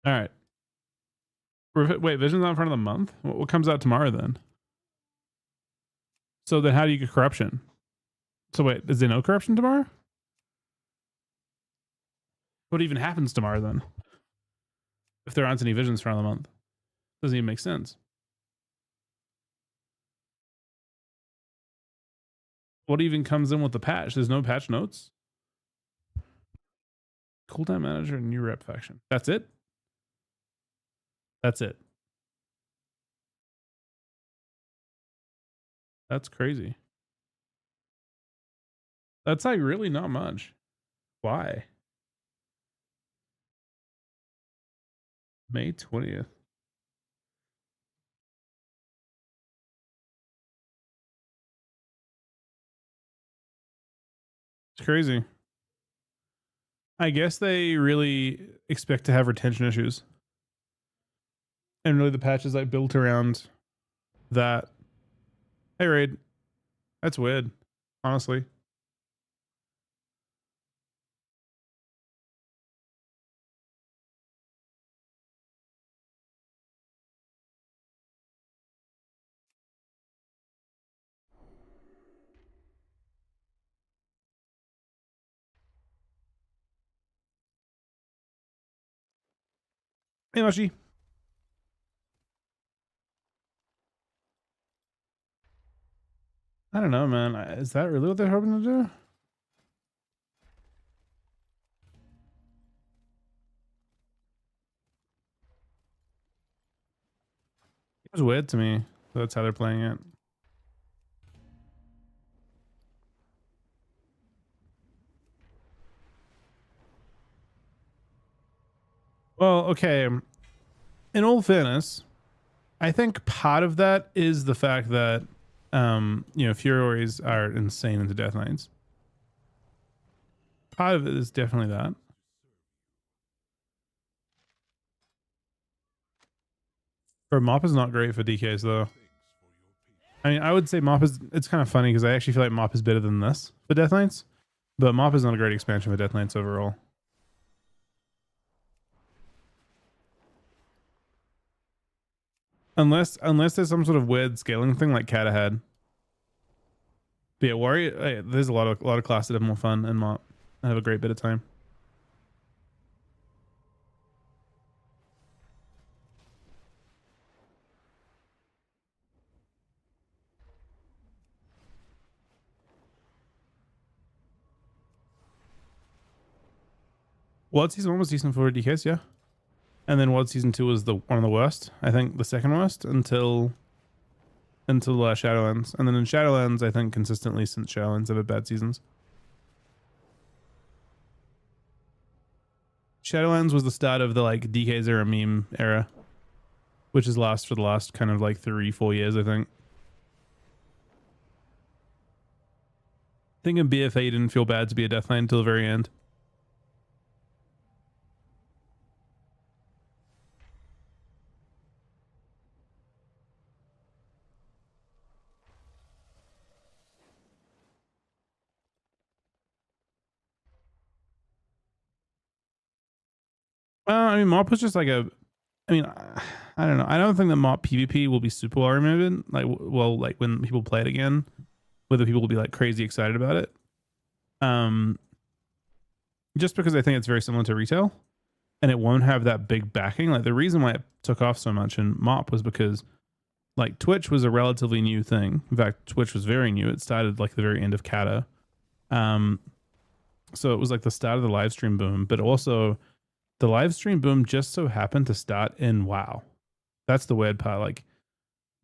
All right. Wait, Vision's not in front of the month? What comes out tomorrow then? So then how do you get corruption? So wait, is there no corruption tomorrow? What even happens tomorrow then? If there aren't any visions for another month? Doesn't even make sense. What even comes in with the patch? There's no patch notes? Cooldown manager and new rep faction. That's it? That's it. That's crazy. That's like really not much. Why? May 20th. It's crazy. I guess they really expect to have retention issues. And really the patch is like built around that. Hey, Raid. That's weird, honestly. Hey, Mushy. I don't know, man. Is that really what they're hoping to do? It was weird to me. That's how they're playing it. Well, okay. In all fairness, I think part of that is the fact that, Furies are insane into Death Knights. Part of it is definitely that. For Mop is not great for DKs though. I mean, I would say Mop is, it's kind of funny because I actually feel like Mop is better than this for Death Knights, but Mop is not a great expansion for Death Knights overall. Unless there's some sort of weird scaling thing like Kata had. But yeah, Warrior, there's a lot of classes that have more fun and Mop. I have a great bit of time. World Season 1 was decent for DKs, yeah. And then World Season 2 was one of the worst. I think the second worst until Shadowlands. And then in Shadowlands, I think consistently since Shadowlands have had bad seasons. Shadowlands was the start of the like DKs era meme era, which has last for the last kind of like 3-4 years, I think. I think in BFA you didn't feel bad to be a Death Knight until the very end. Well, I mean, Mop was just like I don't know. I don't think that Mop PvP will be super well remembered. Like, well, like when people play it again, whether people will be like crazy excited about it. Just because I think it's very similar to retail, and it won't have that big backing. Like the reason why it took off so much in Mop was because like Twitch was a relatively new thing. In fact, Twitch was very new. It started like the very end of Kata. So it was like the start of the live stream boom, but also the live stream boom just so happened to start in WoW. That's the weird part. Like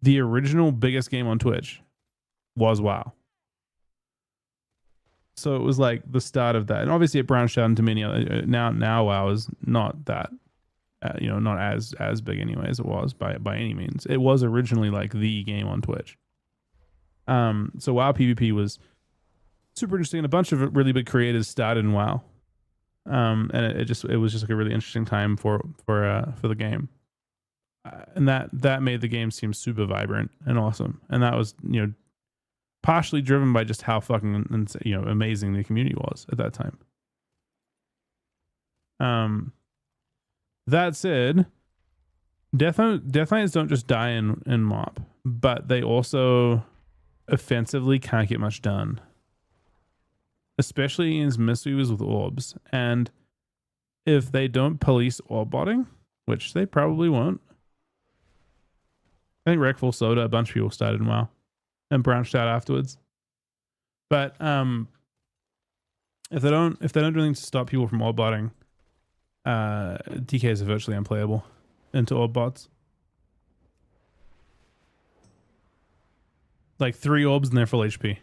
the original biggest game on Twitch was WoW. So it was like the start of that. And obviously it branched out into many other, now WoW is not that, not as big anyway as it was by any means. It was originally like the game on Twitch. So WoW PvP was super interesting. And a bunch of really big creators started in WoW. And it was just like a really interesting time for the game. And that made the game seem super vibrant and awesome. And that was, partially driven by just how fucking amazing the community was at that time. That said, Death Knights don't just die in MOP, but they also offensively can't get much done, especially against missiles with orbs. And if they don't police orb botting, which they probably won't, I think Wreckful Soda, a bunch of people started in WoW and branched out afterwards. But if they don't do anything to stop people from orb botting, DKs are virtually unplayable into orb bots. Like 3 orbs and they're full HP,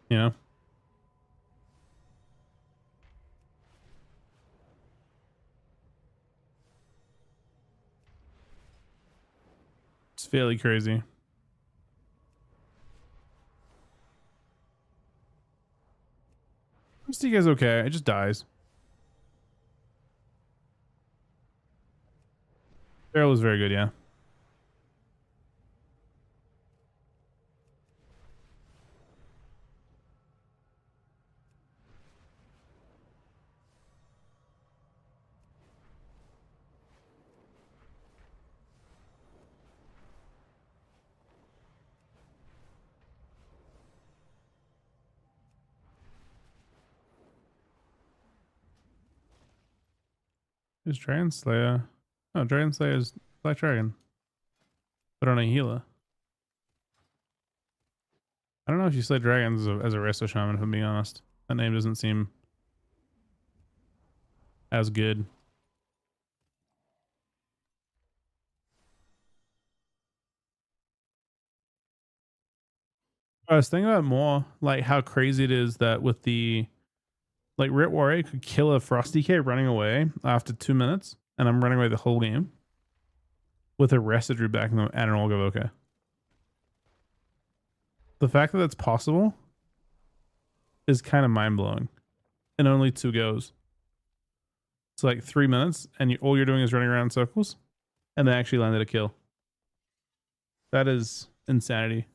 you know? It's fairly crazy. This DK's okay. It just dies. Barrel was very good, yeah. Who's Dragon Slayer? Oh, Dragon Slayer is Black Dragon, but on a healer. I don't know if you slay dragons as a resto shaman, if I'm being honest. That name doesn't seem as good. I was thinking about more like how crazy it is that with the like Rit Warrior could kill a Frost DK running away after 2 minutes, and I'm running away the whole game with a Residue back and an Olga Voka. The fact that that's possible is kind of mind blowing, and only 2 goes. It's like 3 minutes, and all you're doing is running around in circles, and they actually landed a kill. That is insanity.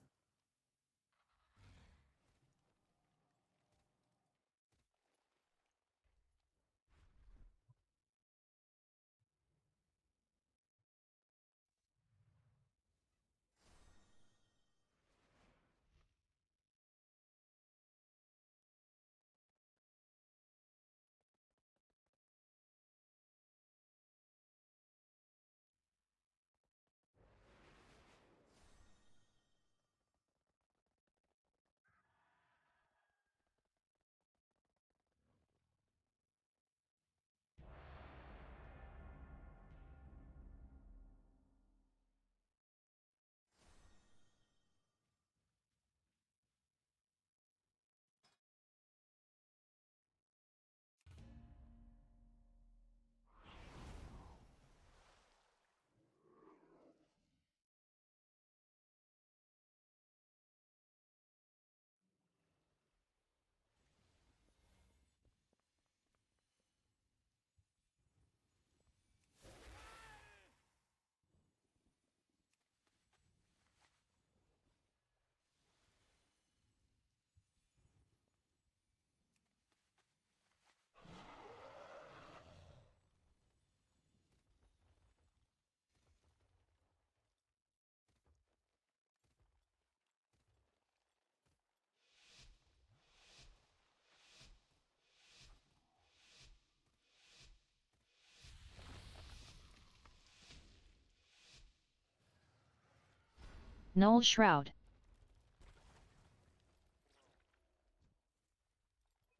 Null Shroud.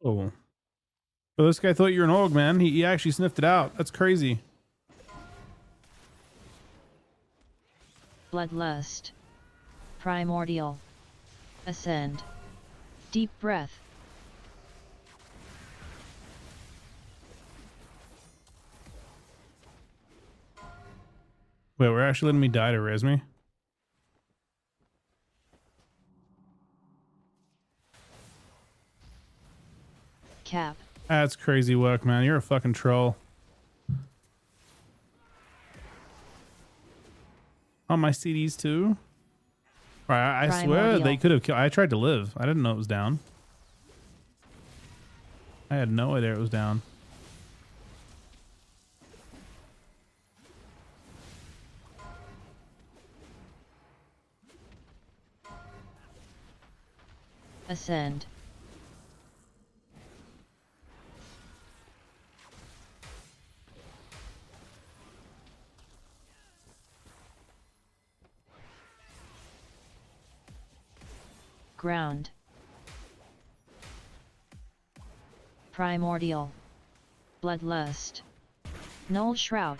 Oh. But this guy thought you were an org, man. He actually sniffed it out. That's crazy. Bloodlust. Primordial. Ascend. Deep breath. Wait, we're actually letting me die to res me? Cap. That's crazy work, man. You're a fucking troll. On my CDs too? Right, I swear they could have killed. I tried to live. I didn't know it was down. I had no idea it was down. Ascend. Ground. Primordial. Bloodlust. Null Shroud.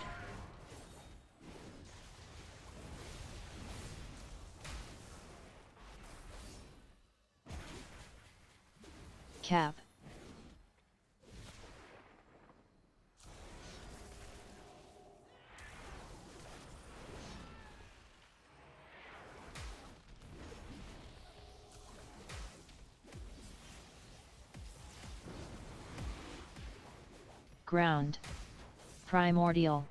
Cap. Ground. Primordial.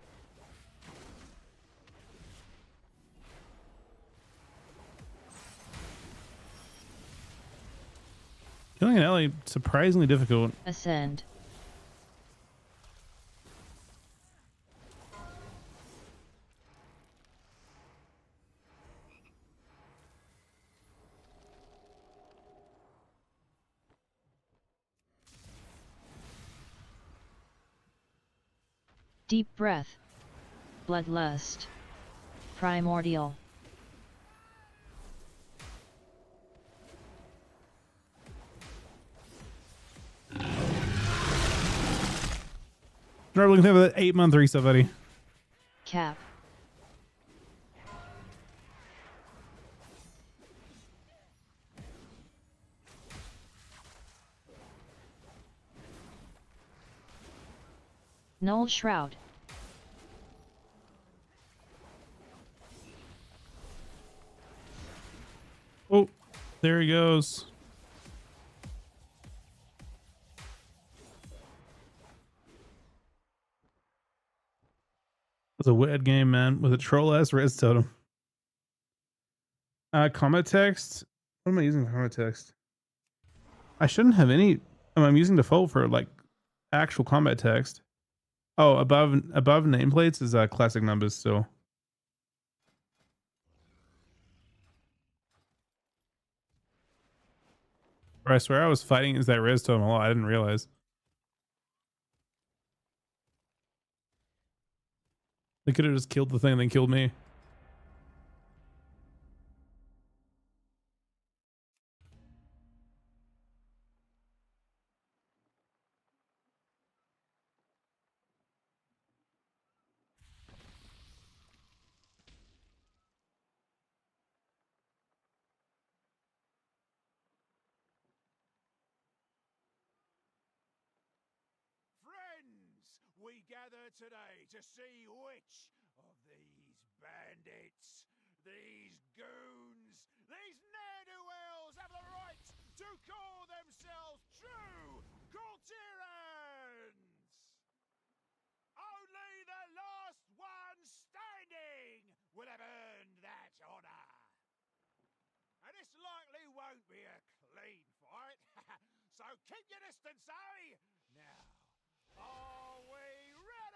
Killing an ally surprisingly difficult. Ascend. Deep breath. Bloodlust. Primordial. We're looking for that 8-month reset, buddy. Cap. Null Shroud. Oh, there he goes. It was a weird game, man, with a troll ass res totem. Combat text. What am I using for combat text? I shouldn't have any. I'm using default for like actual combat text. Oh, above nameplates is classic numbers still. Or I swear I was fighting is that res totem a lot. I didn't realize. They could have just killed the thing and then killed me. We gather today to see which of these bandits, these goons, these ne'er-do-wells have the right to call themselves true Coulterans! Only the last one standing will have earned that honor. And this likely won't be a clean fight, so keep your distance, eh? Now, are we ready?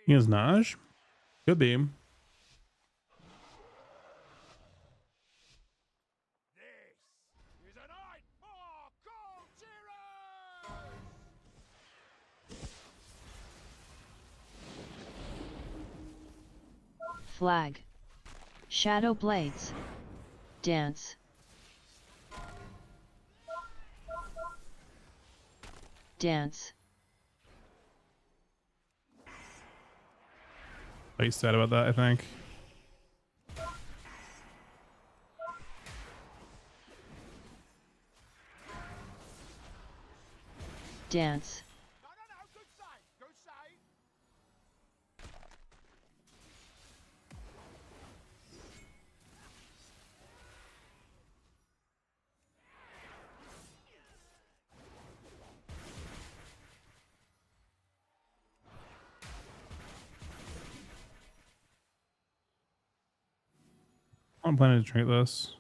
He is Naj? Could be. This is a night for Coulterans! Flag. Shadow Blades. Dance. Dance. He's sad about that, I think. Dance. No, good save, good save. I'm planning to trade this.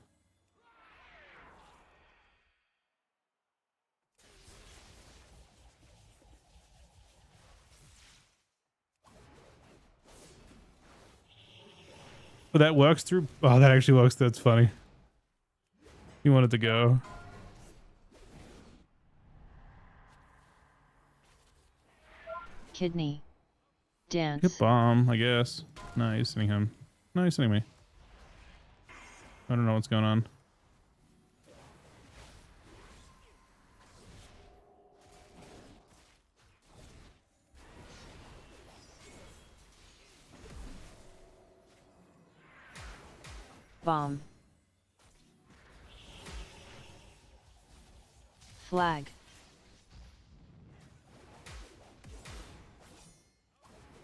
But that works through. Oh, that actually works. That's funny. You wanted to go. kidney, Good dance, bomb, I guess. No, he's sending him. No, he's sending me. I don't know what's going on. bomb, flag,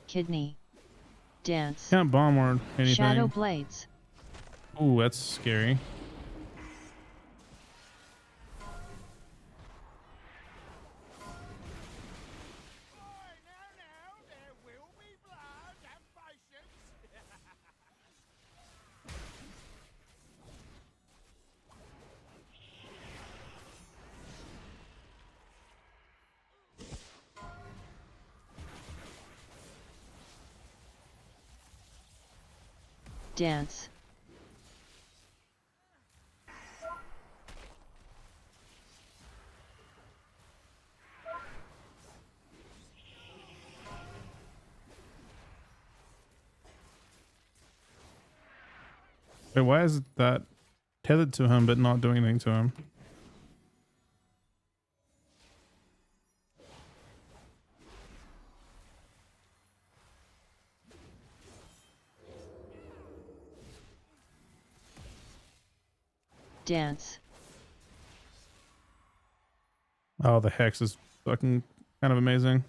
kidney, dance, Can't bomb or anything. shadow blades, Ooh, that's scary. Boy, now, there will be blood. Have patience. dance, Wait, why is that tethered to him but not doing anything to him? dance, Oh, the hex is fucking kind of amazing.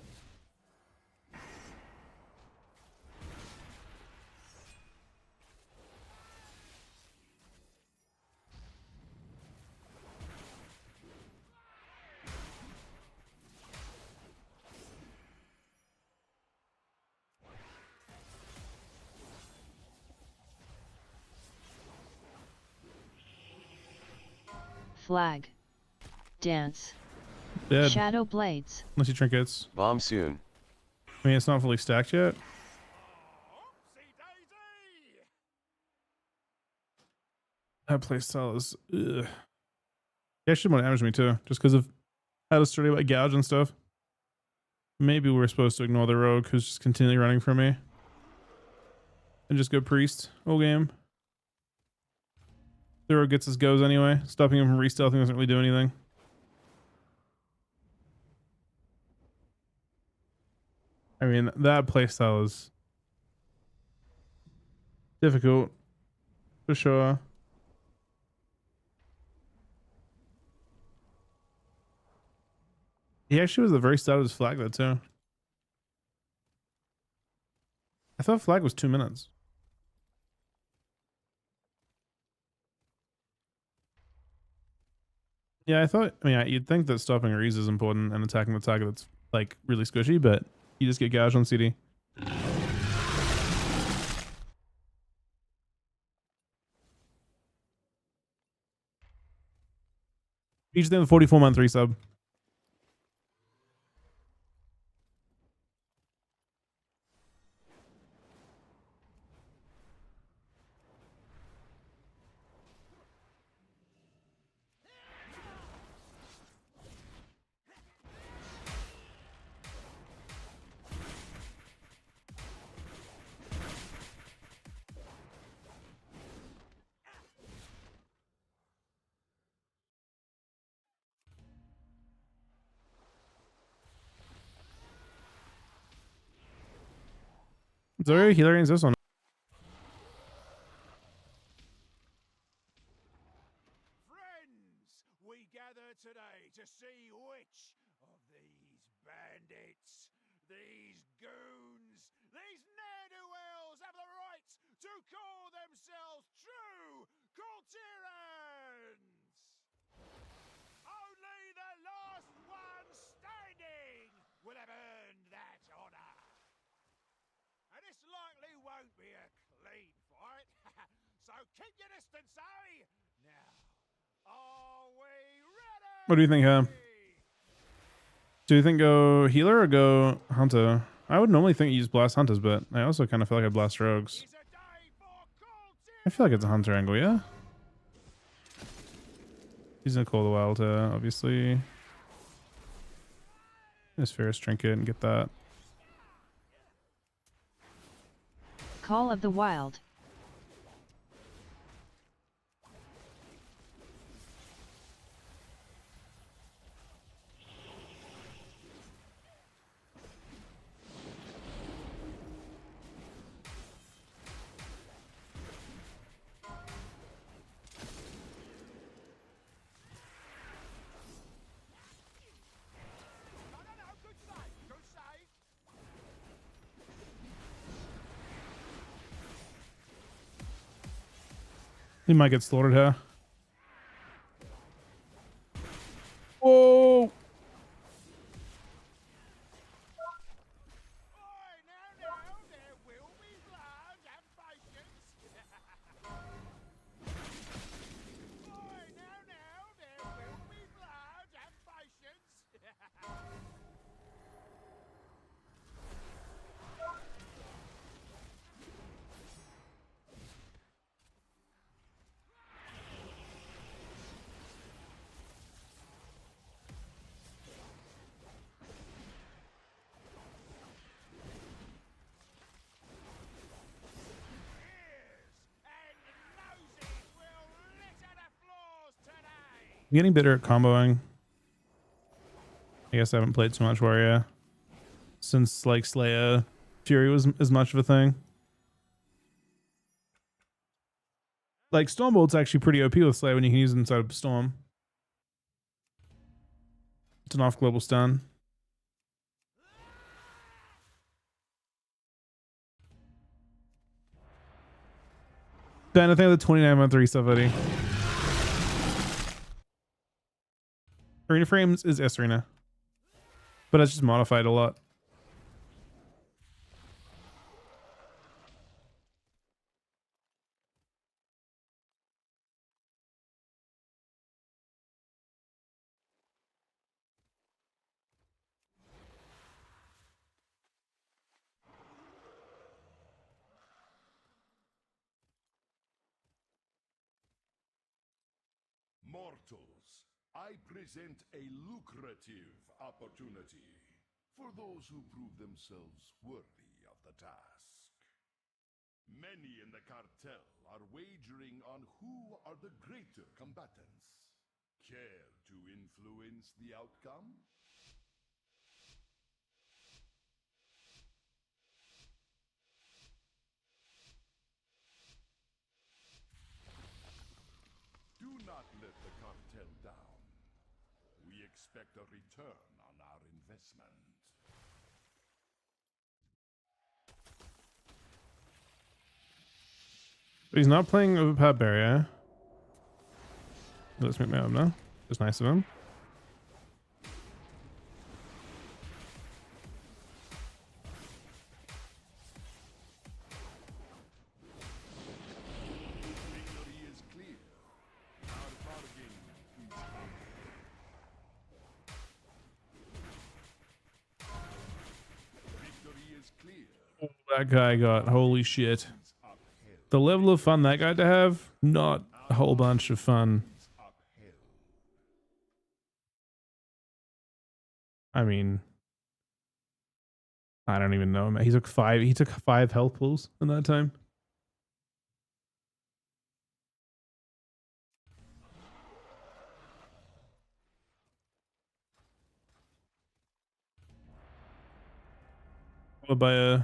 flag, dance, Dead. shadow blades, Unless he trinkets. Bomb soon. I mean, it's not fully stacked yet. Oopsie daisy. That playstyle is. Ugh. He actually want to damage me too, just because of how to sturdy about gouge and stuff. Maybe we're supposed to ignore the rogue who's just continually running from me. And just go priest whole game. The rogue gets his goes anyway. Stopping him from re-stealthing doesn't really do anything. I mean, that playstyle is difficult for sure. He actually was the very start of his flag though too. I thought flag was 2 minutes. Yeah, I mean, you'd think that stopping Reese is important and attacking the target that's like really squishy, but you just get gouge on CD. Each them the 44-month resub. Is there a healer against this one? Friends, we gather today to see which of these bandits, these goons, these ne'er-do-wells have the right to call themselves true Cultirans! Only the last one standing will have earned that honor. And this likely won't be a clean fight, so keep your distance, eh? Now, are we ready? What do you think, do you think go healer or go hunter? I would normally think you use blast hunters, but I also kind of feel like I blast rogues. It's a day for I feel like it's a hunter angle, yeah? He's gonna call the wild, obviously. His Ferris trinket and get that. Call of the Wild. No, good save, good save. He might get slaughtered here. Whoa! Oi, now, there will be blood and patience. Oi, now, there will be blood and patience. And noses will litter the floors today. I'm getting better at comboing. I guess I haven't played too much Warrior since like Slayer Fury was as much of a thing. Like Stormbolt's actually pretty OP with Slayer when you can use it inside of Storm. It's an off global stun. Ben, I think the 29-month reset, buddy. Arena frames is S Arena, but it's just modified a lot. Mortals, I present a lucrative opportunity for those who prove themselves worthy of the task. Many in the cartel are wagering on who are the greater combatants. Care to influence the outcome? Do not let the cartel down. We expect a return on our investment. But he's not playing Overpowered Barrier. Let's make my own now. It's nice of him. Victory is clear. Our bargain is on. Victory is clear. That guy got holy shit. Is upheld. The level of fun that guy to have, not a whole bunch of fun. Is upheld. I mean, I don't even know, man. He took five health pulls in that time. Followed by a,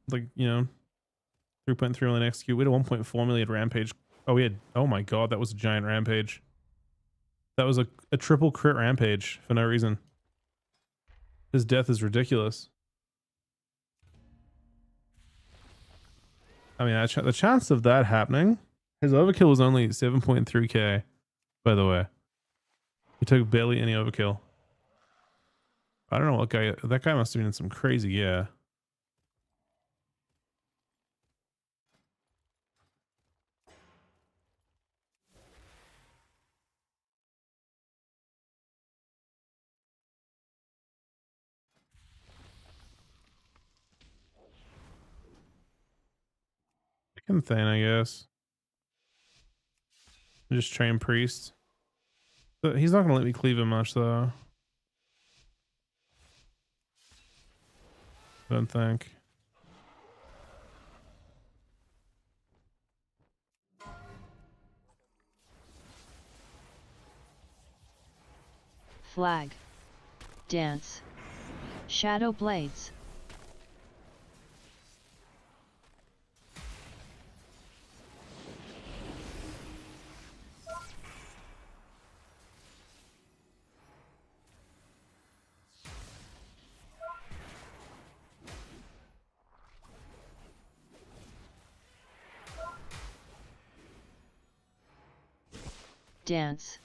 like, 3.3 million execute. We had a 1.4 million rampage. Oh, oh my god, that was a giant rampage. That was a triple crit rampage for no reason. His death is ridiculous. I mean, the chance of that happening, his overkill was only 7.3k, by the way. He took barely any overkill. I don't know what guy, that guy must have been in some crazy, yeah. Chicken thing, I guess. Just train priest. But he's not gonna let me cleave him much though. Don't think. Flag. Dance. Shadow blades. Dance.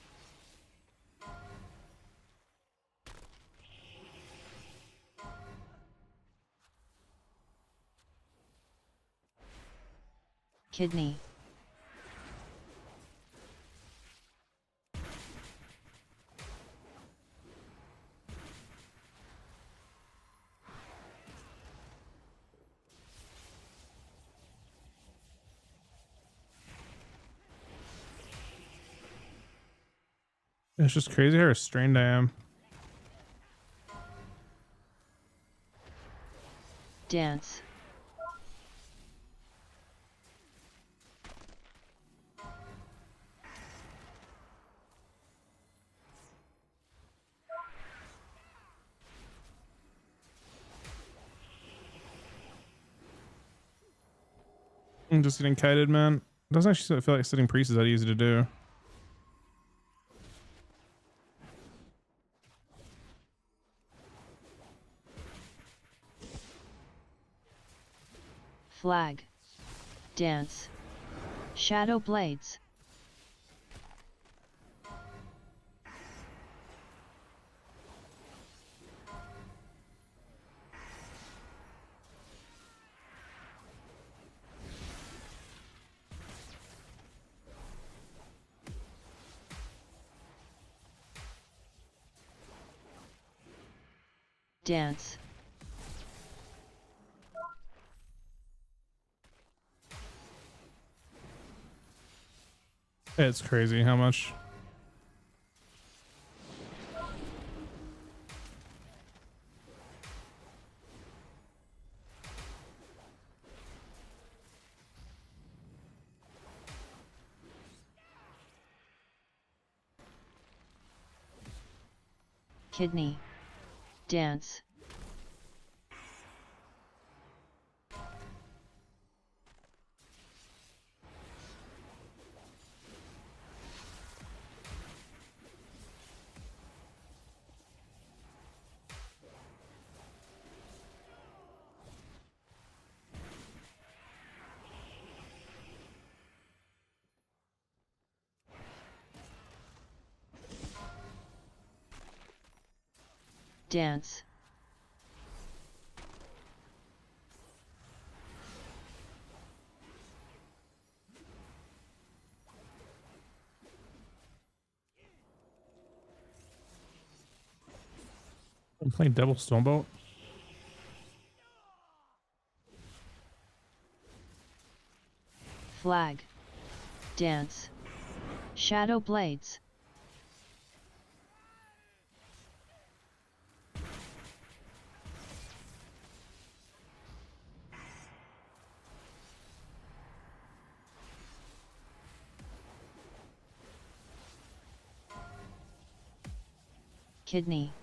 Kidney. It's just crazy how restrained I am. Dance. I'm just getting kited, man. It doesn't actually feel like sitting priest is that easy to do. Flag. Dance. Shadow blades. Dance. It's crazy how much. Kidney. Dance. Dance. I'm playing Devil Stonebolt. Flag. Dance. Shadow blades. Kidney.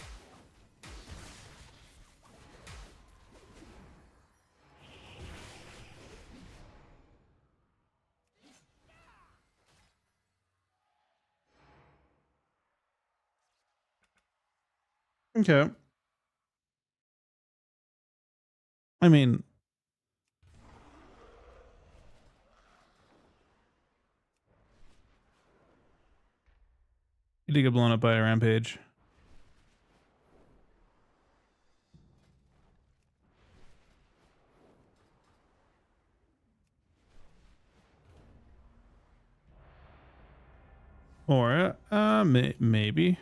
Okay. I mean, you did get blown up by a rampage. Or, maybe.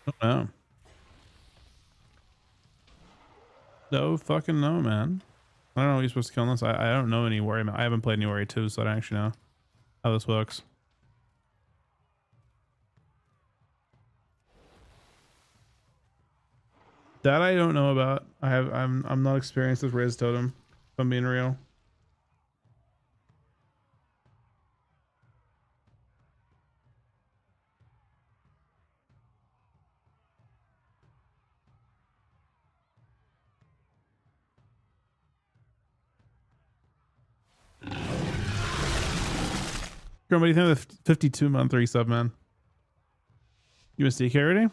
I don't know. No fucking no, man. I don't know what you're supposed to kill this. I don't know any Warrior. I haven't played any Warrior 2, so I don't actually know how this works. That I don't know about. I'm not experienced with Riz Totem, if I'm being real. What do you think of the 52-month resub, man? You miss DK already?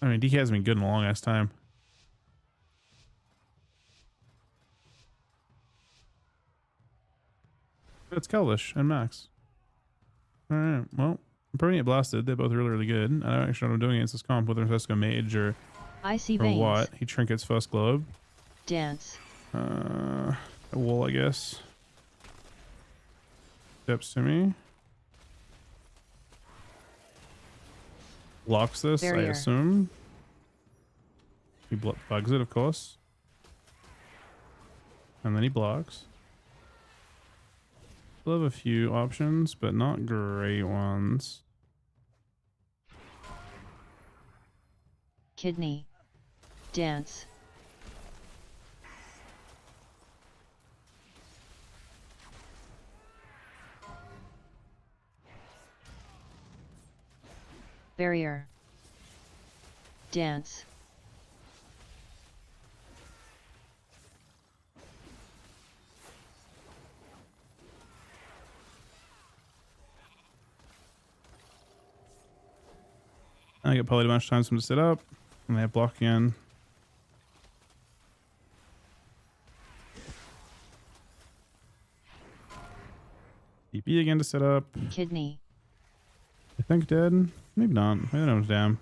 I mean, DK hasn't been good in a long ass time. It's Kelvish and Max. Alright, well, I'm probably get blasted. They're both really, really good. I don't actually know what I'm doing against this comp, whether it's go Mage or Icy or veins. what. He trinkets first globe. Dance. A wool, I guess. Steps to me. Blocks this, I Barrier. assume. He bugs it, of course. And then he blocks. Still have a few options, but not great ones. Kidney. Dance. Barrier. Dance. I get probably a bunch of time for him to sit up. And they have block again. DP again to set up. Kidney. I think dead. Maybe not. Maybe that was damn.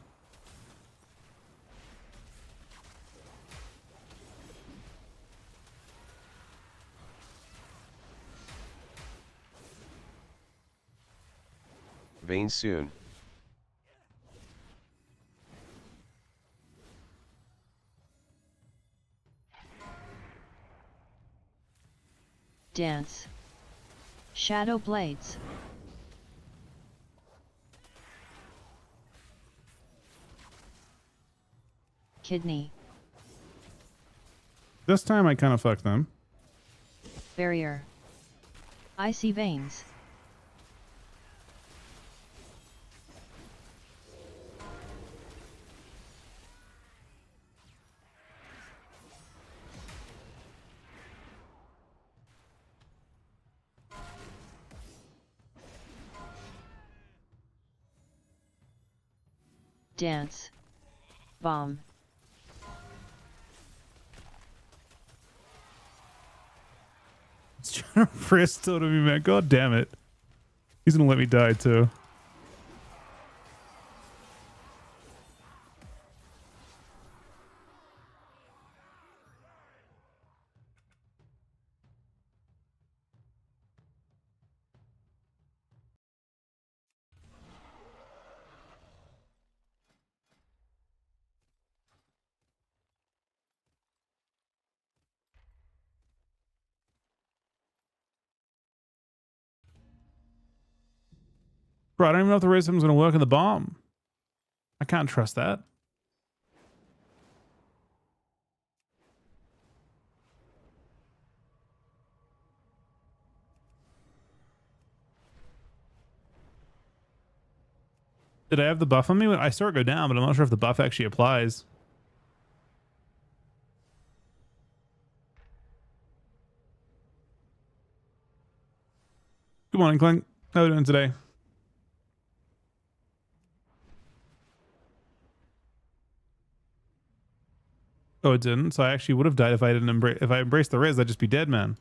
Vein soon. Dance. Shadow blades. Kidney. This time I kind of fucked them. Barrier. Icy veins. Dance. Bomb. He's trying to press to me, man. God damn it. He's gonna let me die too. Bro, I don't even know if the rhythm's gonna work in the bomb. I can't trust that. Did I have the buff on me? I saw it go down, but I'm not sure if the buff actually applies. Good morning, Clink. How are we doing today? Oh, it didn't. So I actually would have died if I didn't embrace. If I embraced the Riz, I'd just be dead, man.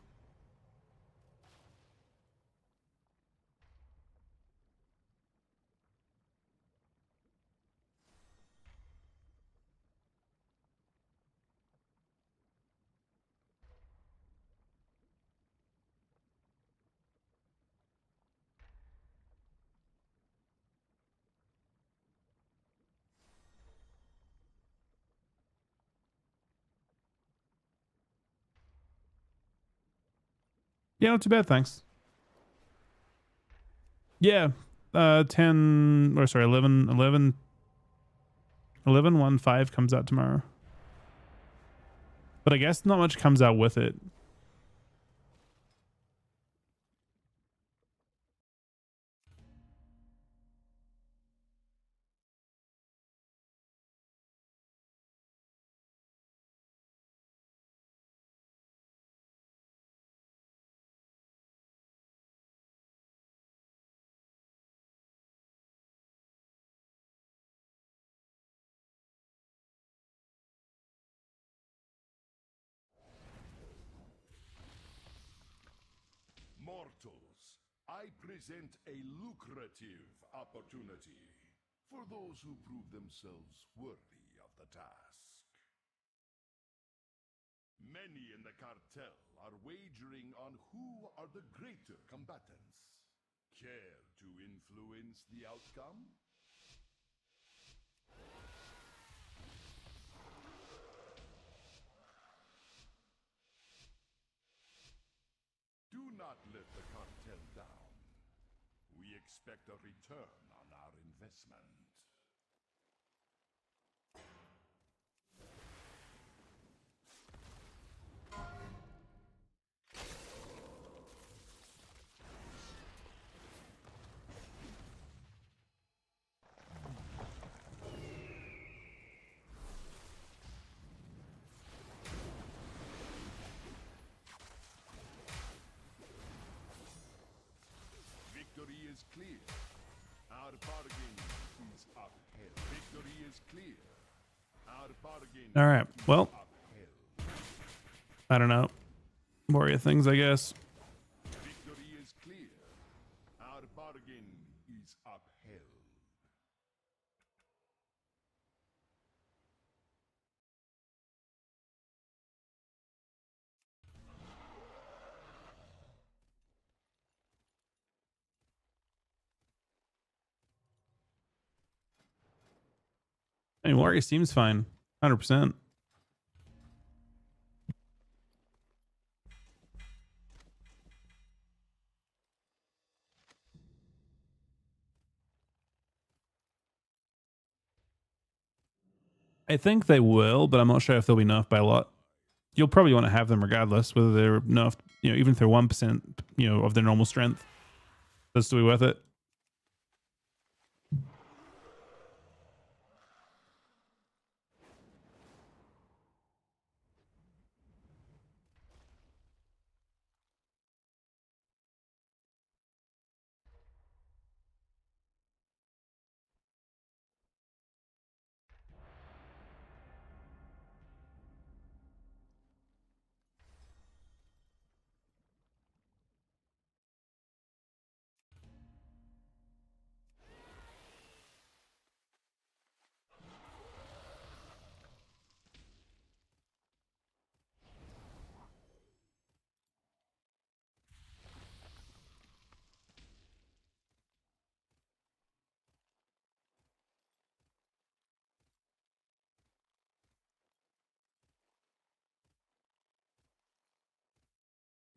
Yeah, not too bad, thanks. Yeah, 10 or sorry, 11 1/5 comes out tomorrow. But I guess not much comes out with it. Mortals, I present a lucrative opportunity for those who prove themselves worthy of the task. Many in the cartel are wagering on who are the greater combatants. Care to influence the outcome? Do not let the cartel down. We expect a return on our investment. Victory is clear. Our bargain is upheld. Victory is clear. Our bargain All right. Well, is upheld. I don't know. Warrior things, I guess. Victory is clear. Our bargain is upheld. I mean, Warrior seems fine. 100%. I think they will, but I'm not sure if they'll be nerfed by a lot. You'll probably want to have them regardless, whether they're nerfed, you know, even if they're 1%, you know, of their normal strength. That's still be worth it.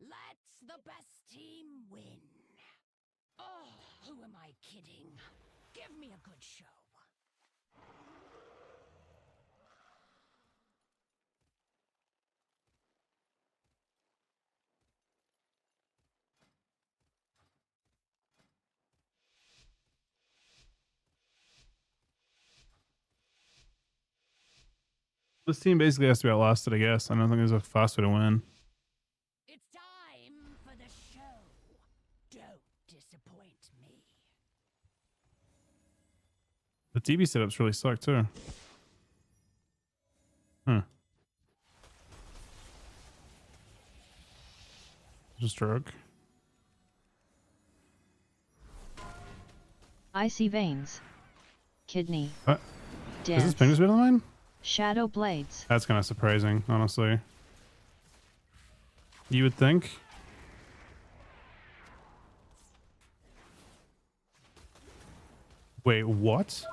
Let's the best team win. Oh, who am I kidding? Give me a good show. This team basically has to be outlasted, I guess. I don't think there's a fast way to win. It's time for the show. Don't disappoint me. The TV setups really suck too. Huh. Just stroke. Icy veins. Kidney. What? Is this Dance. Penguin's better than mine? Shadow blades. That's kind of surprising, honestly. You would think. Wait, what?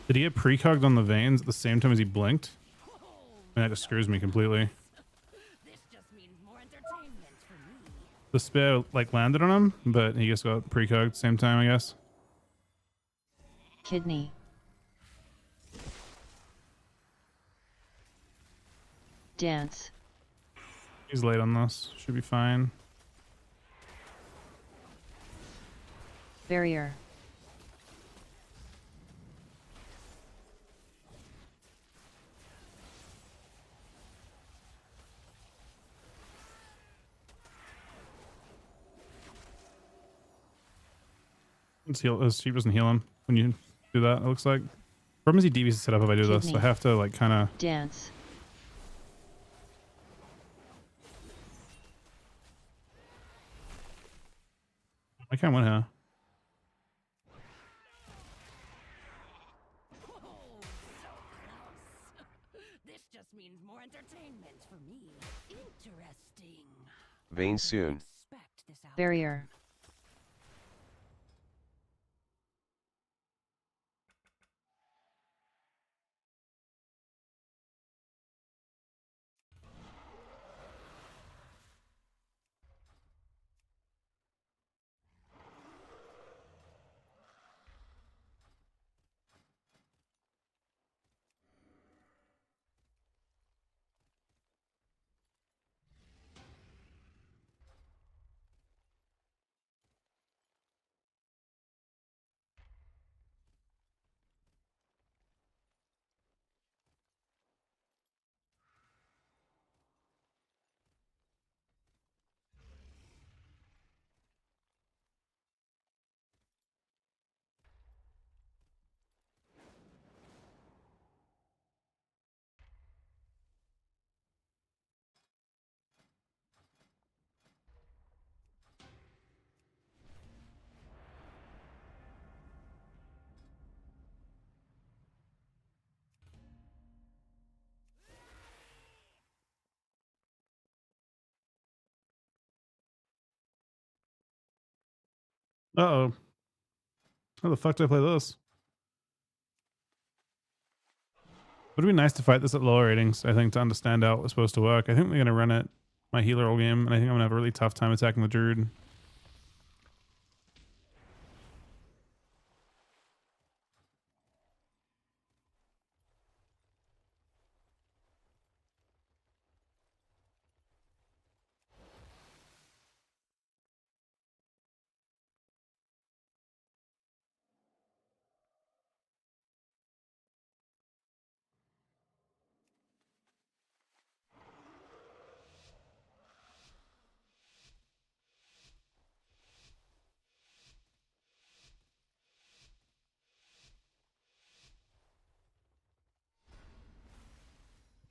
Did he get precogged on the veins at the same time as he blinked? I mean, that just screws me completely. This just means more entertainment for me. The spear like landed on him, but he just got precogged at the same time, I guess. Kidney. Dance. He's late on this. Should be fine. Barrier. Let's heal. His sheep doesn't heal him when you do that, it looks like. Problem is he DVs set up if I do this. Kidney. I have to like kind of. Dance. I can't win here. Oh, so close. This just means more entertainment for me. Interesting. Vein soon. Expect this outcome. Barrier. Uh-oh. How the fuck did I play this? Would it be nice to fight this at lower ratings, I think, to understand how it's supposed to work. I think they're going to run it my healer all game, and I think I'm going to have a really tough time attacking the druid.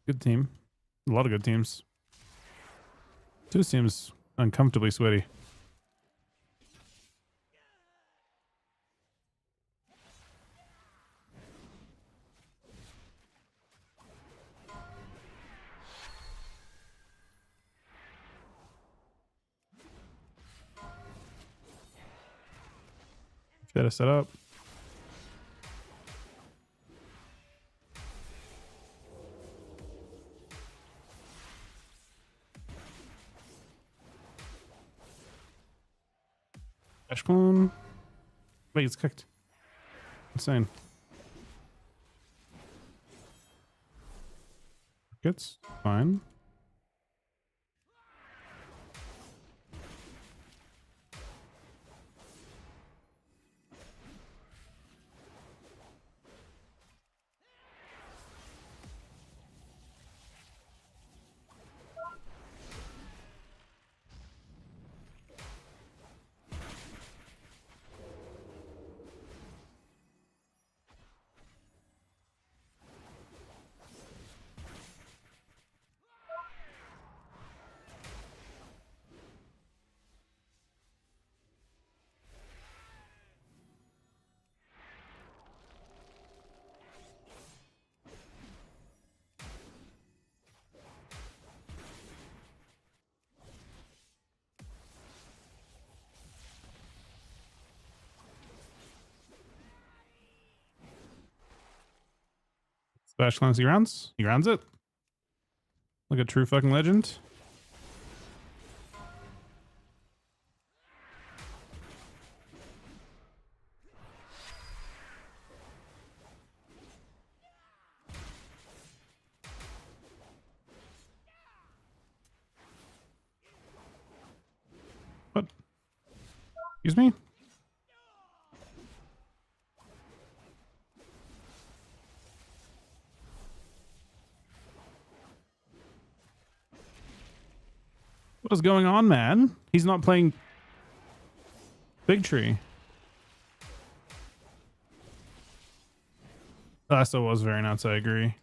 Good team. A lot of good teams. Two seems uncomfortably sweaty. Gotta set up. Dash clone. Wait, it's cooked. Insane. It's fine. Splash Cleanse, he grounds. He grounds it. Like a true fucking legend. What? Excuse me? What is going on, man? He's not playing Big Tree. That still was very nuts, I agree.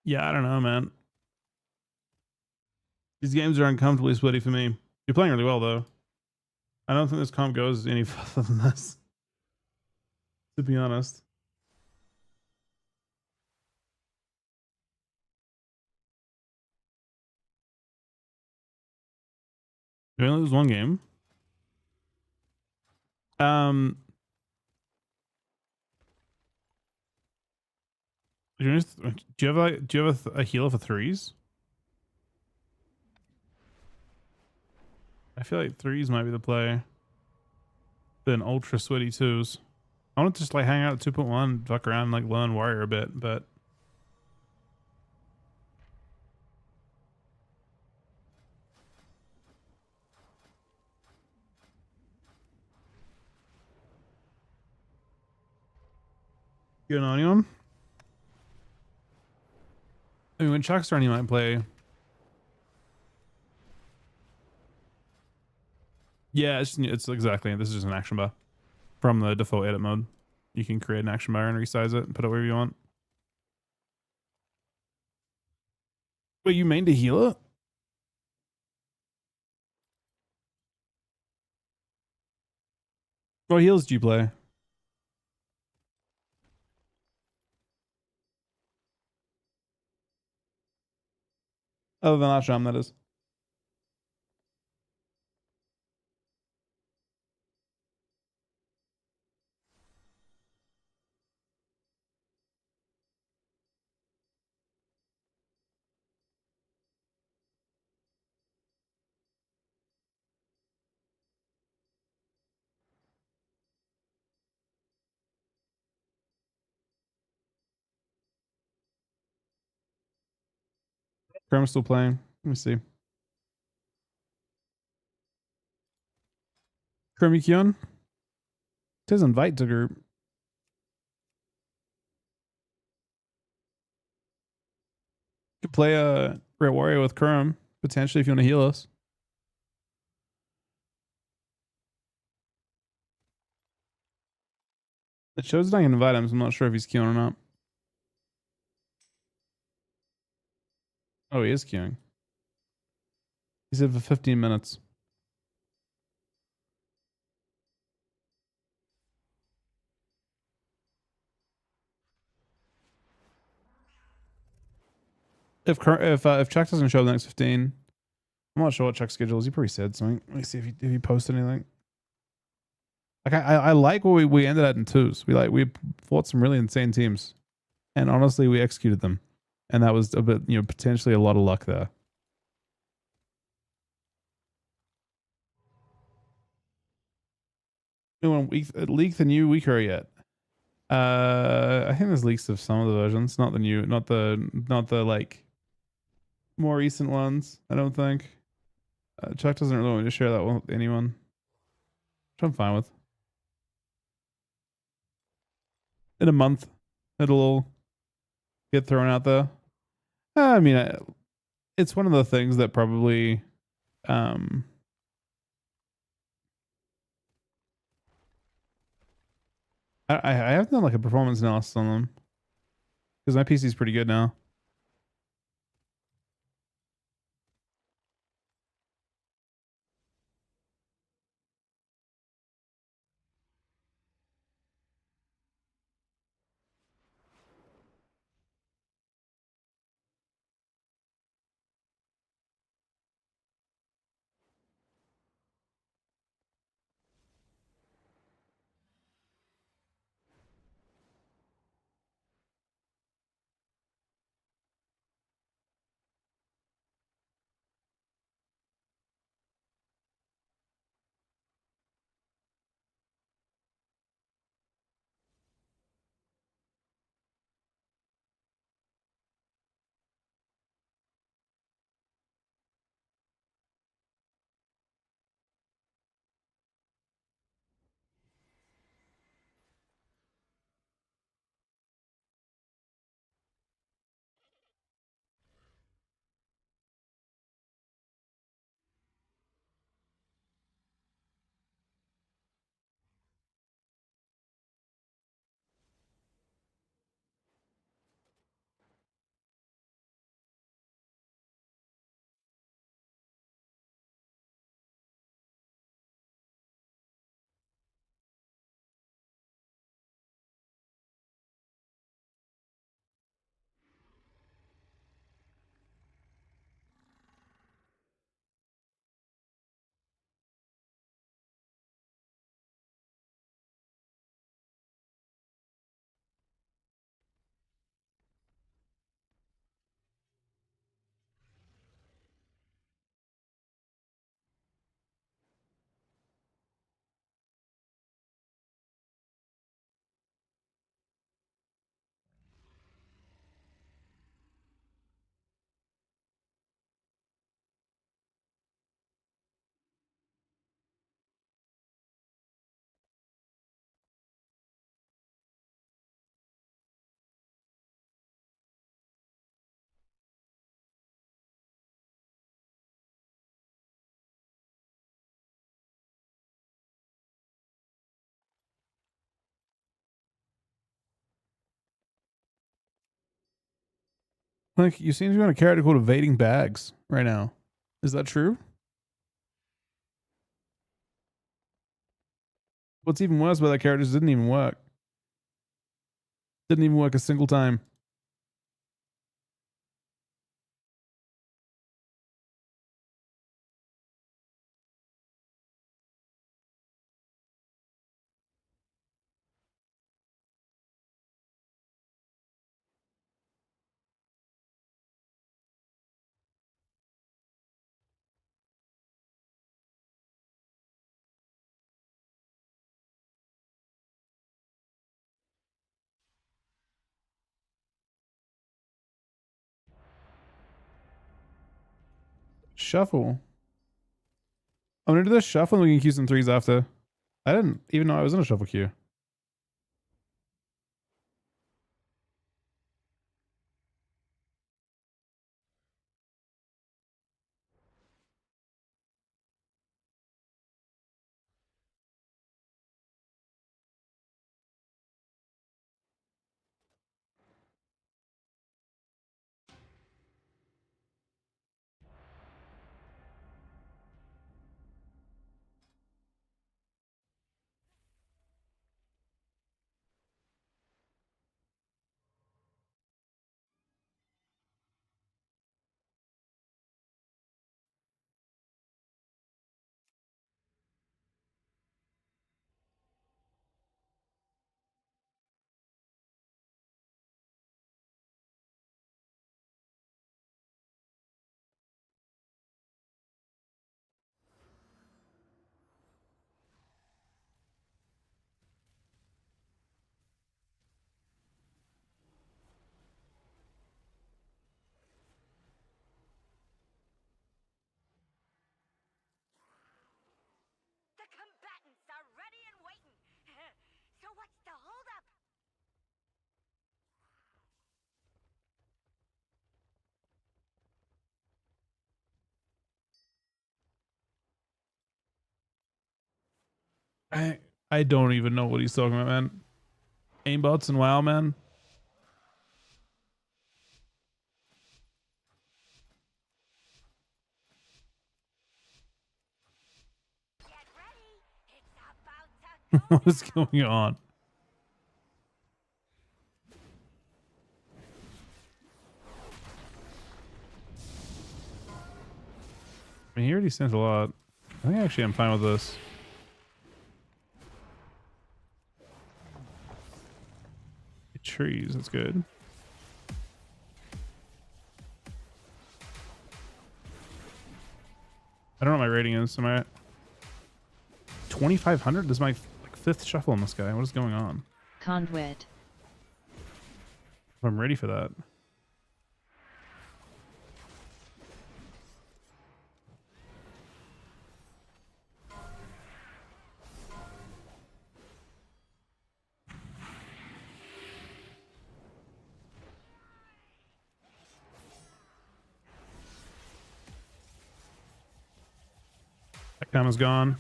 Yeah, I don't know, man. These games are uncomfortably sweaty for me. You're playing really well, though. I don't think this comp goes any further than this, to be honest. We only lose one game. Do you have a healer for threes? I feel like threes might be the play. Then ultra sweaty twos. I want to just like hang out at 2.1, fuck around, like learn warrior a bit, but you know anyone? I mean, when Chuck's running, you might play. Yeah, it's exactly. This is just an action bar from the default edit mode. You can create an action bar and resize it and put it wherever you want. Wait, you main to healer? What heals do you play? Other than Ashram, that is. Chrom's still playing. Let me see. Chrome Kyun? It says invite to group. Could play a Red Warrior with Chrome, potentially, if you want to heal us. It shows that I can invite him, so I'm not sure if he's queuing or not. Oh, he is queuing. He said for 15 minutes. If Chuck doesn't show up the next 15, I'm not sure what Chuck's schedule is. He probably said something. Let me see if he posted anything. Like I like what we ended at in twos. We fought some really insane teams, and honestly, we executed them, and that was a bit potentially a lot of luck there. Anyone leaked the new weaker yet? I think there's leaks of some of the versions, not the new, not the like more recent ones. I don't think. Chuck doesn't really want me to share that one with anyone, which I'm fine with. In a month, it'll all get thrown out there. I mean, it's one of the things that probably, I haven't done like a performance analysis on them because my PC is pretty good now. Like, you seem to be on a character called Evading Bags right now. Is that true? What's even worse about that character is it didn't even work. Didn't even work a single time. Shuffle. I'm gonna do this shuffle and we can queue some threes after. I didn't even know I was in a shuffle queue. The combatants are ready and waiting. So what's the holdup? I don't even know what he's talking about, man. Aimbots and WoW, man. Get ready. It's about to What is going on? I mean, he already sent a lot. I think actually I'm fine with this. Trees, that's good. I don't know what my rating is. Am I at 2,500? This is my like fifth shuffle on this guy. What is going on? Conduit. I'm ready for that. That comma's gone.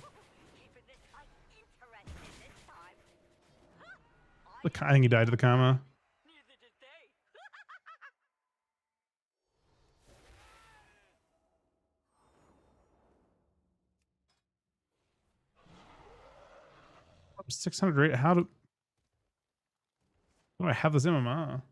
keeping this fight interesting this time. I think he died to the comma. Neither did they. I'm 600 rate. How do I have this MMR?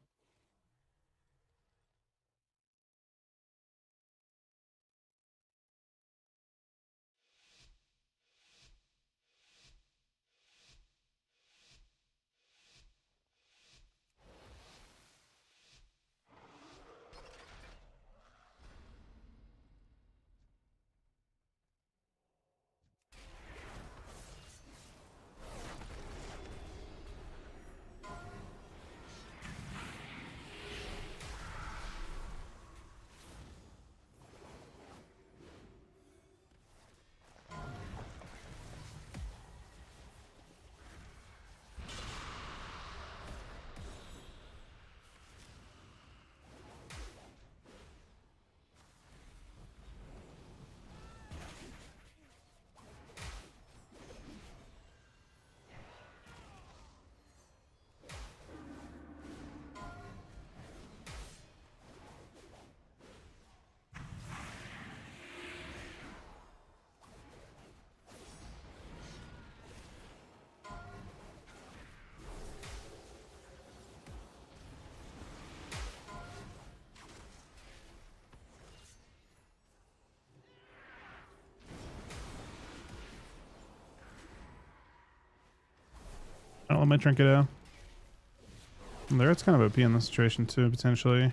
let my trinket out. And there, it's kind of OP in this situation too, potentially.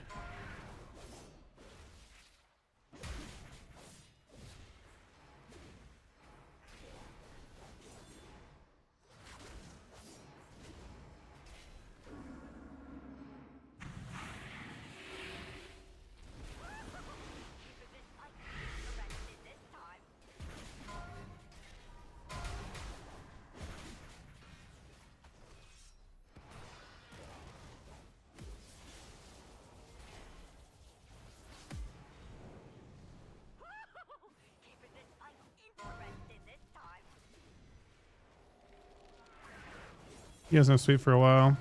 You guys no sweep for a while.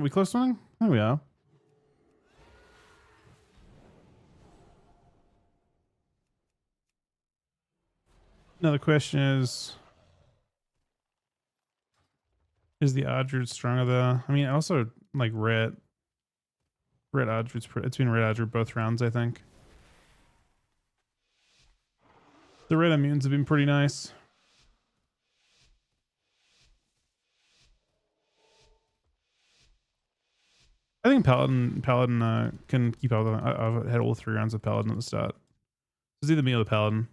We close something? There we are. Now the question is the Adrude stronger though? I mean, also like Red Adrude's it's been Red Adrude both rounds, I think. The red immunes have been pretty nice. I think Paladin can keep up with them. I've had all 3 rounds of Paladin at the start. It's either me or the Paladin.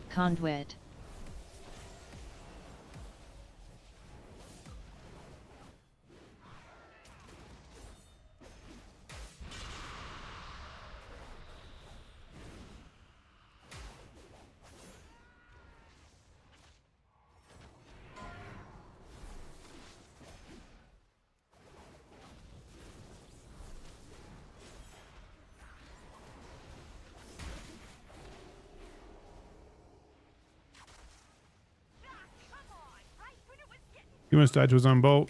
Conduit. He almost died to his own bolt.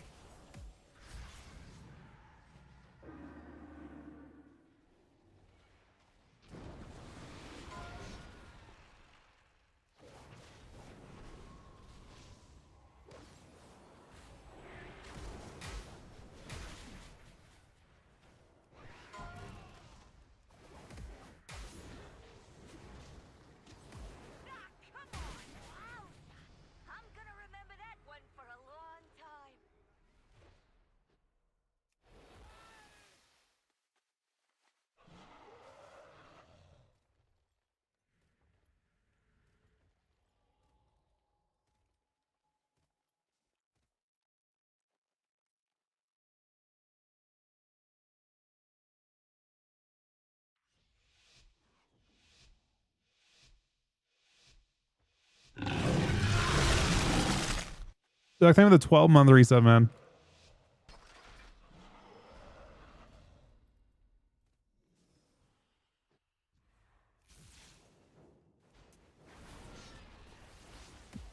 I think with a 12-month reset, man.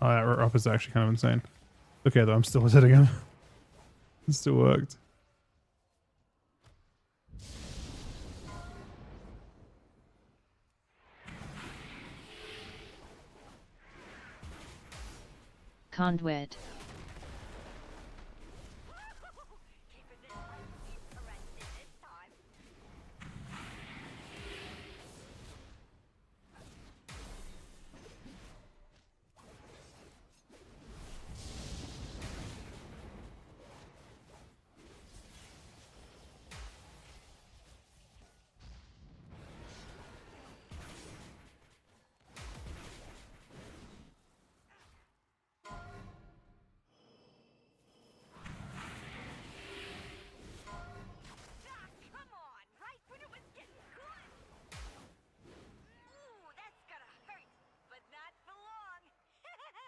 Oh, that up is actually kind of insane. Okay, though, I'm still hitting him. It still worked. Conduit.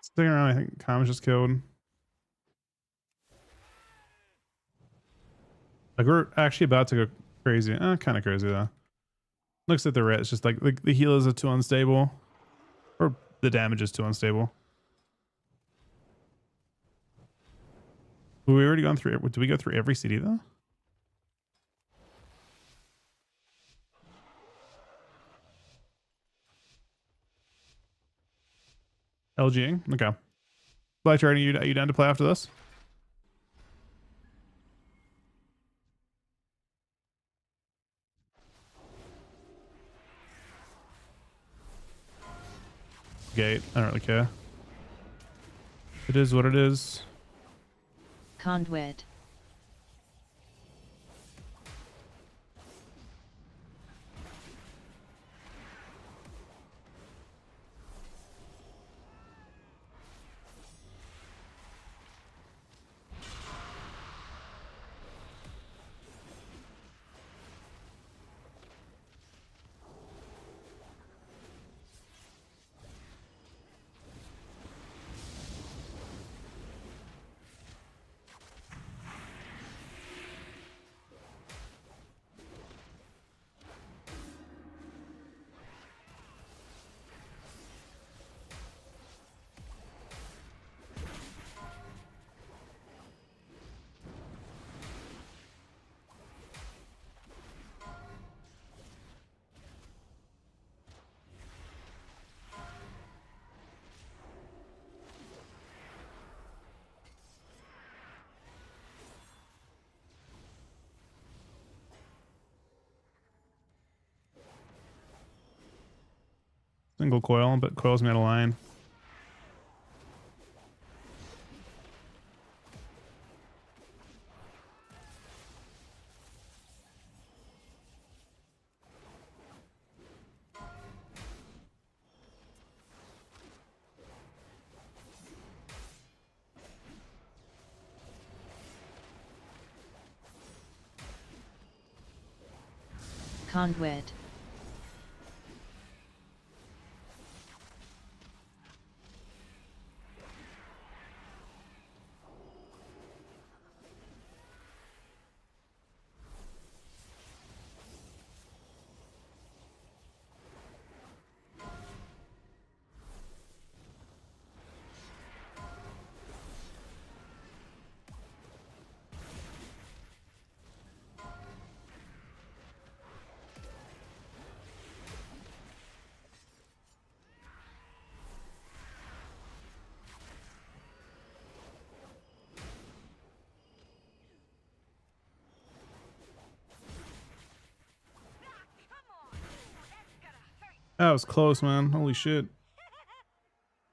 Sticking around, I think Calm's just killed. Like we're actually about to go crazy. Kind of crazy though. Looks like the red. It's just like the healers are too unstable, or the damage is too unstable. We already gone through. Did we go through every city though? LGing. Okay. Black, are you down to play after this? Gate. I don't really care. It is what it is. Conduit. Single coil, but coil's me out of line. Conduit. That was close, man. Holy shit.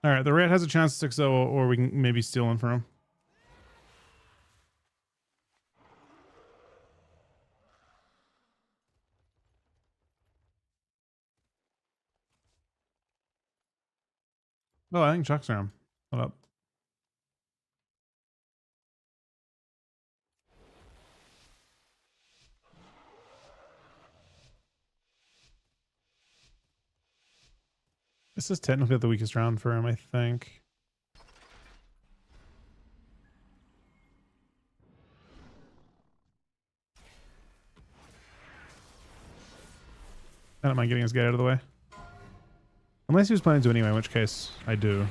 All right, the red has a chance to 6-0, or we can maybe steal one from him. Oh, I think Chuck's around. Hold up. This is technically the weakest round for him, I think. I don't mind getting his guy out of the way. Unless he was planning to anyway, in which case I do.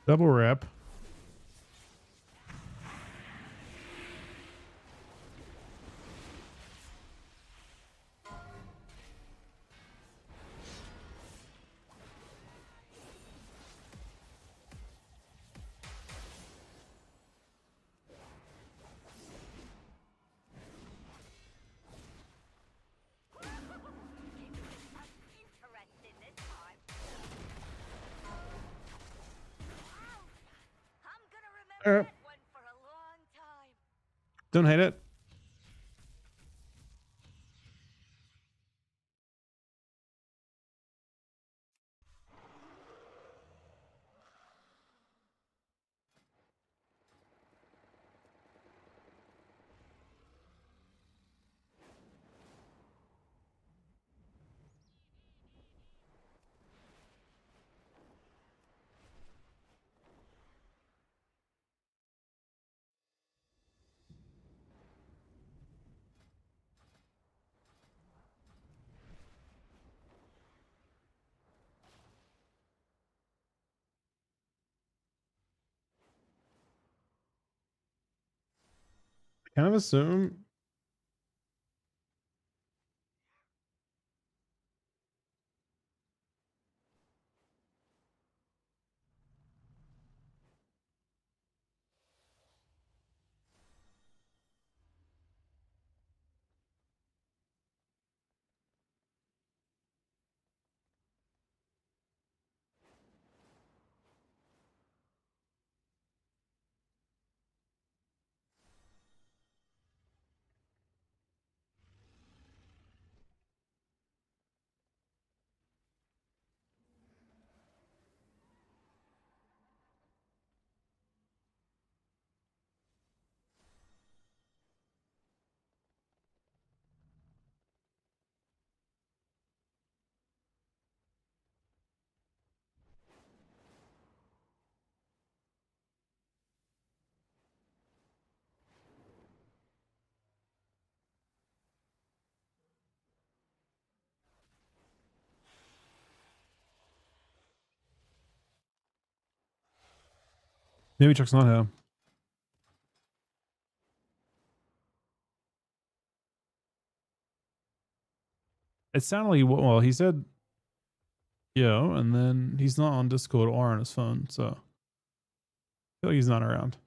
Double rep. Interesting this time. I'm gonna remember All right. that one for a long time. Don't hate it. I kind of assume. Maybe Chuck's not him. It sounded like well, he said, yo, and then he's not on Discord or on his phone, so I feel like he's not around.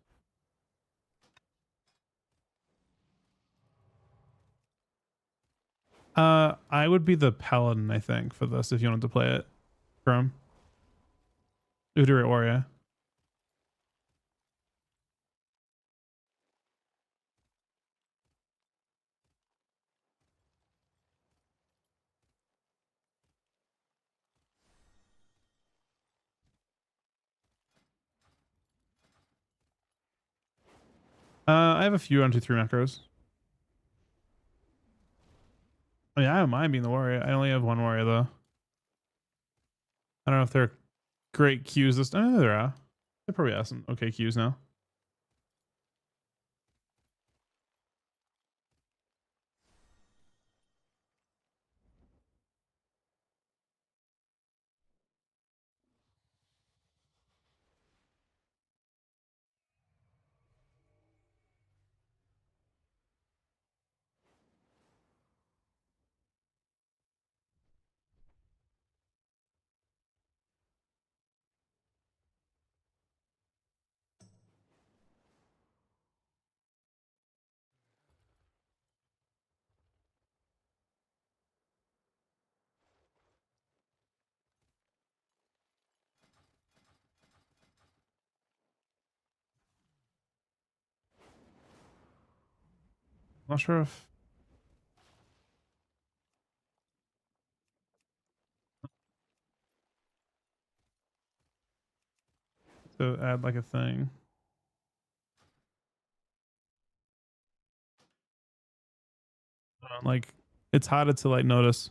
I would be the paladin, I think, for this if you wanted to play it. Chrome. Udire Warrior. I have a few 1, 2, 3 macros. I mean, I don't mind being the warrior. I only have one warrior though. I don't know if they're great queues this time. There are. They probably have some okay queues now. Not sure if to add like a thing. Like it's harder to like notice.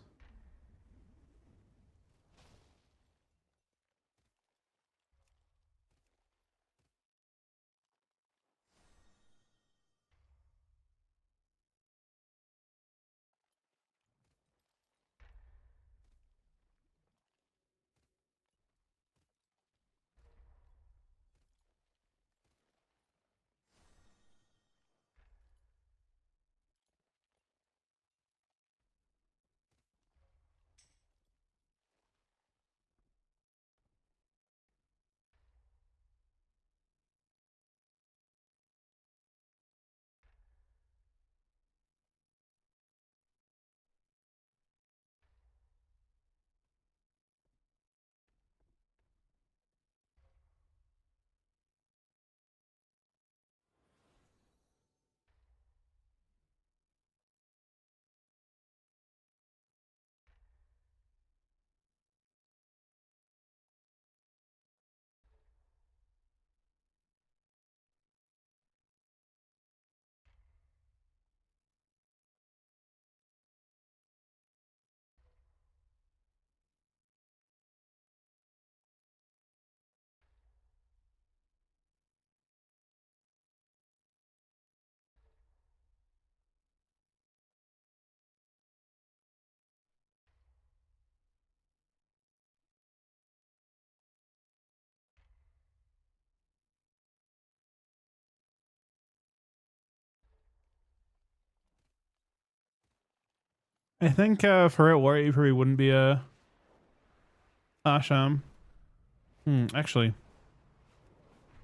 I think for it warrior, you probably wouldn't be a Asham. Actually,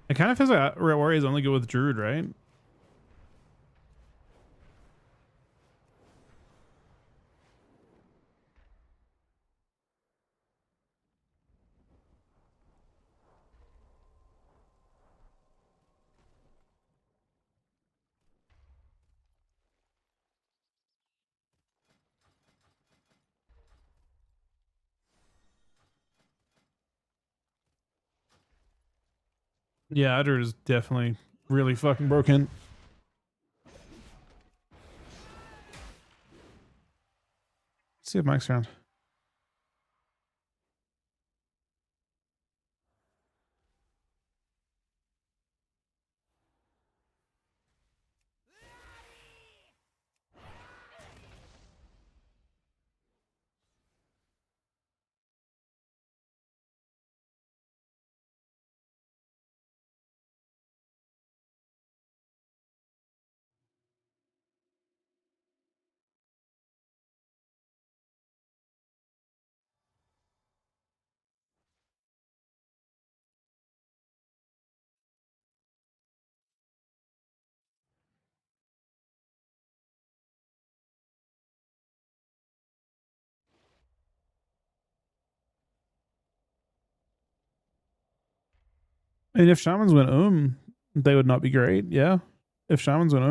it kind of feels like Ret warrior is only good with Druid, right? Yeah, Druid is definitely really fucking broken. Let's see if Mike's around. And if shamans went they would not be great. Yeah, if shamans went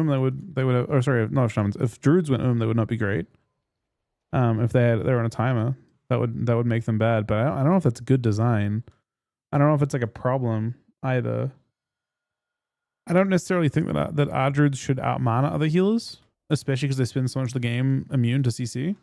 they would have. Or sorry, not if shamans. If druids went they would not be great. If they were on a timer, that would make them bad. But I don't know if that's good design. I don't know if it's like a problem either. I don't necessarily think that our druids should out mana other healers, especially because they spend so much of the game immune to CC.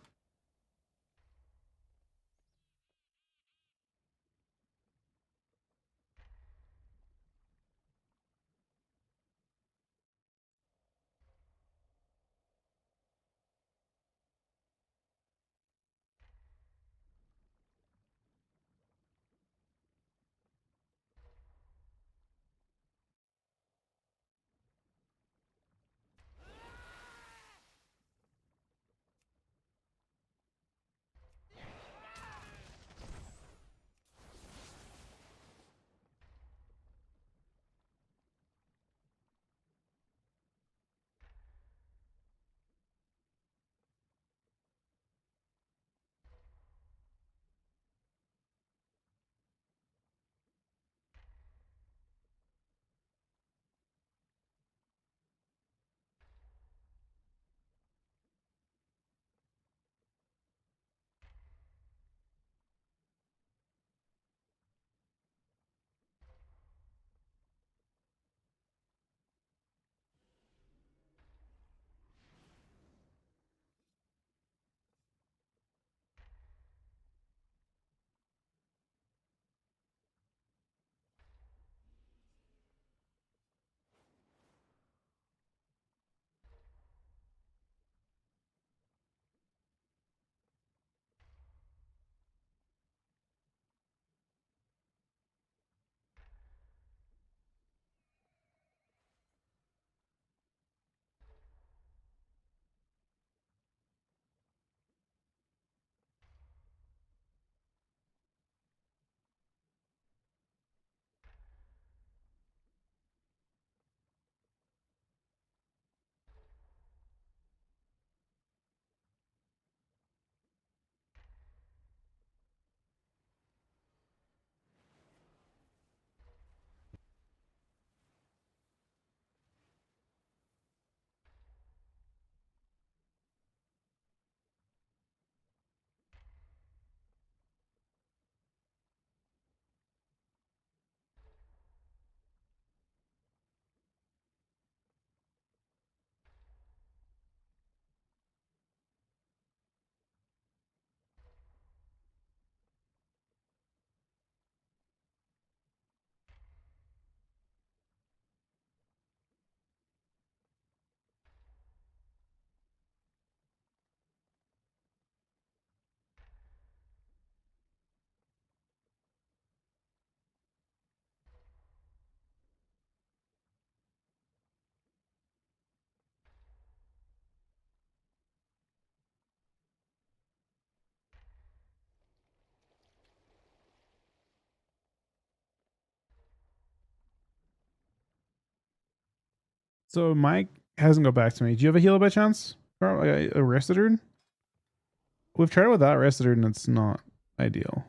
So Mike hasn't got back to me. Do you have a healer by chance? Or a Residard? We've tried it without Residard and it's not ideal.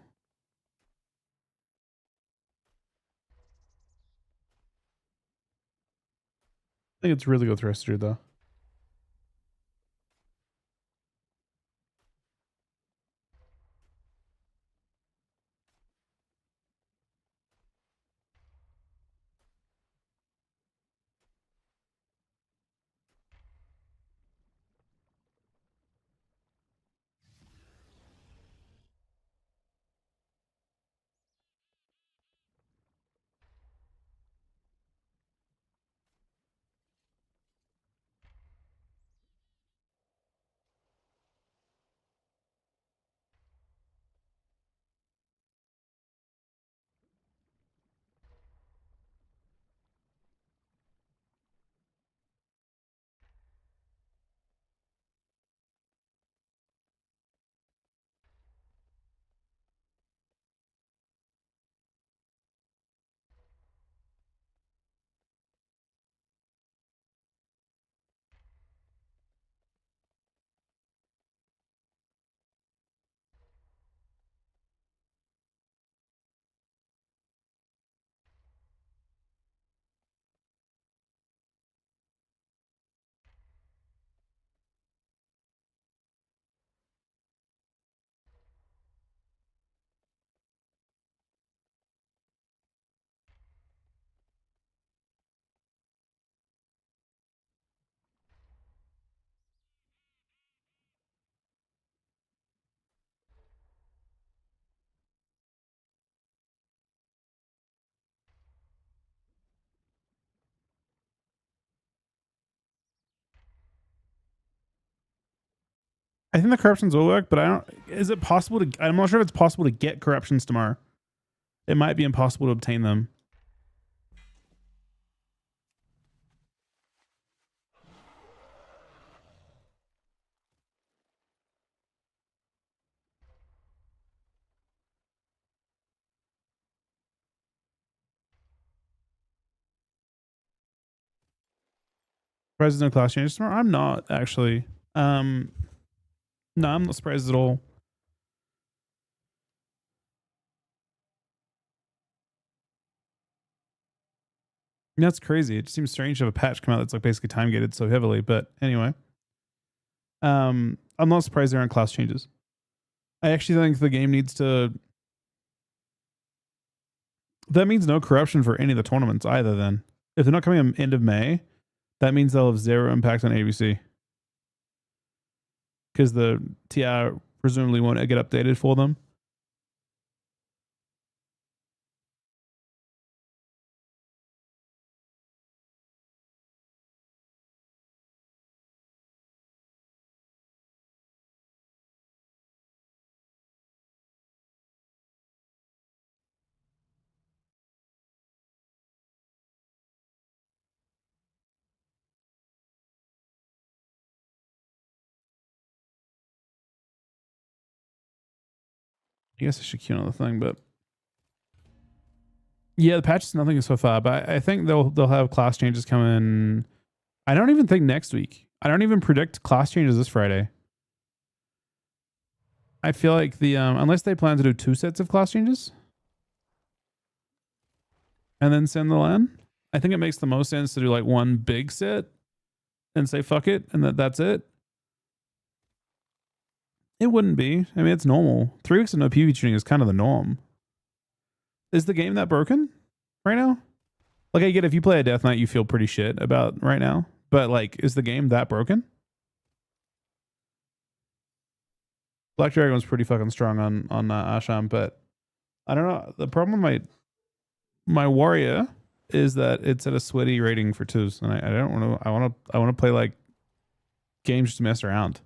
I think it's really good with Residard though. I think the corruptions will work, but I don't. Is it possible to? I'm not sure if it's possible to get corruptions tomorrow. It might be impossible to obtain them. Surprised there's no class changes tomorrow. I'm not actually. No, I'm not surprised at all. That's crazy. It seems strange to have a patch come out that's like basically time gated so heavily. But anyway, I'm not surprised there aren't class changes. I actually think the game needs to. That means no corruption for any of the tournaments either. Then, if they're not coming at end of May, that means they'll have zero impact on AWC because the TR presumably won't get updated for them. I guess I should queue another thing, but yeah, the patch is nothing so far. But I think they'll have class changes coming. I don't even think next week. I don't even predict class changes this Friday. I feel like the unless they plan to do 2 sets of class changes and then send the LAN, I think it makes the most sense to do like one big set and say fuck it and that's it. It wouldn't be. I mean, it's normal. 3 weeks of no PvP tuning is kind of the norm. Is the game that broken right now? Like, I get if you play a Death Knight, you feel pretty shit about right now. But like, is the game that broken? Black Dragon was pretty fucking strong on Asham, but I don't know. The problem with my warrior is that it's at a sweaty rating for 2s, and I don't want to. I want to play like games just to mess around.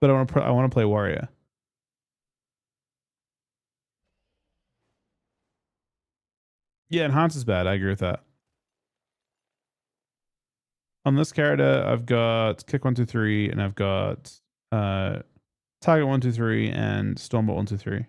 But I want to play warrior. Yeah, enhance is bad. I agree with that. On this character, I've got kick 1 2 3, and I've got target 1 2 3 and stormbolt 1 2 3.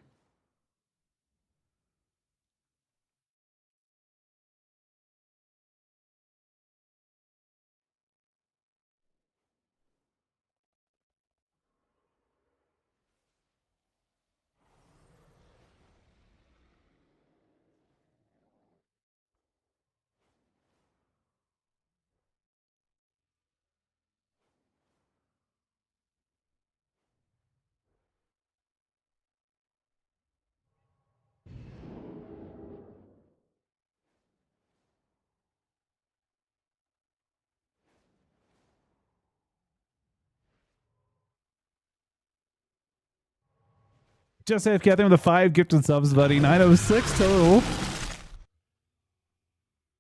Just AFK, I think with the 5 gifted subs, buddy. 906 total.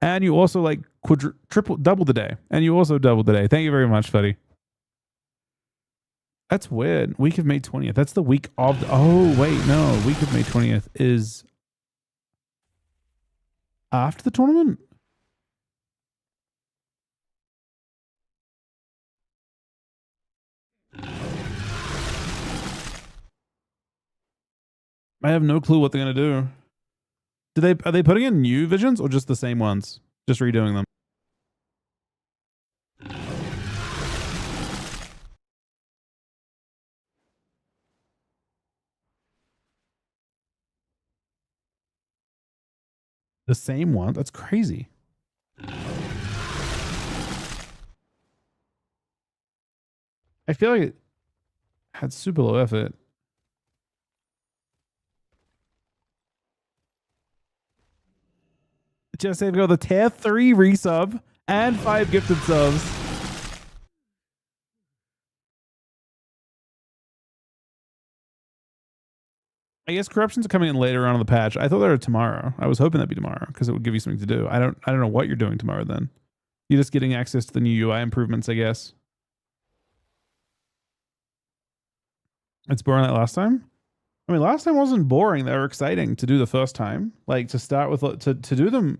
And you also like double the day. And you also doubled the day. Thank you very much, buddy. That's weird. Week of May 20th. That's the week of the, oh, wait, no. Week of May 20th is after the tournament? I have no clue what they're going to do. Are they putting in new visions or just the same ones? Just redoing them? The same one? That's crazy. I feel like it had super low effort. Just they've got the tier 3 resub and 5 gifted subs. I guess corruptions are coming in later on in the patch. I thought they were tomorrow. I was hoping that'd be tomorrow because it would give you something to do. I don't know what you're doing tomorrow then. You're just getting access to the new UI improvements, I guess. It's boring like last time. I mean, last time wasn't boring. They were exciting to do the first time. Like to start with, to do them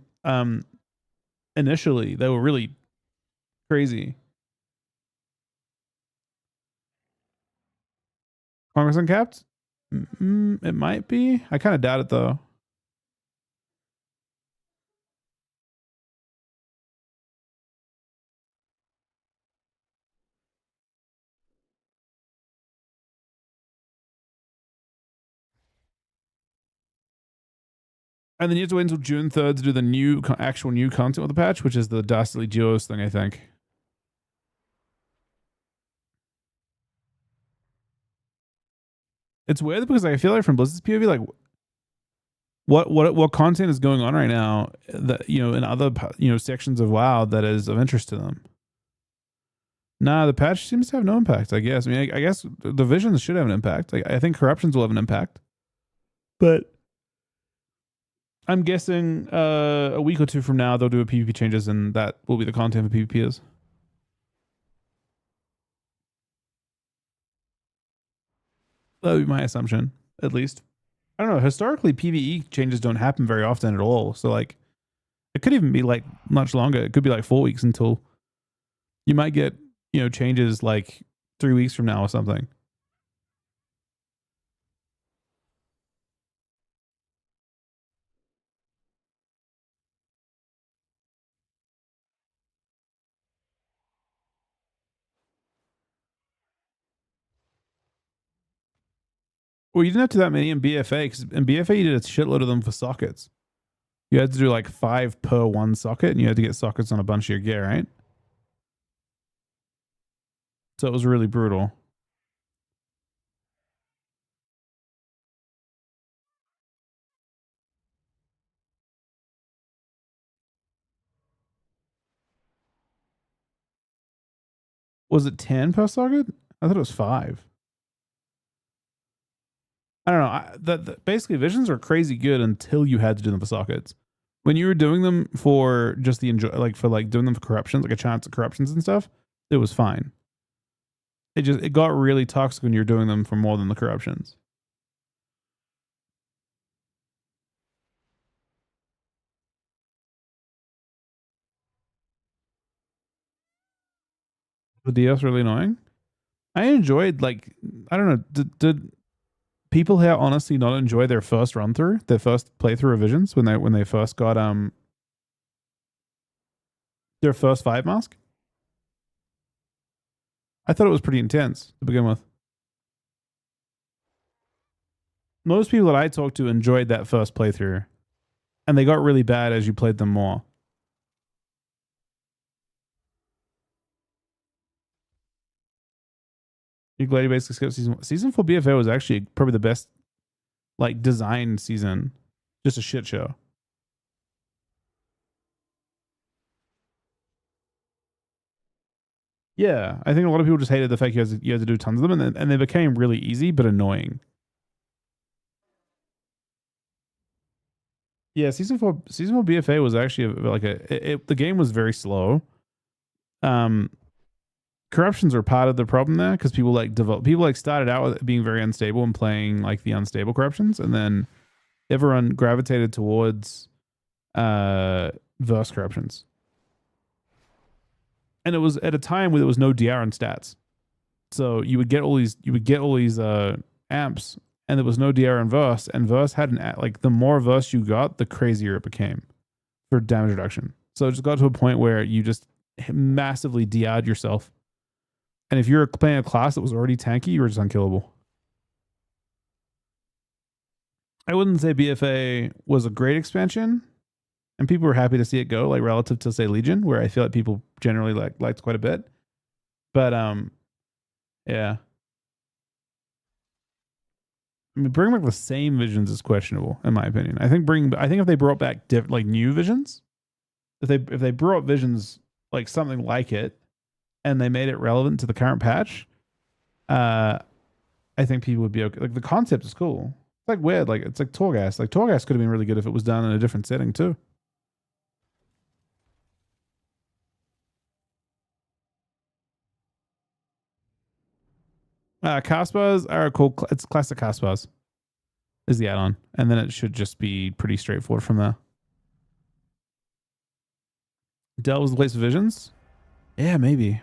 initially, they were really crazy. Congress uncapped? It might be. I kind of doubt it though. And then you have to wait until June 3rd to do the new actual new content with the patch, which is the Dastardly Duos thing, I think. It's weird because I feel like from Blizzard's POV, like what content is going on right now that, you know, in other, you know, sections of WoW that is of interest to them. Nah, the patch seems to have no impact, I guess. I mean, I guess the visions should have an impact. Like, I think corruptions will have an impact. But I'm guessing a week or two from now, they'll do a PvP changes and that will be the content for PvPers. That would be my assumption, at least. I don't know. Historically, PvE changes don't happen very often at all. So, like, it could even be, like, much longer. It could be, like, 4 weeks until you might get, you know, changes, like, 3 weeks from now or something. Well, you didn't have to do that many in BFA, because in BFA you did a shitload of them for sockets. You had to do like 5 per one socket, and you had to get sockets on a bunch of your gear, right? So it was really brutal. Was it 10 per socket? I thought it was 5. I don't know. Basically, visions are crazy good until you had to do them for sockets. When you were doing them for just the doing them for corruptions, like a chance of corruptions and stuff, it was fine. It got really toxic when you're doing them for more than the corruptions. The DS really annoying. I enjoyed, like, I don't know, did people here honestly not enjoy their first run through, their first playthrough of Visions when they first got their first 5 mask? I thought it was pretty intense to begin with. Most people that I talked to enjoyed that first playthrough, and they got really bad as you played them more. You glad you basically skipped season 4 BFA was actually probably the best, like, designed season. Just a shit show. Yeah, I think a lot of people just hated the fact you had to do tons of them, and they became really easy but annoying. Yeah, season 4 BFA was actually the game was very slow. Corruptions are part of the problem there because people started out with it being very unstable and playing like the unstable corruptions, and then everyone gravitated towards verse corruptions. And it was at a time where there was no DR in stats. So you would get all these amps, and there was no DR in verse, and verse had the more verse you got, the crazier it became for damage reduction. So it just got to a point where you just massively DR'd yourself. And if you're playing a class that was already tanky, you were just unkillable. I wouldn't say BFA was a great expansion, and people were happy to see it go, like relative to say Legion, where I feel like people generally liked quite a bit. But yeah. I mean, bringing back the same visions is questionable, in my opinion. I think if they brought back new visions, if they brought visions like something like it, and they made it relevant to the current patch, I think people would be okay. Like the concept is cool. It's like weird. Like it's like Torghast. Like Torghast could have been really good if it was done in a different setting too. Cast bars are cool. It's classic cast bars is the add-on, and then it should just be pretty straightforward from there. Dell was the place of visions. Yeah, maybe.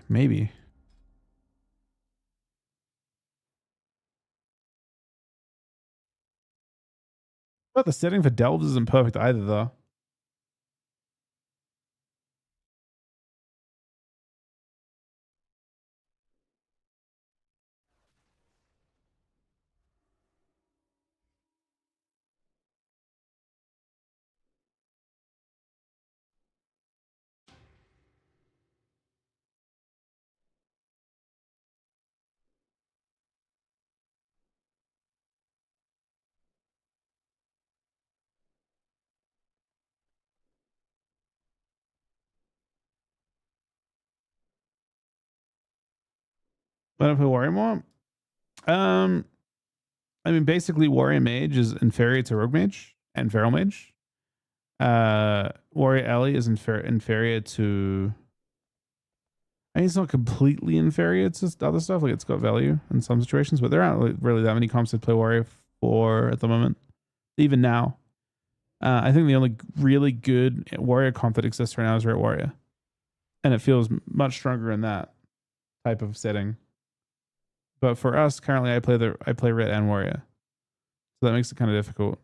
But the setting for Delves isn't perfect either, though. Let him play Warrior more. I mean, basically, Warrior Mage is inferior to Rogue Mage and Feral Mage. Warrior Ellie is inferior to. I mean, it's not completely inferior to other stuff. Like it's got value in some situations, but there aren't really that many comps to play Warrior for at the moment. Even now, I think the only really good Warrior comp that exists right now is Red Warrior, and it feels much stronger in that type of setting. But for us currently, I play Red and Warrior, so that makes it kind of difficult.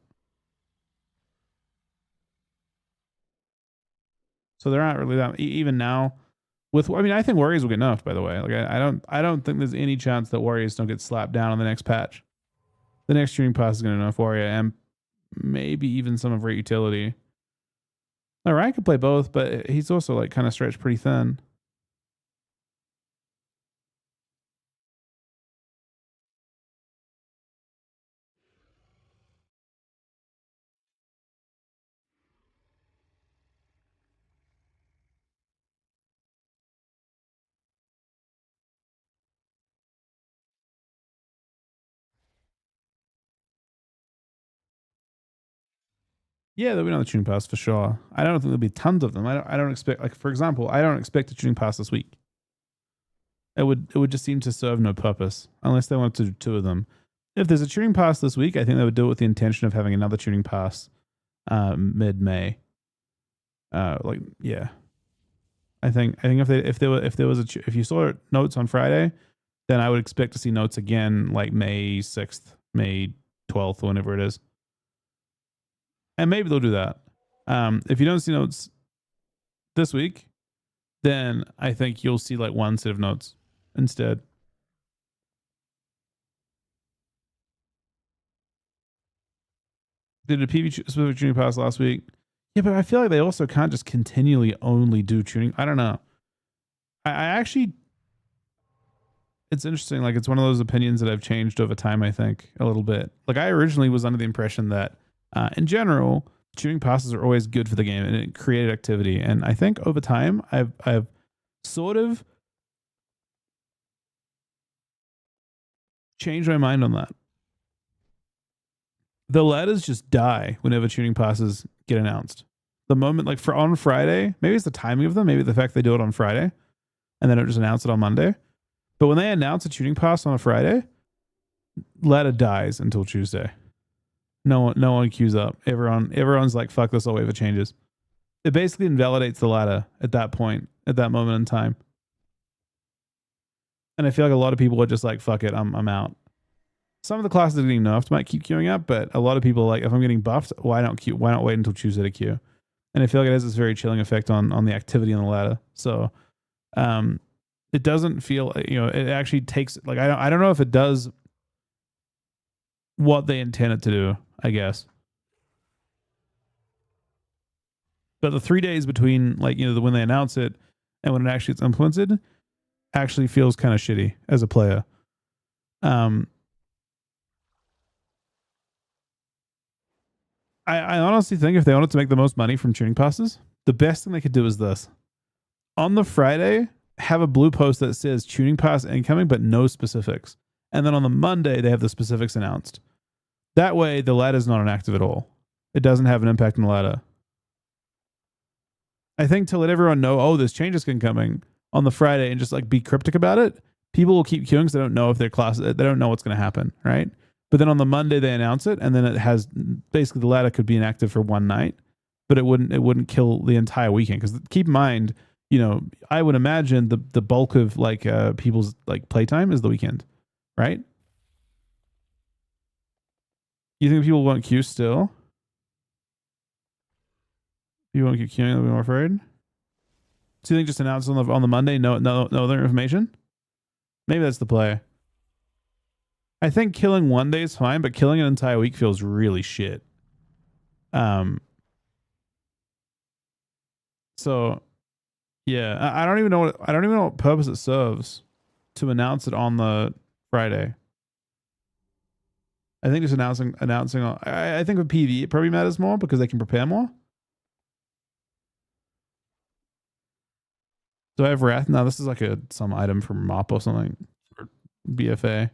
So there aren't really that even now. I think Warriors will get nerfed. By the way, like I don't think there's any chance that Warriors don't get slapped down on the next patch. The next tuning pass is going to nerf Warrior and maybe even some of Rate Utility. Now, Ryan could play both, but he's also like kind of stretched pretty thin. Yeah, there'll be another tuning pass for sure. I don't think there'll be tons of them. I don't expect, like, for example, I don't expect a tuning pass this week. It would just seem to serve no purpose unless they wanted to do two of them. If there's a tuning pass this week, I think they would do it with the intention of having another tuning pass mid-May. Yeah. I think if you saw notes on Friday, then I would expect to see notes again like May 6th, May 12th, whenever it is. And maybe they'll do that. If you don't see notes this week, then I think you'll see like one set of notes instead. Did a PV specific tuning pass last week? Yeah, but I feel like they also can't just continually only do tuning. I don't know. I actually, it's interesting. Like it's one of those opinions that I've changed over time, I think, a little bit. Like I originally was under the impression that in general, tuning passes are always good for the game and it created activity. And I think over time, I've sort of changed my mind on that. the ladders just die whenever tuning passes get announced. The moment, like for on Friday, maybe it's the timing of them, maybe the fact they do it on Friday and then it just announce it on Monday. But when they announce a tuning pass on a Friday, ladder dies until Tuesday. No one queues up. Everyone's like, fuck this, I'll wait for changes. It basically invalidates the ladder at that point, at that moment in time. And I feel like a lot of people are just like, fuck it, I'm out. Some of the classes that are getting nerfed might keep queuing up, but a lot of people are like, if I'm getting buffed, why not wait until Tuesday to queue? And I feel like it has this very chilling effect on the activity on the ladder. So it doesn't feel, it actually takes, like, I don't know if it does what they intend it to do, I guess. But the 3 days between, like, when they announce it and when it actually gets implemented actually feels kind of shitty as a player. I honestly think if they wanted to make the most money from tuning passes, the best thing they could do is this. On the Friday, have a blue post that says tuning pass incoming, but no specifics. And then on the Monday, they have the specifics announced. That way, the ladder is not inactive at all. It doesn't have an impact on the ladder. I think to let everyone know, oh, this change is coming on the Friday and just like be cryptic about it, people will keep queuing because they don't know if their class, they don't know what's going to happen, right? But then on the Monday they announce it, and then it has basically the ladder could be inactive for one night, but it wouldn't kill the entire weekend. Because keep in mind, I would imagine the bulk of like people's like playtime is the weekend, right? You think people won't queue still? People won't keep queuing; they'll be more afraid. So you think just announce on the Monday, no other information? Maybe that's the play. I think killing one day is fine, but killing an entire week feels really shit. So yeah, I don't even know what purpose it serves to announce it on the Friday. I think just announcing. I think with PV it probably matters more because they can prepare more. Do I have Wrath? No, this is like some item from MOP or something. Or BFA.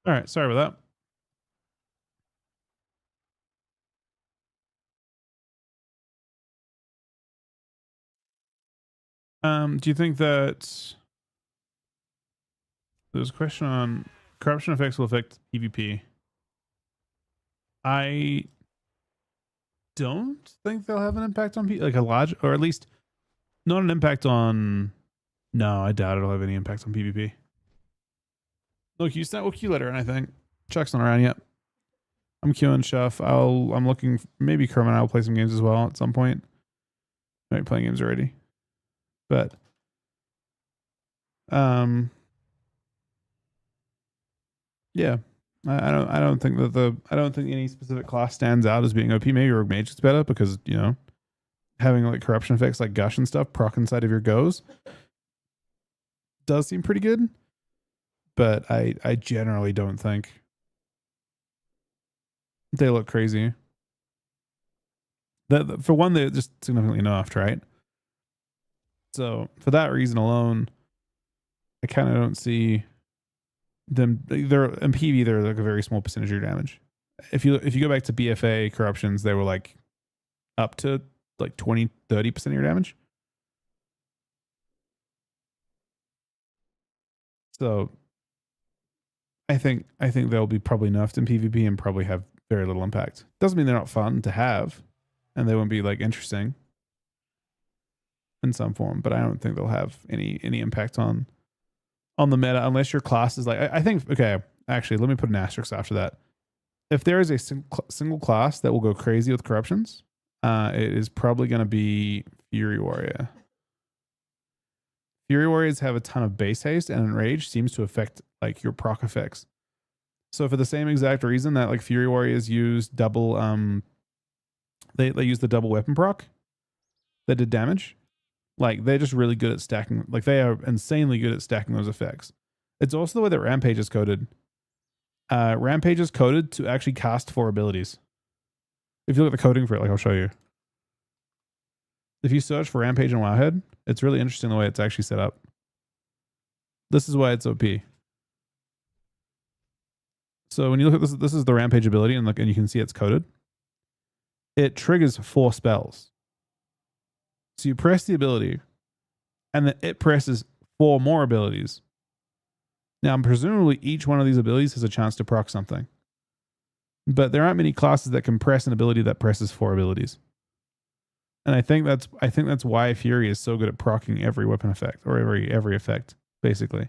All right, sorry about that. Do you think that there's a question on corruption effects will affect PvP? I don't think they'll have an impact on like a large, or at least not an impact on. No, I doubt it'll have any impact on PvP. Look, you sent a Q letter, and I think Chuck's not around yet. I'm queuing Shuff. I'm looking. Maybe Kerm and I will play some games as well at some point. Maybe playing games already, but yeah. I don't think that I don't think any specific class stands out as being OP. Maybe Rogue Mage is better because, you know, having like corruption effects like Gush and stuff proc inside of your goes does seem pretty good. But I generally don't think they look crazy. That for one, they're just significantly nerfed, right? So for that reason alone, I kind of don't see them. They're in PV, they're like a very small percentage of your damage. If you go back to BFA corruptions, they were like up to like 20-30% of your damage. So I think they'll be probably nerfed in PvP and probably have very little impact. Doesn't mean they're not fun to have, and they won't be like interesting in some form, but I don't think they'll have any impact on the meta unless your class is like, I think, okay, actually, let me put an asterisk after that. If there is a single class that will go crazy with corruptions, it is probably going to be Fury Warrior. Fury Warriors have a ton of base haste, and Enrage seems to affect like your proc effects. So for the same exact reason that like Fury Warriors use double, they use the double weapon proc that did damage. Like they're just really good at stacking. Like they are insanely good at stacking those effects. It's also the way that Rampage is coded. Rampage is coded to actually cast 4 abilities. If you look at the coding for it, like I'll show you. If you search for Rampage and Wowhead, it's really interesting the way it's actually set up. This is why it's OP. So when you look at this is the Rampage ability, and look, and you can see it's coded. It triggers 4 spells. So you press the ability, and then it presses 4 more abilities. Now, presumably each one of these abilities has a chance to proc something. But there aren't many classes that can press an ability that presses 4 abilities. And I think that's why Fury is so good at proccing every weapon effect, or every effect, basically,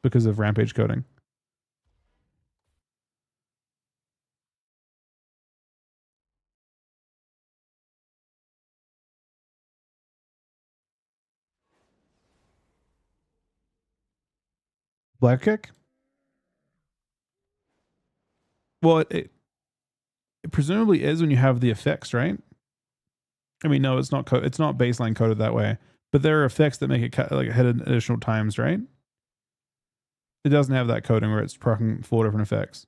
because of Rampage coding. Black kick? Well, it presumably is when you have the effects, right? I mean, no, it's not. It's not baseline coded that way. But there are effects that make it like hit additional times, right? It doesn't have that coding where it's proccing 4 different effects.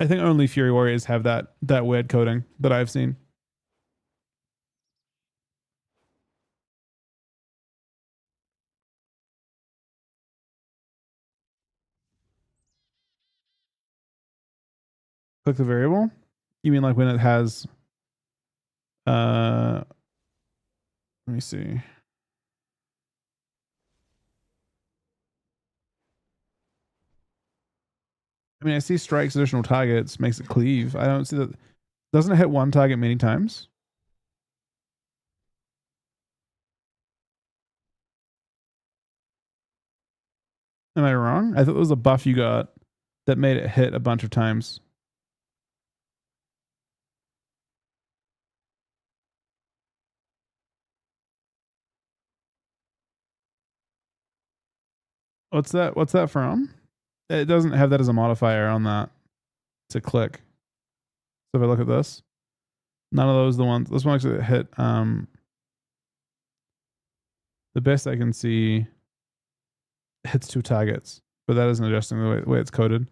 I think only Fury Warriors have that weird coding that I've seen. Click the variable? You mean like when it has let me see. I mean, I see strikes additional targets, makes it cleave. I don't see that. Doesn't it hit one target many times? Am I wrong? I thought it was a buff you got that made it hit a bunch of times. What's that? What's that from? It doesn't have that as a modifier on that to click. So if I look at this, none of those are the ones. This one actually hit. The best I can see hits 2 targets, but that isn't adjusting the way it's coded.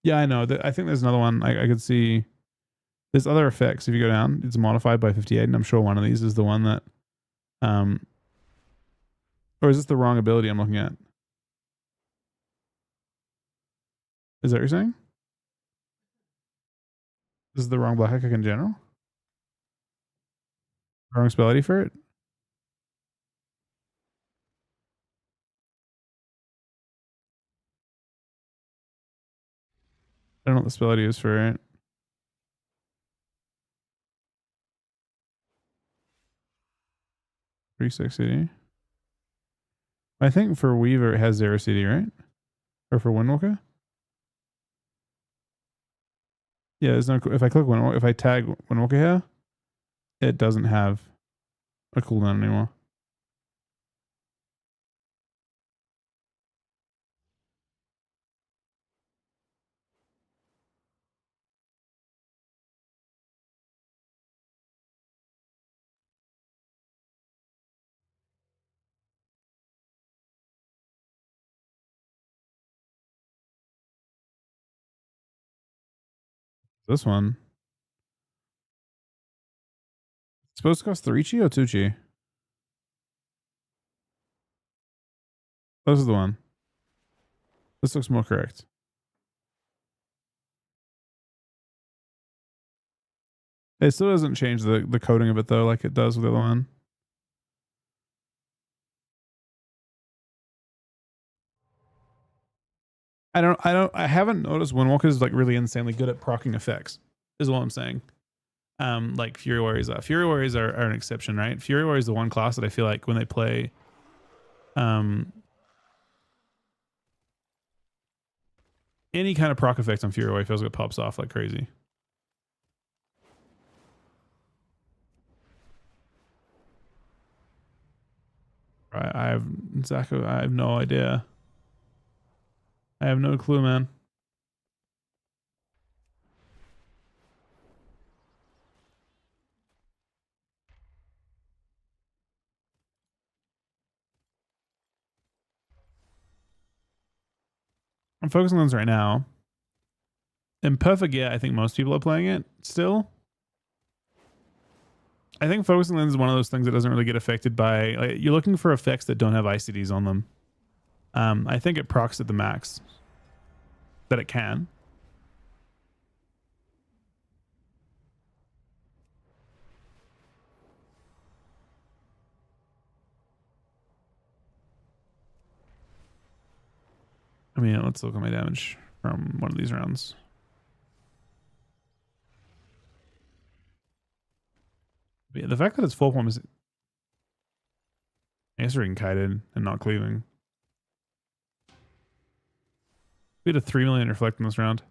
Yeah, I know. I think there's another one I could see. There's other effects. If you go down, it's modified by 58, and I'm sure one of these is the one that, or is this the wrong ability I'm looking at? Is that what you're saying? This is the wrong Black Echo in general? Wrong spell ID for it? I don't know what the spell ID is for it. Six CD. I think for Weaver it has 0 CD, right? Or for Windwalker? Yeah, there's no. If I click Windwalker, if I tag Windwalker here, it doesn't have a cooldown anymore. This one. It's supposed to cost 3 chi or 2 chi? This is the one. This looks more correct. It still doesn't change the coding of it though, like it does with the other one. I haven't noticed Windwalker is like really insanely good at proccing effects, is what I'm saying. Like Fury Warriors are. Fury Warriors are an exception, right? Fury Warriors is the one class that I feel like when they play, any kind of proc effect on Fury Warrior feels like it pops off like crazy. Right, I have no idea. I have no clue, man. I'm focusing on this right now. In Perfect, yeah, I think most people are playing it still. I think focusing lens is one of those things that doesn't really get affected by. Like, you're looking for effects that don't have ICDs on them. I think it procs at the max that it can. I mean, let's look at my damage from one of these rounds. But yeah, the fact that it's full form is, I guess, reading kited and not cleaving. We had a 3 million reflect in this round.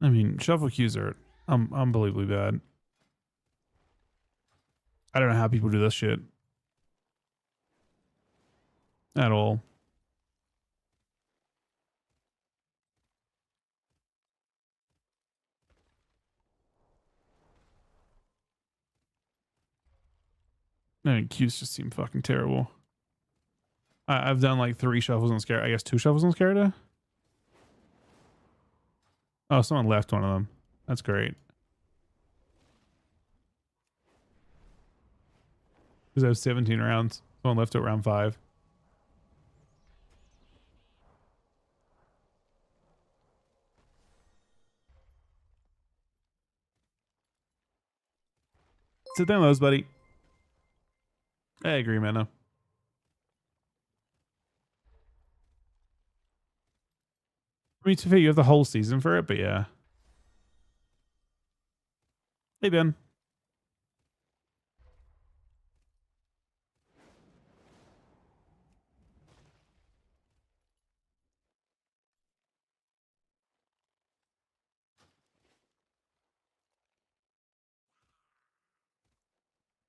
I mean, shuffle queues are unbelievably bad. I don't know how people do this shit at all. I mean, queues just seem fucking terrible. I've done like 3 shuffles on Scarada. I guess 2 shuffles on Scarada. Oh, someone left one of them. That's great. Because I have 17 rounds. Someone left at round 5. Sit down, those, buddy. I agree, man. I mean, to be fair, you have the whole season for it, but yeah. Hey, Ben.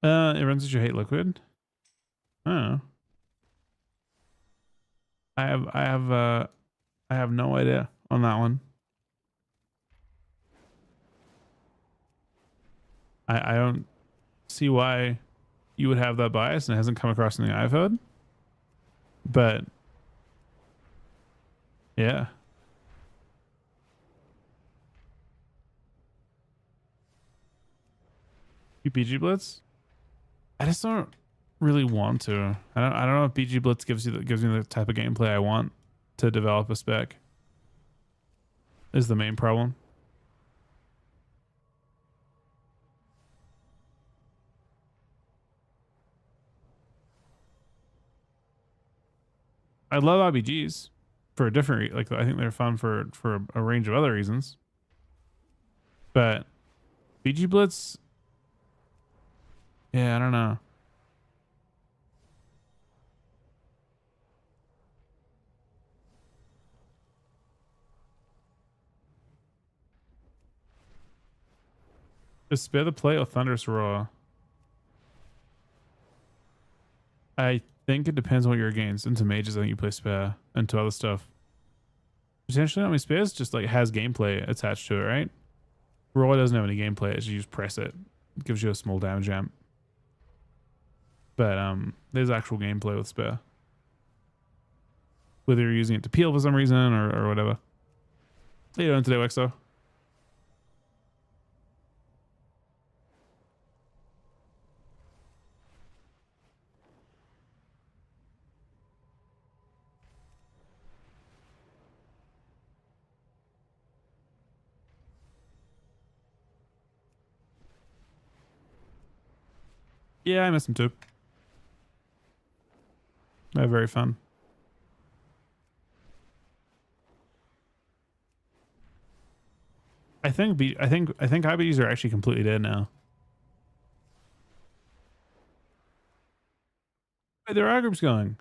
It runs as you hate liquid. Oh. I have no idea on that one. I don't see why you would have that bias, and it hasn't come across in the iPhone. But yeah. BG Blitz? I just don't really want to. I don't know if BG Blitz gives me the type of gameplay I want to develop a spec. Is the main problem. I love RBGs for a different, like, I think they're fun for a range of other reasons. But BG Blitz, yeah, I don't know. Is Spare the Play or Thunderous Roar? I think it depends on what you're against. Into mages, I think you play Spare. Into other stuff, potentially. I mean, Spare's just like has gameplay attached to it, right? Roar doesn't have any gameplay. It's you just press it. It gives you a small damage amp. But there's actual gameplay with Spare. Whether you're using it to peel for some reason or whatever. How you doing today, Wexo? Yeah, I miss him too. They're very fun. I think IBGs are actually completely dead now. Hey, there are groups going.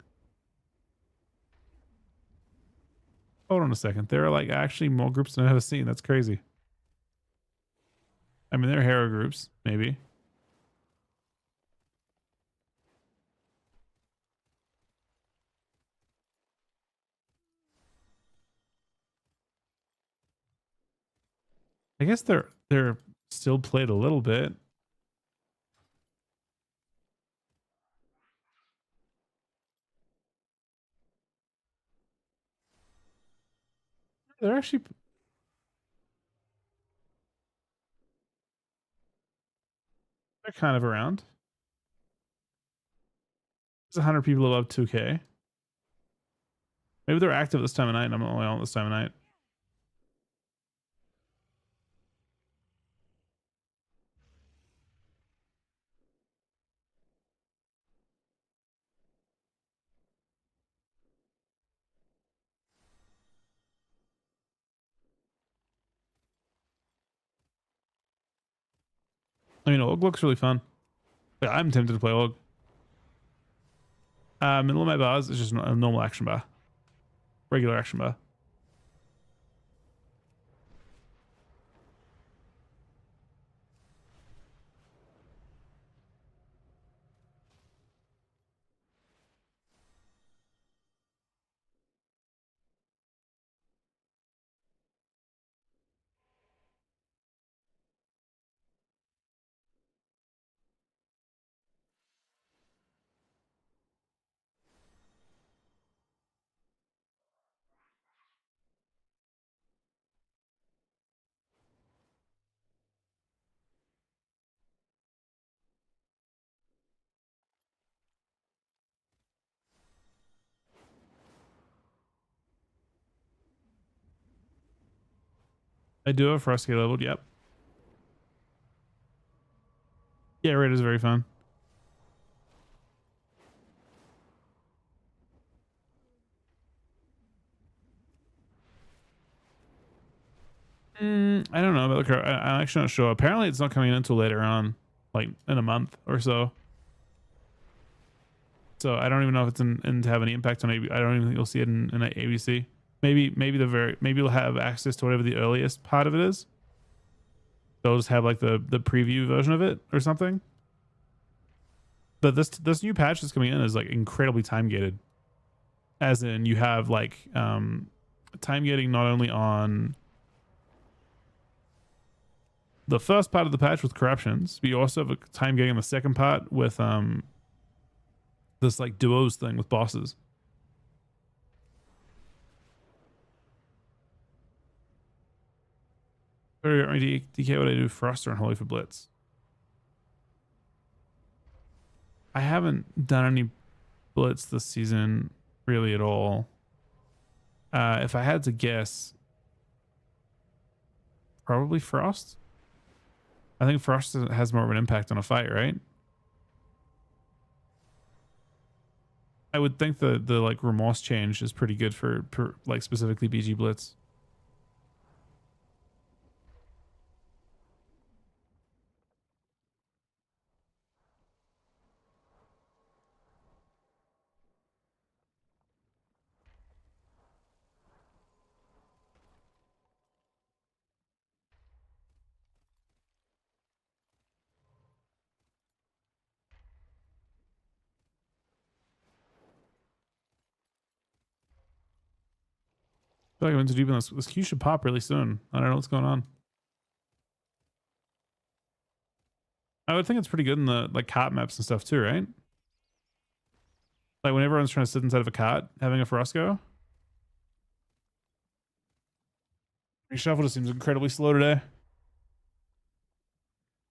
Hold on a second. There are like actually more groups than I've ever seen. That's crazy. I mean, there are hero groups, maybe. I guess they're still played a little bit. They're actually they're kind of around. There's 100 people above 2K. Maybe they're active this time of night and I'm only on this time of night. I mean, Og looks really fun. Yeah, I'm tempted to play Og. Middle of my bars is just a normal action bar. Regular action bar. I do have Frosty leveled. Yep. Yeah, Raid is very fun. I don't know about the I'm actually not sure. Apparently, it's not coming in until later on, like in a month or so. So I don't even know if it's in to have any impact on maybe. I don't even think you'll see it in AWC. Maybe you'll have access to whatever the earliest part of it is. They'll just have like the preview version of it or something. But this new patch that's coming in is like incredibly time gated. As in, you have like time gating not only on the first part of the patch with corruptions, but you also have a time gating in the second part with this like duos thing with bosses. DK, what I do Froster and Holy for Blitz. I haven't done any Blitz this season really at all. If I had to guess, probably Frost. I think Frost has more of an impact on a fight, right? I would think the like Remorse change is pretty good for like specifically BG Blitz. I feel like I went too deep in this. This queue should pop really soon. I don't know what's going on. I would think it's pretty good in the like cart maps and stuff too, right? Like when everyone's trying to sit inside of a cart, having a Frosco. Reshuffle just seems incredibly slow today.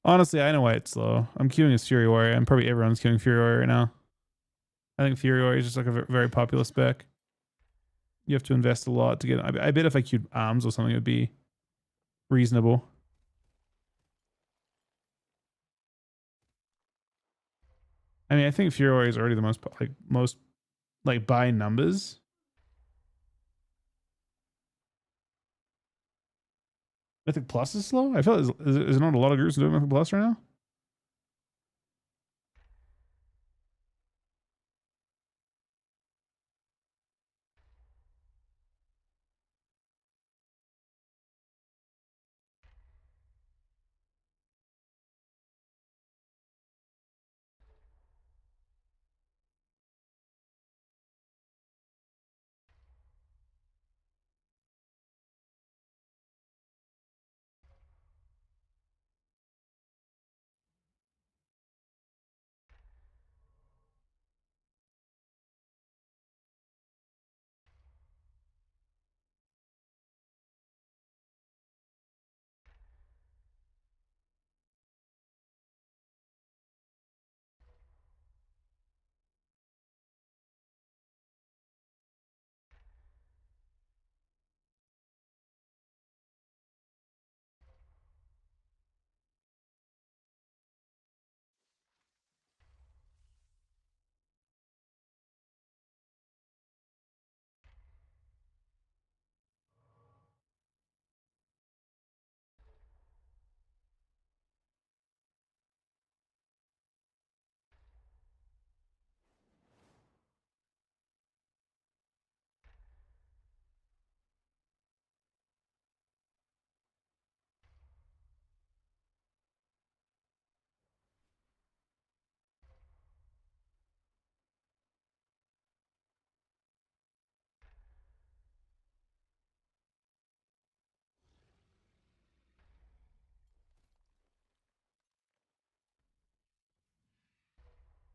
Honestly, I know why it's slow. I'm queuing as Fury Warrior, and probably everyone's queuing Fury Warrior right now. I think Fury Warrior is just like a very popular spec. You have to invest a lot to get. I bet if I queued Arms or something, it would be reasonable. I mean, I think Fury Warrior is already the most by numbers. Mythic Plus is slow. I feel is there not a lot of groups doing Mythic Plus right now?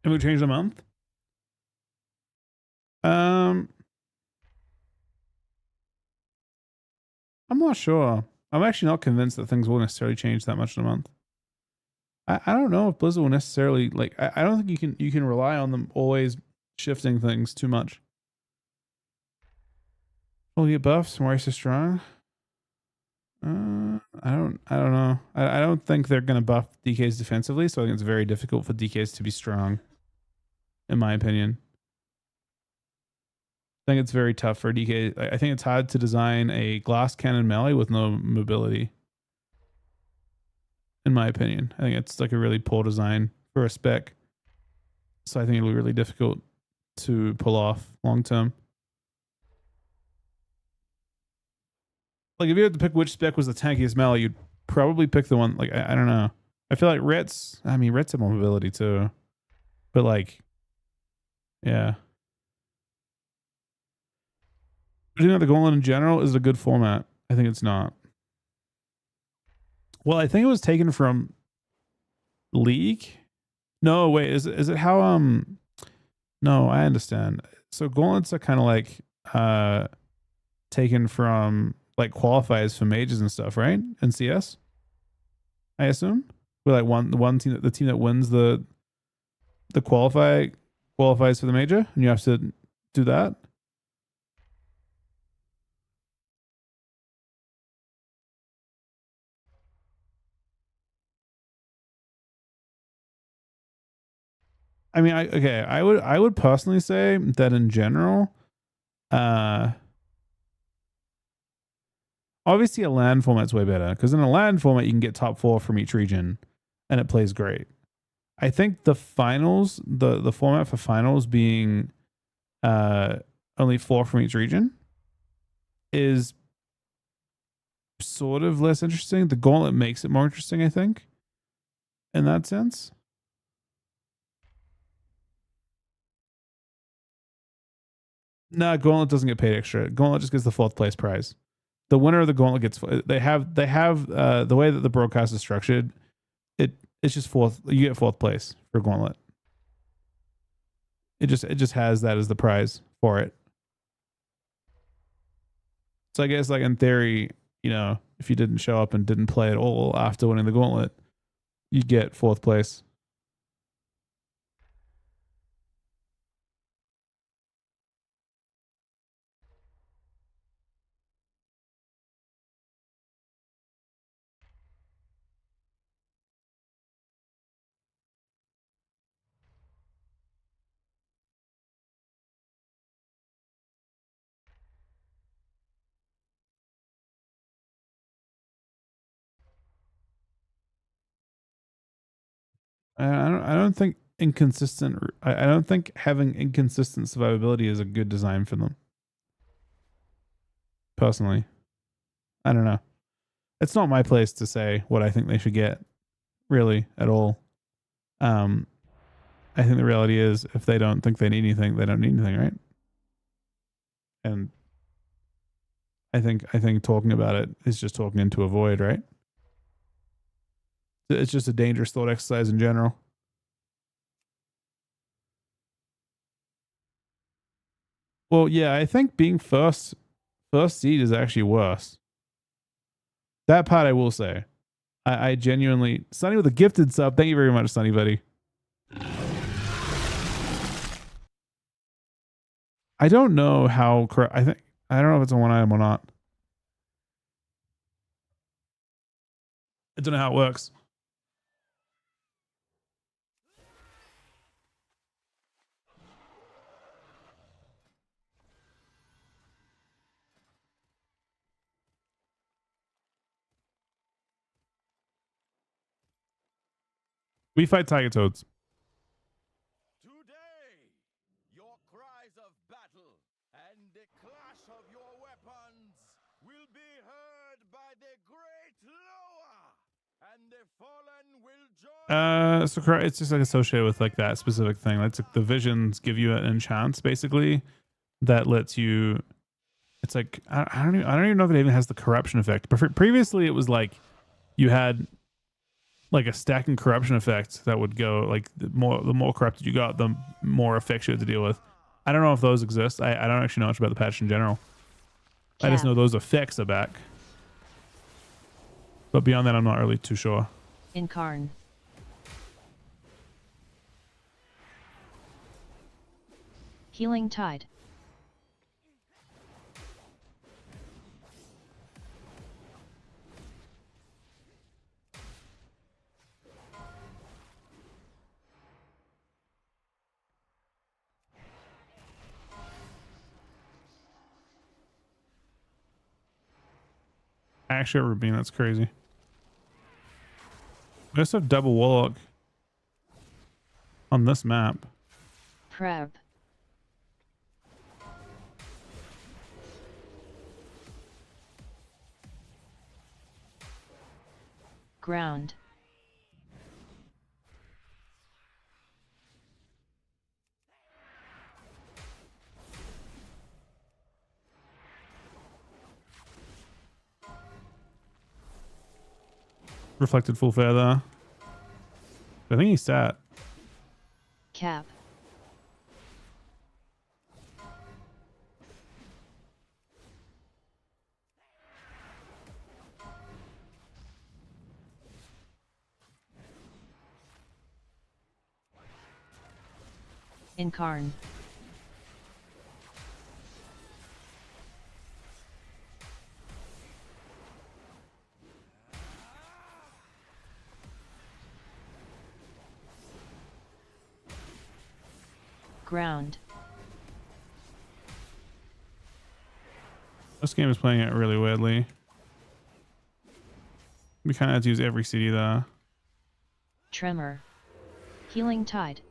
And we changed the month. I'm not sure. I'm actually not convinced that things will necessarily change that much in a month. I don't know if Blizzard will necessarily like. I don't think you can rely on them always shifting things too much. We'll get buffs. More so strong. I don't know. I don't think they're going to buff DKs defensively, so I think it's very difficult for DKs to be strong, in my opinion. I think it's very tough for DK. I think it's hard to design a glass cannon melee with no mobility, in my opinion. I think it's like a really poor design for a spec. So I think it'll be really difficult to pull off long term. Like if you had to pick which spec was the tankiest melee, you'd probably pick the one, like, I don't know. I feel like Rets have more mobility too. But like, yeah. Do you know the Gauntlet in general is a good format? I think it's not. Well, I think it was taken from League. No, wait, is it how no, I understand. So Gauntlets are kind of like taken from like qualifiers for mages and stuff, right? In CS, I assume. We're like one team, the team that wins the qualifies for the major, and you have to do that. I mean, I would personally say that in general, obviously a LAN format's way better because in a LAN format you can get top 4 from each region, and it plays great. I think the finals, the format for finals being only 4 from each region is sort of less interesting. The Gauntlet makes it more interesting, I think, in that sense. No, Gauntlet doesn't get paid extra. Gauntlet just gets the 4th place prize. The winner of the Gauntlet gets. They have the way that the broadcast is structured. It's just 4th. You get 4th place for Gauntlet. It just has that as the prize for it. So I guess like in theory, you know, if you didn't show up and didn't play at all after winning the Gauntlet, you get 4th place. I don't think inconsistent. I don't think having inconsistent survivability is a good design for them. Personally, I don't know. It's not my place to say what I think they should get, really, at all. I think the reality is, if they don't think they need anything, they don't need anything, right? And I think talking about it is just talking into a void, right? It's just a dangerous thought exercise in general. Well, yeah, I think being first seed is actually worse. That part I will say. I genuinely, Sunny with a gifted sub. Thank you very much, Sunny buddy. I don't know how correct. I don't know if it's a one item or not. I don't know how it works. We fight Tiger Toads. Today, your cries of battle and the clash of your weapons will be heard by the great Loa, and the fallen will join. So it's just like associated with like that specific thing. That's like the visions give you an enchant basically that lets you. It's like I don't even know if it even has the corruption effect. But previously it was like you had like a stacking corruption effect that would go like the more corrupted you got, the more effects you had to deal with. I don't know if those exist. I don't actually know much about the patch in general. I just know those effects are back. But beyond that, I'm not really too sure. Incarn. Healing Tide. Actually, Rubin, that's crazy. We also have double Warlock on this map. Prep. Ground. Reflected full feather. I think he's sat. Cap. Incarn. Ground. This game is playing it really weirdly. We kind of have to use every city there. Tremor. Healing Tide.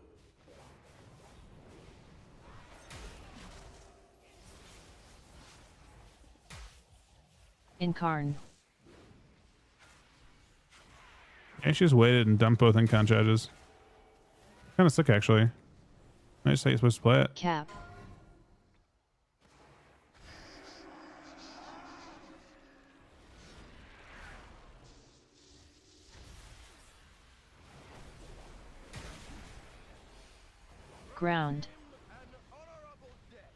Incarn. I just waited and dumped both incon charges. Kind of sick, actually. I just say you're supposed to play it. Cap. Ground. An honorable death.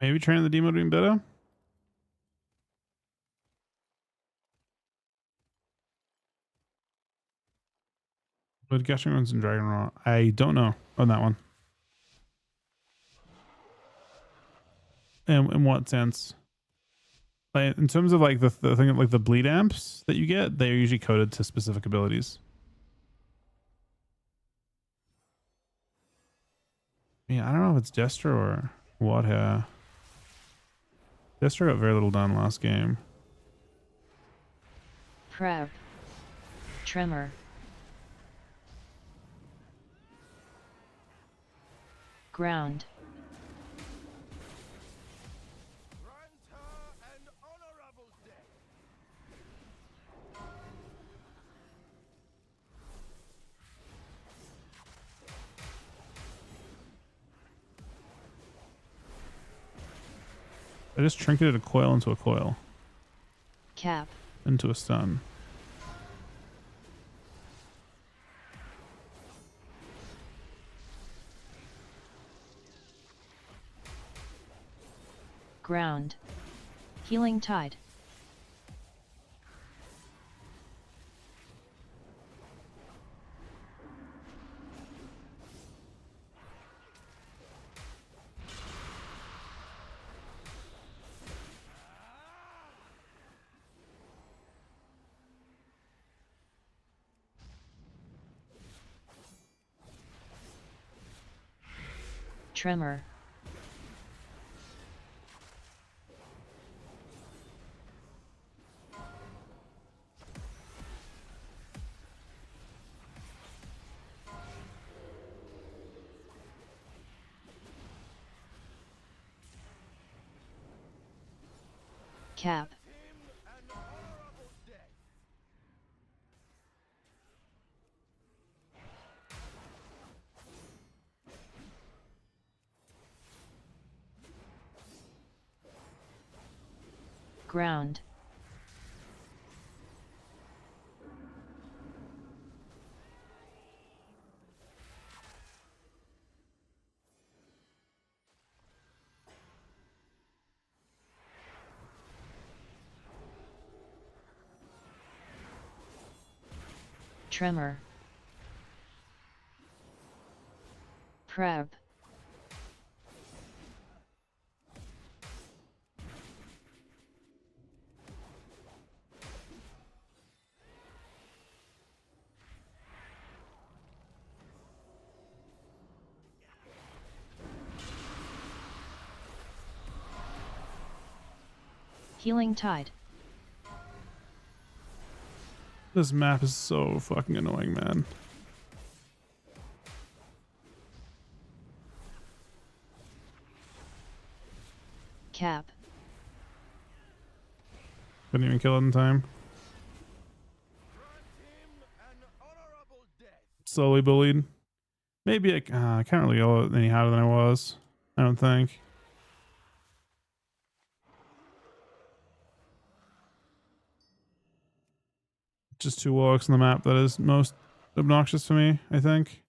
Maybe training the demo doing better. But gushing runs and dragon raw. I don't know on that one. In what sense? Like in terms of like the thing of like the bleed amps that you get, they are usually coded to specific abilities. Yeah, I don't know if it's Destra or what here. Destra got very little done last game. Prep. Tremor. Ground. Grant her an honorable death. I just trinketed a coil into a coil. Cap. Into a stun. Ground. Healing Tide. Tremor. Cap. Him an honorable death. Ground. Tremor. Prep. Healing Tide. This map is so fucking annoying, man. Cap. Couldn't even kill it in time. Slowly bullied. Maybe I can't really go any harder than I was. I don't think. Just two warlocks on the map that is most obnoxious for me, I think.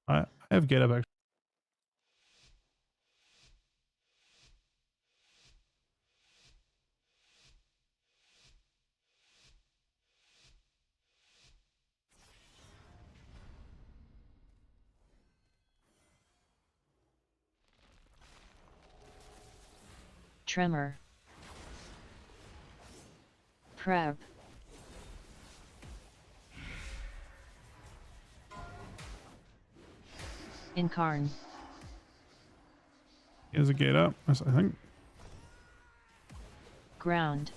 I have get up actually. Tremor. Prep. Incarn. He has a gate up, I think. Ground.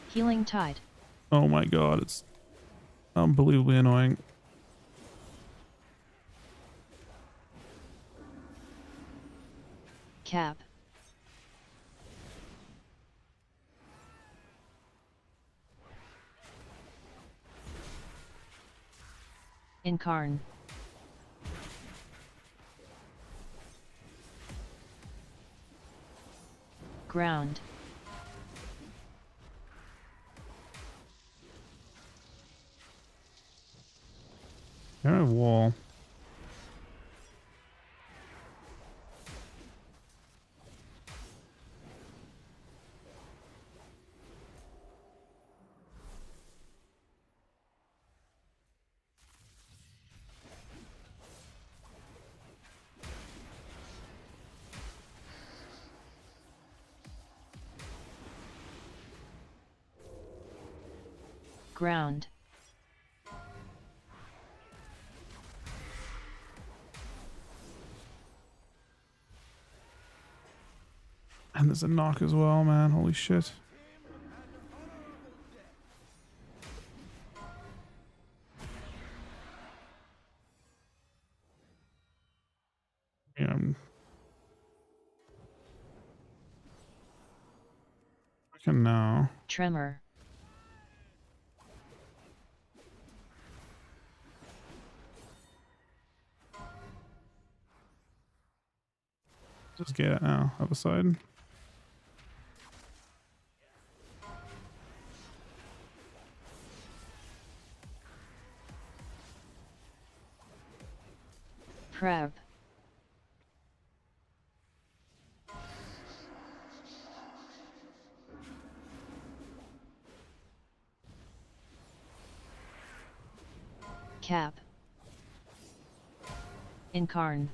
Healing Tide. Oh my god, it's unbelievably annoying. Cap. Incarn. Ground. I have a wall. Ground. And there's a knock as well, man. Holy shit. Yeah, I can now. Tremor. Just get it now. Other side. Prep. Cap. Incarn.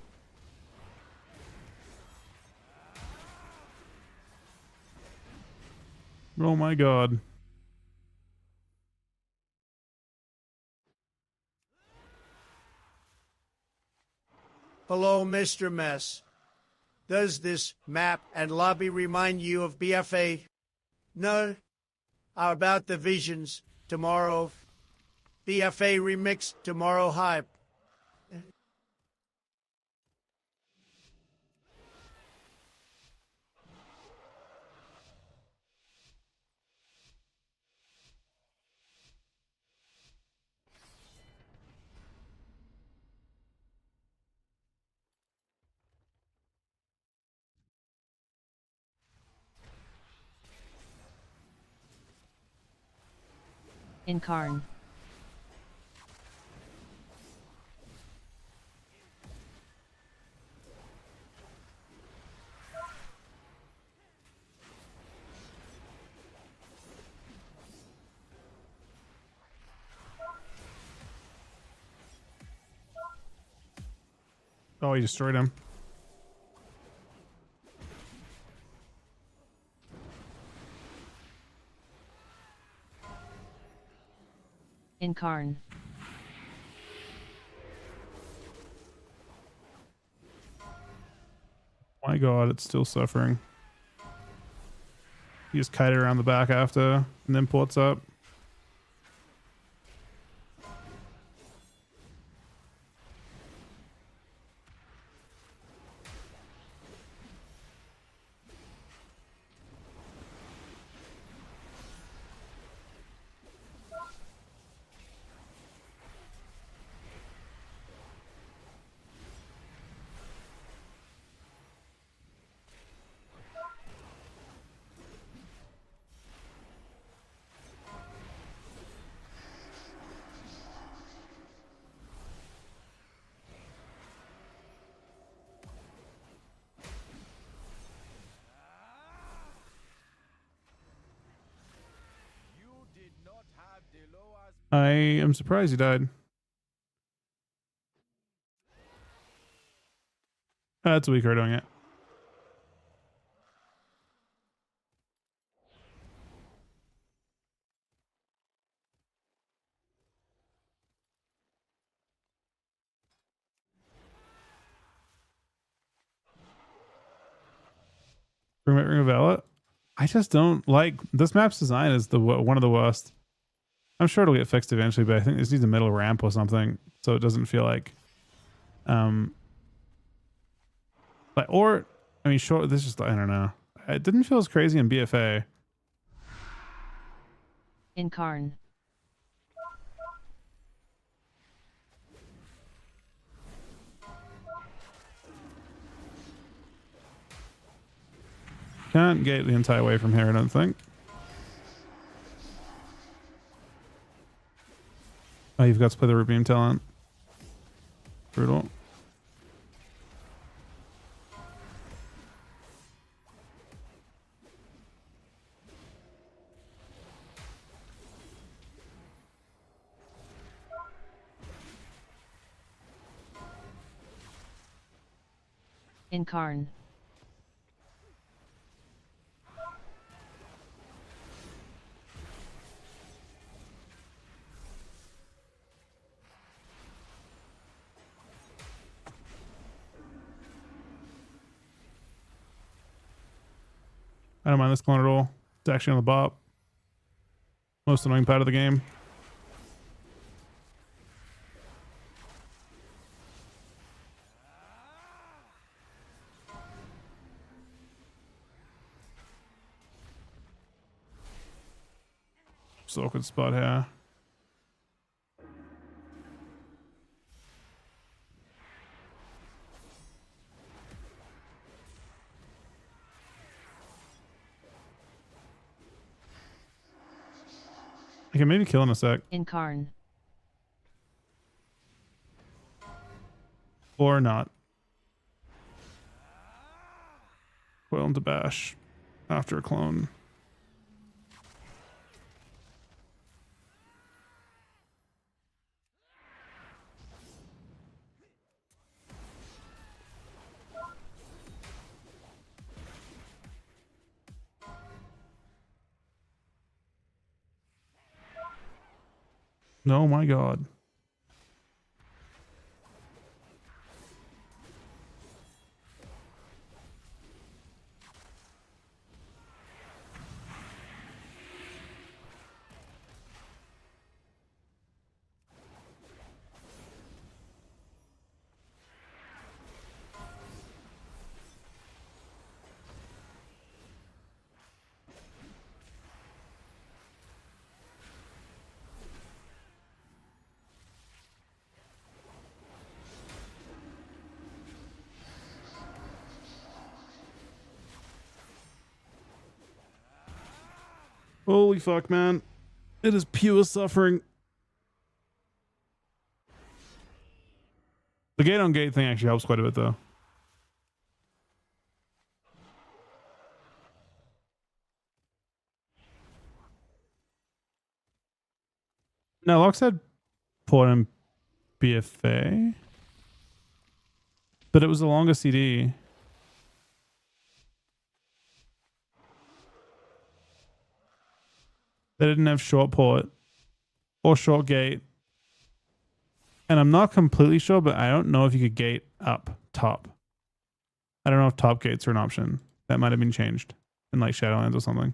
Oh my god. Hello, Mr. Mess. Does this map and lobby remind you of BFA? No? How about the visions tomorrow? BFA remix tomorrow hype. Incarn. Oh, he destroyed him. Incarn. My god, it's still suffering. You just kite it around the back after and then ports up. You did not have the lowest. I am surprised he died. That's weaker doing it. Ring of Valor. I just don't like this map's design is one of the worst. I'm sure it'll get fixed eventually, but I think this needs a middle ramp or something so it doesn't feel like or I mean sure this just I don't know. It didn't feel as crazy in BFA. Incarn. Can't gate the entire way from here, I don't think. Oh, you've got to play the Rubeam talent. Brutal. Incarn. I don't mind this clone at all. It's actually on the bop. Most annoying part of the game. So awkward spot here. I can maybe kill in a sec. Incarn. Or not. Coil into bash after a clone. Oh my god. Holy fuck, man. It is pure suffering. The gate on gate thing actually helps quite a bit, though. Now, Locke said port in BFA, but it was the longest CD. They didn't have short port or short gate. And I'm not completely sure, but I don't know if you could gate up top. I don't know if top gates are an option. That might have been changed in like Shadowlands or something.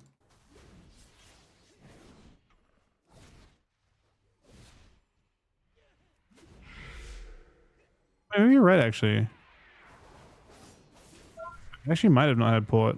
Maybe you're right, actually. I actually might have not had port.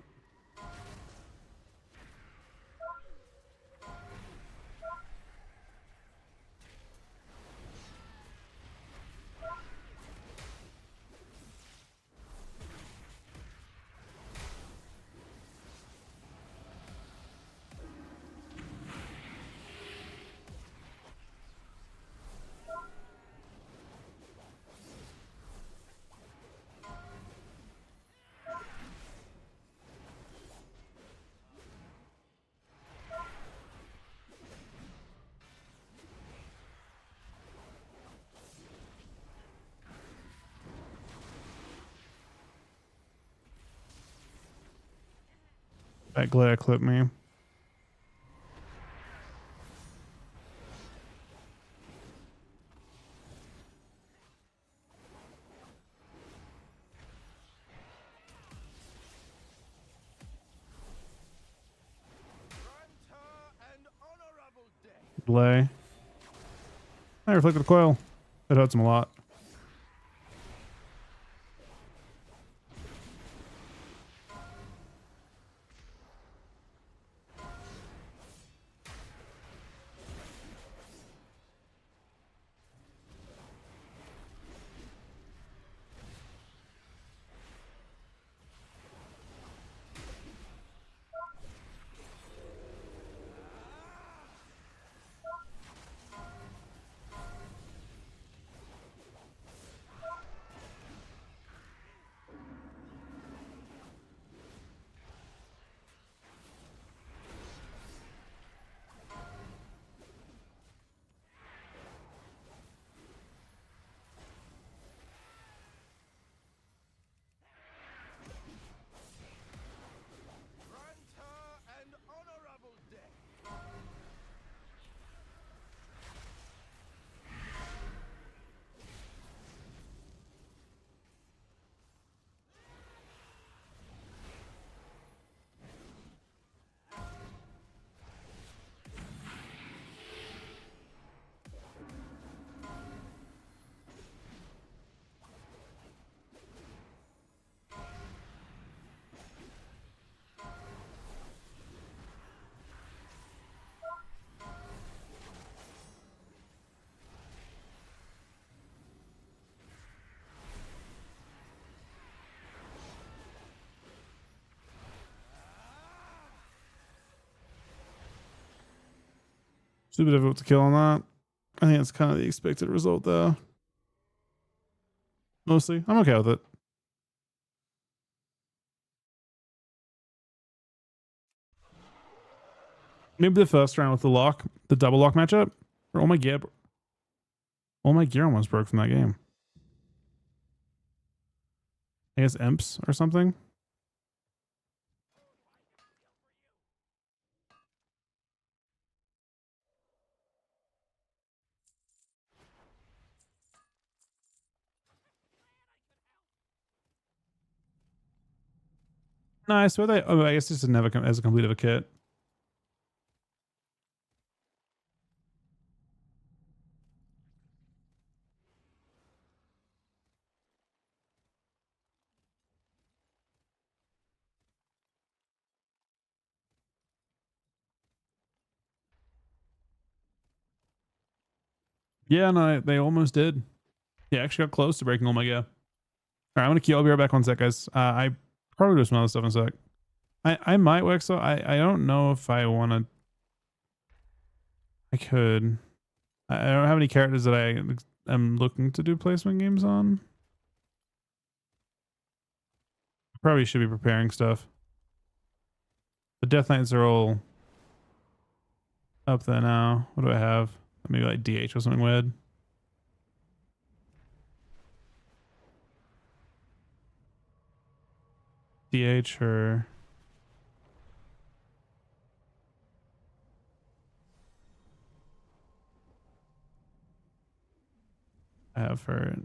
That glare clipped me. Delay. I reflected the coil. That hurts him a lot. Super difficult to kill on that. I think it's kind of the expected result though. Mostly. I'm okay with it. Maybe the first round with the lock, the double lock matchup, or all my gear almost broke from that game. I guess imps or something. No, I swear they. Oh, I guess this is never come as a complete of a kit. Yeah, no, they almost did. Yeah, actually got close to breaking all my gear. All right, I'm gonna queue. I'll be right back. 1 sec, guys. I probably do some other stuff in a sec. I might work. So I don't know if I want to. I could. I don't have any characters that I am looking to do placement games on. Probably should be preparing stuff. The Death Knights are all up there now. What do I have? Maybe like DH or something weird. DH or I have her.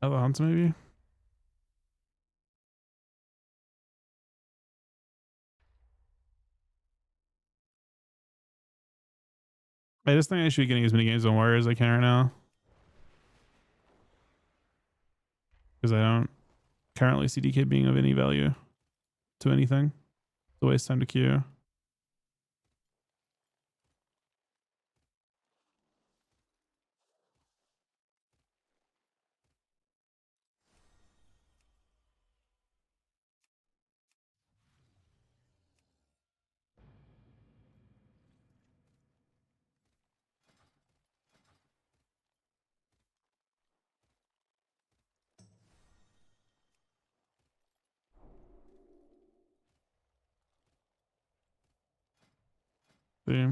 Other hunts maybe. I just think I should be getting as many games on Warrior as I can right now. Because I don't currently see DK being of any value to anything. It's a waste of time to queue. See.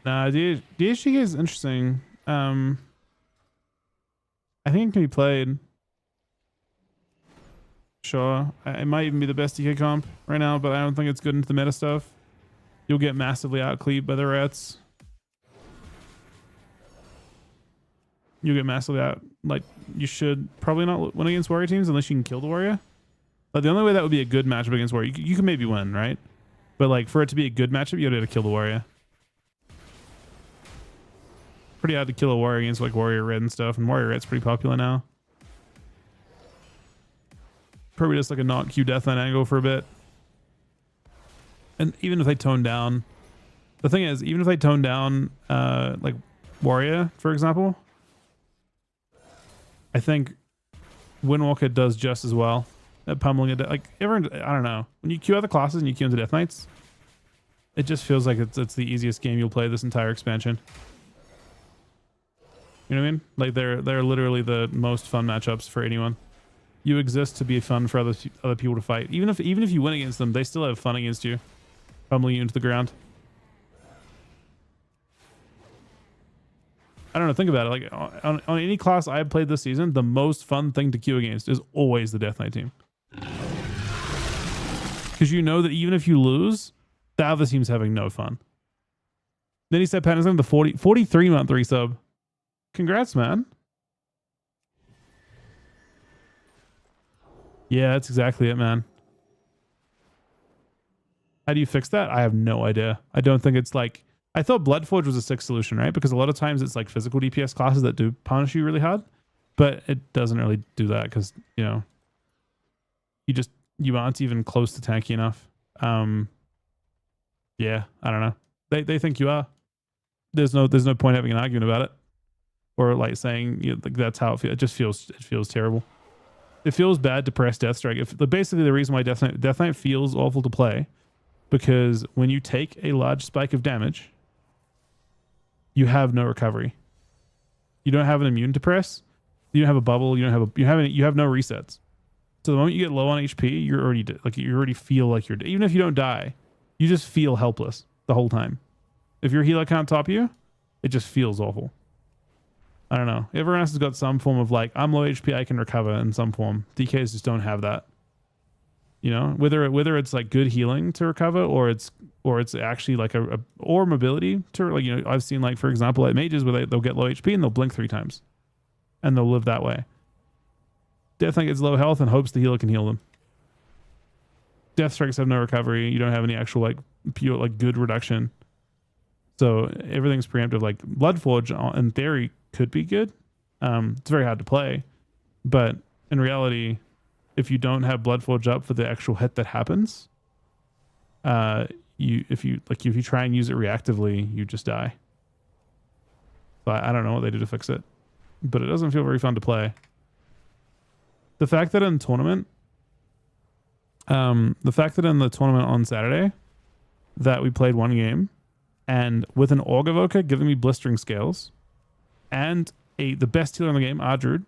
Nah, DHGK is interesting. I think it can be played. Sure. It might even be the best DK comp right now, but I don't think it's good into the meta stuff. You'll get massively out-cleaved by the rats. You'll get massively out. Like, you should probably not win against Warrior teams unless you can kill the Warrior. But the only way that would be a good matchup against Warrior, you can maybe win, right? But like, for it to be a good matchup, you gotta be able to kill the Warrior. Pretty hard to kill a Warrior against like Warrior Red and stuff, and Warrior Red's pretty popular now. Probably just like a not Q Deathline angle for a bit. And even if they tone down, the thing is, even if they tone down like Warrior, for example, I think Windwalker does just as well at pummeling it. Like everyone, I don't know. When you queue other classes and you queue into Death Knights, it just feels like it's the easiest game you'll play this entire expansion. You know what I mean? Like they're literally the most fun matchups for anyone. You exist to be fun for other people to fight. Even if you win against them, they still have fun against you, pummeling you into the ground. I don't know. Think about it. Like on any class I've played this season, the most fun thing to queue against is always the Death Knight team, because you know that even if you lose, the other team's having no fun. Then he said, "Patton's on the 43-month resub. Congrats, man." Yeah, that's exactly it, man. How do you fix that? I have no idea. I don't think it's like... I thought Bloodforge was a sick solution, right? Because a lot of times it's like physical DPS classes that do punish you really hard, but it doesn't really do that because, you know, you aren't even close to tanky enough. Yeah, I don't know. They think you are. There's no point having an argument about it, or like saying, you know, like that's how it feels. It feels terrible. It feels bad to press Deathstrike. Basically the reason why Death Knight feels awful to play, because when you take a large spike of damage, you have no recovery. You don't have an immune to press. You don't have a bubble. You have no resets. So the moment you get low on HP, you already feel like you're, even if you don't die, you just feel helpless the whole time. If your healer can't top you, it just feels awful. I don't know. Everyone else has got some form of like, I'm low HP, I can recover in some form. DKs just don't have that. You know, whether it's like good healing to recover, or it's actually like or mobility to, like, you know, I've seen like, for example, like mages where they'll get low HP and they'll blink 3 times and they'll live that way. Death Knight gets low health and hopes the healer can heal them. Death Strikes have no recovery. You don't have any actual like pure like good reduction. So everything's preemptive. Like Bloodforge in theory could be good. It's very hard to play, but in reality, if you don't have Bloodforge up for the actual hit that happens, if you try and use it reactively, you just die. So I don't know what they do to fix it, but it doesn't feel very fun to play. The fact that in the tournament on Saturday that we played one game, and with an Org Evoker giving me blistering scales, and the best healer in the game, Ardruid,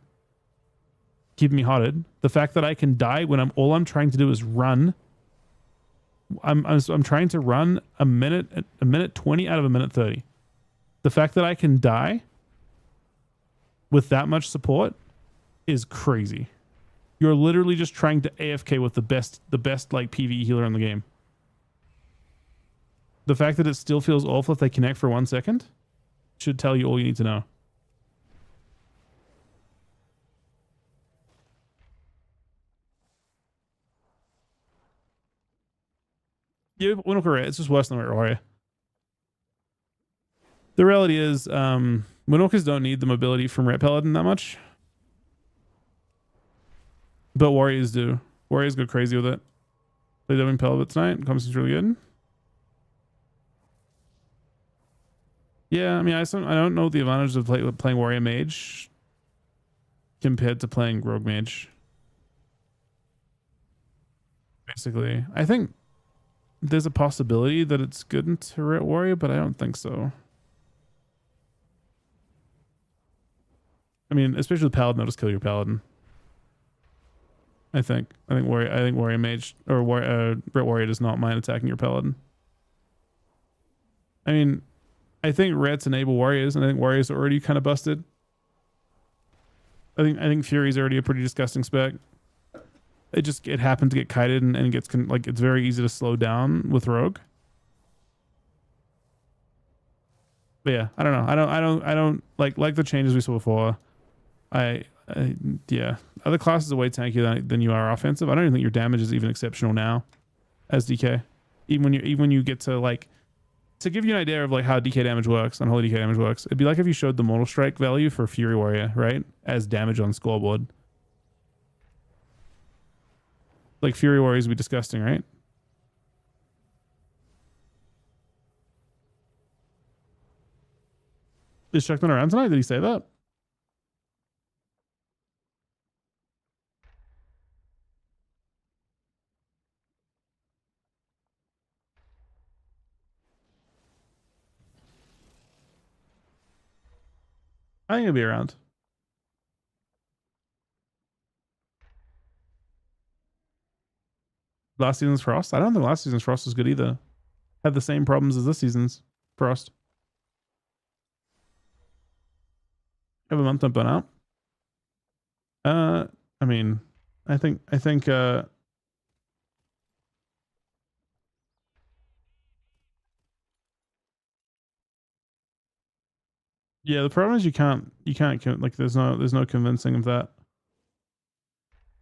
keeping me hotted. The fact that I can die when all I'm trying to do is run. I'm trying to run a minute 20 out of a minute 30. The fact that I can die with that much support is crazy. You're literally just trying to AFK with the best like PvE healer in the game. The fact that it still feels awful if they connect for 1 second should tell you all you need to know. Yeah, Winook Ret, it's just worse than Ret Warrior. The reality is, Winookers don't need the mobility from Ret Paladin that much. But Warriors do. Warriors go crazy with it. Play Dubbing Pellet tonight. Comes really good. Yeah, I mean, I don't know the advantage of playing Warrior Mage compared to playing Rogue Mage. Basically, I think there's a possibility that it's good into Ret Warrior, but I don't think so. I mean, especially with Paladin, they'll just kill your Paladin. I think Warrior Mage or Ret Warrior does not mind attacking your Paladin. I mean, I think Rets enable Warriors, and I think Warriors are already kind of busted. I think Fury's already a pretty disgusting spec. It happened to get kited and gets like it's very easy to slow down with Rogue. But yeah, I don't know. I don't like the changes we saw before. Yeah, other classes are way tankier than you are offensive. I don't even think your damage is even exceptional now as DK. Even when you get to like, to give you an idea of like how DK damage works, unholy DK damage works, it'd be like if you showed the Mortal Strike value for Fury Warrior, right, as damage on scoreboard. Like Fury Warriors would be disgusting, right? Is Shuckman around tonight? Did he say that? I think he'll be around. Last season's Frost? I don't think last season's Frost was good either. Had the same problems as this season's Frost. Have a month to burn out. I mean, I think yeah, the problem is you can't like there's no convincing of that.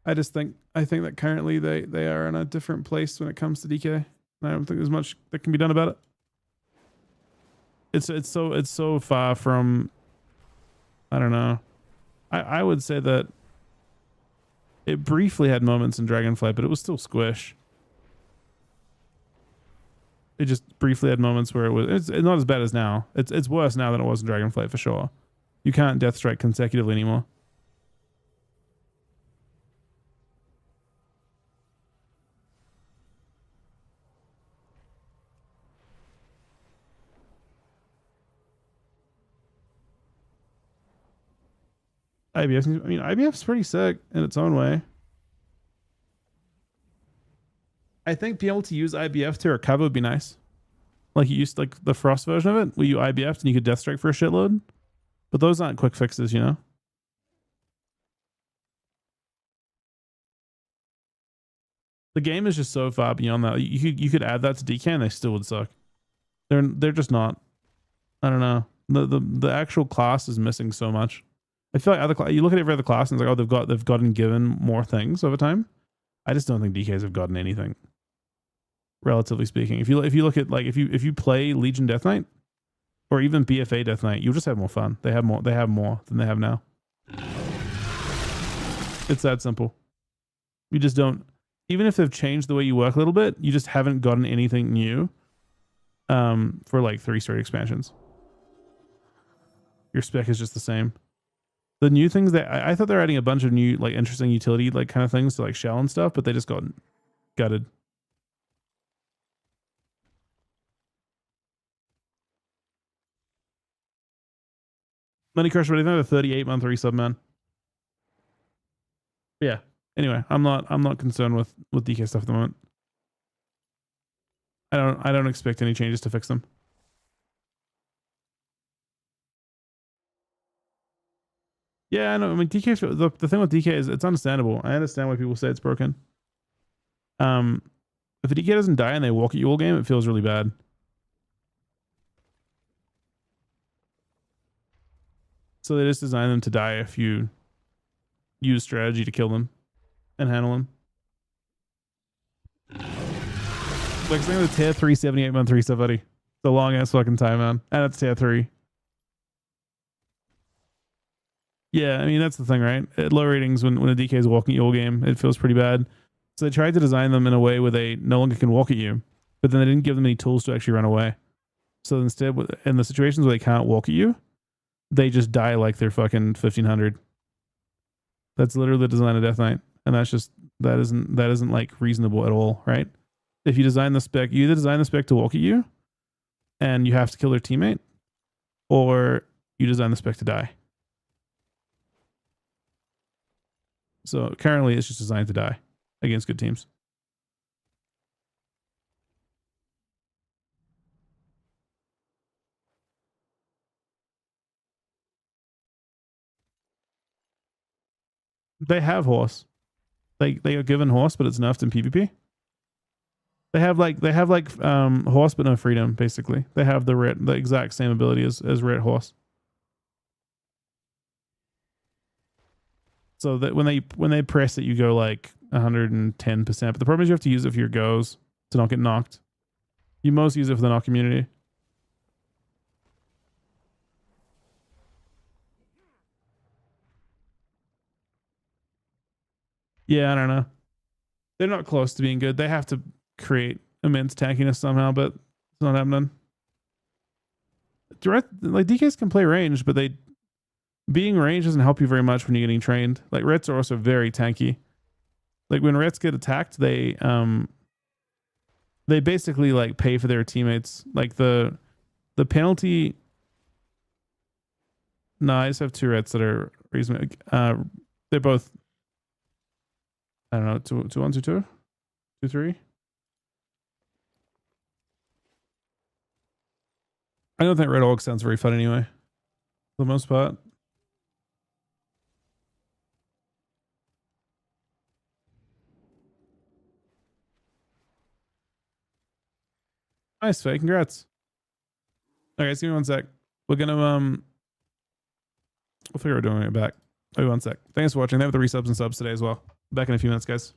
I think that currently they are in a different place when it comes to DK. And I don't think there's much that can be done about it. It's so far from, I don't know. I would say that it briefly had moments in Dragonflight, but it was still squish. It just briefly had moments where it's not as bad as now. It's worse now than it was in Dragonflight for sure. You can't Death Strike consecutively anymore. IBF, I mean, IBF's pretty sick in its own way. I think being able to use IBF to recover would be nice. Like you used like the Frost version of it, where you IBF'd and you could Death Strike for a shitload. But those aren't quick fixes, you know? The game is just so far beyond that. You could add that to DK and they still would suck. They're just not. I don't know. The actual class is missing so much. I feel like you look at every other class and it's like, oh, they've gotten given more things over time. I just don't think DKs have gotten anything, relatively speaking. If you look at like if you play Legion Death Knight or even BFA Death Knight, you'll just have more fun. They have more than they have now. It's that simple. You just don't, even if they've changed the way you work a little bit, you just haven't gotten anything new for like 3 straight expansions. Your spec is just the same. The new things that I thought they're adding a bunch of new like interesting utility like kind of things to like shell and stuff, but they just got gutted. Money Crush, what do you think of the 38-month resub, man? Yeah. Anyway, I'm not concerned with DK stuff at the moment. I don't expect any changes to fix them. Yeah, I know. I mean, DK. The thing with DK is it's understandable. I understand why people say it's broken. If a DK doesn't die and they walk at you all game, it feels really bad. So they just design them to die if you use strategy to kill them and handle them. Like same with tier 3 78-month reset, buddy. It's a long ass fucking time, man. And it's tier 3. Yeah, I mean that's the thing, right? At low ratings, when a DK is walking your game, it feels pretty bad. So they tried to design them in a way where they no longer can walk at you, but then they didn't give them any tools to actually run away. So instead, in the situations where they can't walk at you, they just die like they're fucking 1500. That's literally the design of Death Knight, and that isn't like reasonable at all, right? If you design the spec, you either design the spec to walk at you, and you have to kill their teammate, or you design the spec to die. So currently, it's just designed to die against good teams. They have horse. They are given horse, but it's nerfed in PvP. They have like horse but no freedom, basically. They have the exact same ability as red horse. So that when they press it, you go like 110%. But the problem is you have to use it for your goes to not get knocked. You most use it for the knock community. Yeah, I don't know. They're not close to being good. They have to create immense tankiness somehow, but it's not happening. Like DKs can play range, but being range doesn't help you very much when you're getting trained. Like Rets are also very tanky. Like when Rets get attacked, they basically like pay for their teammates. Like the penalty. No, I just have 2 Rets that are reasonable. They're both, I don't know, 2-1, 2-2, 2-3. I don't think Red Orc sounds very fun anyway, for the most part. Nice, Faye. Congrats. Okay, guys, give me 1 sec. We're gonna we'll figure out doing it back. Wait 1 sec. Thanks for watching. They have the resubs and subs today as well. Back in a few minutes, guys.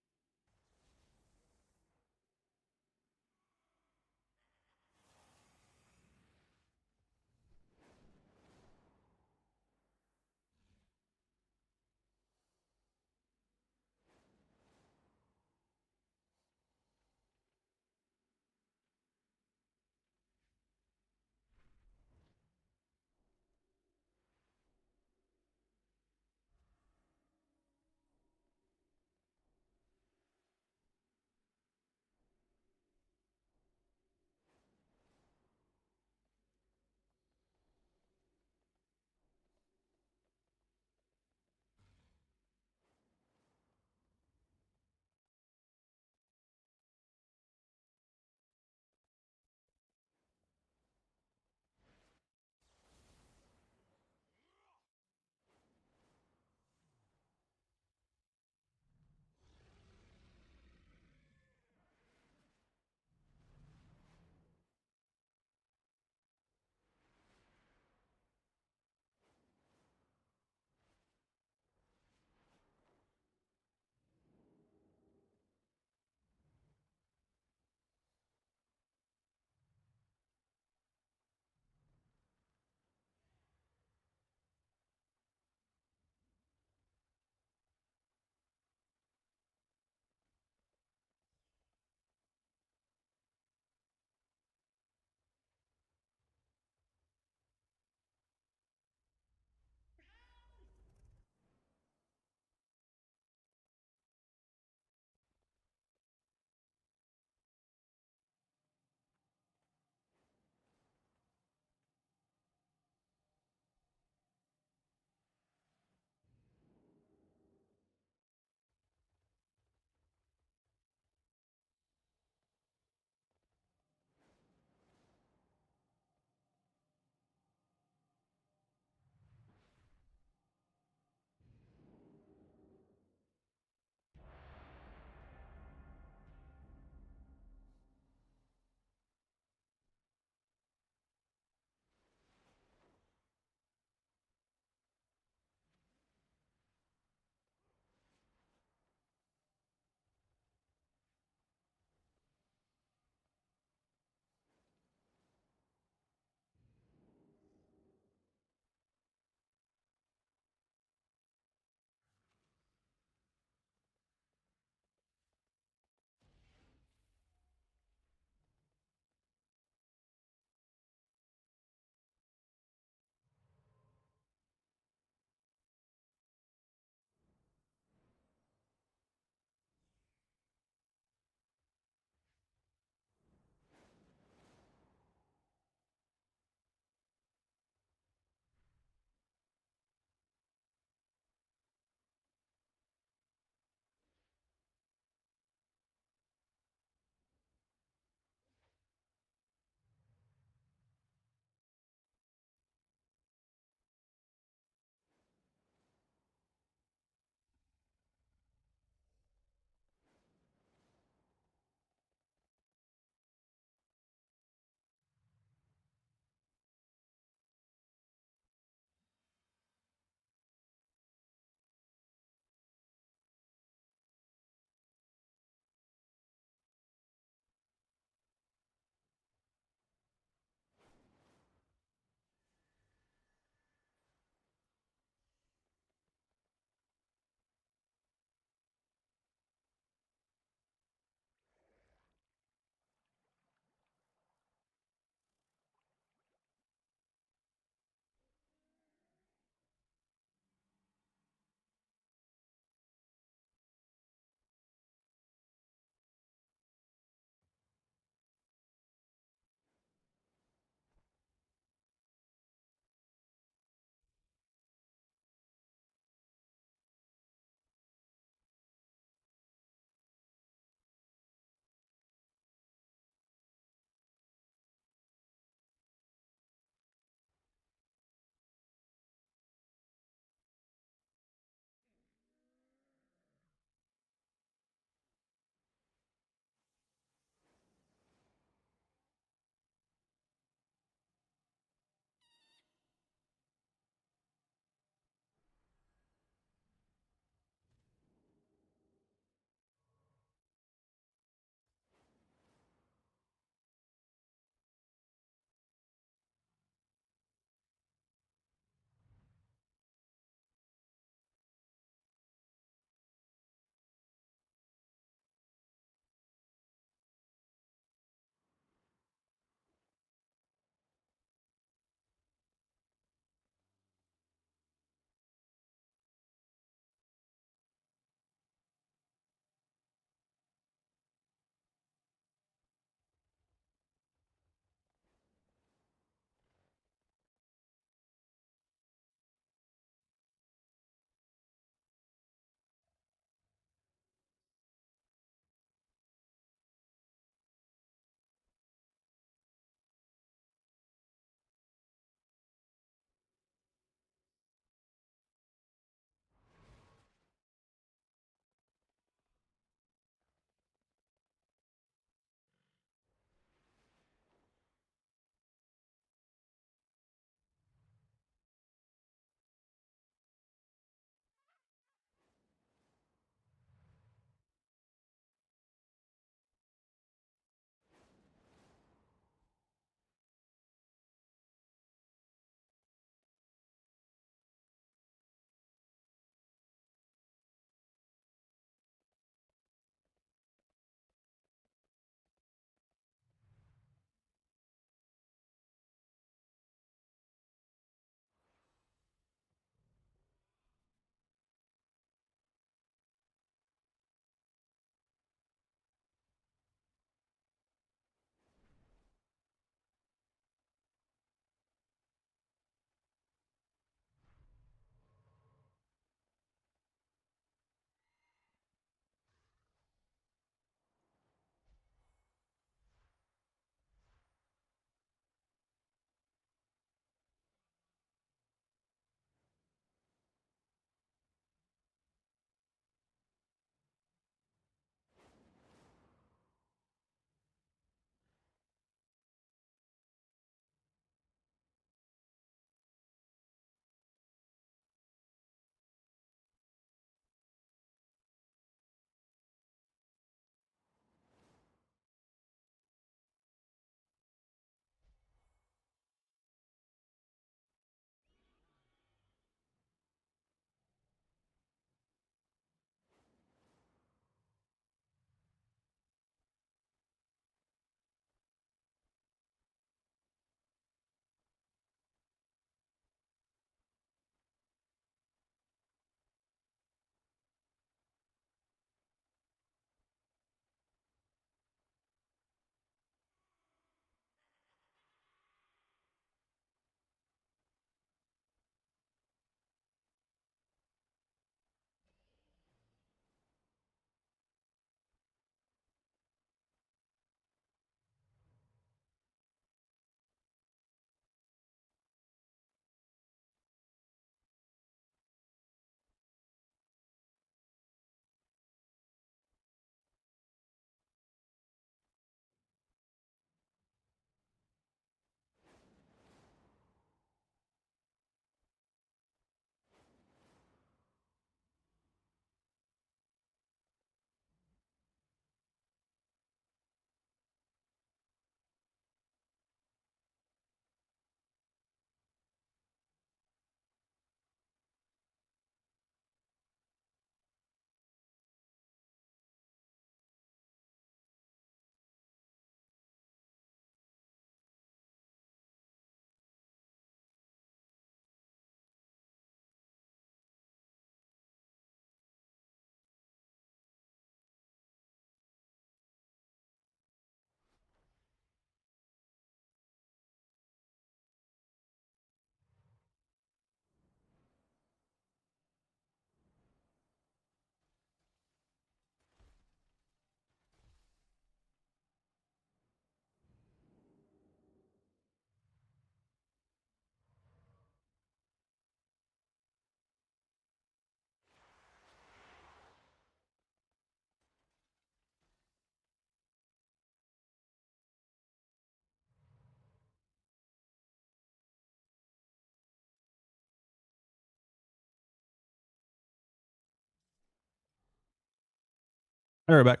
All right, back.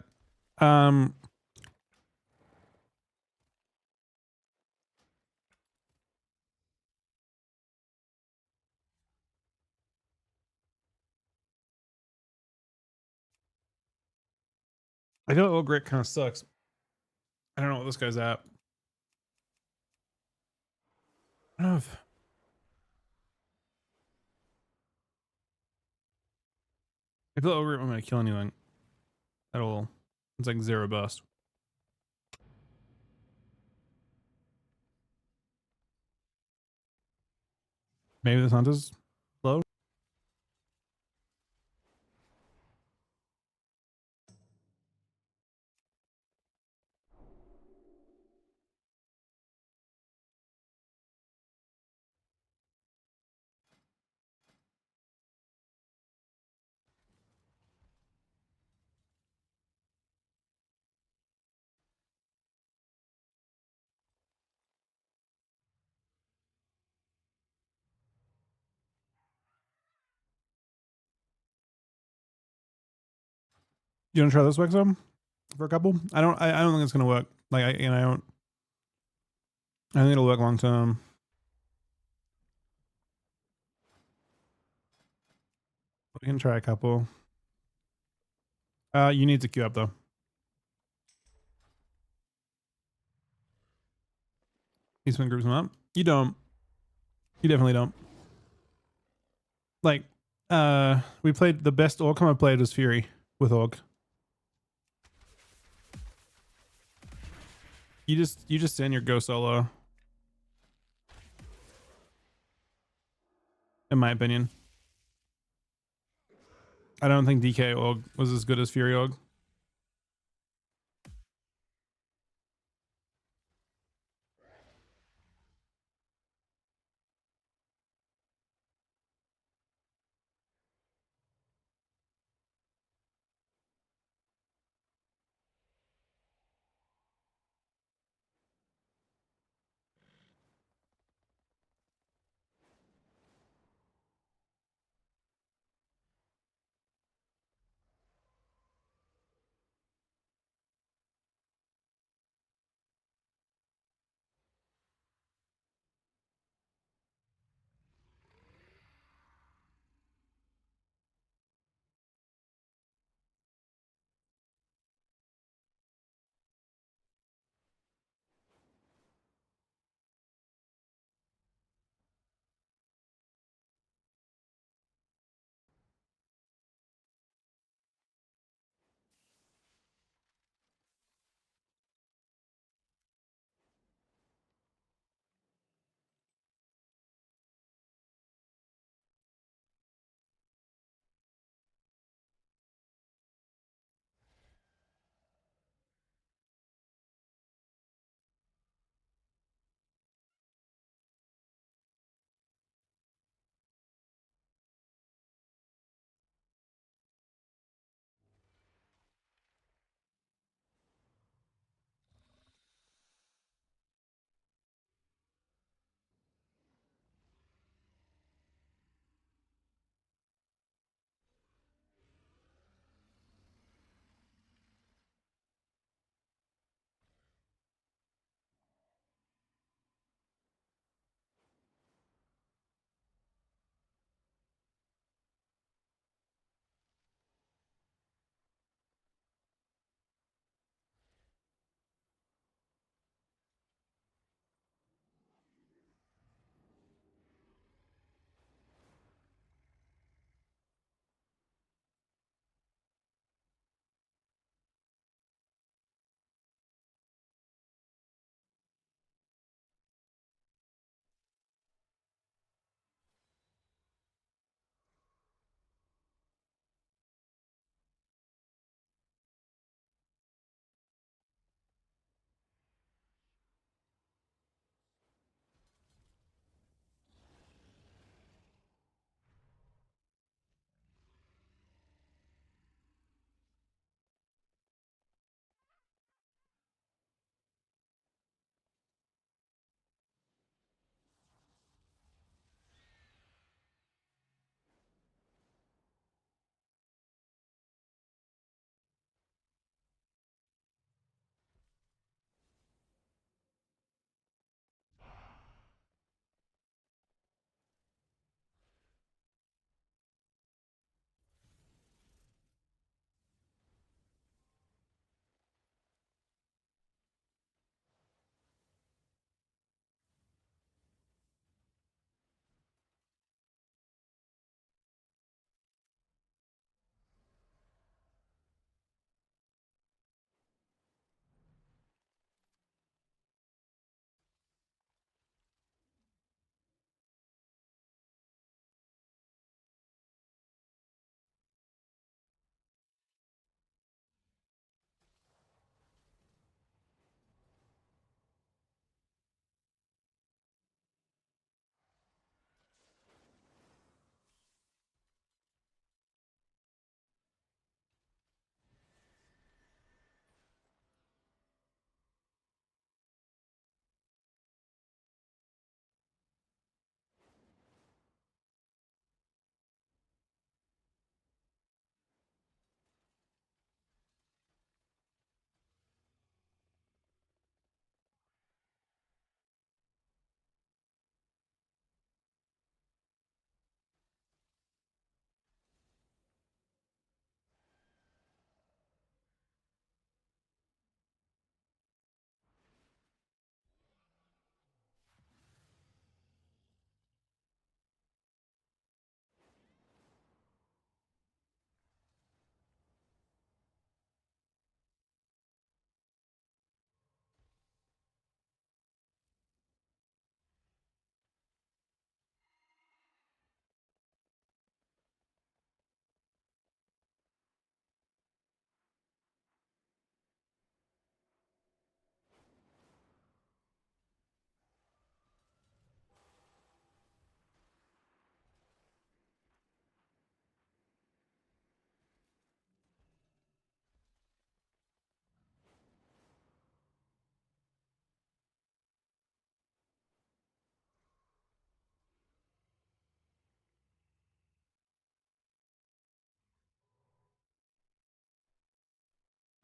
I feel like Old Grit kind of sucks. I don't know what this guy's at. I don't know if I feel like Old Grit won't gonna kill anything at all. It's like 0 bust. Maybe this hunter's low. You want to try this Wexo for a couple? I don't think it's gonna work. Like I don't. I think it'll work long term. We can try a couple. You need to queue up though. He's been groups them up. You don't. You definitely don't. Like, we played the best Orc I played was Fury with Orc. You just send your go solo. In my opinion. I don't think DK Org was as good as Fury Org.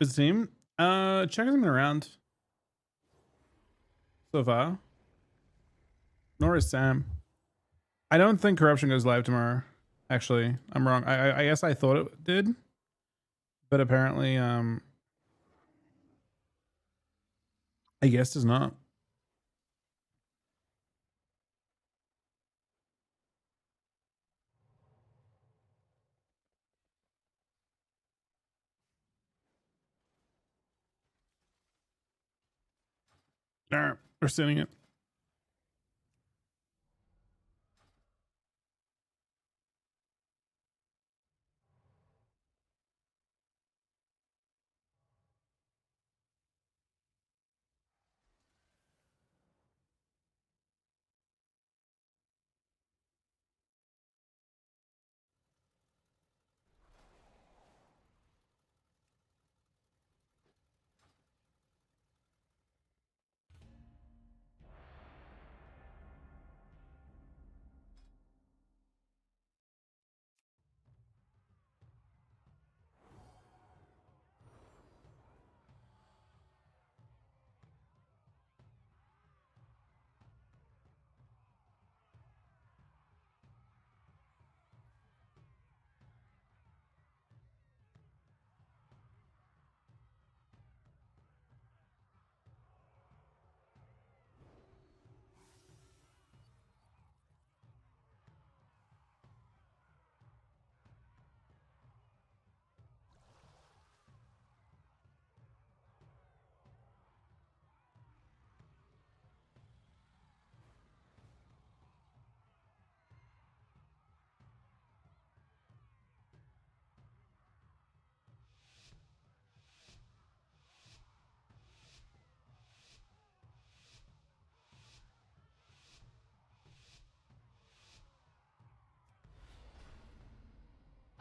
His team? Check hasn't been around so far. Nor is Sam. I don't think corruption goes live tomorrow. Actually, I'm wrong. I guess I thought it did, but apparently, I guess does not. All right, we're sending it.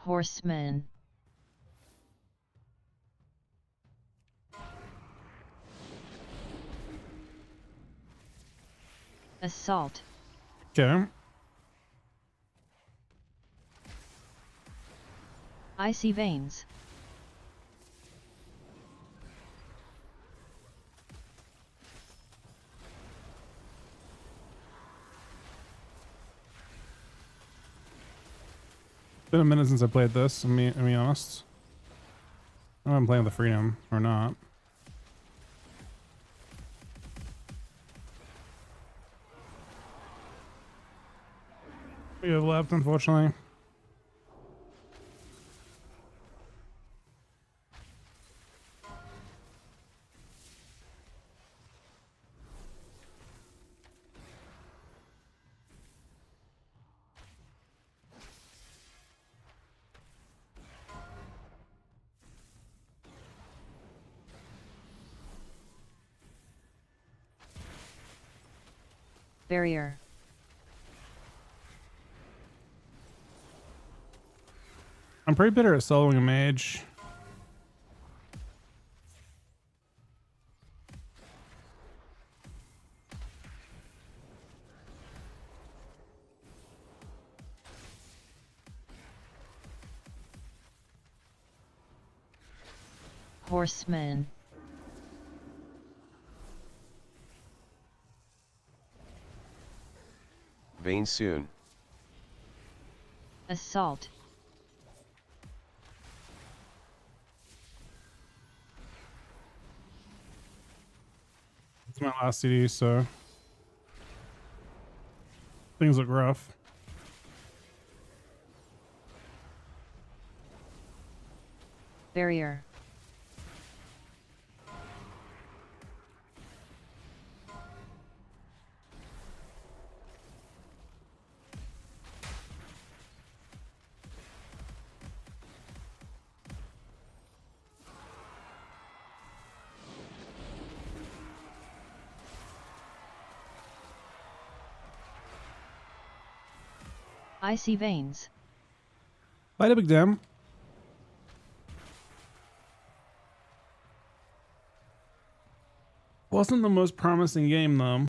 Horseman. Assault. Okay. Icy veins. Been a minute since I played this. I'll be honest. I don't know if I'm playing with the freedom or not. We have left, unfortunately. Barrier. I'm pretty better at soloing a mage. Horseman. Vein soon. Assault. It's my last CD, so things look rough. Barrier. Icy veins. Light up exam. Wasn't the most promising game though.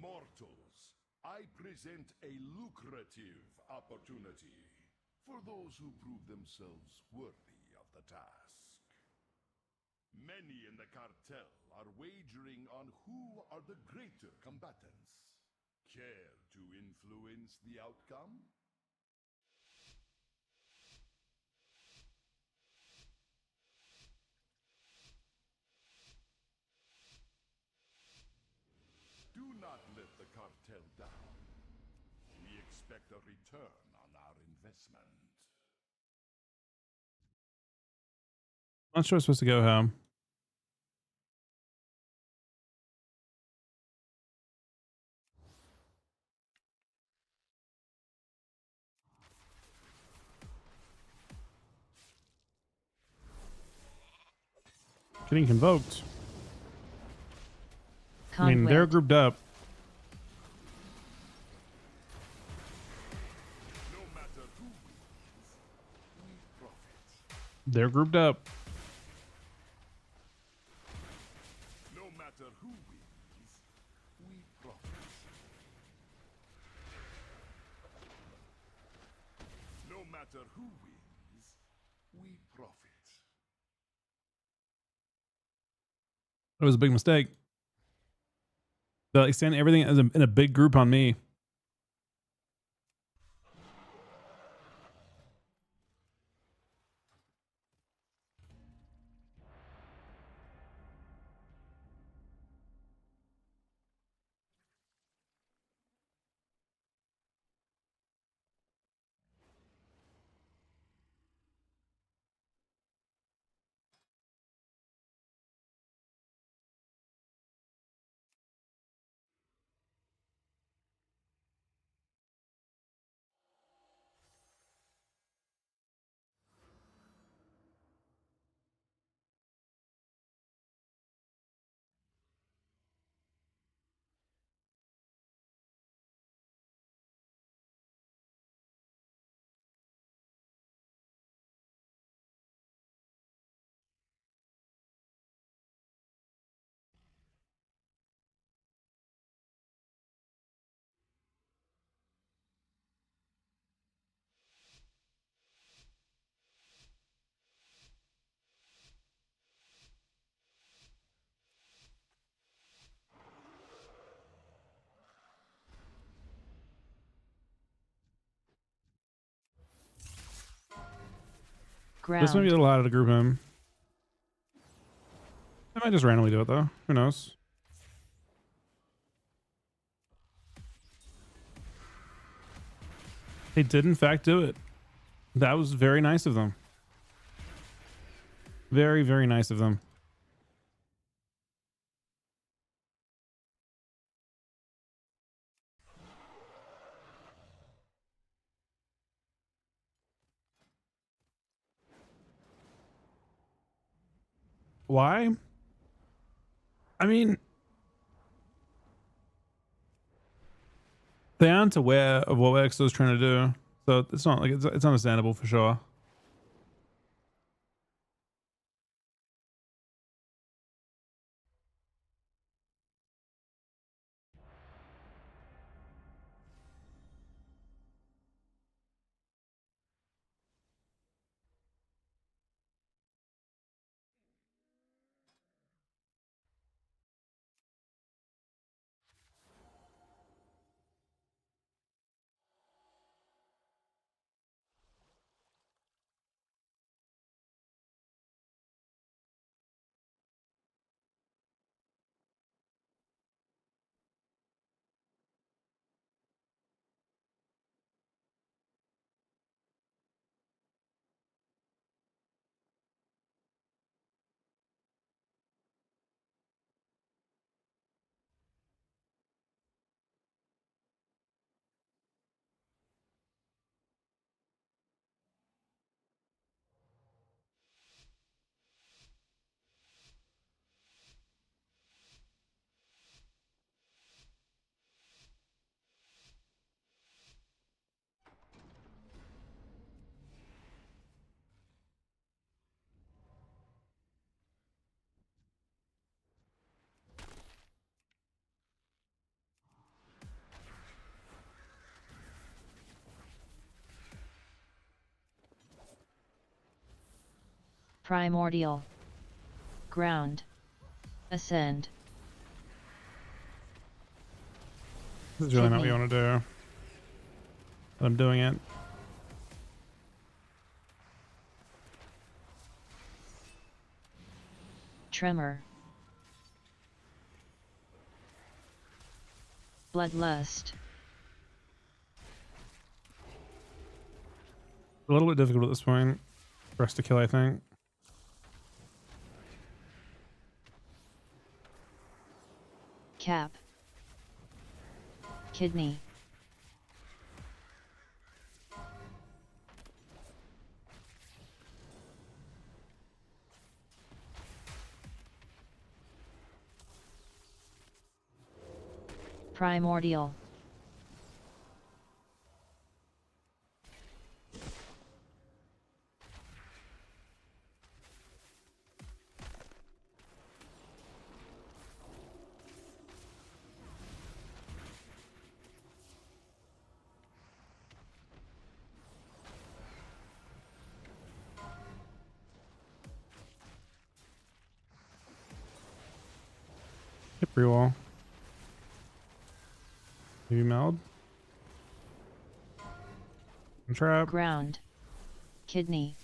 Mortals, I present a lucrative opportunity for those who prove themselves worthy of the task. Many in the cartel are wagering on who are the greater combatants. Care to influence the outcome? Do not let the cartel down. We expect a return on our investment. Not sure I'm supposed to go home. Getting convoked. I mean, they're Conduit. grouped up. No matter who wins, we profit. They're grouped up. No matter who wins, we profit. No matter who wins, we profit. It was a big mistake. They're like sending everything as in a big group on me. This might be a Ground. little out of the group him. I might just randomly do it though. Who knows? They did in fact do it. That was very nice of them. Very, very nice of them. Why? I mean, they aren't aware of what Exo's trying to do, so it's not like it's understandable for sure. Primordial. Ground. Ascend. This is really not what you Kidney. want to do. But I'm doing it. Tremor. Bloodlust. A little bit difficult at this point for us to kill, I think. Cap. Kidney. Primordial. Hit pre-wall. Maybe meld. Trap. Ground. Kidney.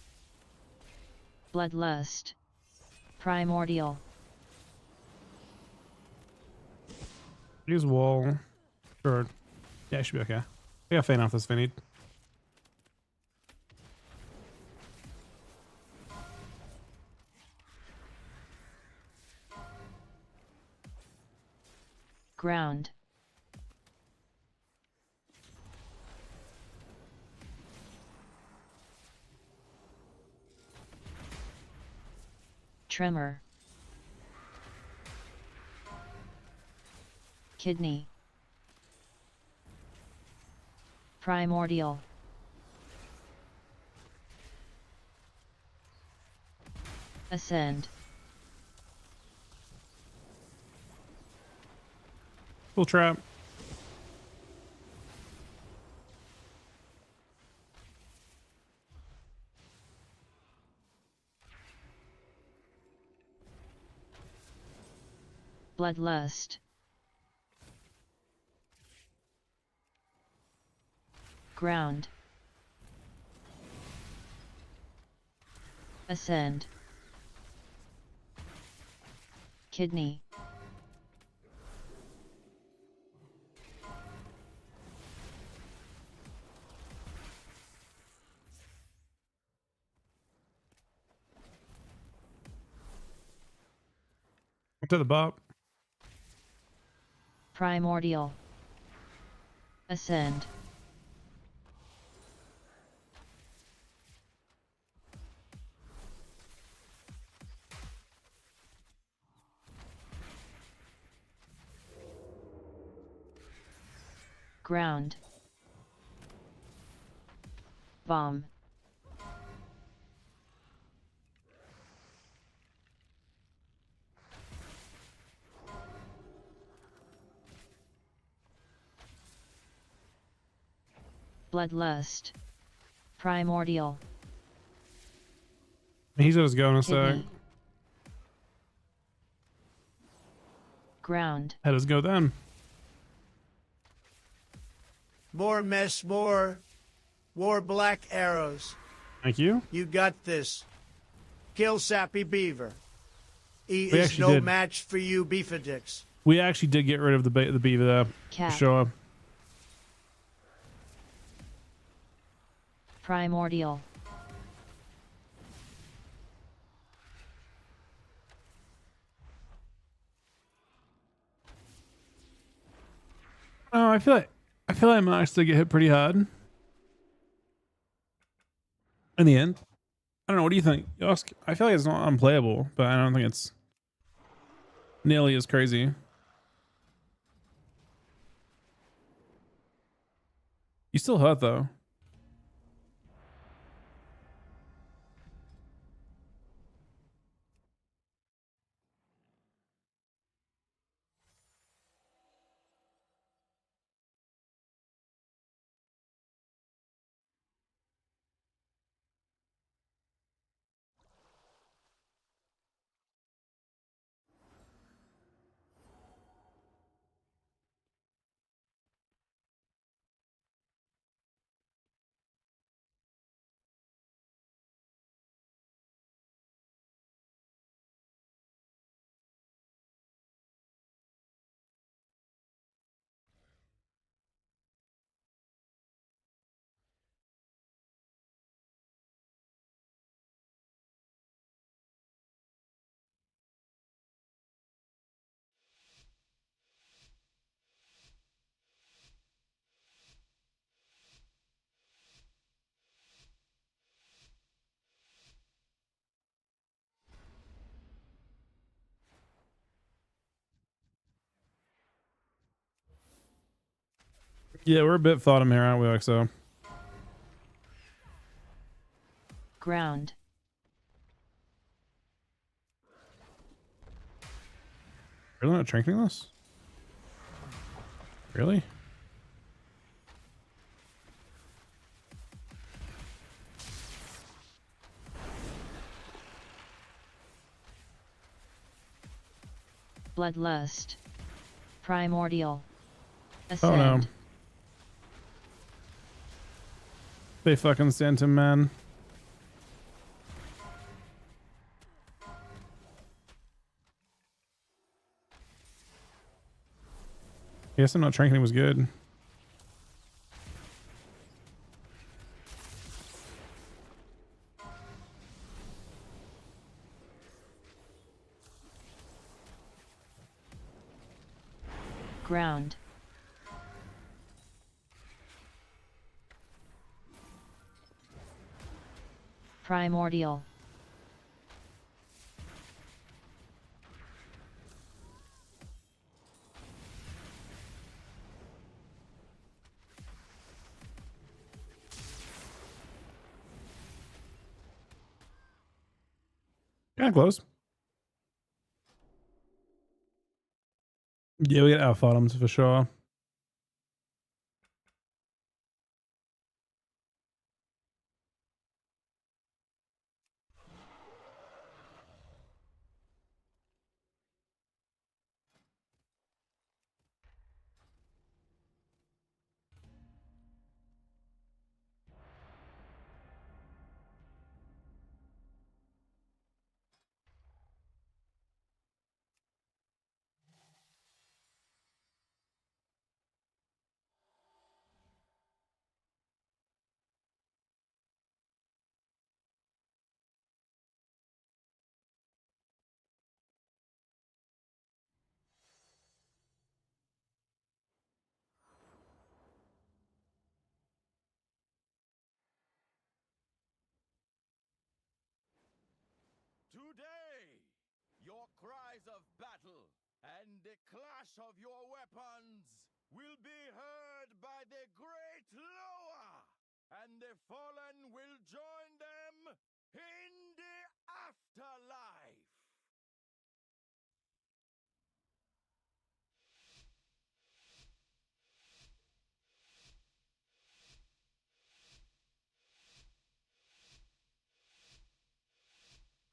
Bloodlust. Primordial. Use wall. Sure. Yeah, it should be okay. I got faint off this if I need. Ground. Tremor. Kidney. Primordial. Ascend. Full trap. Bloodlust. Ground. Ascend. Kidney. To the bop. Primordial. Ascend. Ground. Bomb. Bloodlust. Primordial. He's just going a sec. Kidney. Ground. Let us go then. More mess, more black arrows. Thank you. You got this. Kill Sappy Beaver. He We is actually no did. match for you, Beefadix. We actually did get rid of the beaver there. For Cap. sure. Primordial. Oh, I feel like Max did get hit pretty hard. In the end. I don't know, what do you think? Yosk? I feel like it's not unplayable, but I don't think it's nearly as crazy. You still hurt though. Yeah, we're a bit bottom here, aren't we, XO? Ground. Really not drinking this? Really? Bloodlust. Primordial. Oh no. Ascend. They fucking sent him, man. I guess I'm not drinking was good. Ground. Primordial. Kind of close. Yeah, we get our bottoms for sure. Today, your cries of battle and the clash of your weapons will be heard by the great Loa, and the fallen will join them in the afterlife.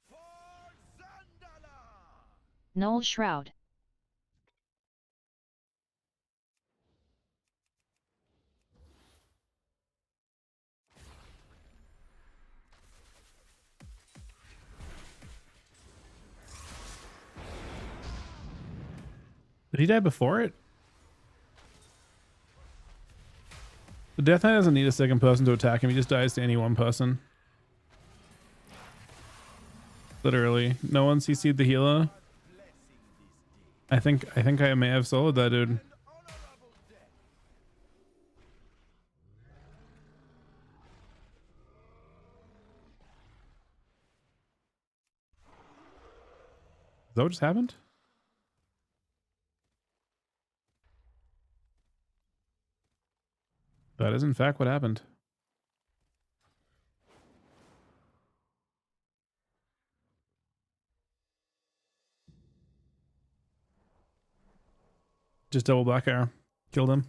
For Zandala! Null Shroud. Did he die before it? The Death Knight doesn't need a second person to attack him. He just dies to any one person. Literally. No one CC'd the healer. I think I may have soloed that dude. Honorable death. Is that what just happened? That is in fact what happened. Just double black arrow. Killed him.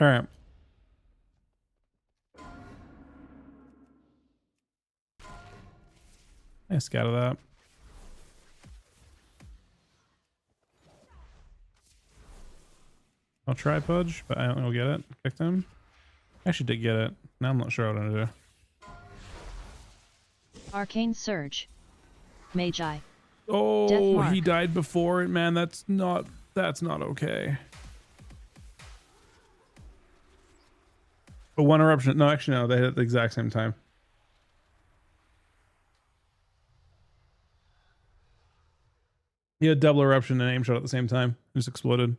All right. I scattered that. I'll try Pudge, but I don't know get it. Kicked him. I actually did get it. Now I'm not sure what I'm gonna do. Arcane Surge. Magi. Oh, Deathmark. he died before it, man. That's not okay. But one eruption. No, actually, no. They hit at the exact same time. He had double eruption and aim shot at the same time. It just exploded.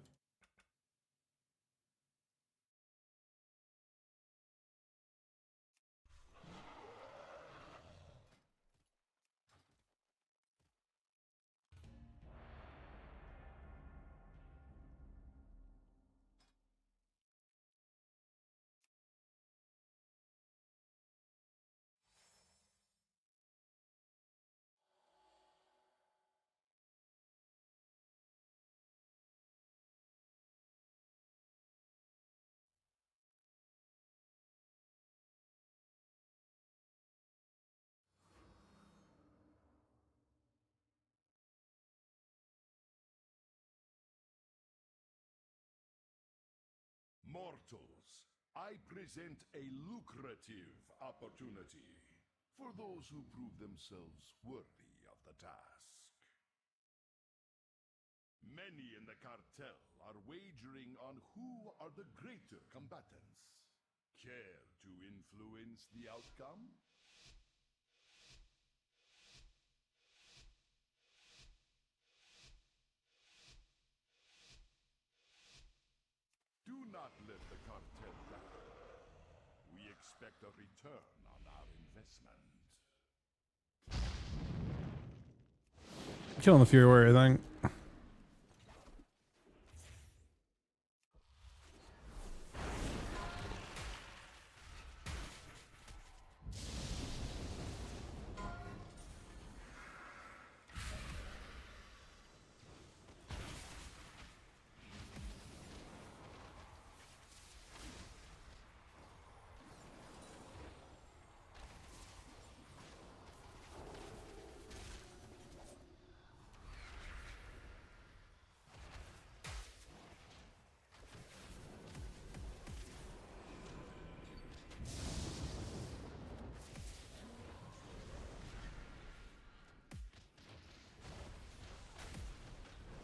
Mortals, I present a lucrative opportunity for those who prove themselves worthy of the task. Many in the cartel are wagering on who are the greater combatants. Care to influence the outcome? Do not let the cartel down. We expect a return on our investment. Killing the Fury Warrior, I think.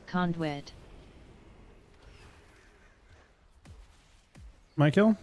Conduit. My kill?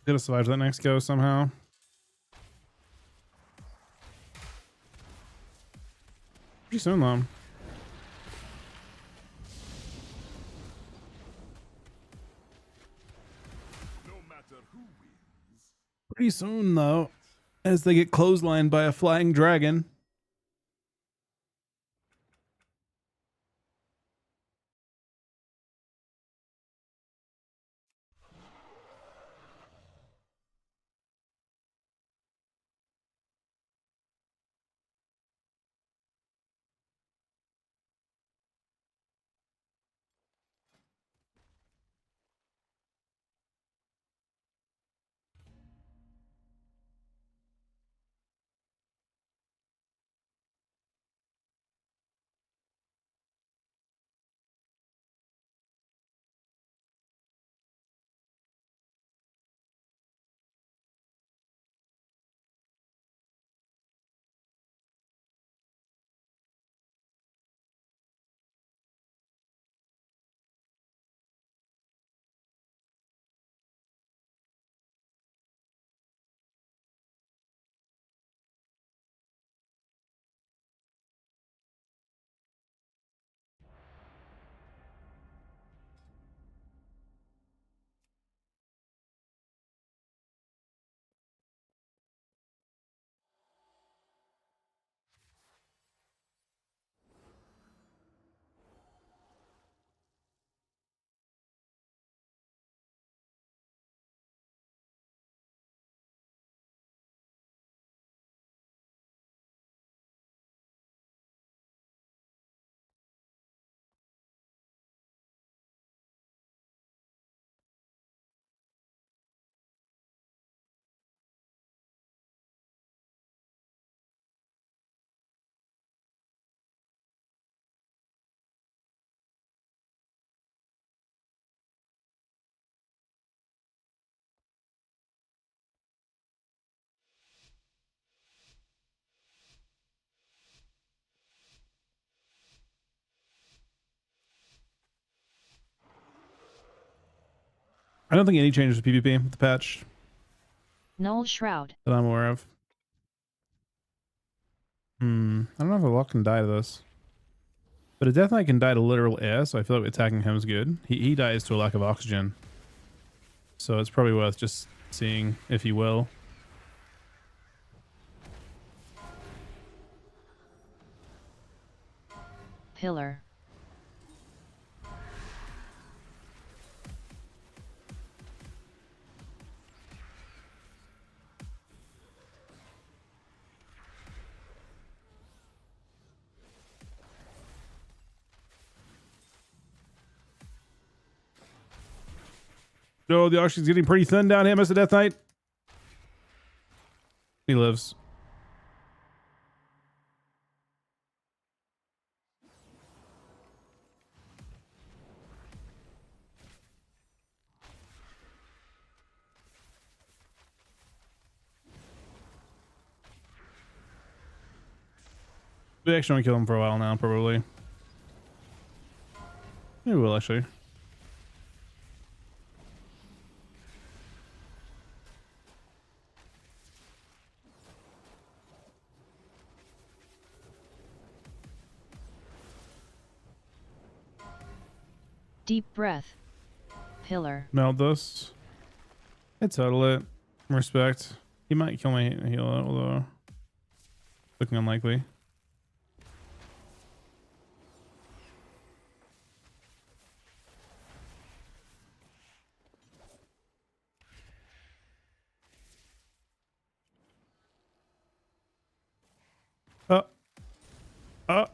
Gotta survive that next go somehow. Pretty soon though. No matter who wins, Pretty soon though. As they get clotheslined by a flying dragon. I don't think any changes to PvP with the patch Null Shroud. that I'm aware of. I don't know if a lot can die to this. But a Death Knight can die to literal air, so I feel like attacking him is good. He dies to a lack of oxygen. So it's probably worth just seeing if he will. Pillar. Oh, the oxygen's getting pretty thin down here, Mr. Death Knight. He lives. We actually want to kill him for a while now, probably. Maybe we will, actually. Deep breath. Pillar. Melt this. I total it. Respect. He might kill my healer, although looking unlikely. Oh. Oh.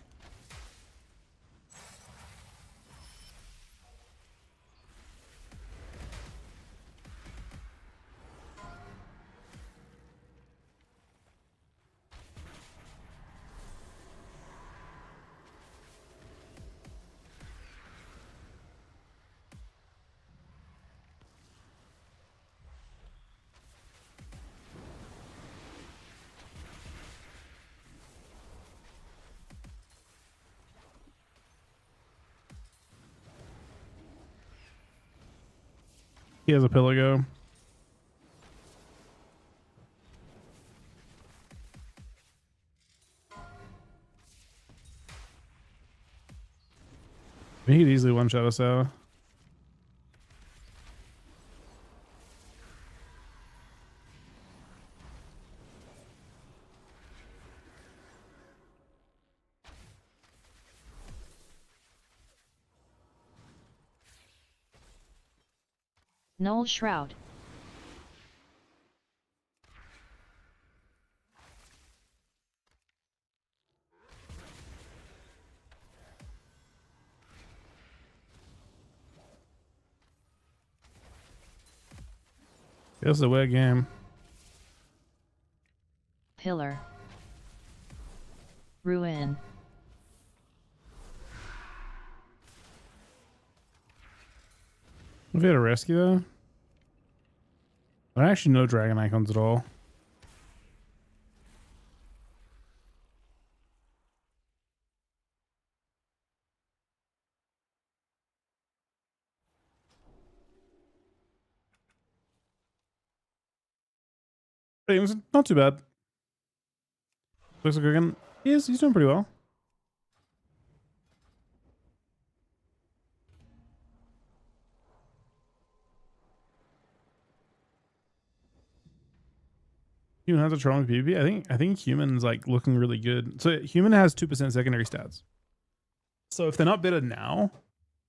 He has a pillar go. He could easily one-shot us out. Null Shroud. This is a weird game. Pillar. Ruin. Have we had a rescue though? There are actually no dragon icons at all. Hey, it's not too bad. Looks like again. He's doing pretty well. Human has a strong PvP. I think human's like looking really good. So human has 2% secondary stats. So if they're not better now,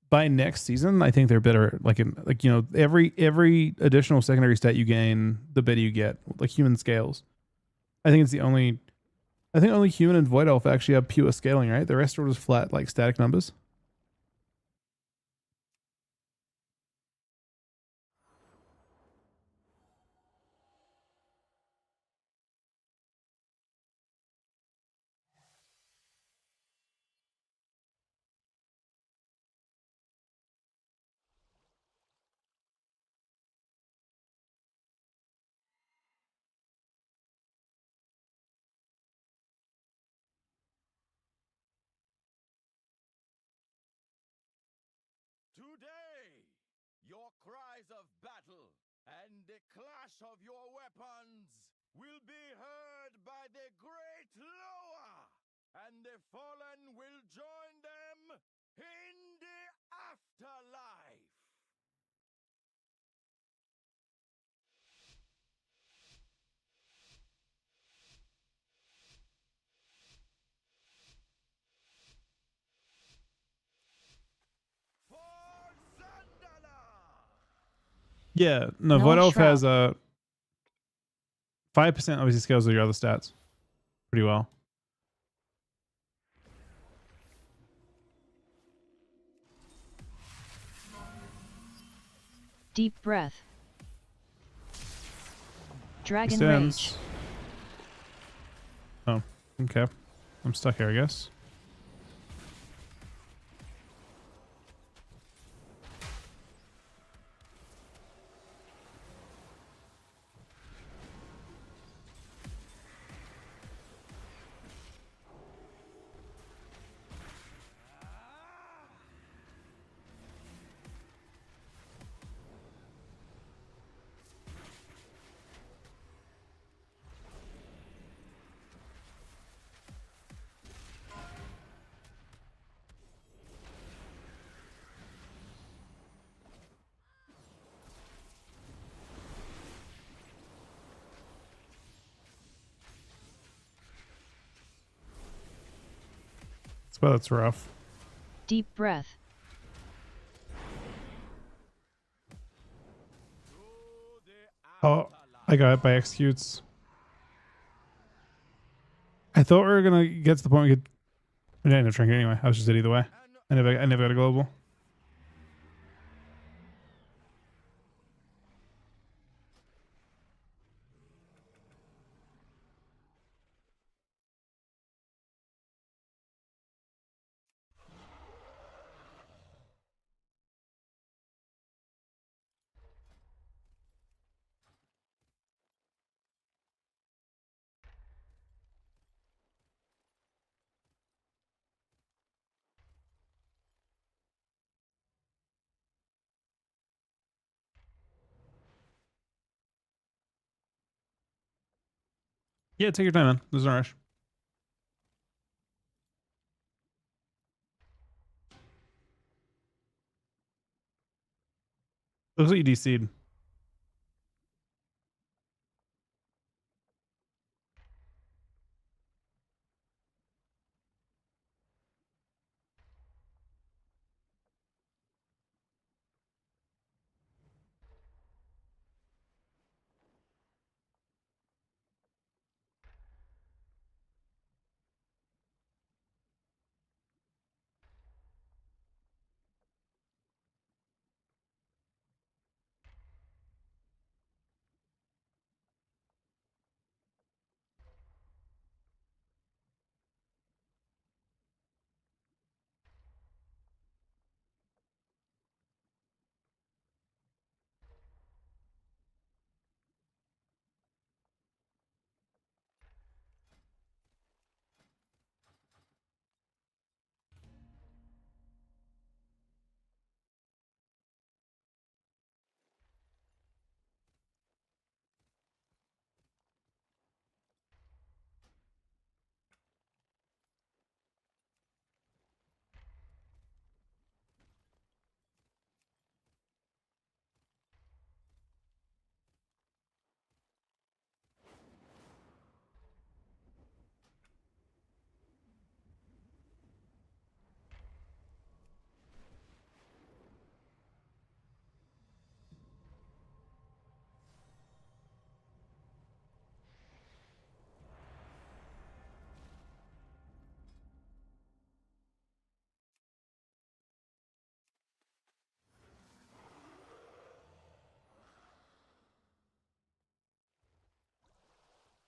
by next season, I think they're better. Like you know, every additional secondary stat you gain, the better you get. Like human scales. I think only human and void elf actually have pure scaling, right? The rest are just flat like static numbers. Today, your cries of battle and the clash of your weapons will be heard by the great Loa, and the fallen will join them in the afterlife. For Zandala! Yeah, no, No Void Elf Shroud. has a 5% obviously scales with your other stats pretty well. Deep breath. Dragon Rage. Extends. Oh, okay. I'm stuck here, I guess. Well, that's rough. Deep breath. Oh, I got it by executes. I thought we were gonna get to the point we could. I didn't end up drinking anyway. I was just dead either way. I never got a global. Yeah, take your time, man. There's no rush. Looks like you DC'd.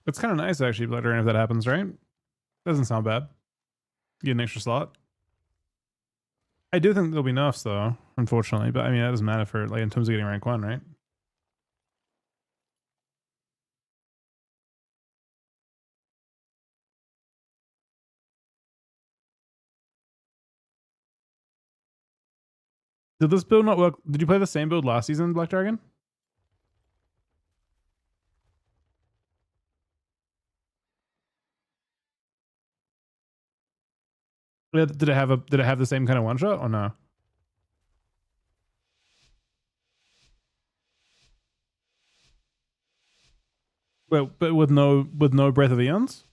It's kind of nice actually, Blood Rain, if that happens, right? Doesn't sound bad. Get an extra slot. I do think there'll be nerfs though, unfortunately, but I mean that doesn't matter for like in terms of getting rank 1, right? Did this build not work? Did you play the same build last season, Black Dragon? Did it have the same kind of one shot or no? But with no Breath of the Eons?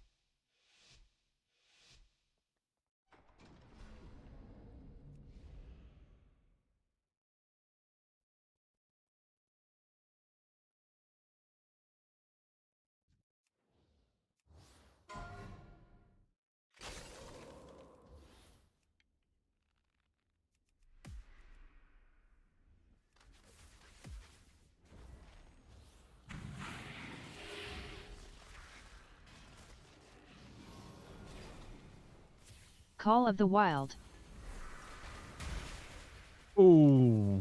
Call of the Wild. Ooh.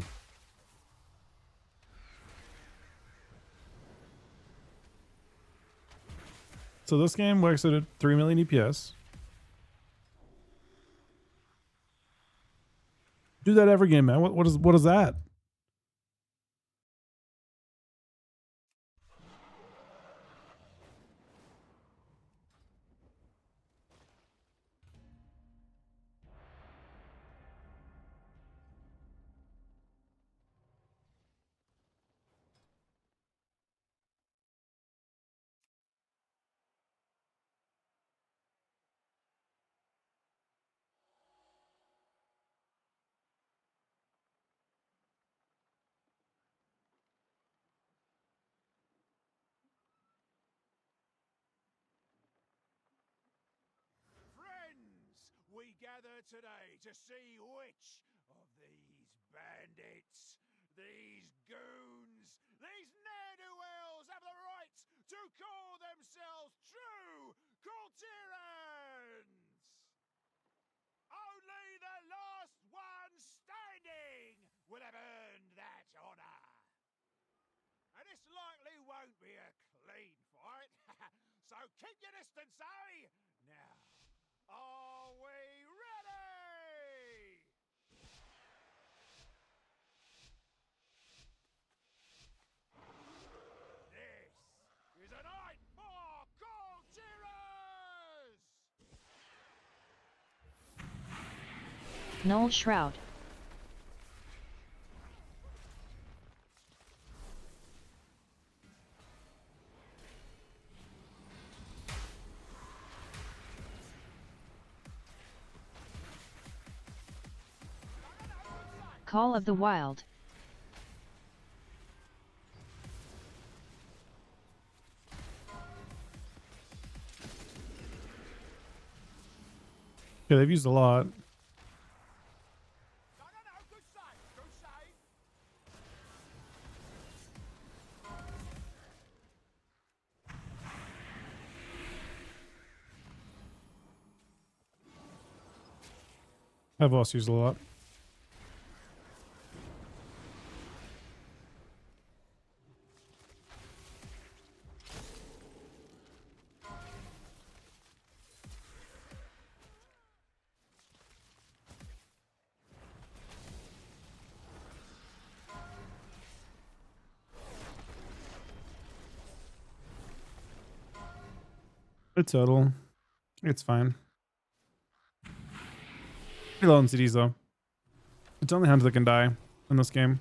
So this game works at a 3 million EPS. Do that every game, man. What is that? Friends, we gather today to see which of these bandits, these goons, these ne'er-do-wells have the right to call themselves true Kultirans! Only the last one standing will have earned that honor. And this likely won't be a clean fight, so keep your distance, eh? Now, are we ready? This is a night for Kultirans! Null Shroud. Call of the Wild. Yeah, they've used a lot. No, good save, good save. I've also used a lot. It's total. It's fine. Pretty low in CDs though. It's only Hunter that can die in this game.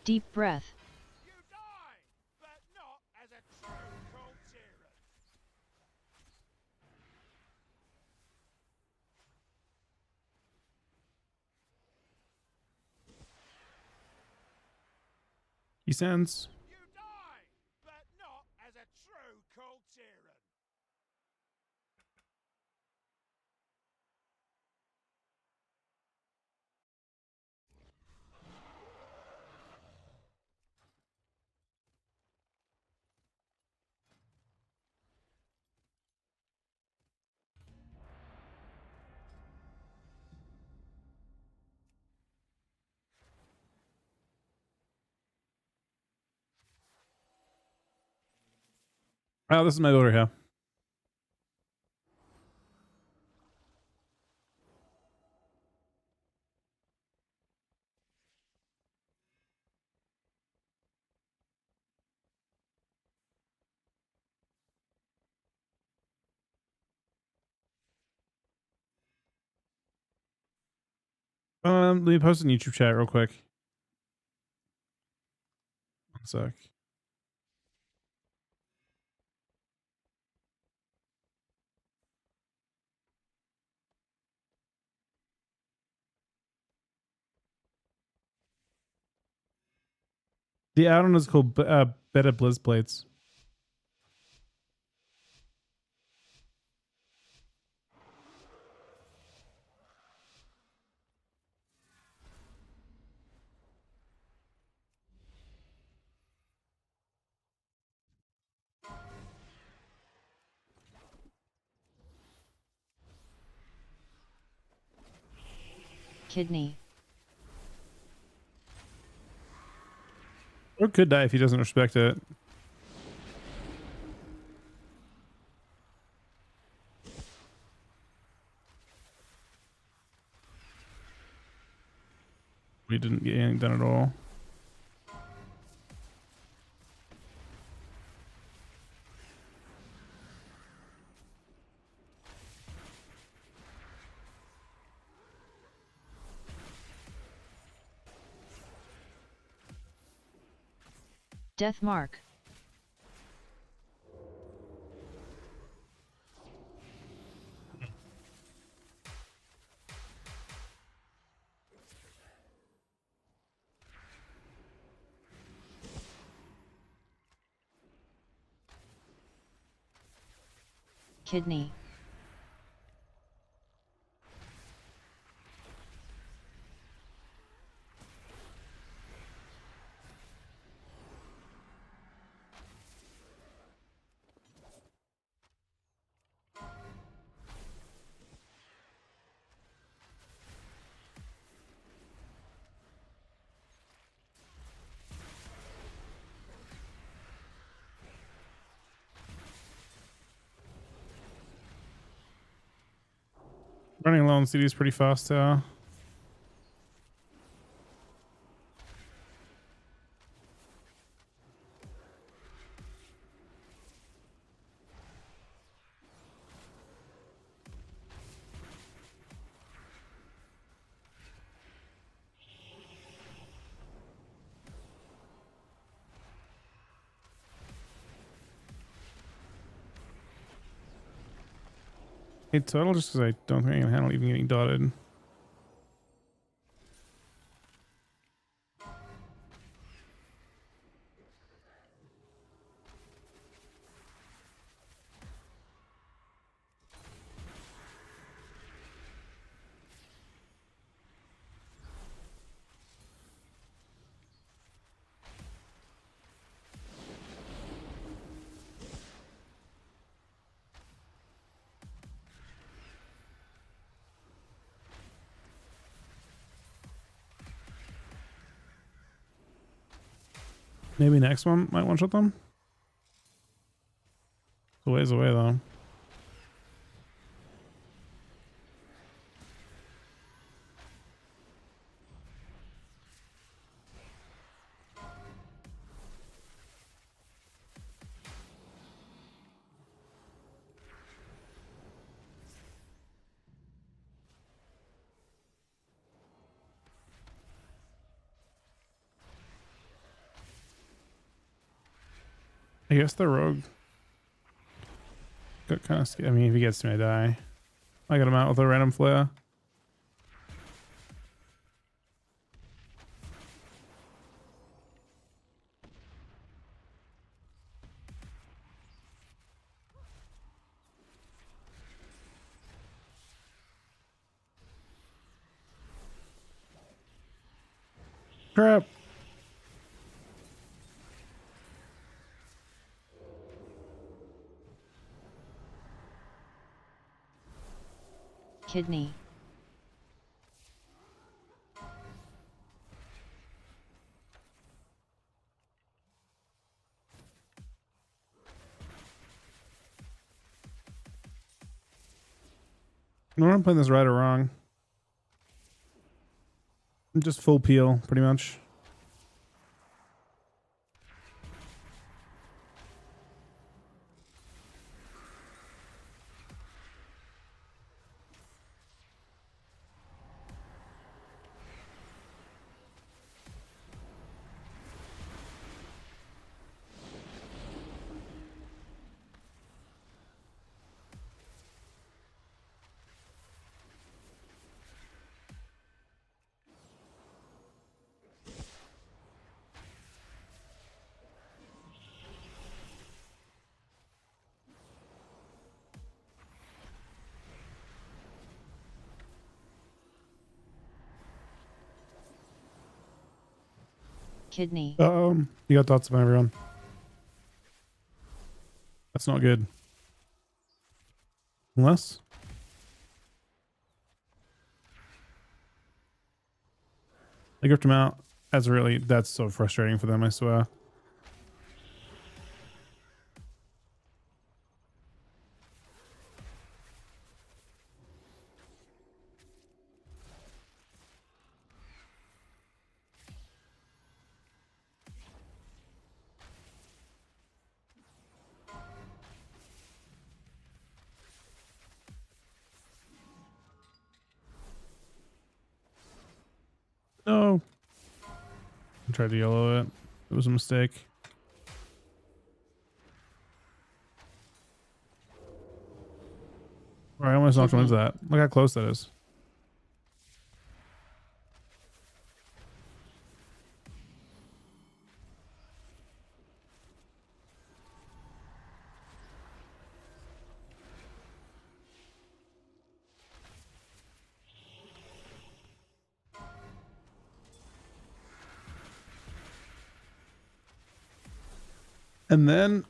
Deep Breath. You die, but not as a true Kultiran. He sends. You die, but not as a true Kultiran. Oh, this is my order here. Let me post in YouTube chat real quick. One sec. The add-on is called Better Blizz Plates. Kidney. Or could die if he doesn't respect it. We didn't get anything done at all. Death mark. Kidney. Running low on CD is pretty fast. Hey, total, just because I don't think I can handle even getting dotted. Maybe next one might one shot them. It's a ways away though. I guess the rogue got kind of scared. I mean, if he gets to me, I die. I got him out with a random flare. Crap. Kidney. I don't know if I'm playing this right or wrong. I'm just full peel, pretty much. Kidney. You got thoughts about everyone? That's not good. Unless they gripped him out. That's so frustrating for them, I swear. No. I tried to yellow it. It was a mistake. All right, I almost knocked him into that. Look how close that is. And then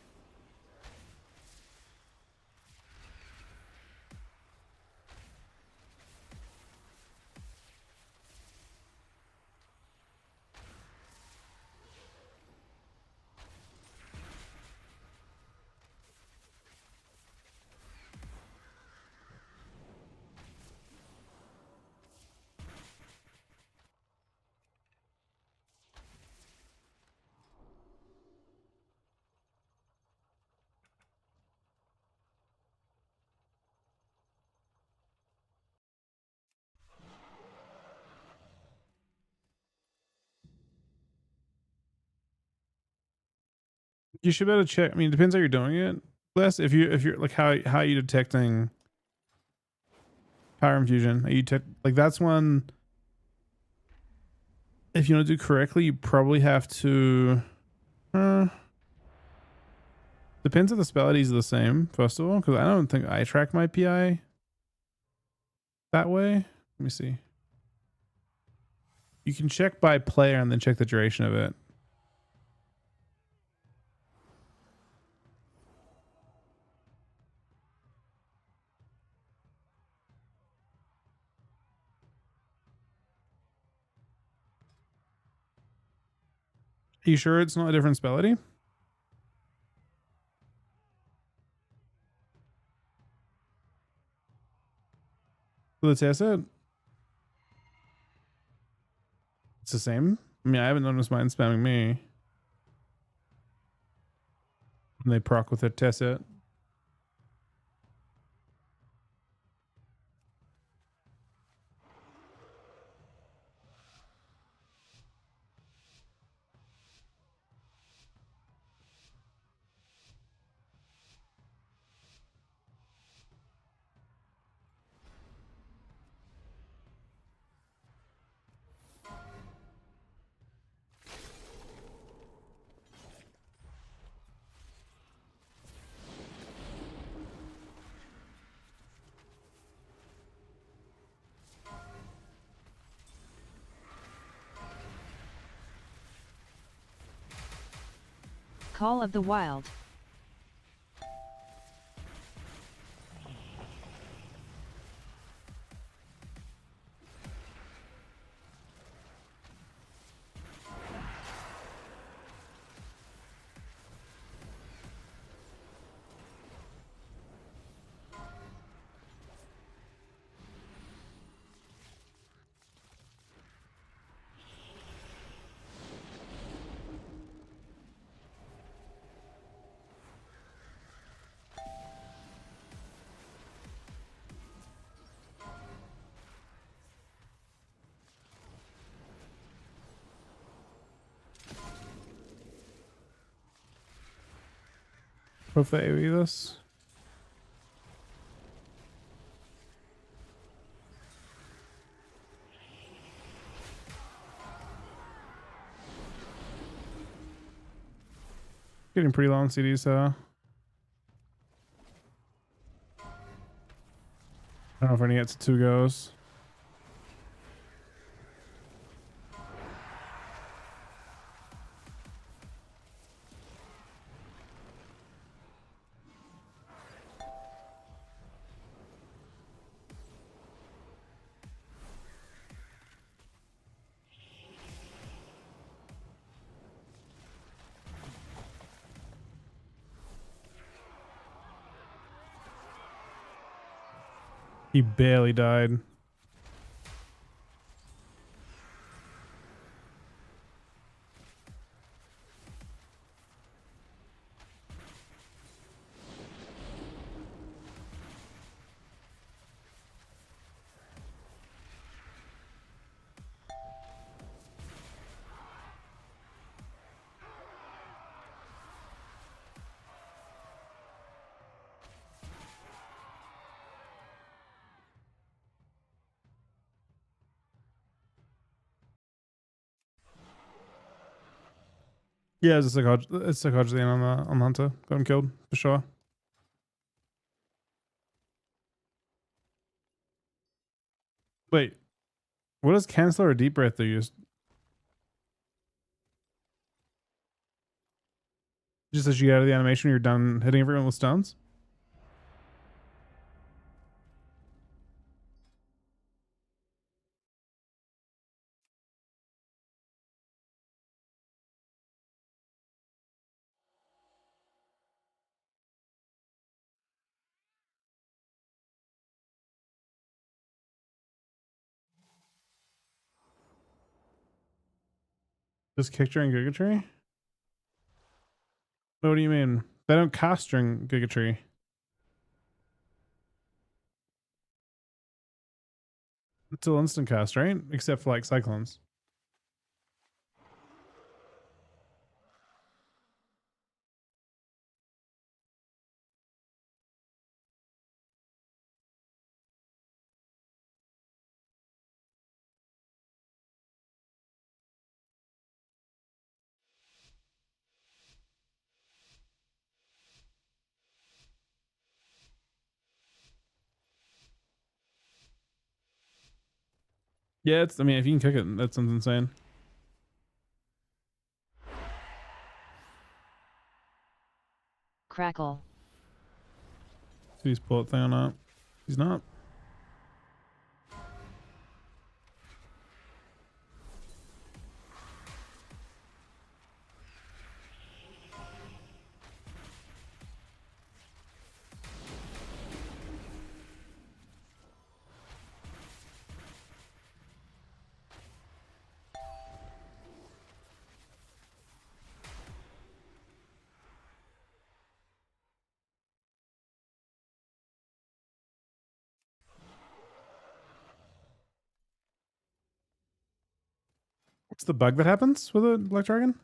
you should better check. I mean, it depends how you're doing it. Less if you're like how are you detecting power infusion? Are you like that's one. If you want to do correctly, you probably have to. Depends if the spell IDs are the same. First of all, because I don't think I track my PI that way. Let me see. You can check by player and then check the duration of it. Are you sure it's not a different spell ID? For the test it? It's the same? I mean, I haven't noticed mine spamming me. And they proc with a test it. Call of the Wild. Hope they AoE this. Getting pretty long CDs, so I don't know if we're gonna get to 2 goes. He barely died. Yeah, it's a psychology thing on the hunter. Got him killed for sure. Wait, what does cancel or deep breath do? Just as you get out of the animation, you're done hitting everyone with stones. Just kick during Giga Tree? What do you mean? They don't cast during Giga Tree. It's still instant cast, right? Except for like cyclones. Yeah, it's. I mean, if you can kick it, that sounds insane. Crackle. See he's pull it thing or not? He's not. What's the bug that happens with a Black Dragon?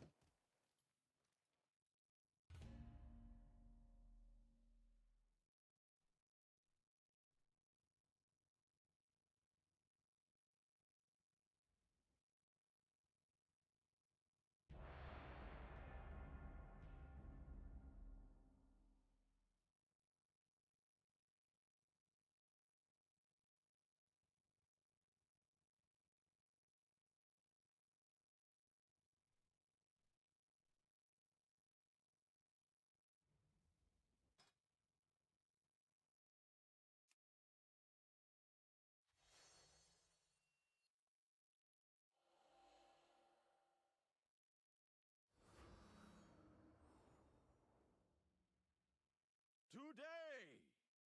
Today,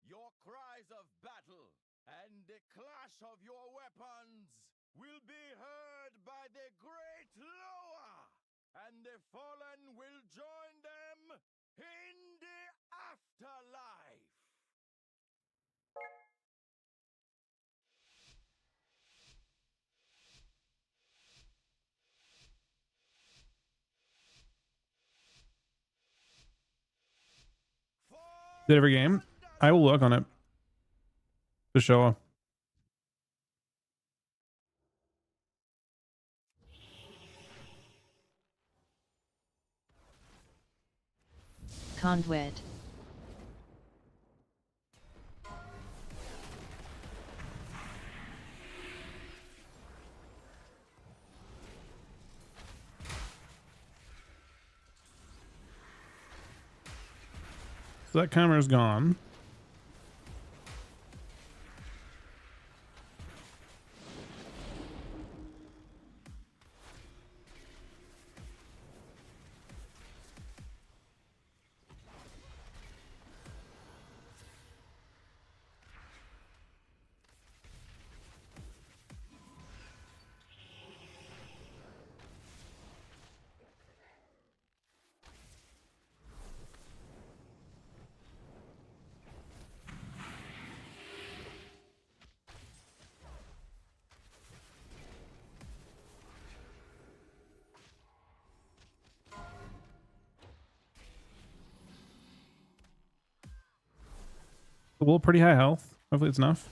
your cries of battle and the clash of your weapons will be heard by the great Loa, and the fallen will join them in the afterlife. Did every game? I will work on it. For sure. Conduit. So that camera's gone. Well, pretty high health. Hopefully it's enough.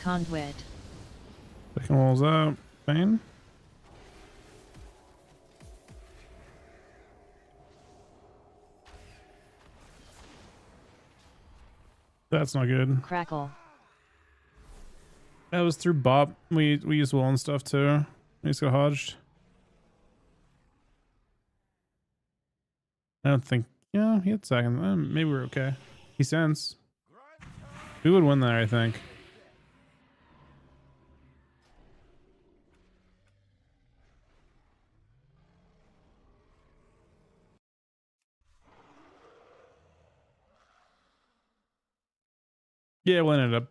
Conduit. Picking walls up. Bane. That's not good. Crackle. That was through Bop. We used wall and stuff too. We just got hodged. I don't think. Yeah, he had second. Maybe we're okay. He sends. We would win there, I think. Yeah, we'll end it up.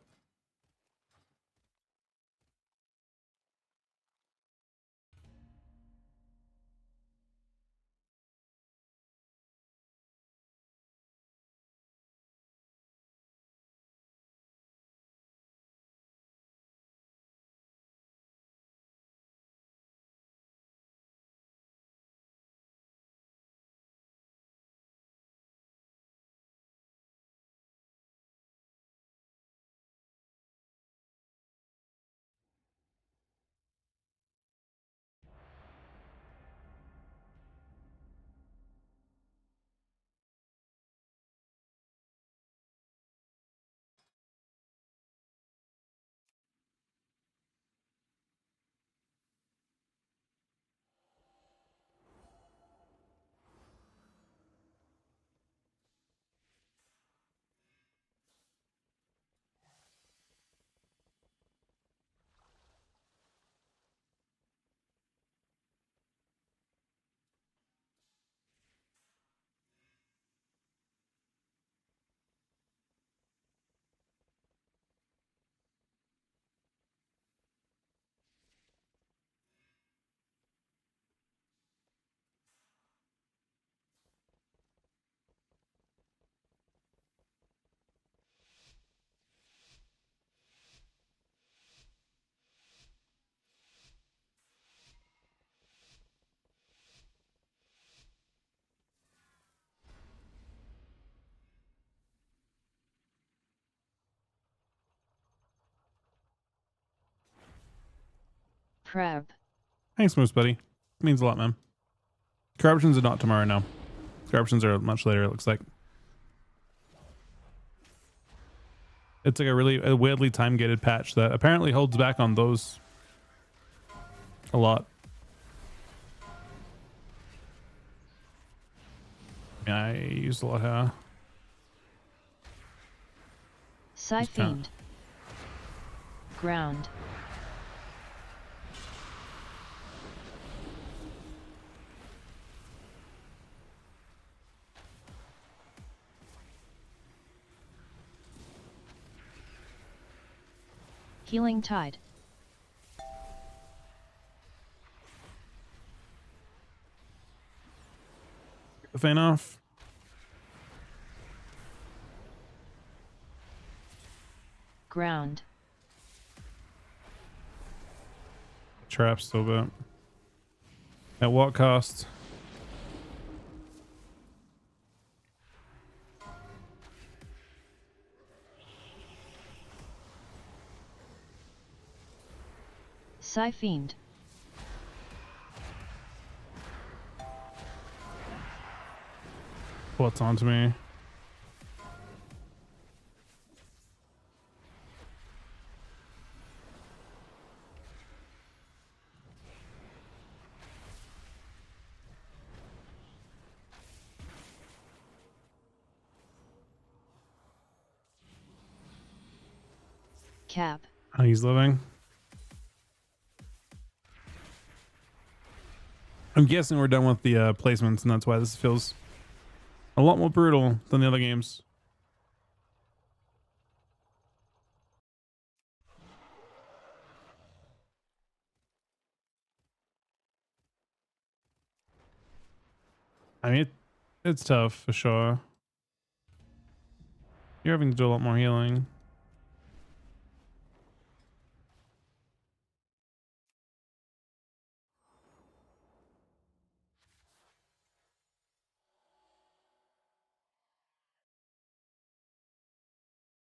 Prep. Thanks, Moose Buddy. Means a lot, man. Corruptions are not tomorrow now. Corruptions are much later, it looks like. It's like a weirdly time-gated patch that apparently holds back on those a lot. Yeah, I used a lot of Siphoned. Ground. Healing Tide. the fan off. Ground. Trap still bit. At what cost? Siphoned. What's onto me? Cap. How he's living. I'm guessing we're done with the placements, and that's why this feels a lot more brutal than the other games. I mean, it's tough for sure. You're having to do a lot more healing.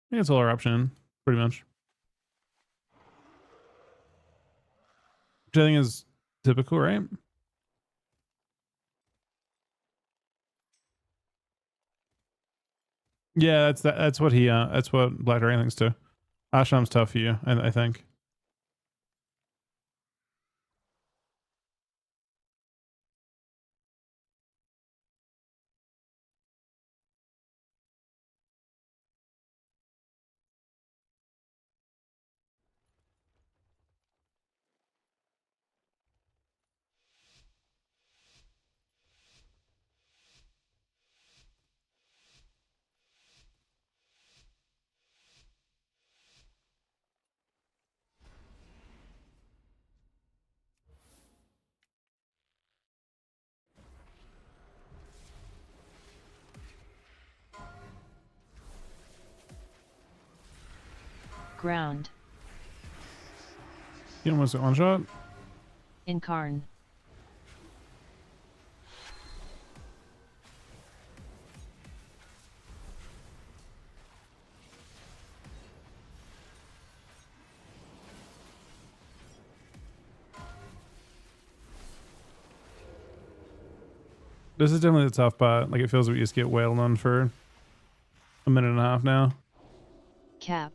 I think it's all our option, pretty much. Which I think is typical, right? Yeah, that's what he that's what Black Dragon thinks too. Asham's tough for you, I think. Ground. You almost at one shot. Incarn. This is definitely the tough part. Like it feels like we just get wailed on for a minute and a half now. Cap.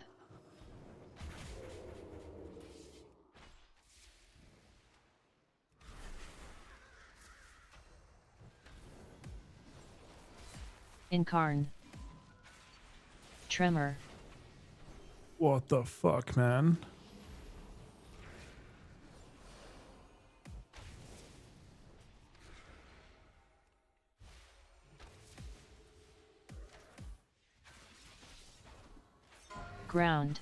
Incarn. Tremor. What the fuck, man? Ground.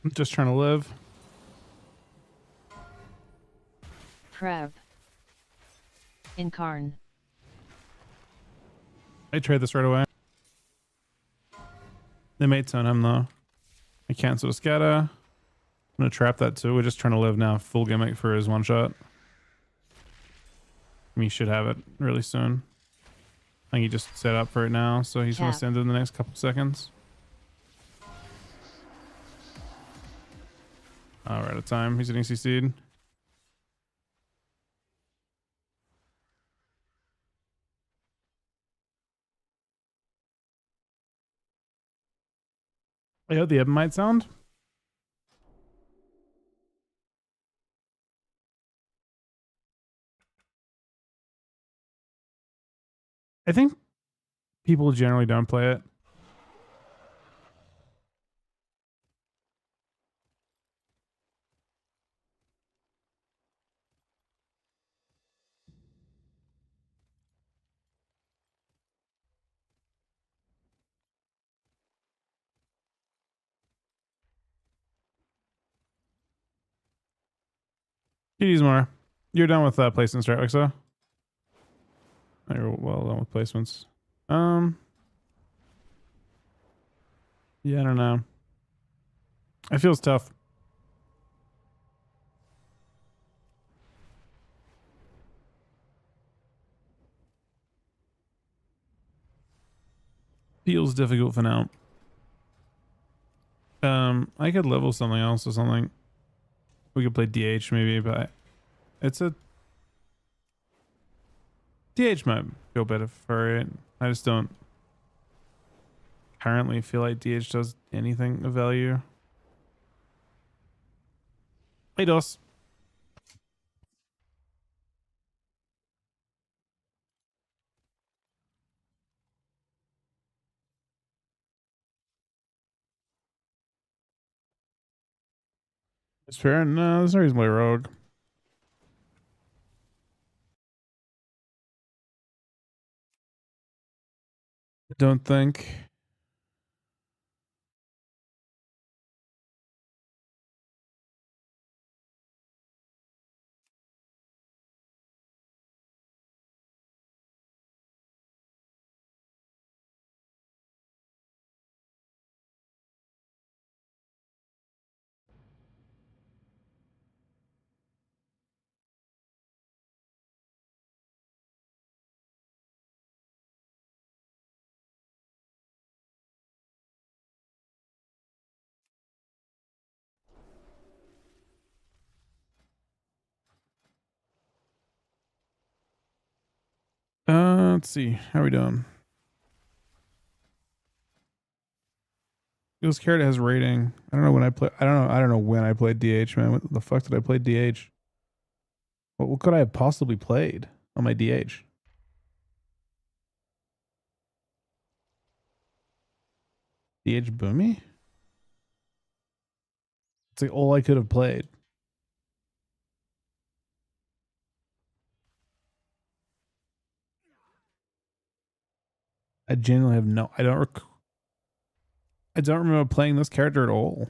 I'm just trying to live. Prev. Incarn. I trade this right away. They mates on him though. I cancel a scatter. I'm gonna trap that too. We're just trying to live now. Full gimmick for his one shot. He should have it really soon. I think he just set up for it now, so he's gonna Cap. send it in the next couple seconds. Oh, we're out of time. He's getting CC'd. I heard the Ebonite sound. I think people generally don't play it. GD's more. You're done with placements, right, Alexa? You're well done with placements. Yeah, I don't know. It feels tough. Feels difficult for now. I could level something else or something. We could play DH maybe, but it's a DH might feel better for it. I just don't currently feel like DH does anything of value. Hey, DOS. It's fair. No, there's no reason why rogue. Don't think. Let's see. How are we doing? This character has rating. I don't know when I play. I don't know when I played DH, man. What the fuck did I play DH? What could I have possibly played on my DH? DH Boomy? It's like all I could have played. I genuinely have no. I don't remember playing this character at all.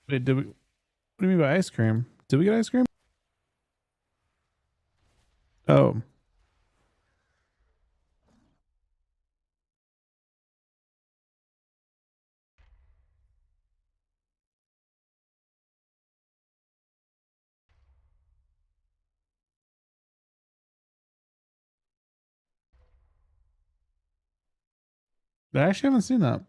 Wait, did we? What do you mean by ice cream? Did we get ice cream? Oh. I actually haven't seen that.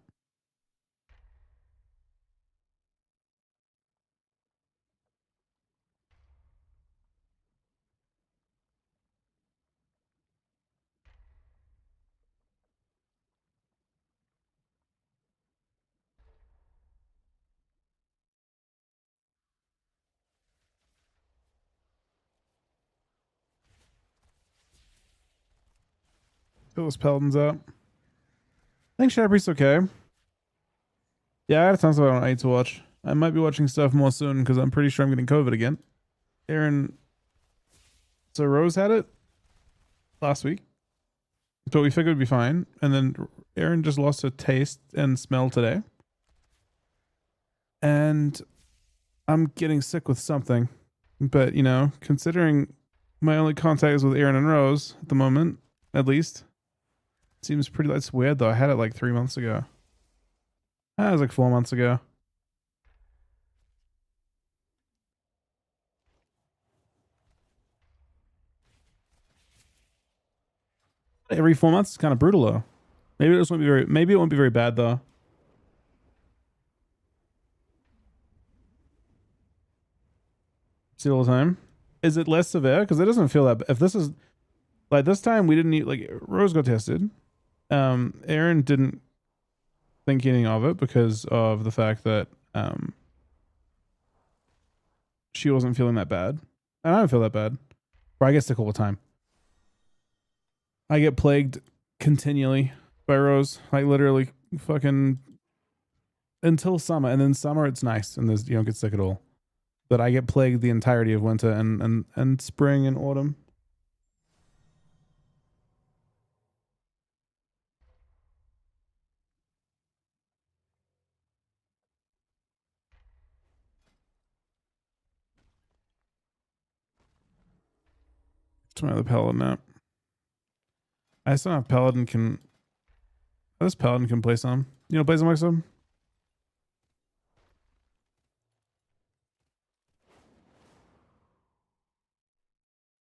Fill those Peloton's up. I think Shadow Priest's okay. Yeah, I got tons of it on I to watch. I might be watching stuff more soon because I'm pretty sure I'm getting COVID again. Aaron. So Rose had it last week, but we figured it'd be fine. And then Aaron just lost her taste and smell today. And I'm getting sick with something. But, you know, considering my only contact is with Aaron and Rose at the moment, at least, seems pretty. That's weird though. I had it like 3 months ago. That was like 4 months ago. Every 4 months is kind of brutal though. Maybe it just won't be very. Maybe it won't be very bad though. See it all the time. Is it less severe? Because it doesn't feel that. If this is like this time, we didn't eat. Like Rose got tested. Aaron didn't think anything of it because of the fact that she wasn't feeling that bad, and I don't feel that bad. Or I get sick all the time. I get plagued continually by Rose, like literally fucking until summer, and then summer it's nice and there's you don't get sick at all. But I get plagued the entirety of winter and spring and autumn. It's my other paladin now. I still have paladin can. This paladin can play some. You know, play some like some.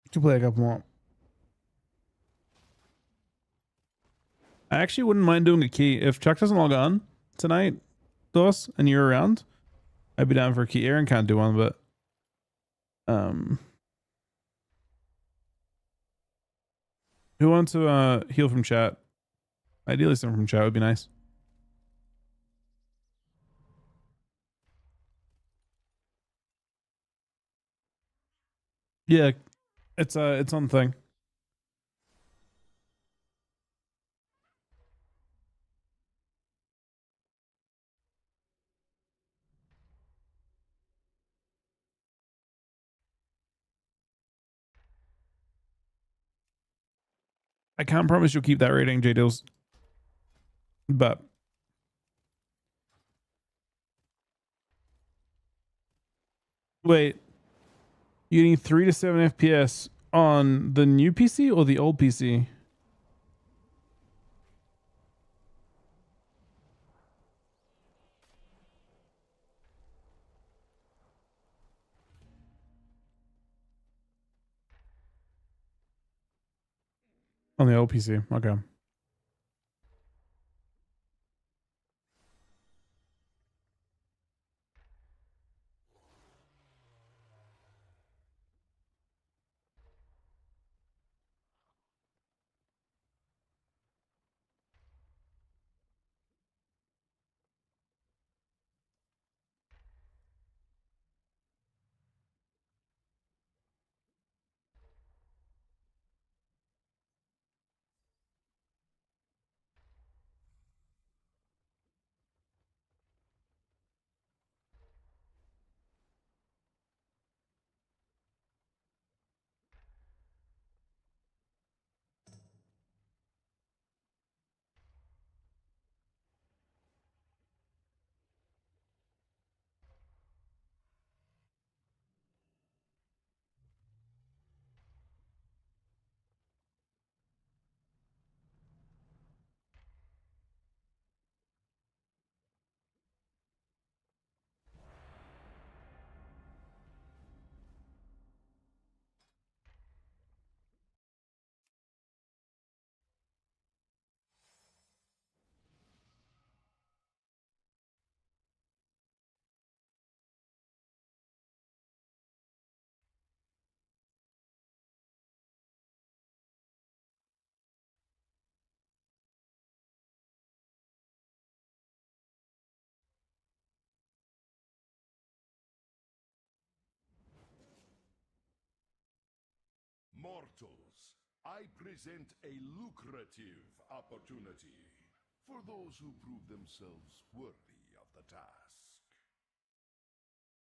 You can play a couple more. I actually wouldn't mind doing a key if Chuck doesn't log on tonight, Dos, and you're around. I'd be down for a key. Aaron can't do one, but who wants to heal from chat? Ideally, someone from chat would be nice. Yeah, it's on the thing. I can't promise you'll keep that rating, J Dills. But wait, you need 3 to 7 FPS on the new PC or the old PC? On the old PC. Okay. Mortals, I present a lucrative opportunity for those who prove themselves worthy of the task.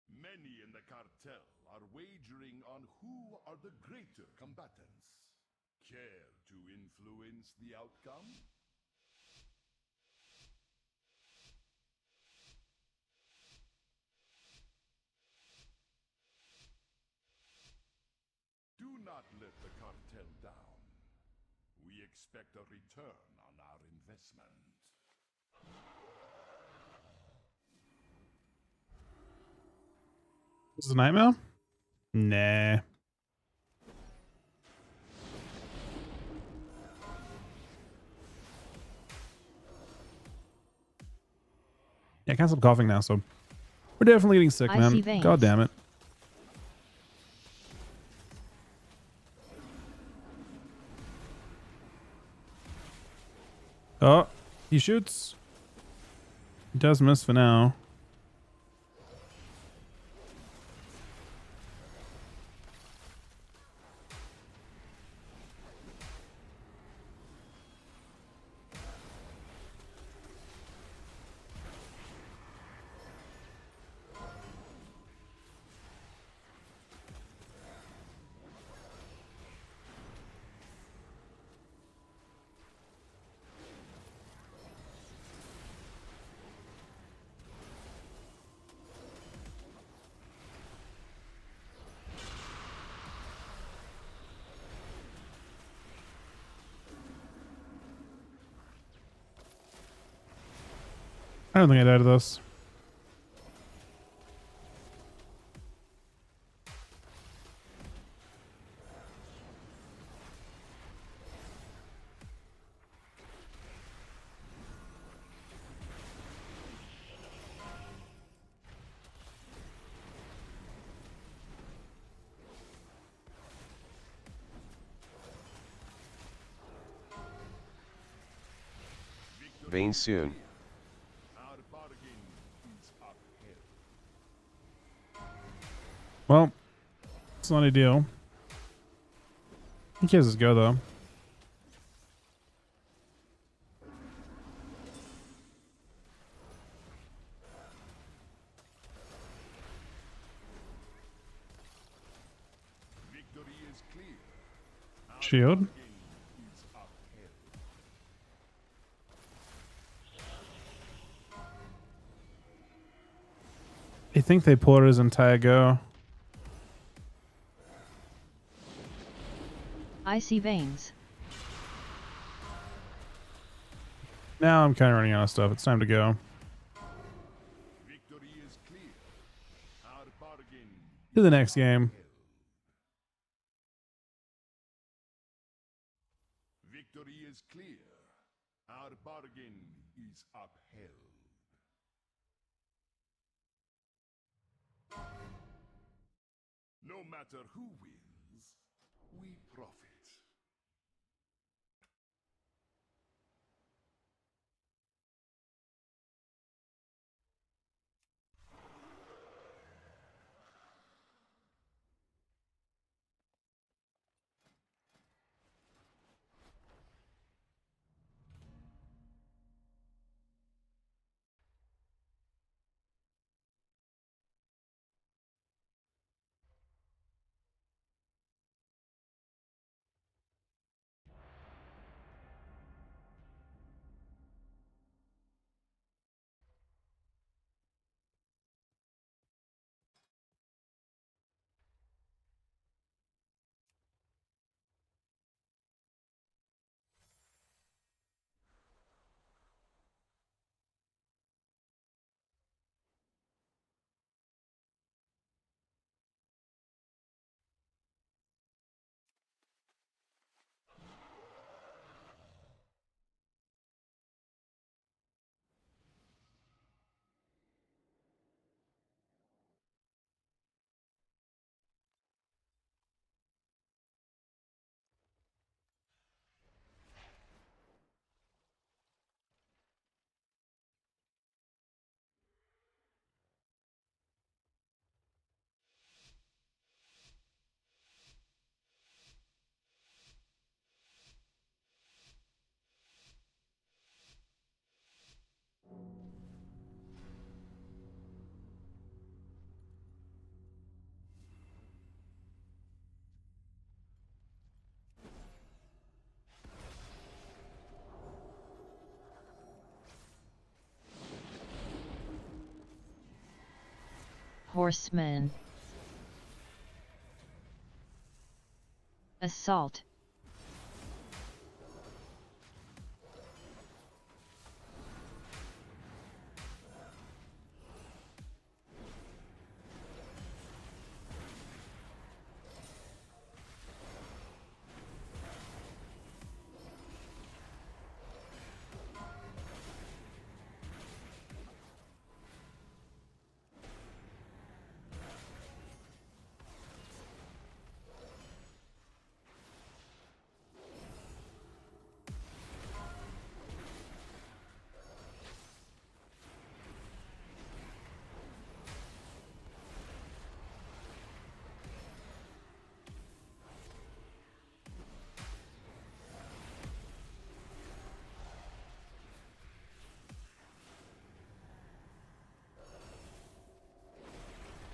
Many in the cartel are wagering on who are the greater combatants. Care to influence the outcome? Do not let the cartel down. We expect a return on our investment. This is a nightmare? Nah. Yeah, I can't stop coughing now, so we're definitely getting sick, I see man. veins. God damn it. Oh, he shoots. He does miss for now. I don't think I died of this. Vein soon. Our bargain is upheld. Well, it's not ideal. He cares his go though. Victory is clear. Our Shield. bargain is upheld. I think they pulled his entire go. Icy veins. Now I'm kind of running out of stuff. It's time to go. Victory is clear. Our bargain To the next game. Victory is clear. Our bargain is upheld. No matter who wins, we profit. Horseman. Assault.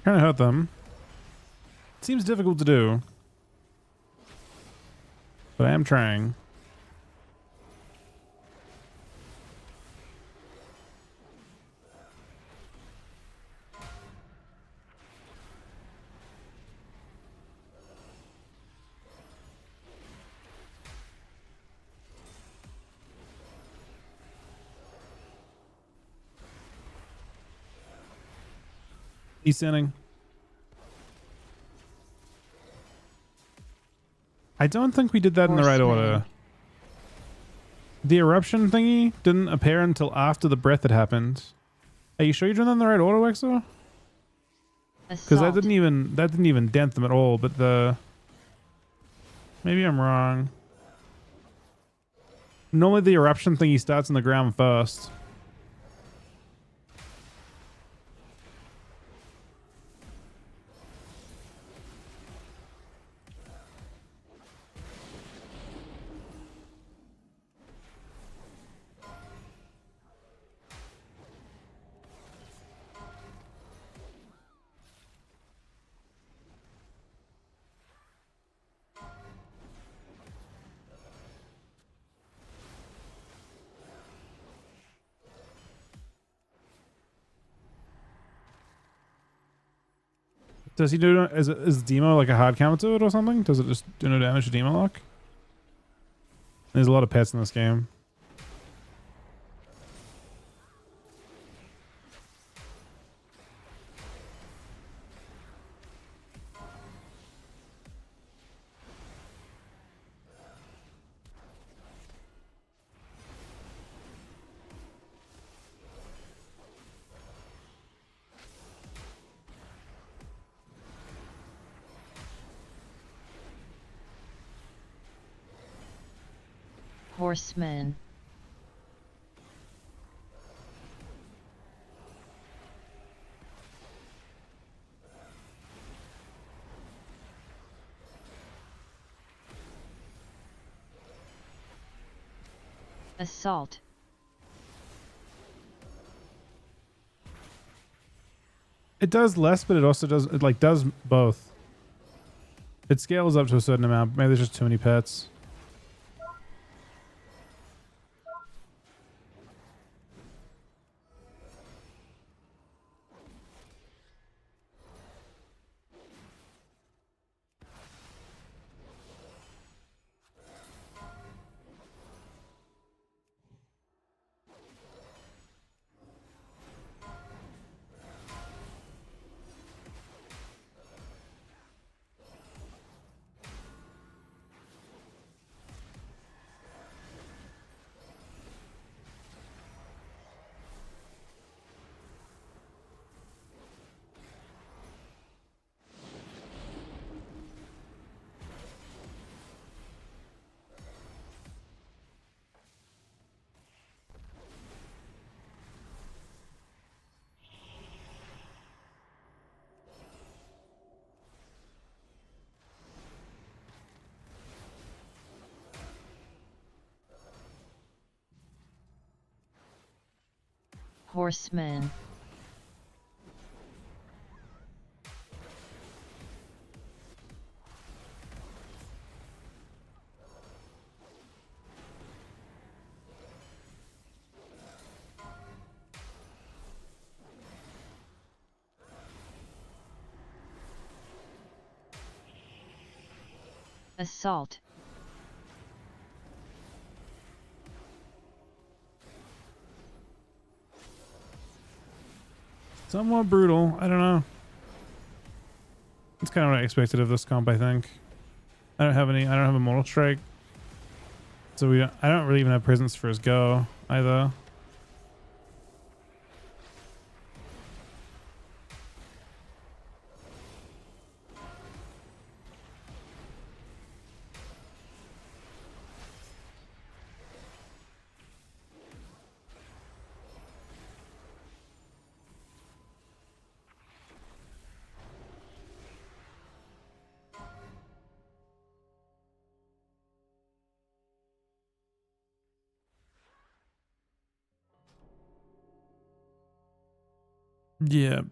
Trying to hurt them. Seems difficult to do. But I am trying. Descending. I don't think we did that in the right Horseman. order. The eruption thingy didn't appear until after the breath had happened. Are you sure you're doing that in the right order, Wexel? Because that Assault. didn't even dent them at all. But the maybe I'm wrong. Normally the eruption thingy starts in the ground first. Does he do, is Demo like a hard counter to it or something? Does it just do no damage to Demo lock? There's a lot of pets in this game. Horseman. Assault. It does less, but it also does, it like does both. It scales up to a certain amount. Maybe there's just too many pets. Horseman. Assault. Somewhat brutal. I don't know. It's kind of what I expected of this comp, I think. I don't have a Mortal Strike. So I don't really even have presence for his go either. Yeah.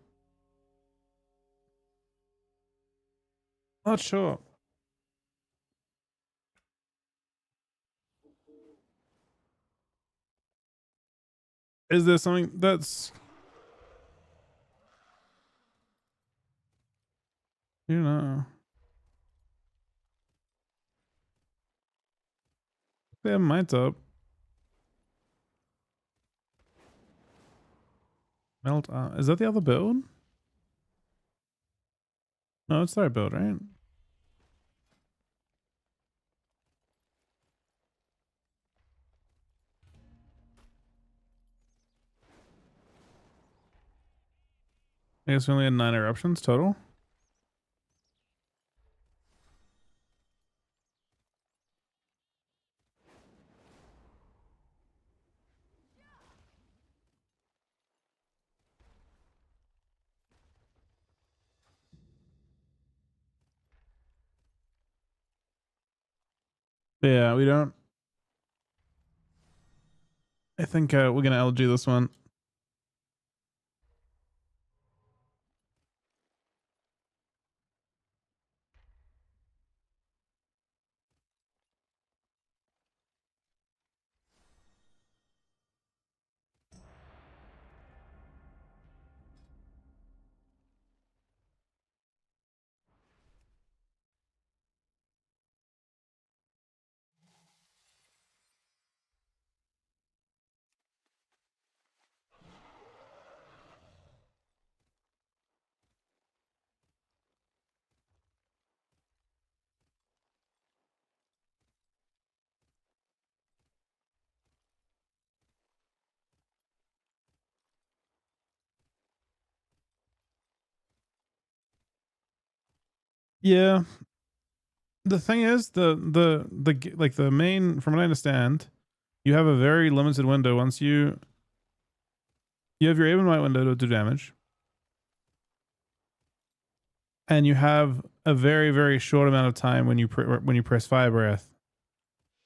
Not sure. Is there something that's... You know. They have mites up. Melt. Is that the other build? No, it's their build, right? I guess we only had 9 eruptions total. Yeah, we don't. I think we're gonna LG this one. Yeah. The thing is, like the main, from what I understand, you have a very limited window. Once you have your aim and might window to do damage, and you have a very, very short amount of time when you press fire breath.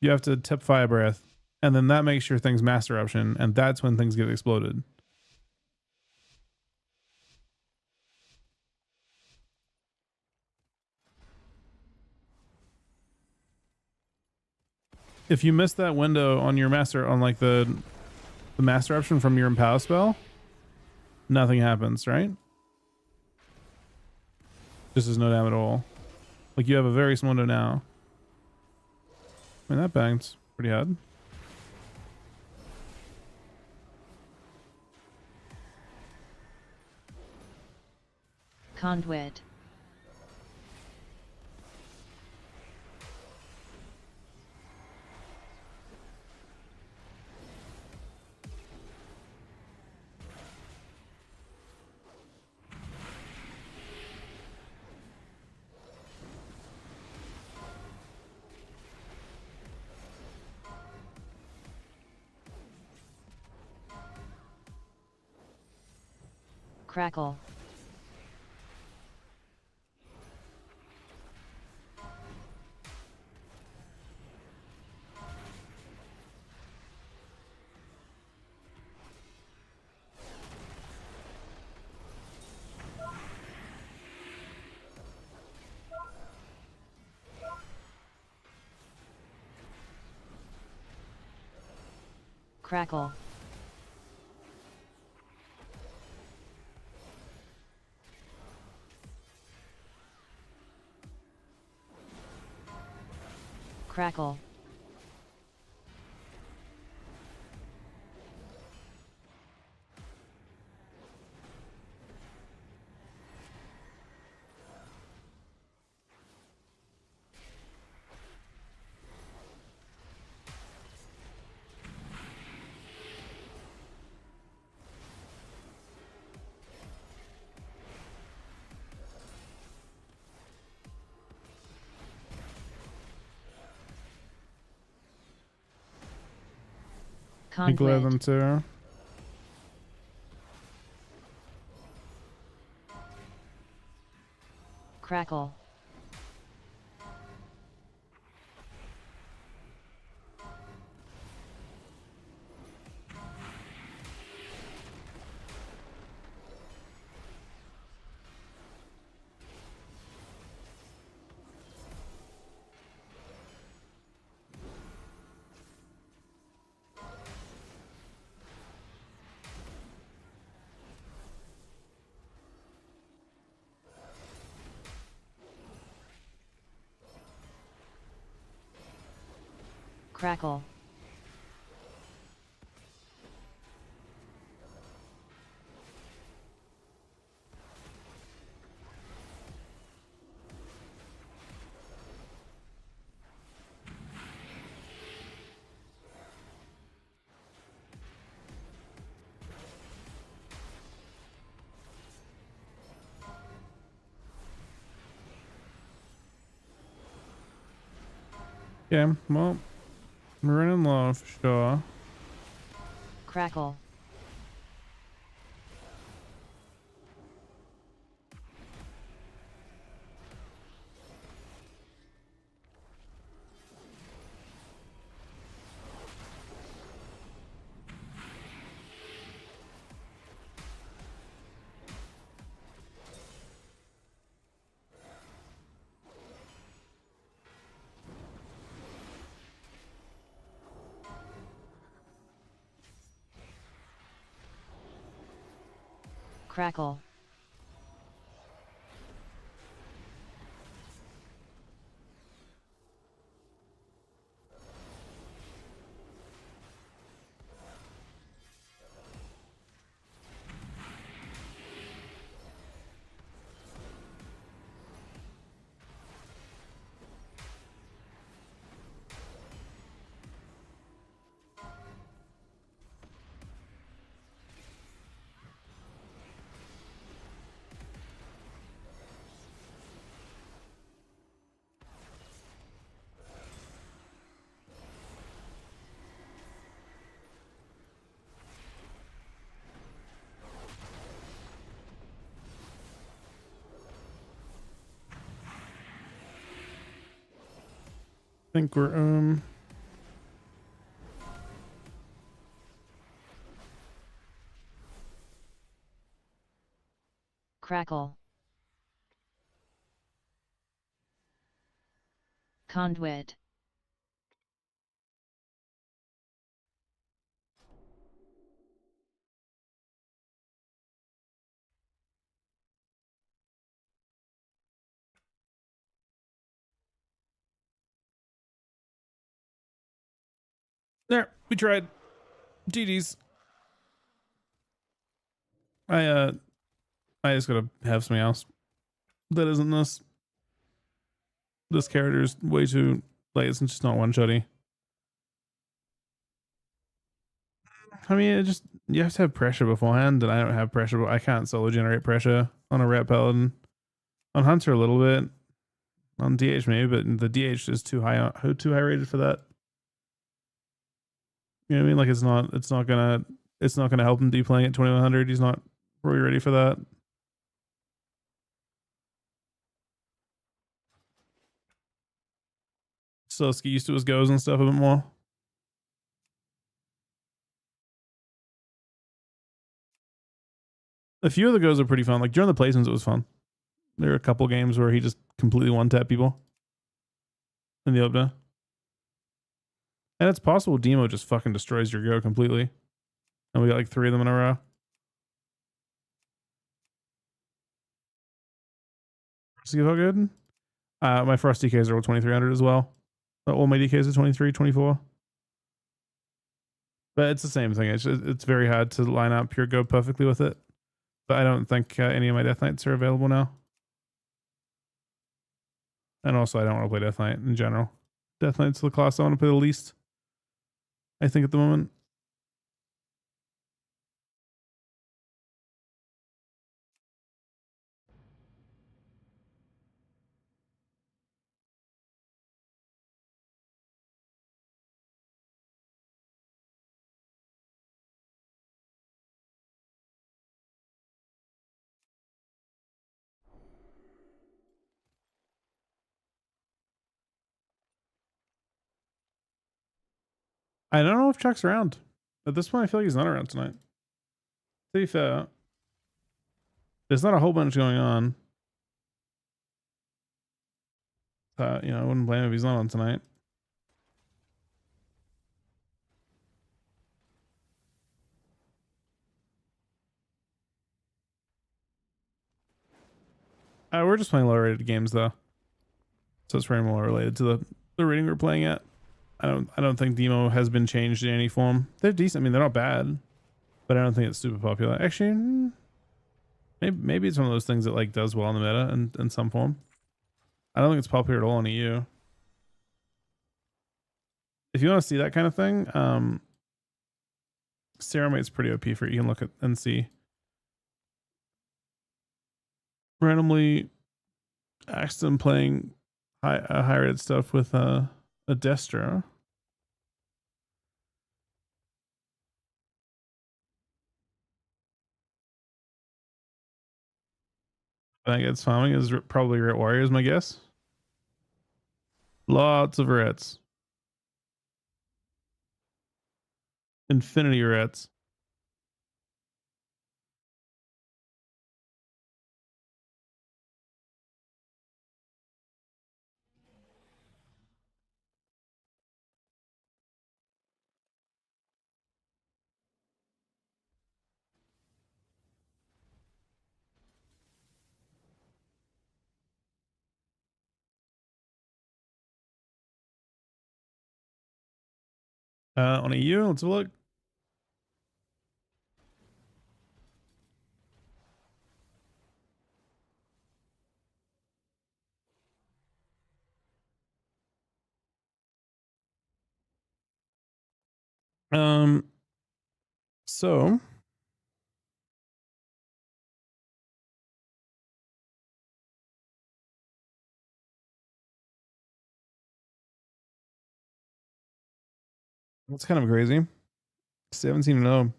You have to tip fire breath, and then that makes your things mass eruption, and that's when things get exploded. If you miss that window on your master, on like the master eruption from your empower spell, nothing happens, right? Just as no damage at all. Like you have a very small window now. I mean, that bangs pretty hard. Conduit. Crackle. Crackle. Crackle. You glare them Conduit. too. Crackle. Crackle. Yeah, well, we're running low for sure. Crackle. Crackle. think we're Crackle. Conduit. there. We tried. GG's. I just gotta have something else that isn't this. This character's way too like it's just not one shotty. I mean, it just you have to have pressure beforehand, and I don't have pressure. I can't solo generate pressure on a ret paladin. On Hunter a little bit, on DH maybe, but the DH is too high rated for that. You know what I mean? Like it's not gonna help him deplaying at 2100. He's not really ready for that. So let's get used to his goes and stuff a bit more. A few of the goes are pretty fun. Like during the placements, it was fun. There were a couple games where he just completely one-tap people in the opener. And it's possible Demo just fucking destroys your go completely. And we got like 3 of them in a row. See how good? My frost DKs are all 2300 as well. But all my DKs are 23, 24. But it's the same thing. It's very hard to line up your go perfectly with it. But I don't think any of my Death Knights are available now. And also, I don't want to play Death Knight in general. Death Knight's the class I want to play the least, I think, at the moment. I don't know if Chuck's around. At this point, I feel like he's not around tonight. To be fair, there's not a whole bunch going on. I wouldn't blame him if he's not on tonight. We're just playing lower rated games though, so it's very more related to the rating we're playing at. I don't think Demo has been changed in any form. They're decent. I mean, they're not bad, but I don't think it's super popular. Actually, maybe it's one of those things that like does well in the meta in some form. I don't think it's popular at all in EU. If you want to see that kind of thing, Ceramate's pretty OP for it. You can look at and see. Randomly Axton playing high rated stuff with a Destro. I think it's farming is probably Ret Warriors, my guess. Lots of Rets. Infinity Rets. On EU, let's have a look. So that's kind of crazy. 17-0.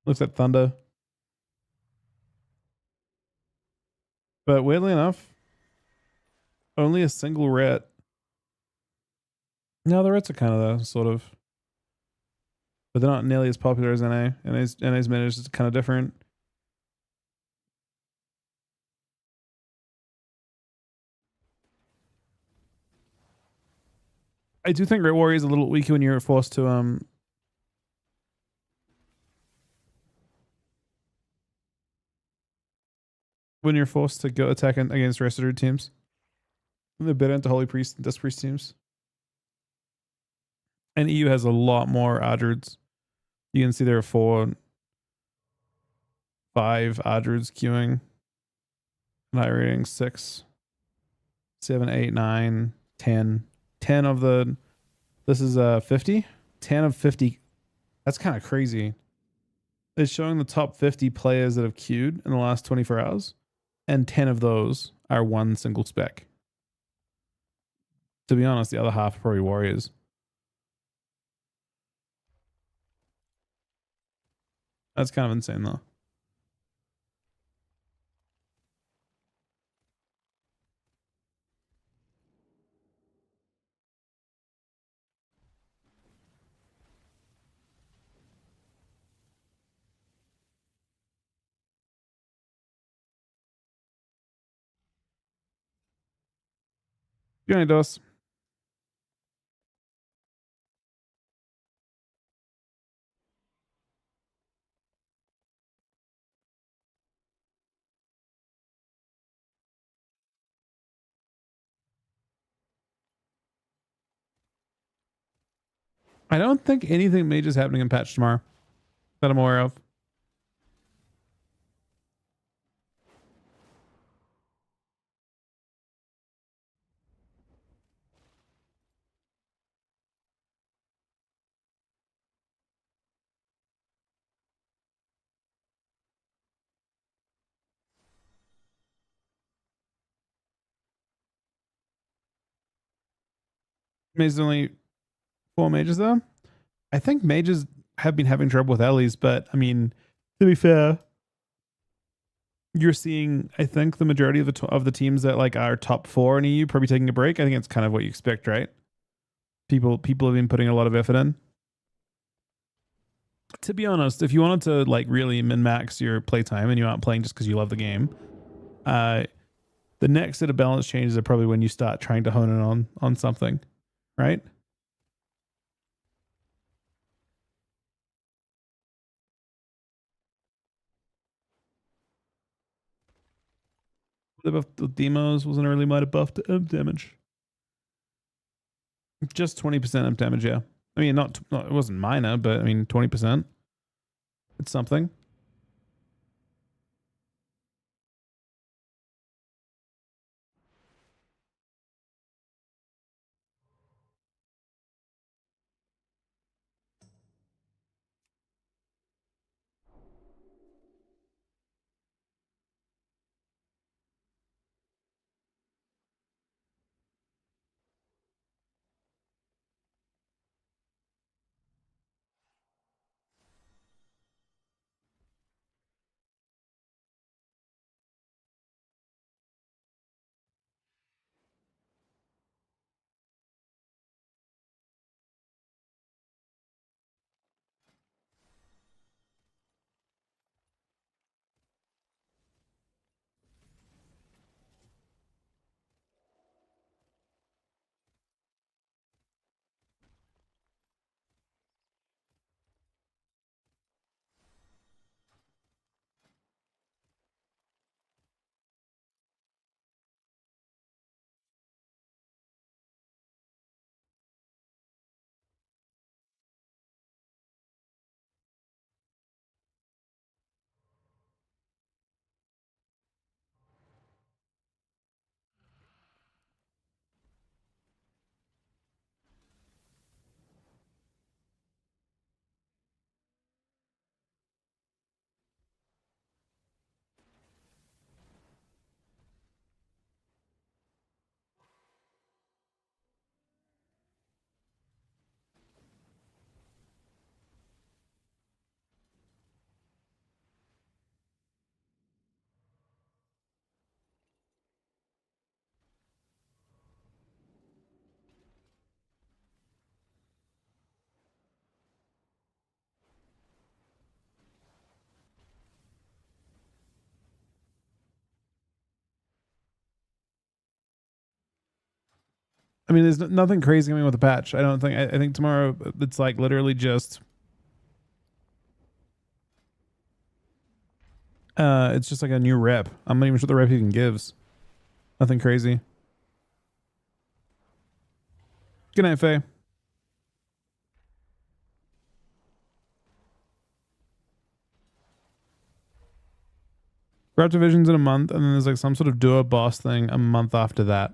Looks at Thunder. But weirdly enough, only a single ret. No, the rets are kind of sort of, but they're not nearly as popular as NA. NA's managed is kind of different. I do think Ret Warrior is a little weaker when you're forced to go attack against Restitute teams. They're better into Holy Priest and Dust Priest teams. And EU has a lot more Adruds. You can see there are 4, 5 Adruds queuing. High rating 6, 7, 8, 9, 10. 10 of the, this is 50. 10 of 50. That's kind of crazy. It's showing the top 50 players that have queued in the last 24 hours. And 10 of those are one single spec. To be honest, the other half are probably warriors. That's kind of insane though. Johnny Dos. I don't think anything major is happening in patch tomorrow that I'm aware of. Mage's only 4 mages though. I think mages have been having trouble with Ellie's, but I mean, to be fair, you're seeing, I think, the majority of the teams that like are top 4 in EU probably taking a break. I think it's kind of what you expect, right? People have been putting a lot of effort in. To be honest, if you wanted to like really min-max your playtime and you aren't playing just because you love the game, the next set of balance changes are probably when you start trying to hone in on something, right? The buff the demos was an early might have buffed imp damage. Just 20% imp damage, yeah. I mean, not it wasn't minor, but I mean 20%. It's something. I mean, there's nothing crazy coming with the patch. I don't think. I think tomorrow it's like literally just. It's just like a new rep. I'm not even sure the rep even gives. Nothing crazy. Good night, Faye. Rep divisions in a month, and then there's like some sort of duo boss thing a month after that.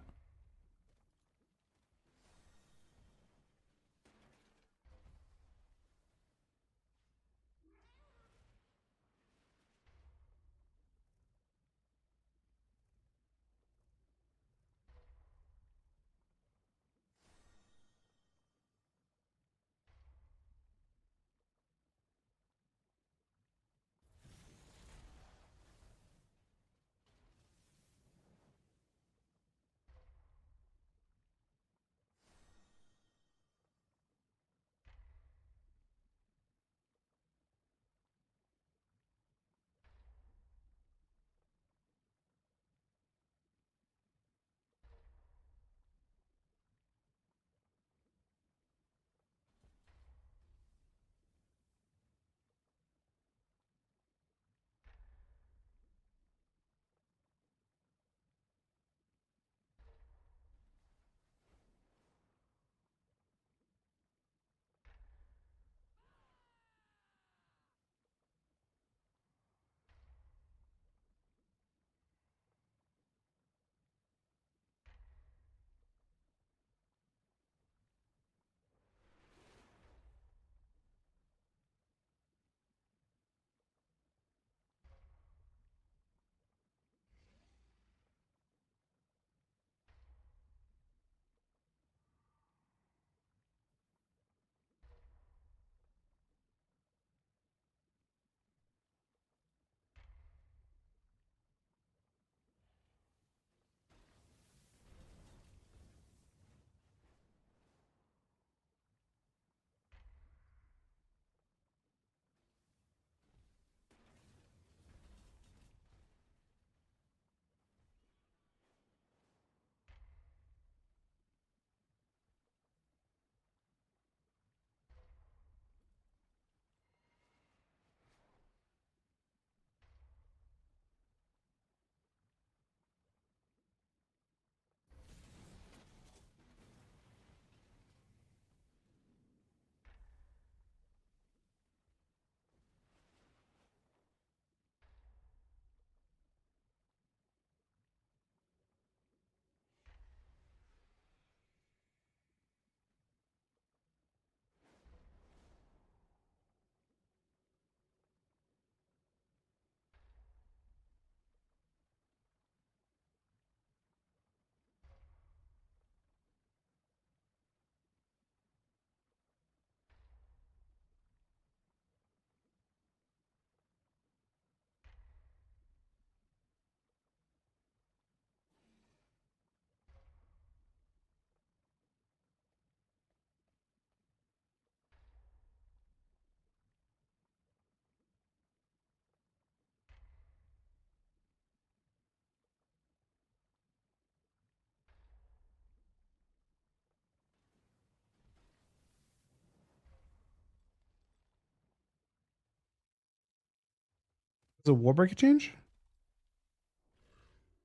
Is a Warbreaker change?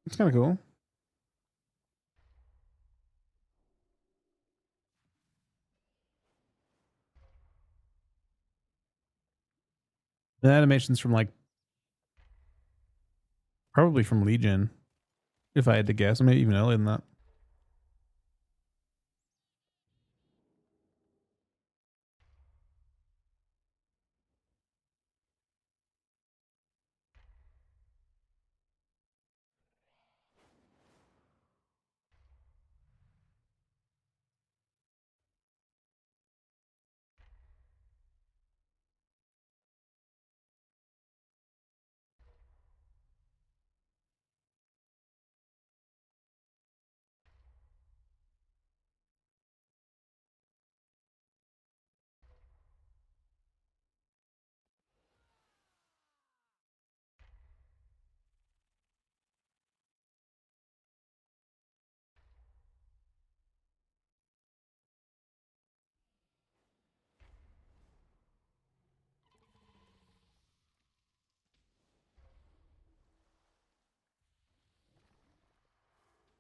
It's kind of cool. The animation's from like probably from Legion, if I had to guess. Maybe even earlier than that.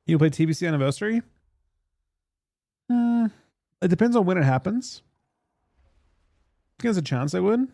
You play TBC Anniversary? It depends on when it happens. I think there's a chance I would.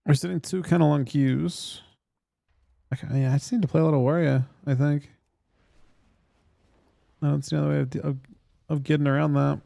We're sitting 2 kind of long queues. Okay, yeah, I just need to play a little warrior, I think. I don't see another way of getting around that.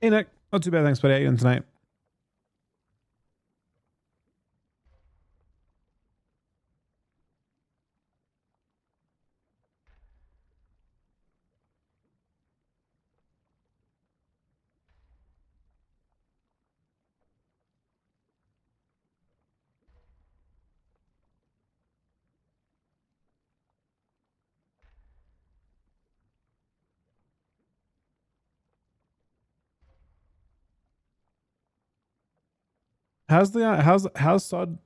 Hey, Nick. Not too bad. Thanks, buddy. How you doing tonight? How's Sod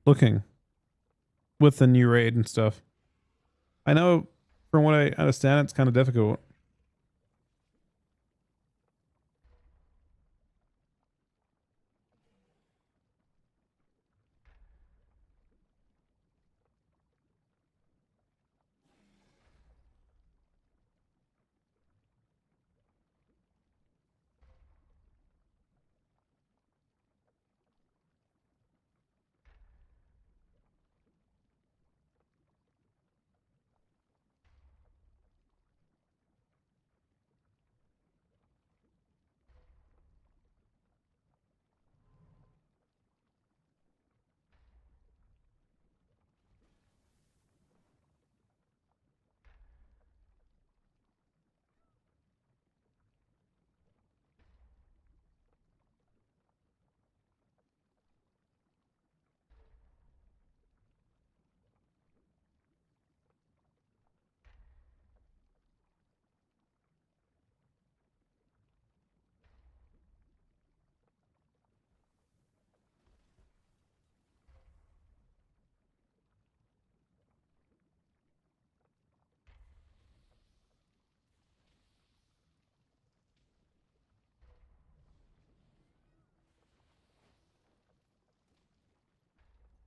looking with the new raid and stuff? I know from what I understand, it's kind of difficult.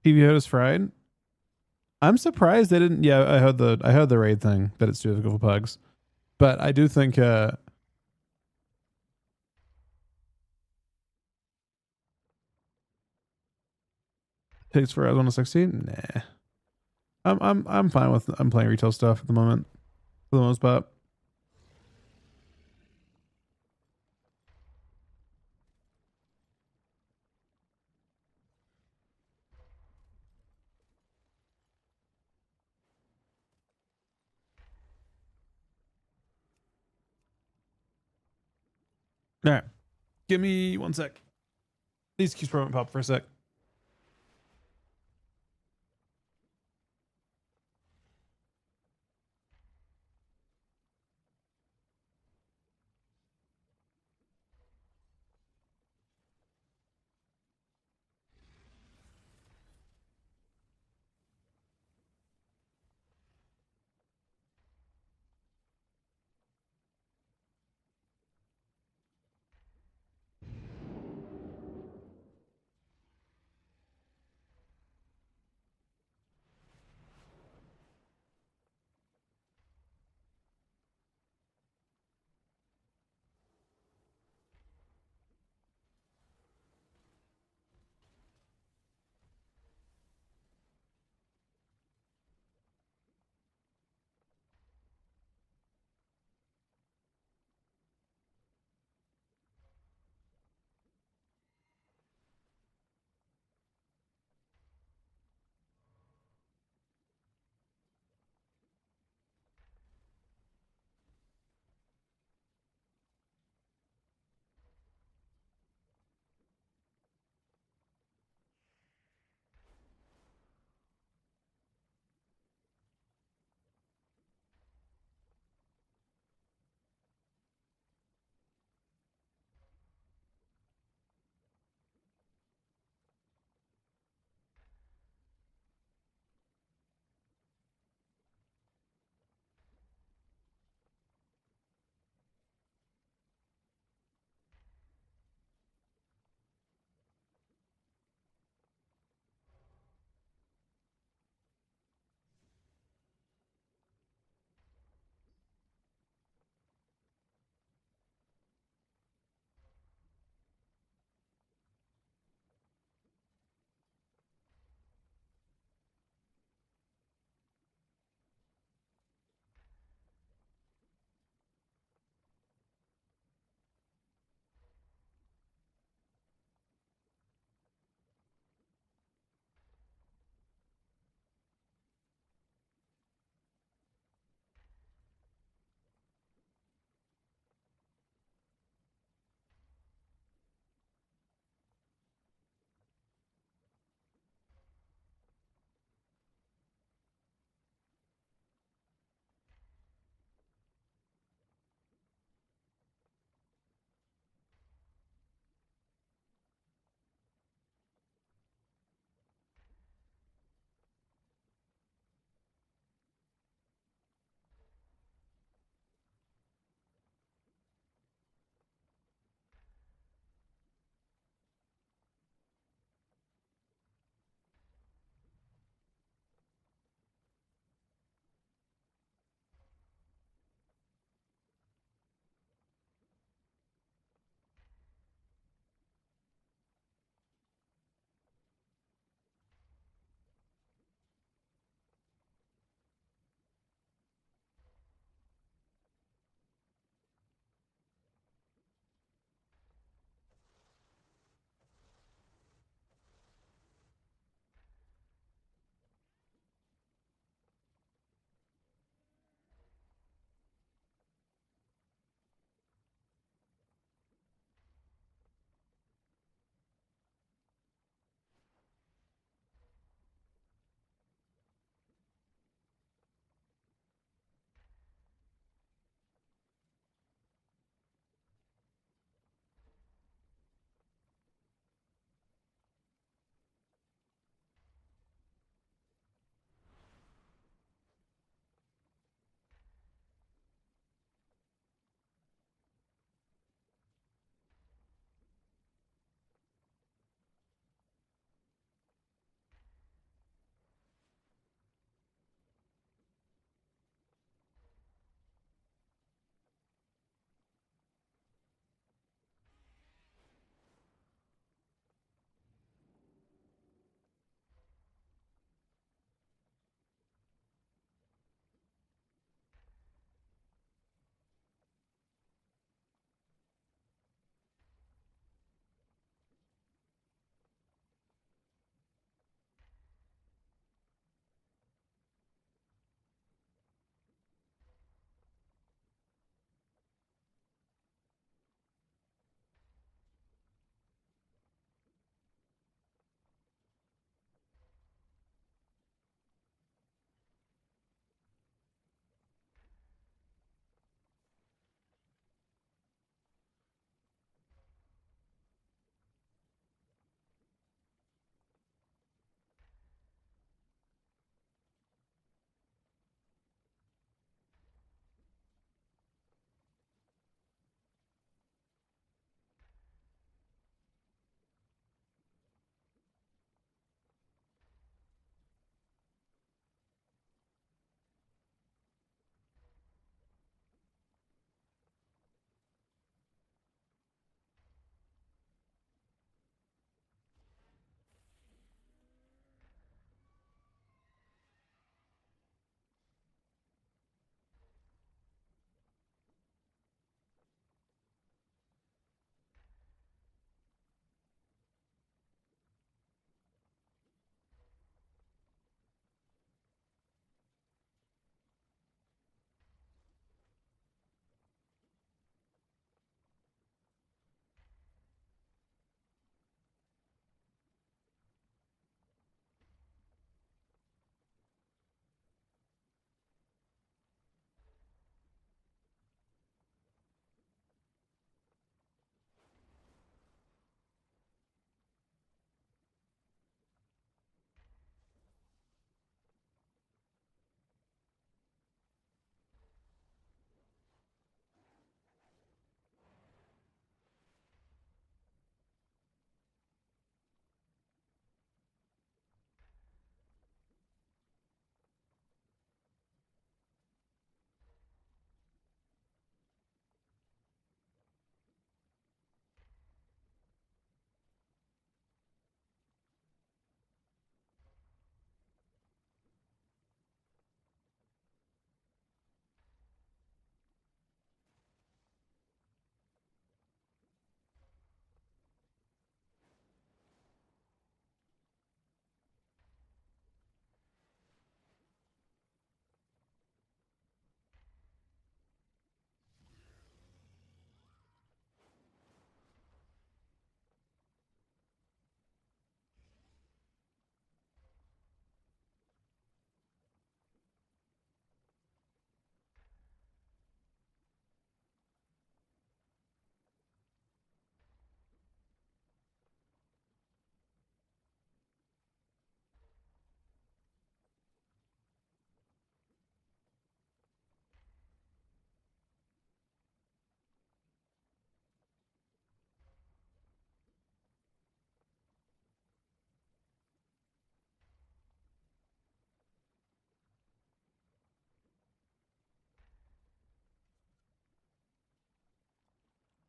TV is fried. I'm surprised they didn't. Yeah, I heard the raid thing that it's difficult for pugs, but I do think takes for hours on a 16. Nah, I'm fine with. I'm playing retail stuff at the moment for the most part. All right, give me 1 sec. These keys probably pop for a sec.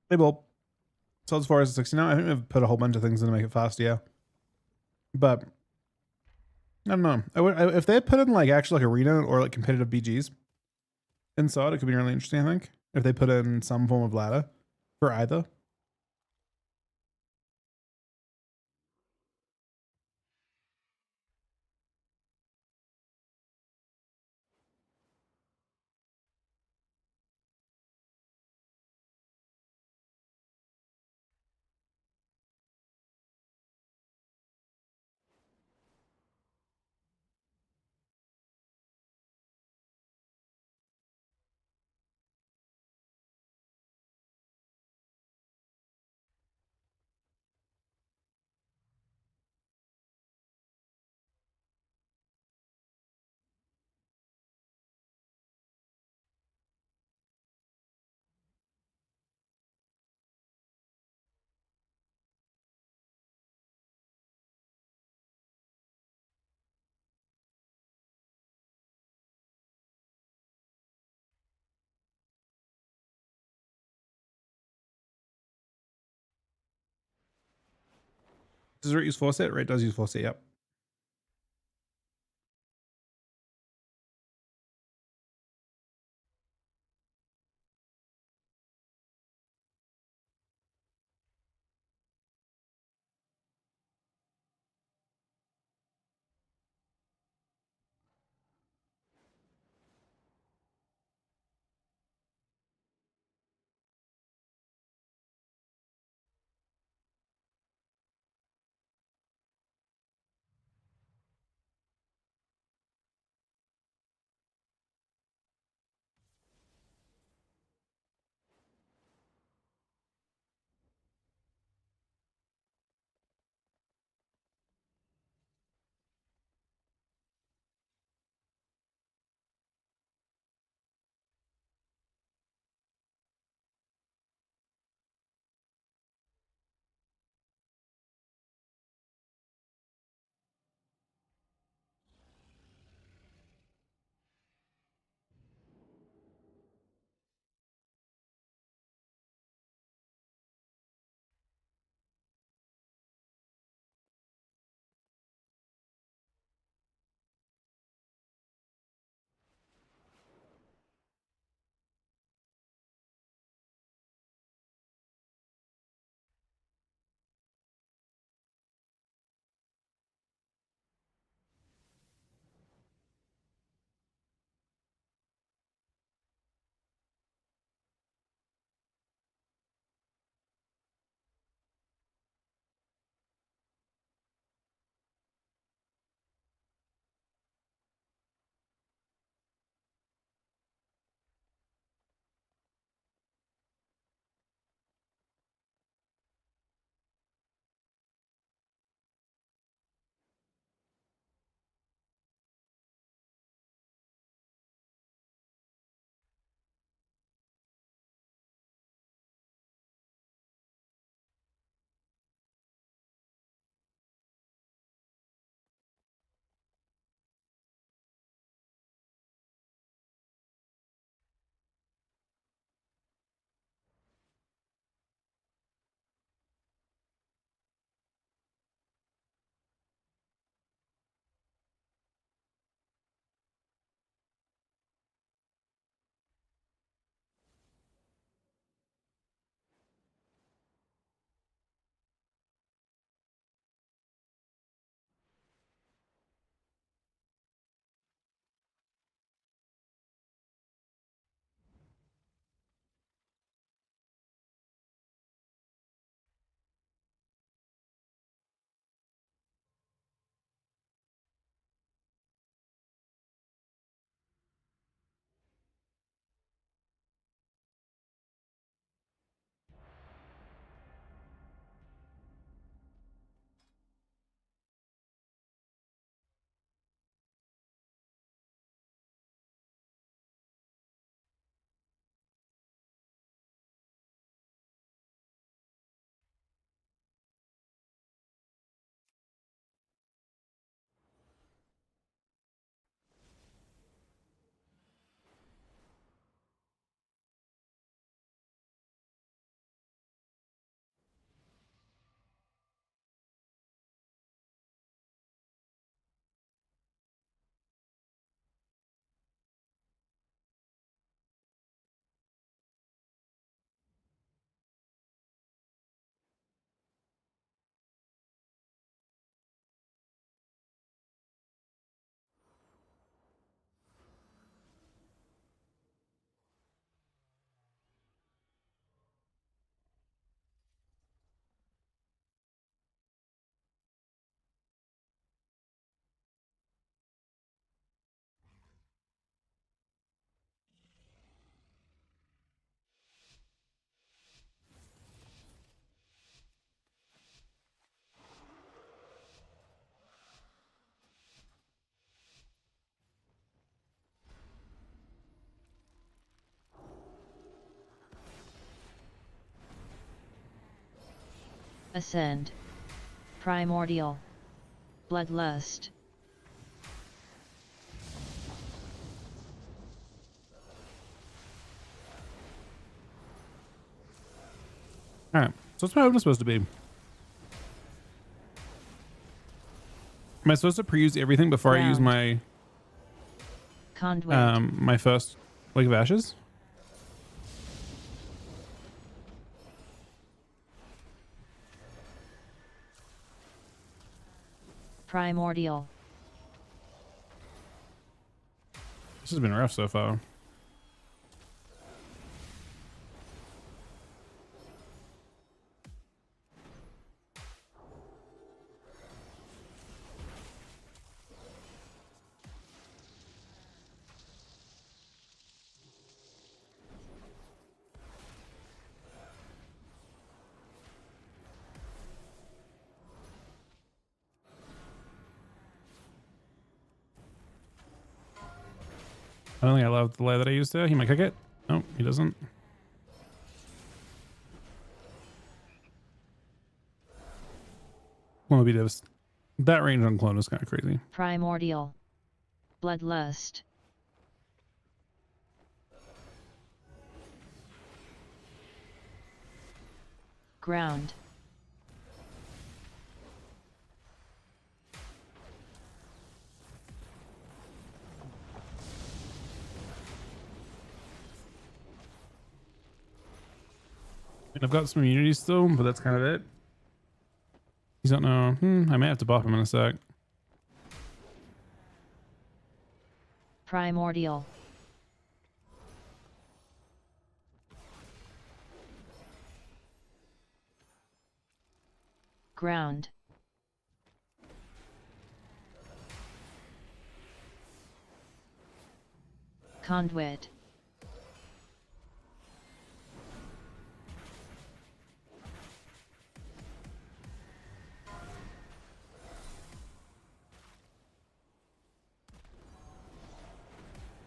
They will. So as far as 60 now, I think they've put a whole bunch of things in to make it fast, yeah. But I don't know. If they had put in like actually like arena or like competitive BGs inside, it could be really interesting, I think. If they put in some form of ladder for either. Does it use force-it? Right, it does use force-it, yep. Ascend. Primordial. Bloodlust. All right. So what's my opening supposed to be? Am I supposed to pre-use everything before I use Ground. my Conduit. my first Lake of Ashes? Primordial. This has been rough so far. I don't think I love the lay that I used there. He might kick it. No, he doesn't. Well, be this. That range on clone is kind of crazy. Primordial. Bloodlust. Ground. And I've got some immunity still, but that's kind of it. He's don't know. I may have to buff him in a sec. Primordial. Ground. Conduit.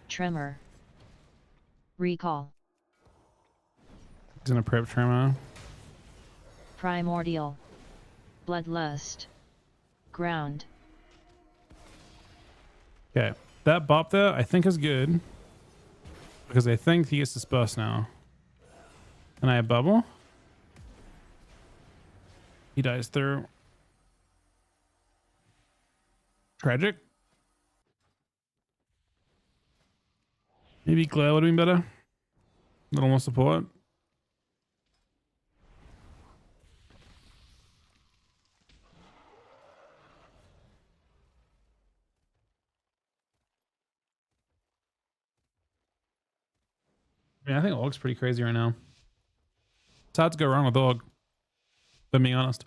Tremor. Recall. He's in a prep tremor. Primordial. Bloodlust. Ground. Okay. That bop there, I think is good. Because I think he gets dispersed now. And I have bubble. He dies through. Tragic. Maybe Glare would have been better. A little more support. I mean, I think Org's pretty crazy right now. It's hard to go wrong with Org. If I'm being honest.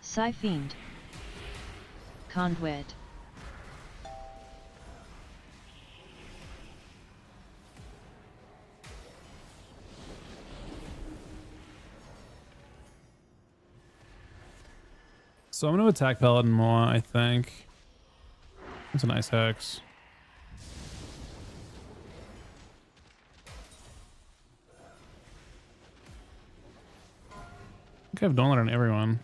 Psyfiend. Conduit. So I'm going to attack Paladin more, I think. That's a nice hex. I think I've done that on everyone.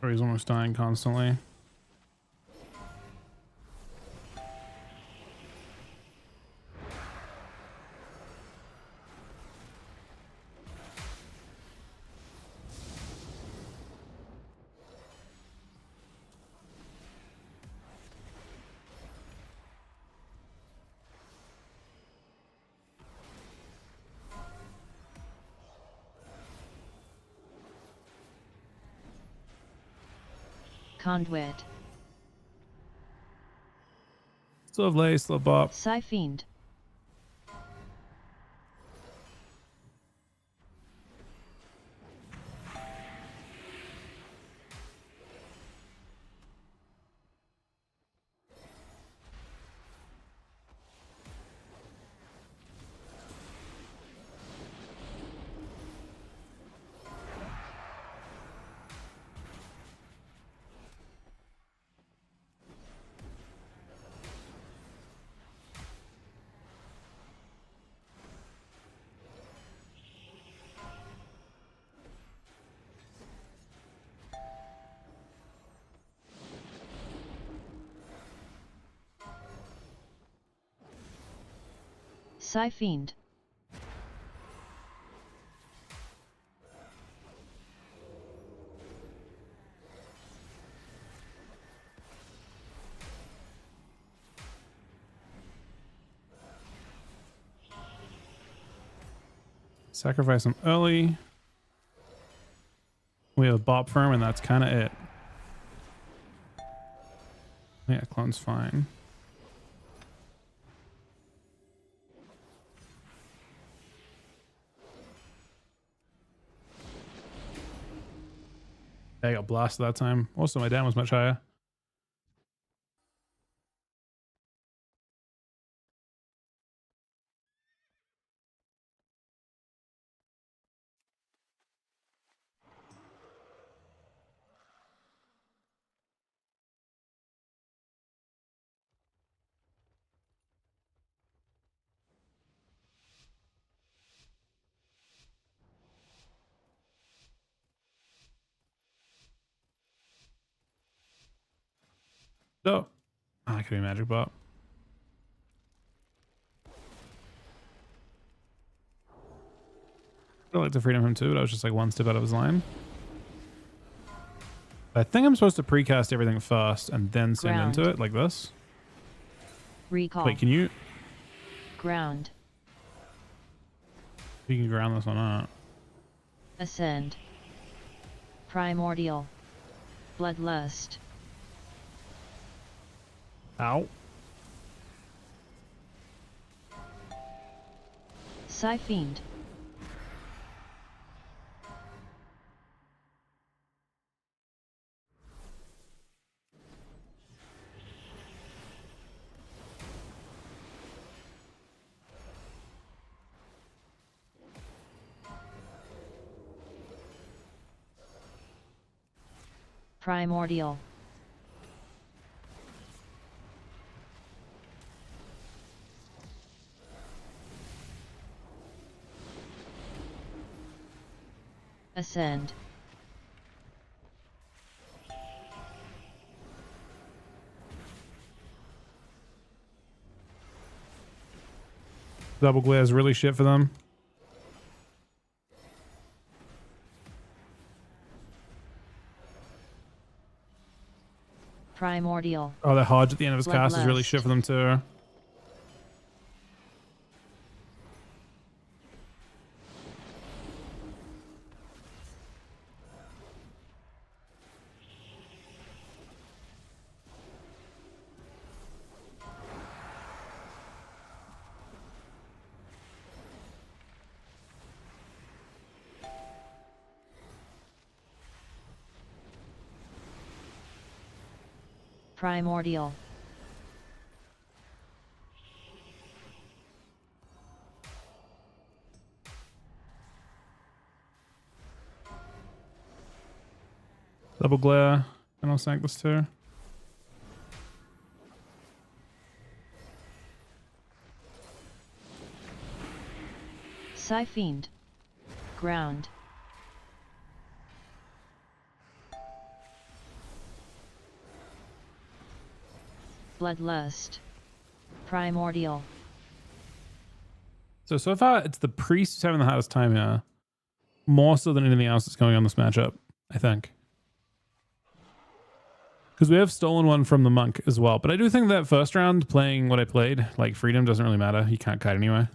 Or he's almost dying constantly. Conduit. Still have Lay, still have Bop. Psyfiend. Psyfiend. Sacrifice him early. We have Bop Firm, and that's kind of it. Yeah, clone's fine. I got blasted that time. Also, my dam was much higher. So, I could be Magic Bop. I like to freedom him too, but I was just like one step out of his line. I think I'm supposed to precast everything first and then send Ground. into it like this. Recall. Wait, can you? Ground. You can ground this or not? Ascend. Primordial. Bloodlust. Ow. Psyfiend. Primordial. Ascend. Double glare is really shit for them. Primordial. Oh, that Hodge at the end of his cast is really Bloodlust. shit for them too. Primordial. Double glare. And I'll sank this too. Psyfiend. Ground. Bloodlust. Primordial. So far, it's the priest who's having the hardest time here. More so than anything else that's going on this matchup, I think. Because we have stolen one from the monk as well. But I do think that first round, playing what I played, like freedom doesn't really matter. You can't kite anyway.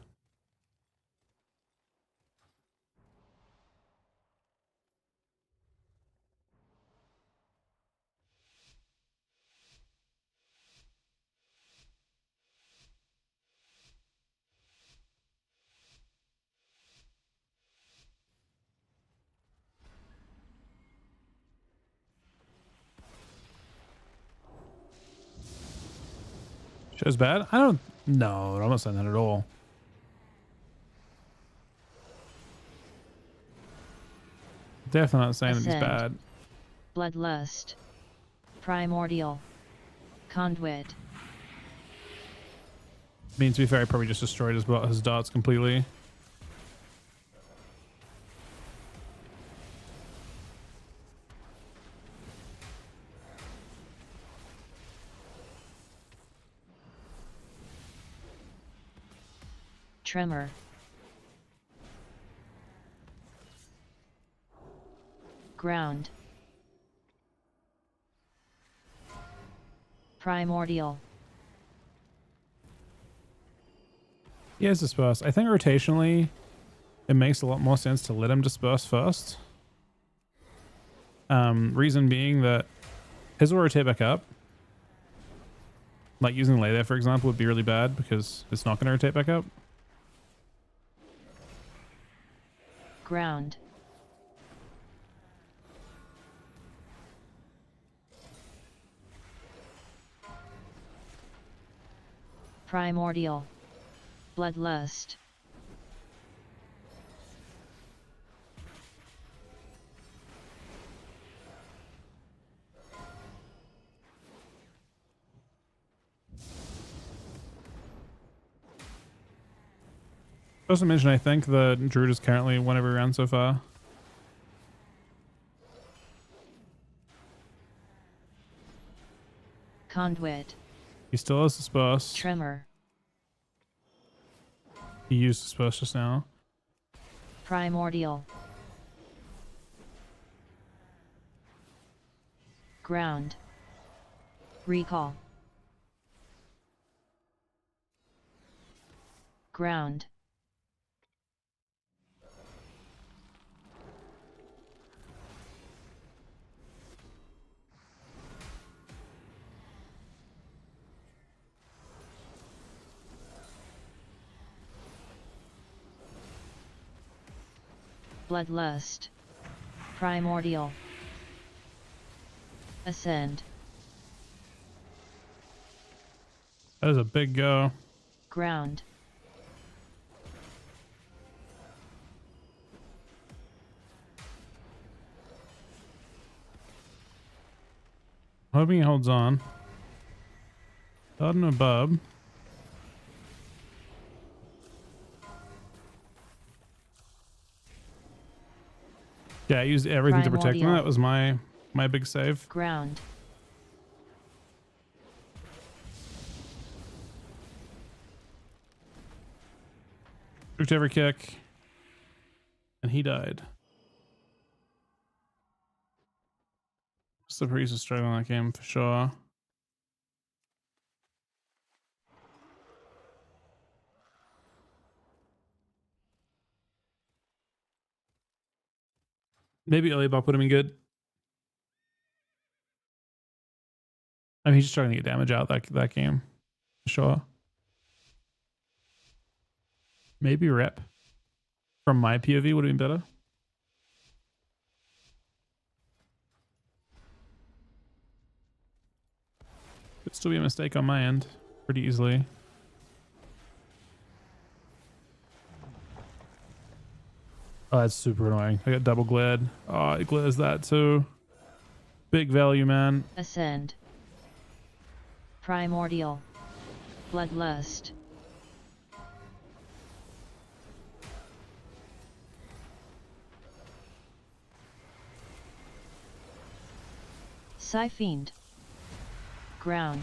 Show's bad? I don't. No, I'm not saying that at all. Definitely not saying that he's Ascend. bad. Bloodlust. Primordial. Conduit. I mean, to be fair, he probably just destroyed his dots completely. Tremor. Ground. Primordial. He has disperse. I think rotationally, it makes a lot more sense to let him disperse first. Reason being that his will rotate back up. Like using lay there, for example, would be really bad because it's not going to rotate back up. Ground. Primordial. Bloodlust. Just to mention, I think the Druid is currently won every round so far. Conduit. He still has disperse. Tremor. He used disperse just now. Primordial. Ground. Recall. Ground. Bloodlust. Primordial. Ascend. That is a big go. Ground. Hoping he holds on. Dot and a bub. Yeah, I used everything to protect him. Primordial. That was my big save. Ground. Took every kick. And he died. The priest is struggling that game for sure. Maybe early buff would have been good. I mean, he's just trying to get damage out that game. For sure. Maybe rep. From my POV would have been better. Could still be a mistake on my end. Pretty easily. Oh, that's super annoying. I got double glared. Oh, it glares that too. Big value, man. Ascend. Primordial. Bloodlust. Psyfiend. Ground.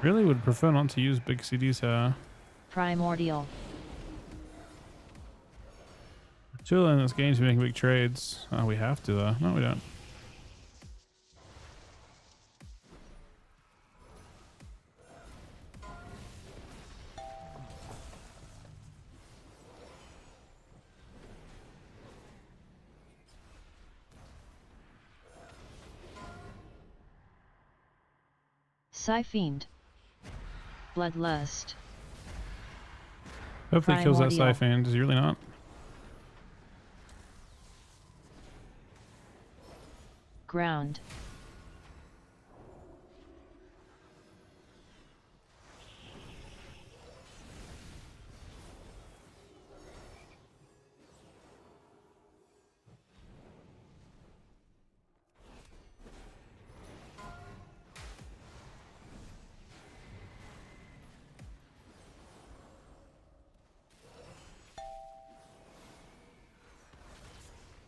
Really would prefer not to use big CDs here. Primordial. Too early in this game to be making big trades. Oh, we have to though. No, we don't. Psyfiend. Bloodlust. Hopefully he kills that Primordial. Psyfiend. Does he really not? Ground.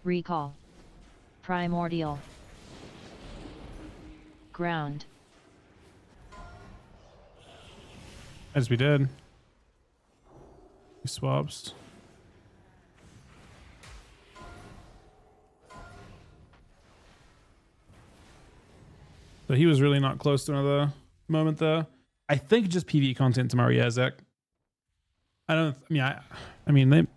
Recall. Primordial. Ground. As we did. He swaps. So he was really not close to another moment there. I think just PvE content tomorrow, yeah, Zach. I mean,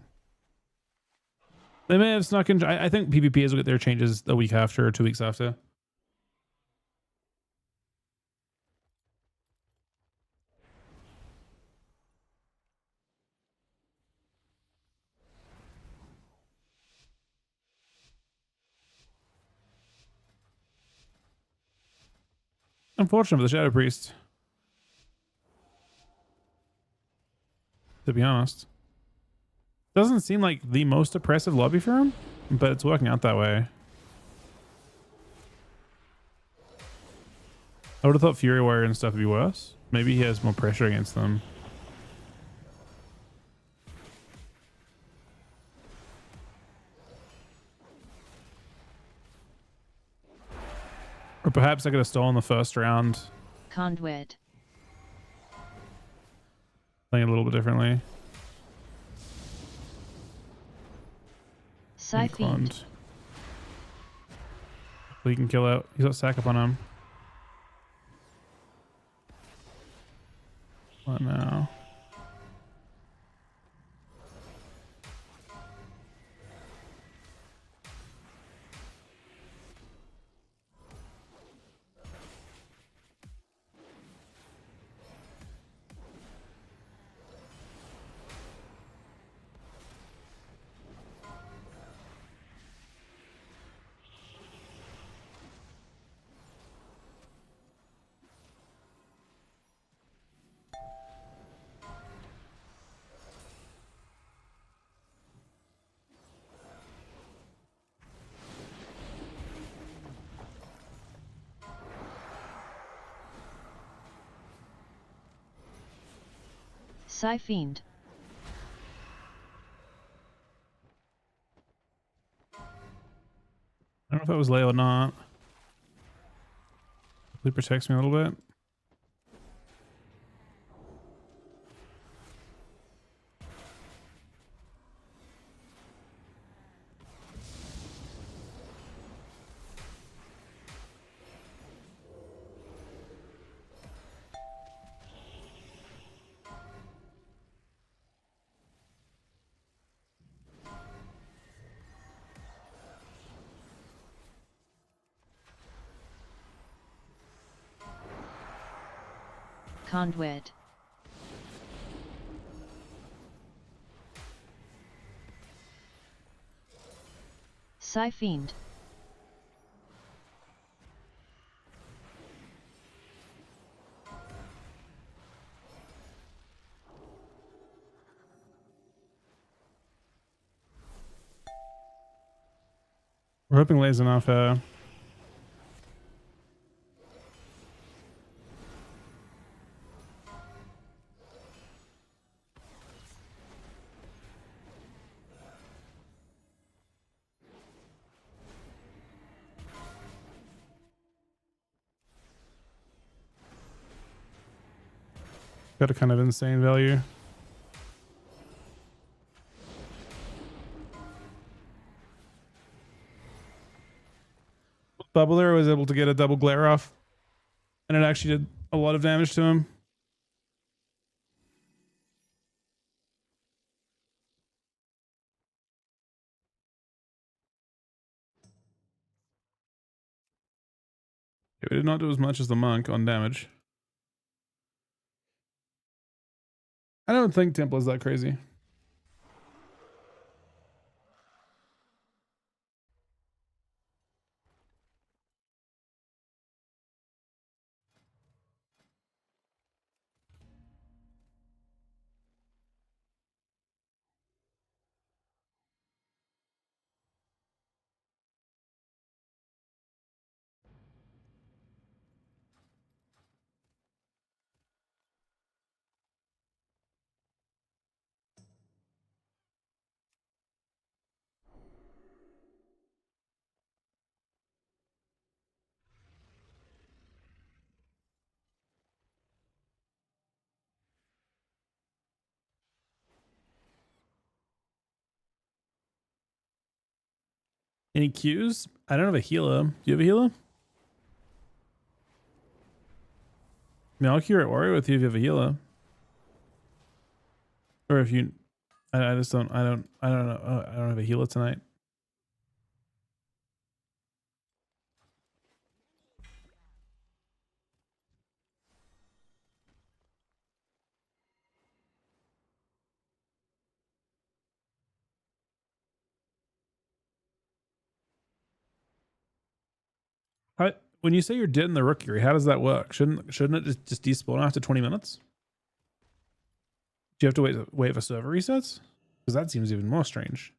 they may have snuck in. I think PvPs will get their changes a week after or 2 weeks after. Unfortunate for the Shadow Priest. To be honest. Doesn't seem like the most oppressive lobby for him, but it's working out that way. I would have thought Fury Warrior and stuff would be worse. Maybe he has more pressure against them. Or perhaps I could have stolen the first round, Conduit. playing it a little bit differently. Psyfiend. We can kill out. He's got sack up on him. What now? Psyfiend. I don't know if that was Leo or not. Hopefully protects me a little bit. Conduit. Psyfiend. We're hoping Lay's enough. Got a kind of insane value. Bubbler was able to get a double glare off, and it actually did a lot of damage to him. It did not do as much as the monk on damage. I don't think Templa's that crazy. Any Qs? I don't have a healer. Do you have a healer? I mean, I'll cure it warrior with you if you have a healer. Or if you, I just don't, I don't know. I don't have a healer tonight. When you say you're dead in the rookery, how does that work? Shouldn't it just despawn after 20 minutes? Do you have to wait for server resets? Because that seems even more strange.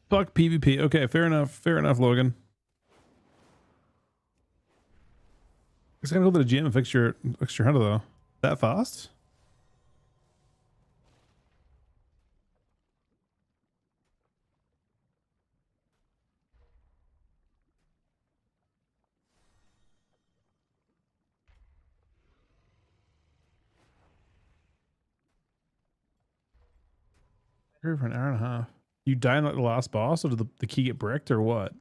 Fuck PvP. Okay, fair enough. Fair enough, Logan. It's gonna go to the gym and fix your hunter though. That fast? Here for an hour and a half. You die in like the last boss, or did the key get bricked, or what?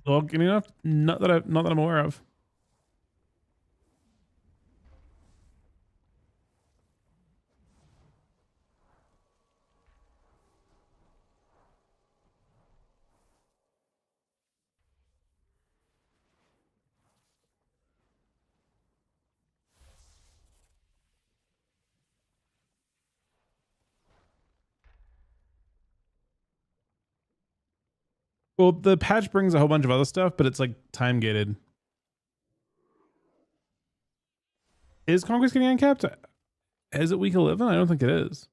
Dog getting enough? Not that I'm aware of. Well, the patch brings a whole bunch of other stuff, but it's like time gated. Is Conquest getting uncapped? Is it week 11? I don't think it is.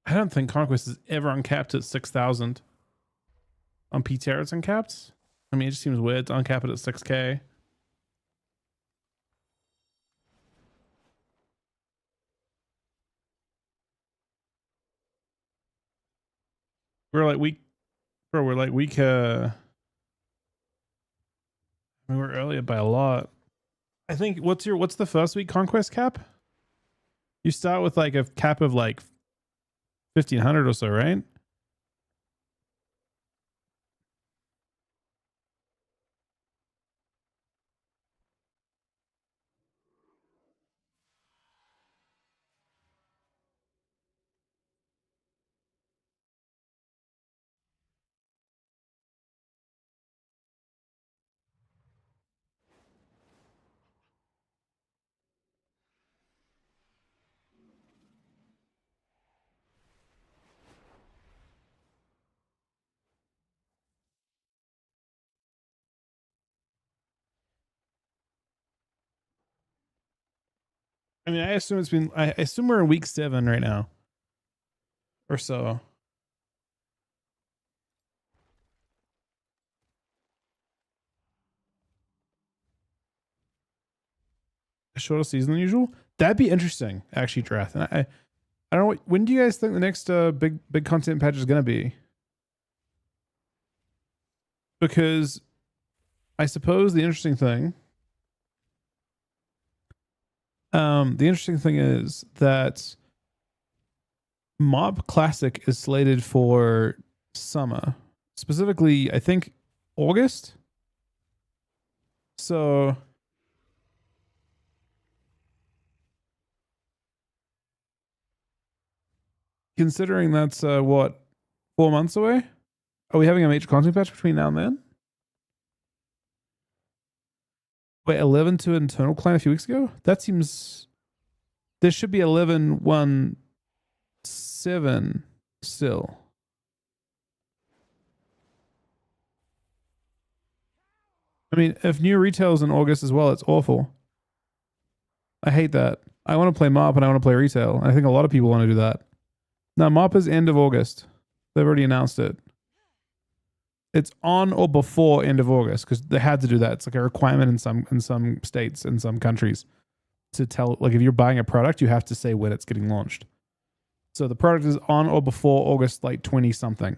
I don't think Conquest is ever uncapped at 6,000. On PTR, it's uncapped. I mean, it just seems weird to uncap it at 6K. We're like week, bro. We're like week. I mean, we're earlier by a lot. I think. What's the first week Conquest cap? You start with like a cap of like 1,500 or so, right? I mean, I assume it's been. I assume we're in week 7 right now, or so. A shorter season than usual. That'd be interesting, actually, Drath. And I don't know. When do you guys think the next big content patch is gonna be? Because I suppose the interesting thing is that Mob Classic is slated for summer, specifically I think August. So considering that's what, 4 months away? Are we having a major content patch between now and then? Wait, 11 to internal client a few weeks ago? That seems... There should be 11.1.7 still. I mean, if new retail's in August as well, it's awful. I hate that. I want to play MOP and I want to play retail. I think a lot of people want to do that. Now, MOP is end of August. They've already announced it. It's on or before end of August because they had to do that. It's like a requirement in some states, in some countries, to tell, like, if you're buying a product, you have to say when it's getting launched. So the product is on or before August, like 20 something.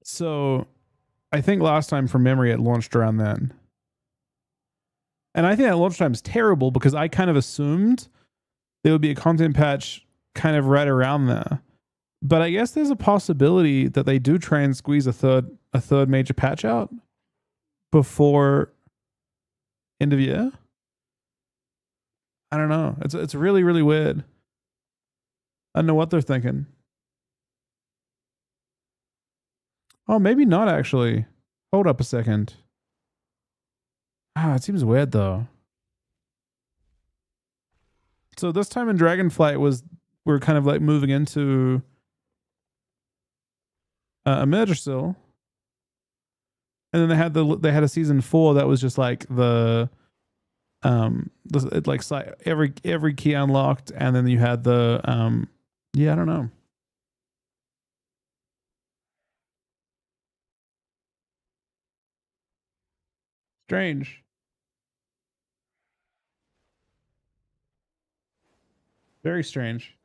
So I think last time from memory it launched around then. And I think that launch time is terrible because I kind of assumed there would be a content patch kind of right around there. But I guess there's a possibility that they do try and squeeze a third major patch out before end of year. I don't know. It's really, really weird. I don't know what they're thinking. Oh, maybe not actually. Hold up a second. It seems weird though. So this time in Dragonflight we're kind of like moving into a merger still, and then they had a season 4 that was just like every key unlocked, and then you had the I don't know. Strange. Very strange.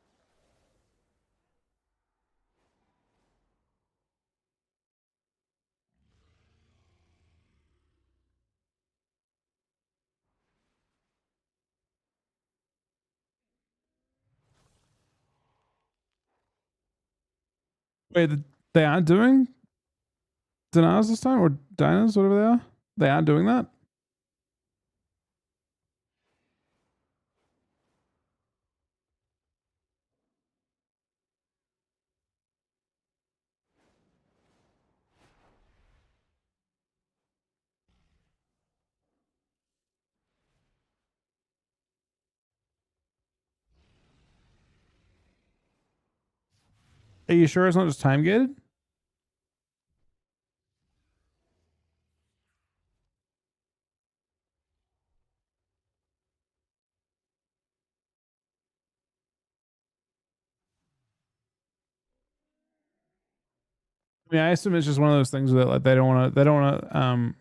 Wait, they aren't doing Dinars this time, or Diners, whatever they are? They aren't doing that? Are you sure it's not just time gated? I mean, I assume it's just one of those things that like they don't want to.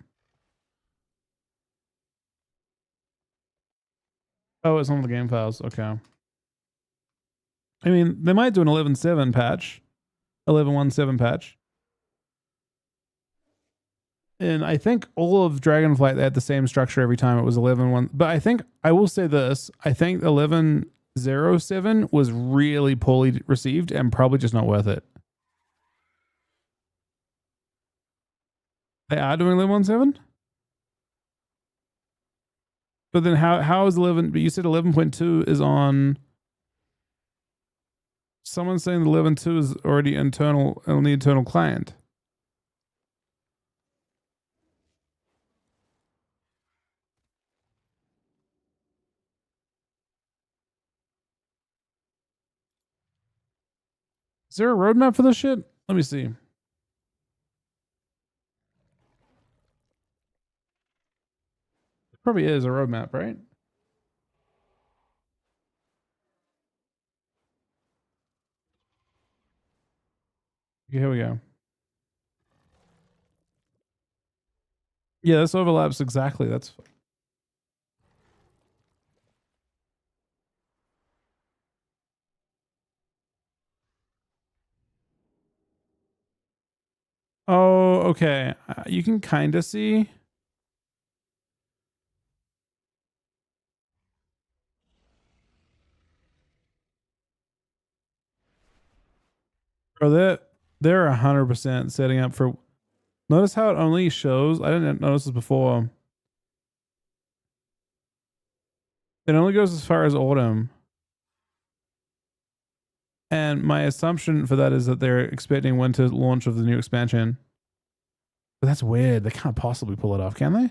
Oh, it's on the game files. Okay. I mean, they might do an 11.7 patch, 11.1.7 patch. And I think all of Dragonflight, they had the same structure every time. It was 11.1. But I think, I will say this, I think 11.07 was really poorly received and probably just not worth it. They are doing 11.1.7? But then how is 11, but you said 11.2 is on, someone's saying 11.2 is already internal on the internal client. Is there a roadmap for this shit? Let me see. Probably is a roadmap, right? Okay, here we go. Yeah, this overlaps exactly. That's oh, okay. You can kind of see. Bro, they're 100% setting up for. Notice how it only shows. I didn't notice this before. It only goes as far as autumn. And my assumption for that is that they're expecting winter launch of the new expansion. But that's weird. They can't possibly pull it off, can they?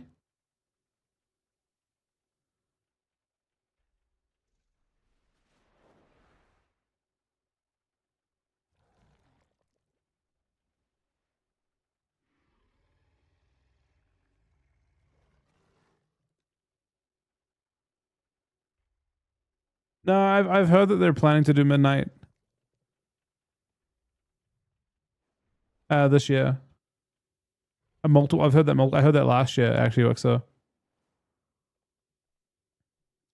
No, I've heard that they're planning to do midnight this year. I've heard that I heard that last year actually, so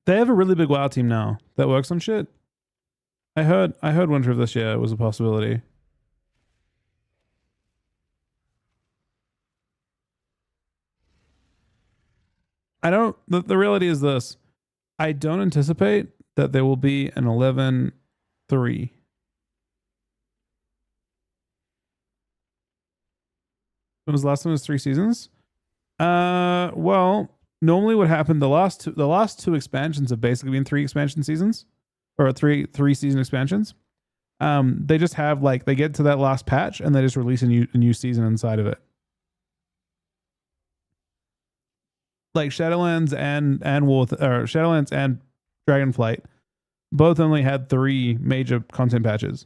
they have a really big WoW team now that works on shit. I heard winter of this year was a possibility. I don't. The reality is this: I don't anticipate that there will be an 11.3. When was the last time? It was 3 seasons. Well, normally what happened the last two expansions have basically been 3 expansion seasons, or three season expansions. They just have like they get to that last patch and they just release a new season inside of it. Like Shadowlands and Shadowlands and Dragonflight both only had 3 major content patches.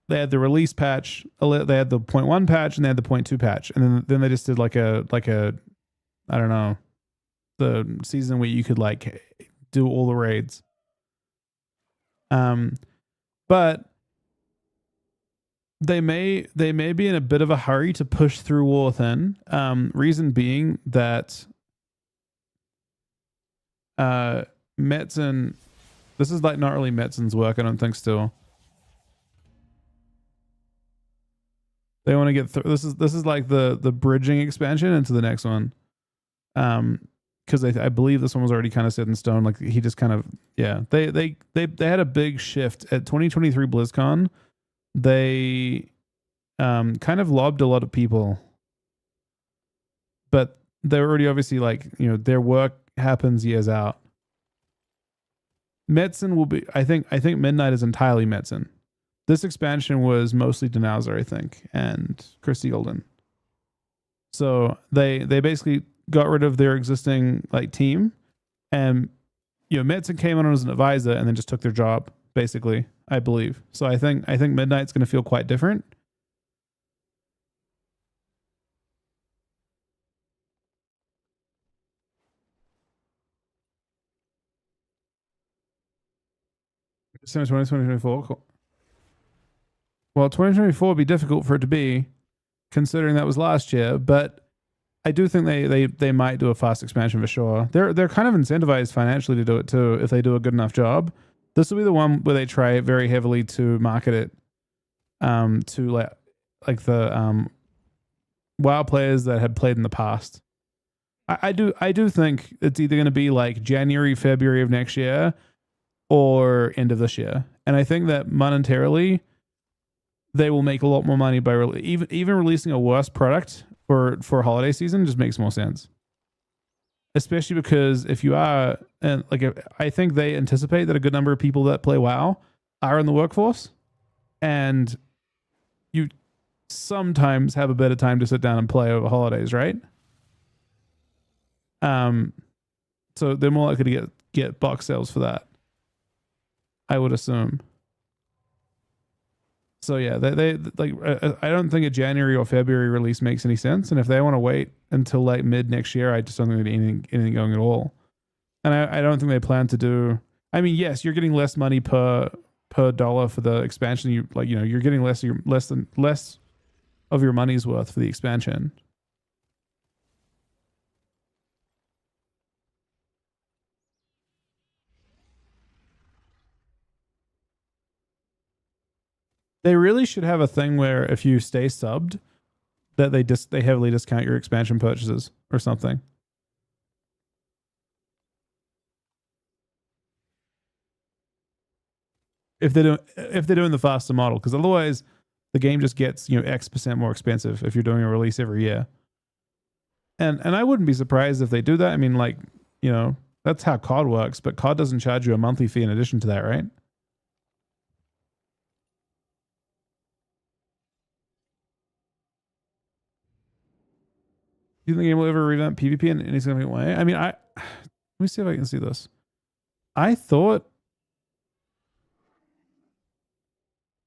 They had the release patch, they had the 0.1 patch, and they had the 0.2 patch, and then they just did like a I don't know, the season where you could like do all the raids. But they may be in a bit of a hurry to push through War Within. Reason being that Metzen, this is like not really Metzen's work, I don't think. Still, they want to get through. This is like the bridging expansion into the next one. Because I believe this one was already kind of set in stone. Like he just kind of, yeah. They had a big shift at 2023 BlizzCon. they kind of lobbed a lot of people, but they're already obviously like, you know, their work happens years out. Metzen will be, I think Midnight is entirely Metzen. This expansion was mostly Denauser, I think, and Christy Golden. So they basically got rid of their existing like team, and you know, Metzen came on as an advisor and then just took their job, basically, I believe. So I think Midnight's going to feel quite different. December 2024. Cool. Well, 2024 would be difficult for it to be, considering that was last year, but I do think they might do a fast expansion for sure. They're kind of incentivized financially to do it too if they do a good enough job. This will be the one where they try very heavily to market it to like the WoW players that had played in the past. I do think it's either going to be like January, February of next year or end of this year. And I think that monetarily they will make a lot more money by even releasing a worse product for holiday season just makes more sense. Especially because if you are, and like, I think they anticipate that a good number of people that play WoW are in the workforce, and you sometimes have a better time to sit down and play over holidays, right? So they're more likely to get box sales for that, I would assume. So yeah, they like, I don't think a January or February release makes any sense. And if they want to wait until like mid next year, I just don't think there's anything going at all. And I don't think they plan to do. I mean, yes, you're getting less money per dollar for the expansion. You're getting less of your money's worth for the expansion. They really should have a thing where if you stay subbed, that they heavily discount your expansion purchases or something. If they're doing the faster model, because otherwise the game just gets, you know, X% more expensive if you're doing a release every year. And I wouldn't be surprised if they do that. I mean, like, you know, that's how COD works, but COD doesn't charge you a monthly fee in addition to that, right? Do you think the game will ever revamp PvP in any significant way? I mean, let me see if I can see this. I thought,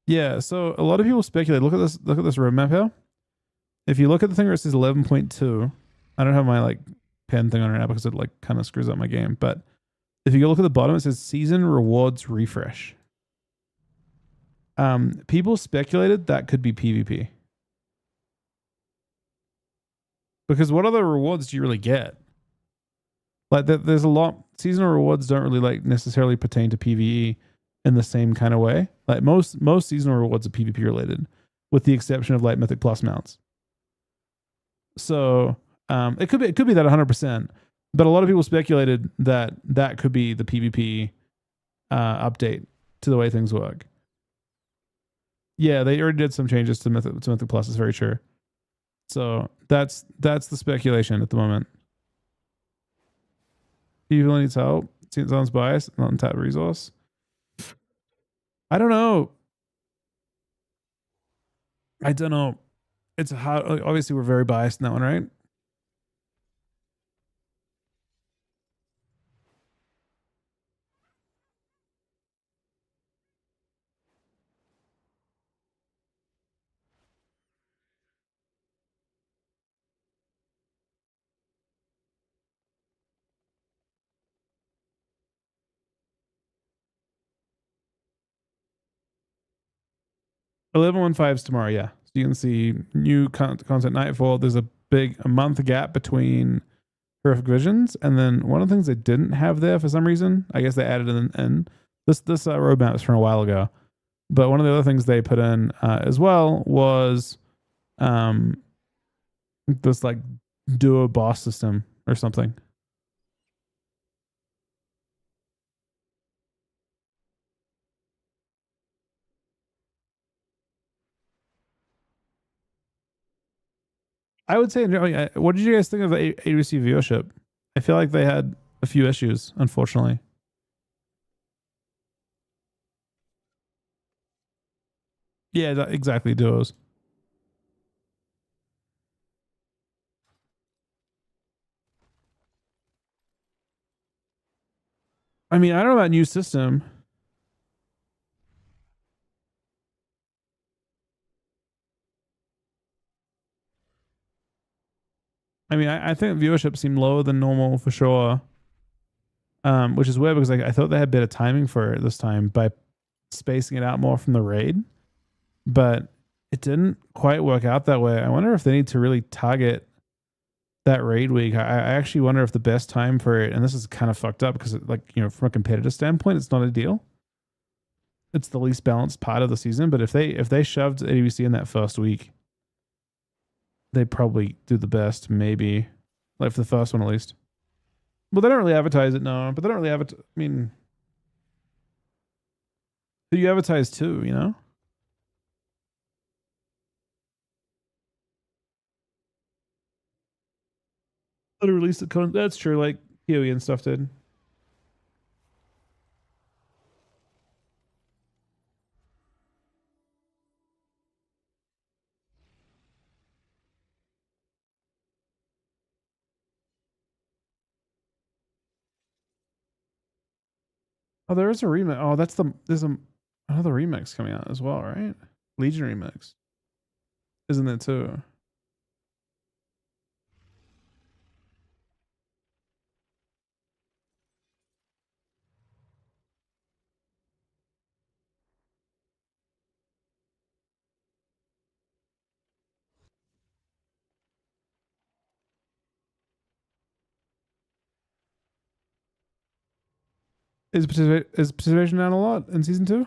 yeah. So a lot of people speculate. Look at this roadmap here. If you look at the thing where it says 11.2, I don't have my like pen thing on right now because it like kind of screws up my game. But if you go look at the bottom, it says season rewards refresh. People speculated that could be PvP. Because what other rewards do you really get? Like there's a lot. Seasonal rewards don't really like necessarily pertain to PvE in the same kind of way. Like most seasonal rewards are PvP related, with the exception of like Mythic Plus mounts. So it could be that 100%. But a lot of people speculated that could be the PvP update to the way things work. Yeah, they already did some changes to Mythic Plus. It's very true. So that's the speculation at the moment. People needs help. It sounds biased. Not untapped resource. I don't know. It's hard. Obviously, we're very biased in that one, right? $11.15 is tomorrow, yeah. So you can see new content Nightfall. There's a month gap between Horrific Visions, and then one of the things they didn't have there for some reason, I guess they added in this roadmap is from a while ago, but one of the other things they put in as well was this like duo boss system or something. I would say, what did you guys think of AWC viewership? I feel like they had a few issues, unfortunately. Yeah, exactly. Duos. I mean, I don't know about new system. I mean, I think viewership seemed lower than normal for sure. Which is weird because I thought they had better timing for it this time by spacing it out more from the raid, but it didn't quite work out that way. I wonder if they need to really target that raid week. I actually wonder if the best time for it, and this is kind of fucked up because from a competitive standpoint, it's not ideal. It's the least balanced part of the season, but if they shoved AWC in that first week, they probably do the best, maybe. Like for the first one at least. Well, they don't really advertise it, no. But they don't really advertise. I mean, who do you advertise to, you know? They release the content. That's true, like PoE and stuff did. Oh, there is a remix. Oh, there's another remix coming out as well, right? Legion remix. Isn't there too? Is participation down a lot in season 2?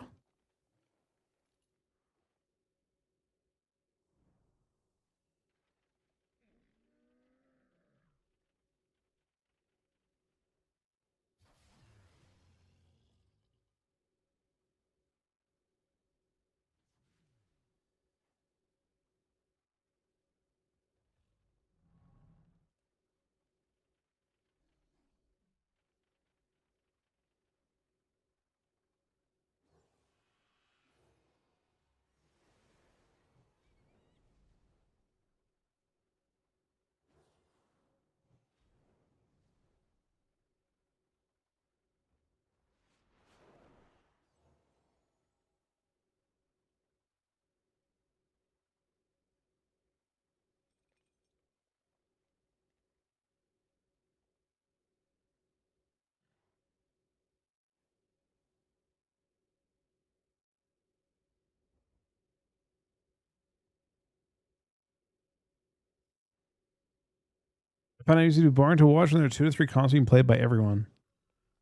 I found it used to be boring to watch when there are 2 to 3 comps being played by everyone.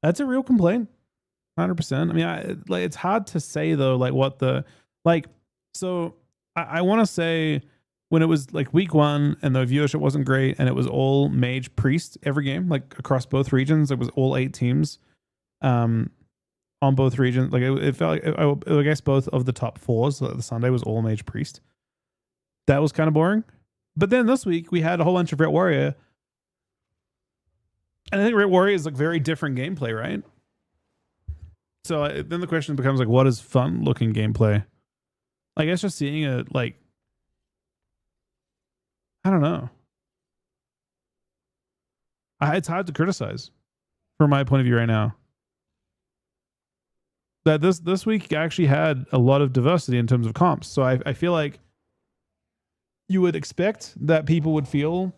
That's a real complaint. 100%. I mean, it's hard to say though, like what the so I want to say when it was like week 1 and the viewership wasn't great and it was all mage priest every game, like across both regions, it was all 8 teams on both regions. Like it felt like I guess both of the top 4s, so the Sunday was all mage priest. That was kind of boring. But then this week we had a whole bunch of Ret Warrior. And I think Ret Warrior is like very different gameplay, right? So then the question becomes like, what is fun looking gameplay? I guess just seeing it like, I don't know. It's hard to criticize from my point of view right now. That this week actually had a lot of diversity in terms of comps. So I feel like you would expect that people would feel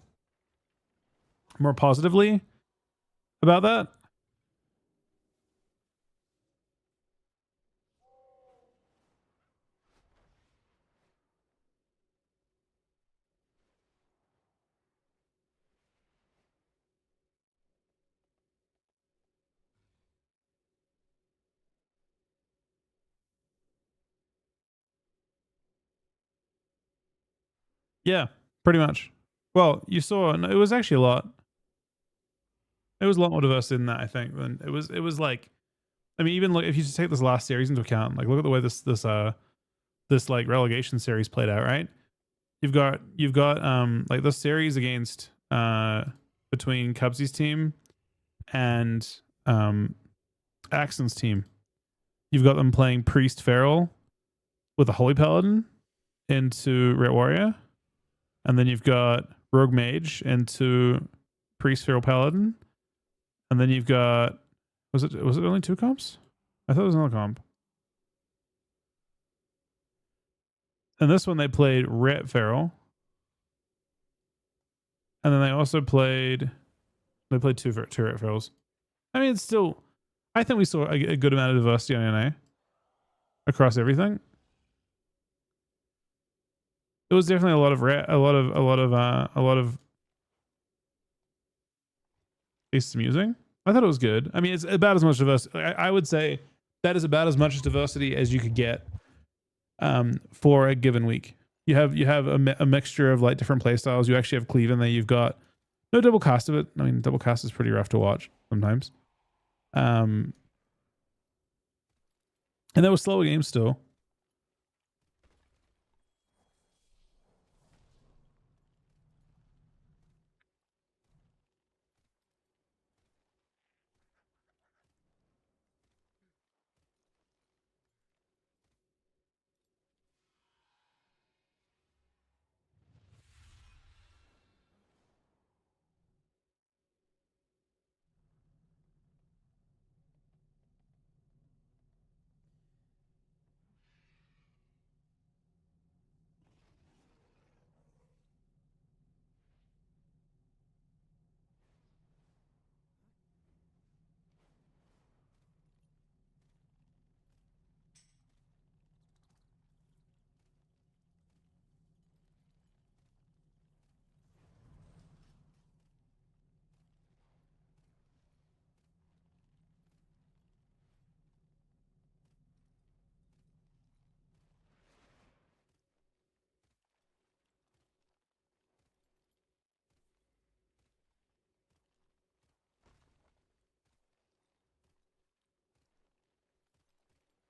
more positively about that. Yeah, pretty much. Well, you saw it was actually a lot. It was a lot more diverse than that, I think. Than it was like, I mean, even like if you just take this last series into account, like look at the way this like relegation series played out, right? you've got like the series against between Cubsy's team and Axon's team. You've got them playing Priest Feral with a Holy Paladin into Ret Warrior, and then you've got Rogue Mage into Priest Feral Paladin, and then you've got was it only 2 comps? I thought it was another comp. And this one they played Ret Feral, and then they also played 2 Ret Ferals. I mean, it's still, I think we saw a good amount of diversity on NA across everything. It was definitely a lot of it's amusing. I thought it was good. I mean, it's about as much diversity. I would say that is about as much diversity as you could get for a given week. You have a mixture of like different play styles. You actually have cleave in there. You've got no double cast of it. I mean, double cast is pretty rough to watch sometimes. And there was slower games still.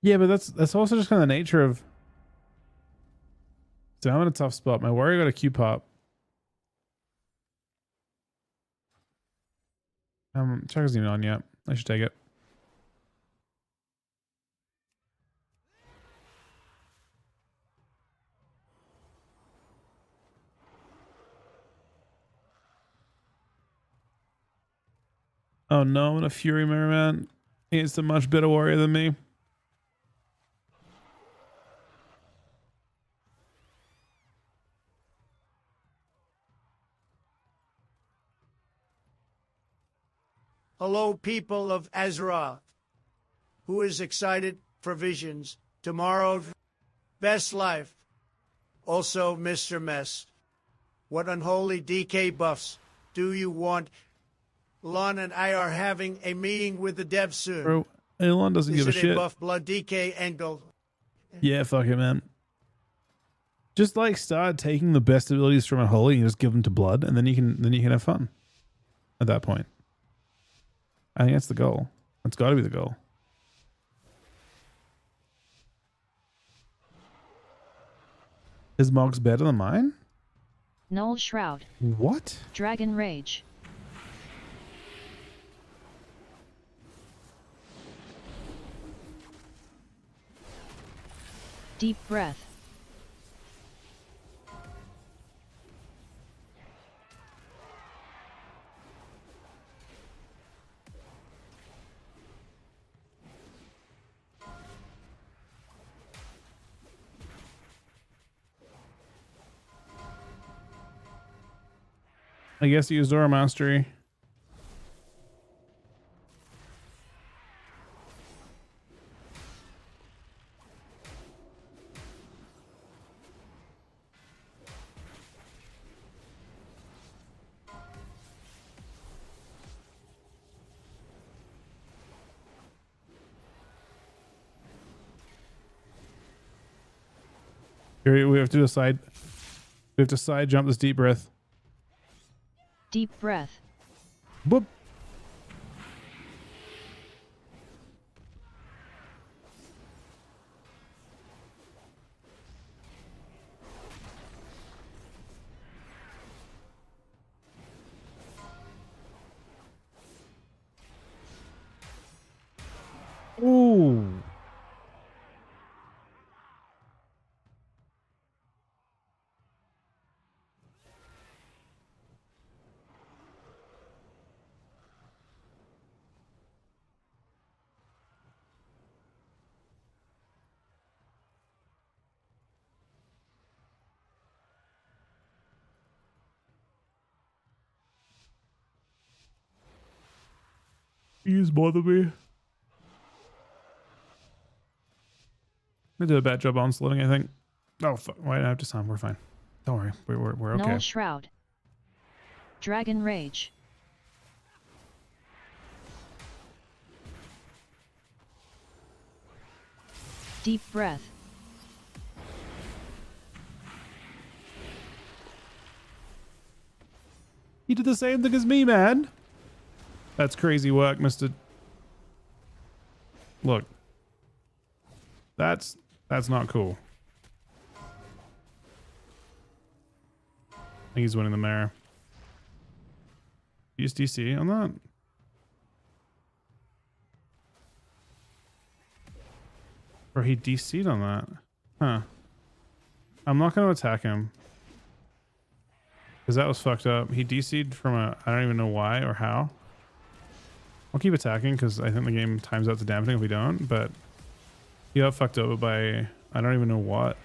Yeah, but that's also just kind of the nature of. So I'm in a tough spot. My warrior got a Q pop. Check isn't even on yet. I should take it. Oh no, I'm in a Fury Mirror, man. He's a much better warrior than me. Hello, people of Azeroth. Who is excited for visions tomorrow? Best life. Also, Mr. Mess. What unholy DK buffs do you want? Lon and I are having a meeting with the devs soon. Bro, Elon doesn't give a shit. Is it a buff blood DK angle? Yeah, fuck it, man. Just like start taking the best abilities from Unholy and just give them to Blood, and then you can have fun at that point. I think that's the goal. That's got to be the goal. His mog's better than mine? Null Shroud. What? Dragon Rage. Deep Breath. I guess he used Aura Mastery. Here we have to decide. We have to side jump this Deep Breath. Deep Breath. Boop. DCs bother me. I did a bad job on slitting, I think. Oh, fuck. Why did I have to sign? We're fine. Don't worry. We're okay. Null Shroud. Dragon Rage. Deep Breath. He did the same thing as me, man. That's crazy work, Mr. Look. That's not cool. I think he's winning the mirror. Use DC on that. Or he DC'd on that. Huh. I'm not going to attack him. Because that was fucked up. He DC'd from a... I don't even know why or how. I'll keep attacking because I think the game times out to dampening if we don't. But he got fucked up by... I don't even know what.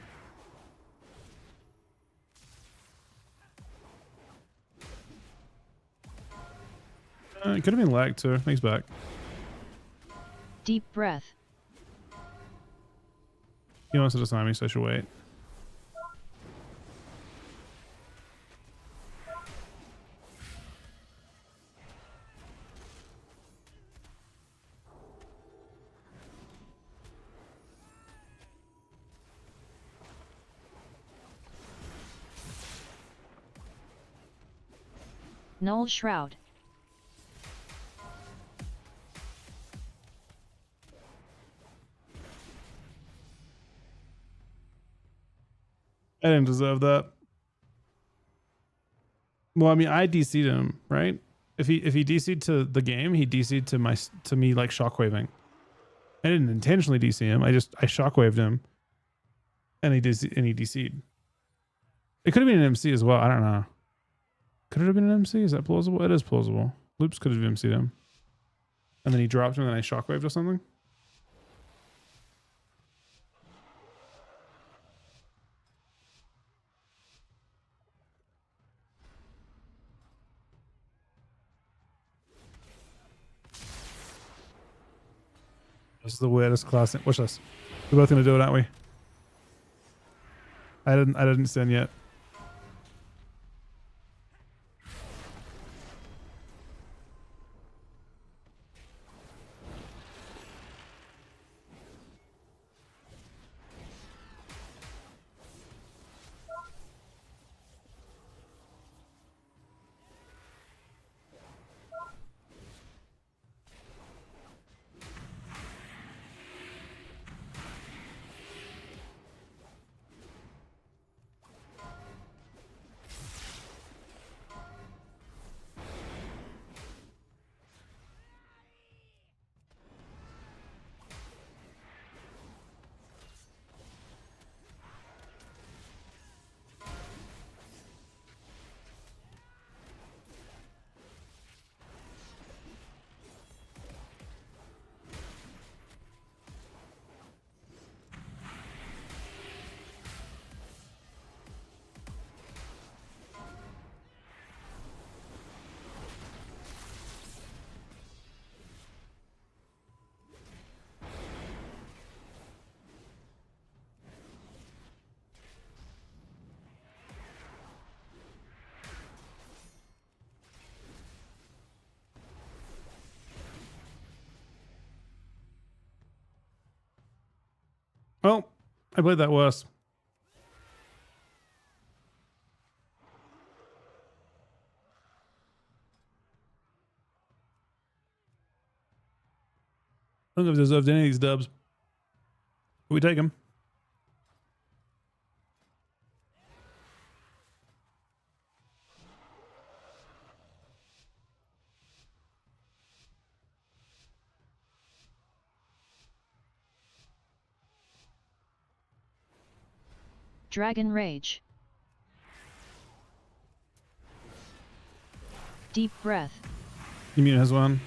It could have been lag too. Thanks back. Deep Breath. He wants to assign me, so I should wait. Null Shroud. I didn't deserve that. Well, I mean, I DC'd him, right? If he DC'd to the game, he DC'd to me like shockwaving. I didn't intentionally DC him. I shockwaved him, and he DC'd. It could have been an MC as well. I don't know. Could it have been an MC? Is that plausible? It is plausible. Loops could have MC'd him, and then he dropped him, and then I shockwaved or something. This is the weirdest class. Watch this. We're both gonna do it, aren't we? I didn't send yet. Well, I played that worse. I don't think I've deserved any of these dubs. But we take them. Dragon Rage. Deep Breath. Immune has one.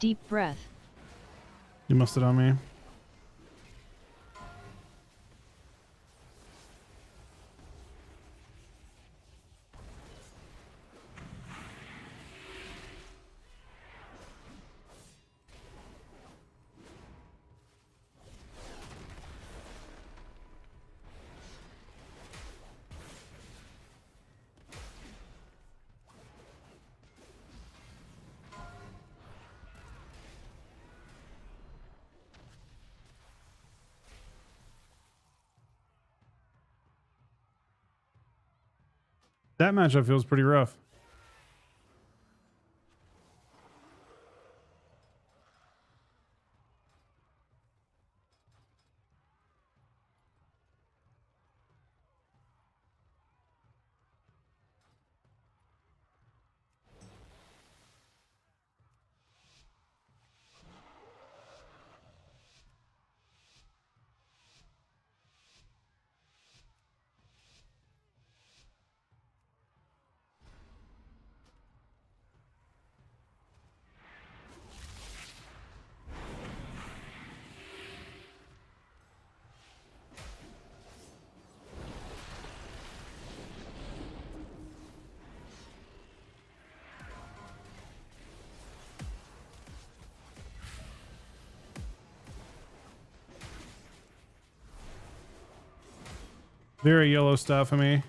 Deep breath. You must have on me. That matchup feels pretty rough. Very yellow stuff for me.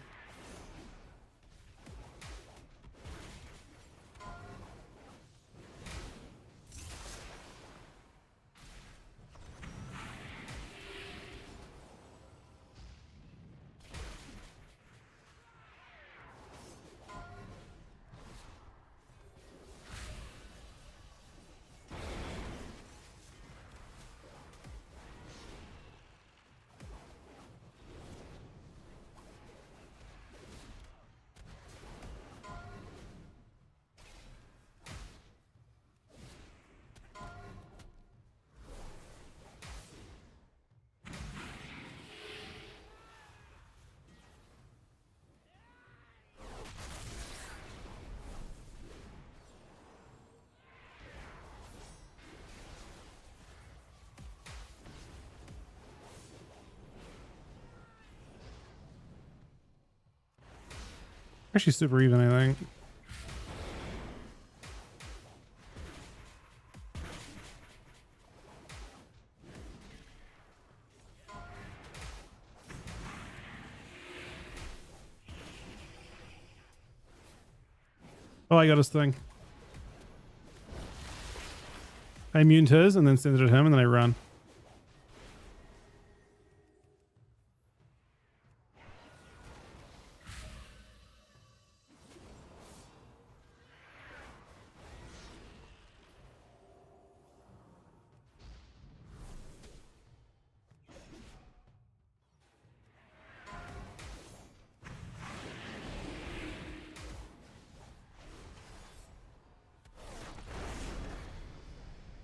Actually super even, I think. Oh, I got his thing. I immune to his and then send it at him and then I run.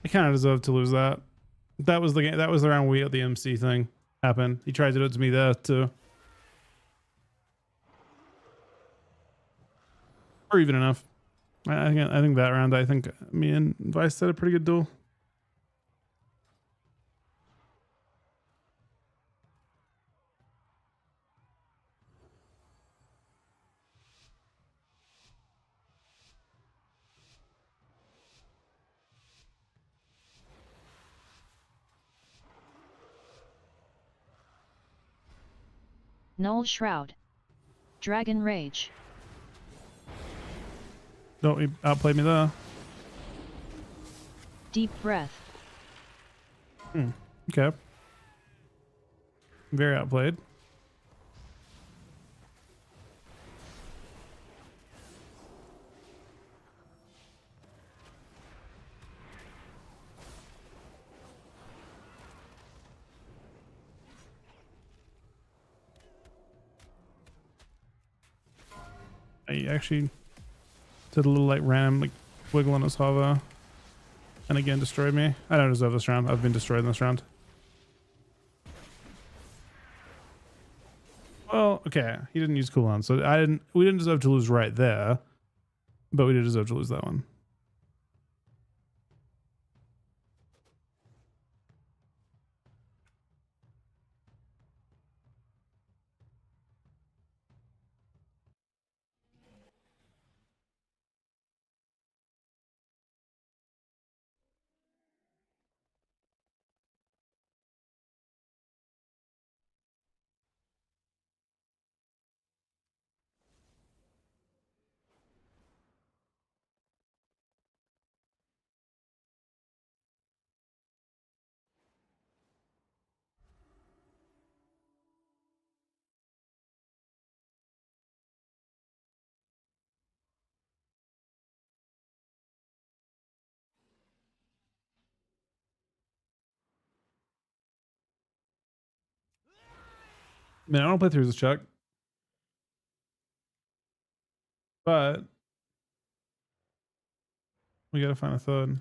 I kind of deserved to lose that. That was the game. That was the round we at the MC thing happened. He tried to do it to me there too. Or even enough. I think that round, I think me and Vice had a pretty good duel. Null Shroud. Dragon Rage. No, he outplayed me there. Deep breath. Okay. Very outplayed. I actually did a little like random like wiggle on his hover and again destroyed me. I don't deserve this round. I've been destroyed in this round. Well, okay. He didn't use cooldown, so we didn't deserve to lose right there, but we did deserve to lose that one. Man, I don't play through this, Chuck. But we gotta find a third.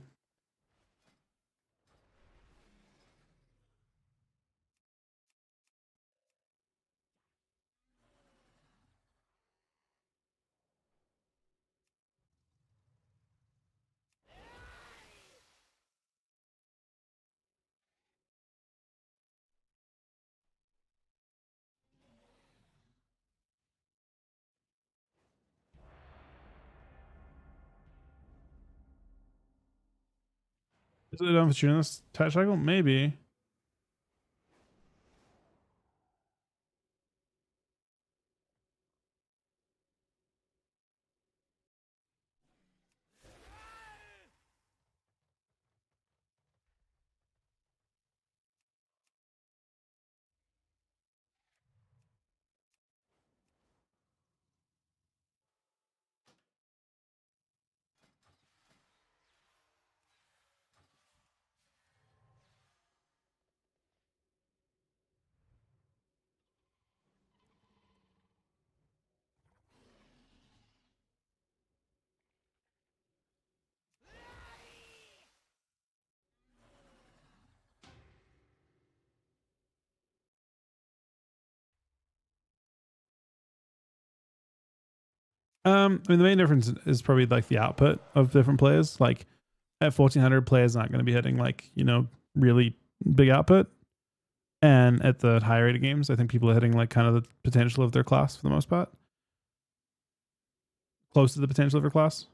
Is it done for shooting this touch cycle? Maybe. I mean, the main difference is probably like the output of different players. Like at 1400, players aren't going to be hitting like, you know, really big output. And at the higher rated games, I think people are hitting like kind of the potential of their class for the most part. Close to the potential of their class.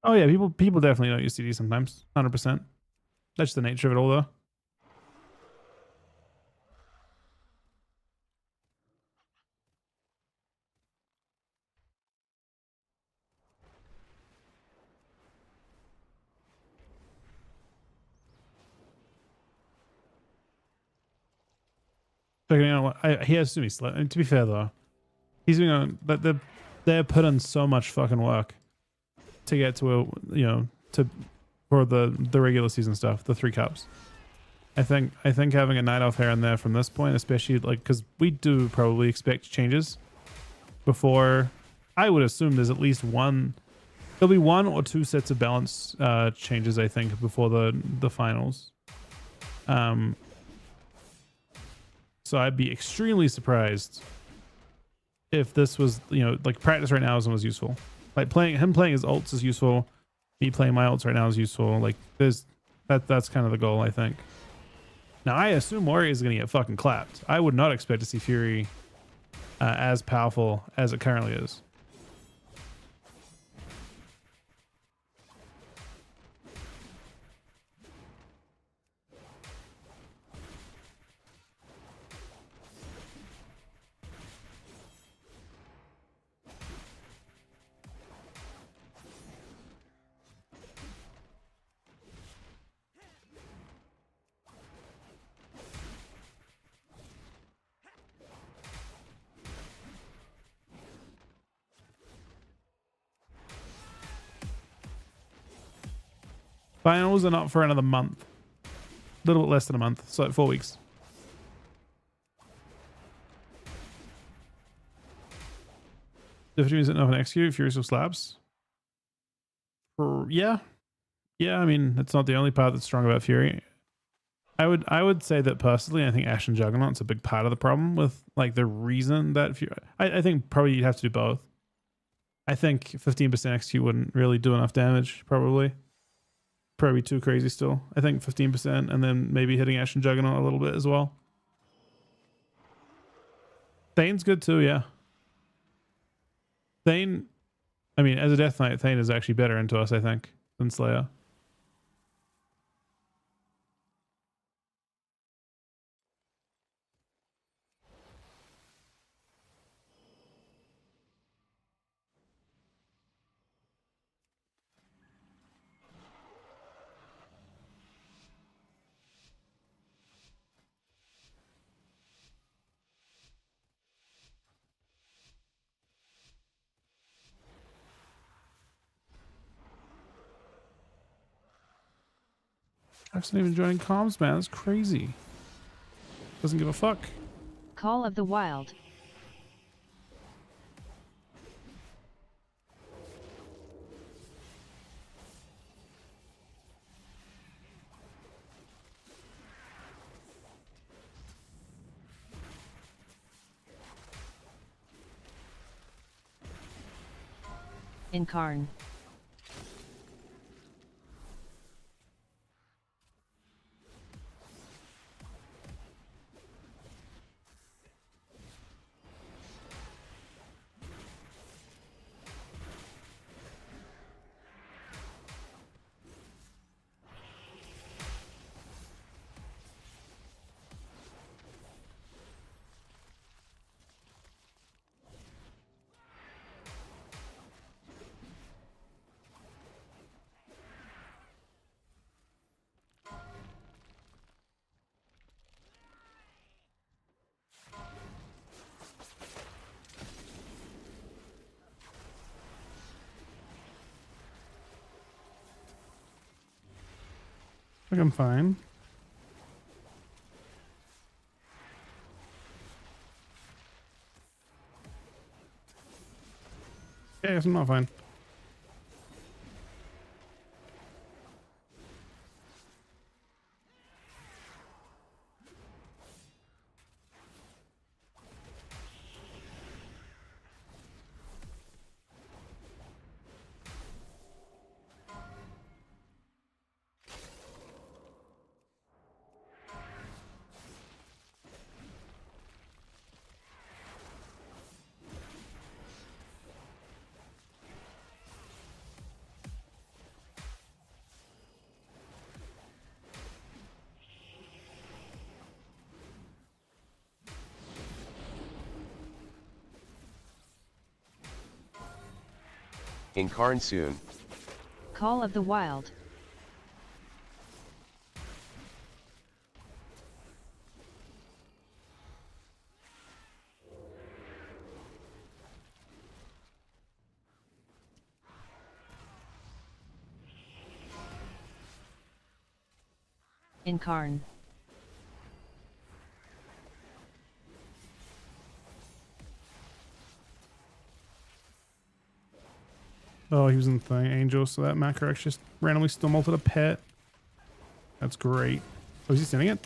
Oh yeah, people definitely don't use CD sometimes. 100%. That's the nature of it all, though. Checking out what he has to be slow. To be fair though, he's been on, but they're put in so much fucking work to get to a, you know, to for the regular season stuff, the 3 cups. I think having a night off here and there from this point, especially like because we do probably expect changes before. I would assume there's at least one. There'll be 1 or 2 sets of balance changes, I think, before the finals. So I'd be extremely surprised if this was, you know, like practice right now was useful. Like playing his ults is useful. Me playing my ults right now is useful. Like that's kind of the goal, I think. Now I assume Warrior is going to get fucking clapped. I would not expect to see Fury as powerful as it currently is. Finals are not for another month. A little bit less than a month, so like 4 weeks. Difficulty is enough an execute, Furious of Slabs. Yeah. I mean, it's not the only part that's strong about Fury. I would say that personally, I think Ashen Juggernaut's a big part of the problem with like the reason that Fury. I think probably you'd have to do both. I think 15% execute wouldn't really do enough damage, probably too crazy still. I think 15% and then maybe hitting Ashen Juggernaut a little bit as well. Thane's good too, yeah. Thane, I mean, as a Death Knight, Thane is actually better into us, I think, than Slayer. Jeff's not even joining comms, man. That's crazy. Doesn't give a fuck. Call of the Wild. Incarn. I think I'm fine. Yeah, I guess I'm not fine. Incarn soon. Call of the Wild. Incarn. Oh, he was in the thing, Angel, so that Macrox just randomly still molted a pet. That's great. Oh, is he sending it?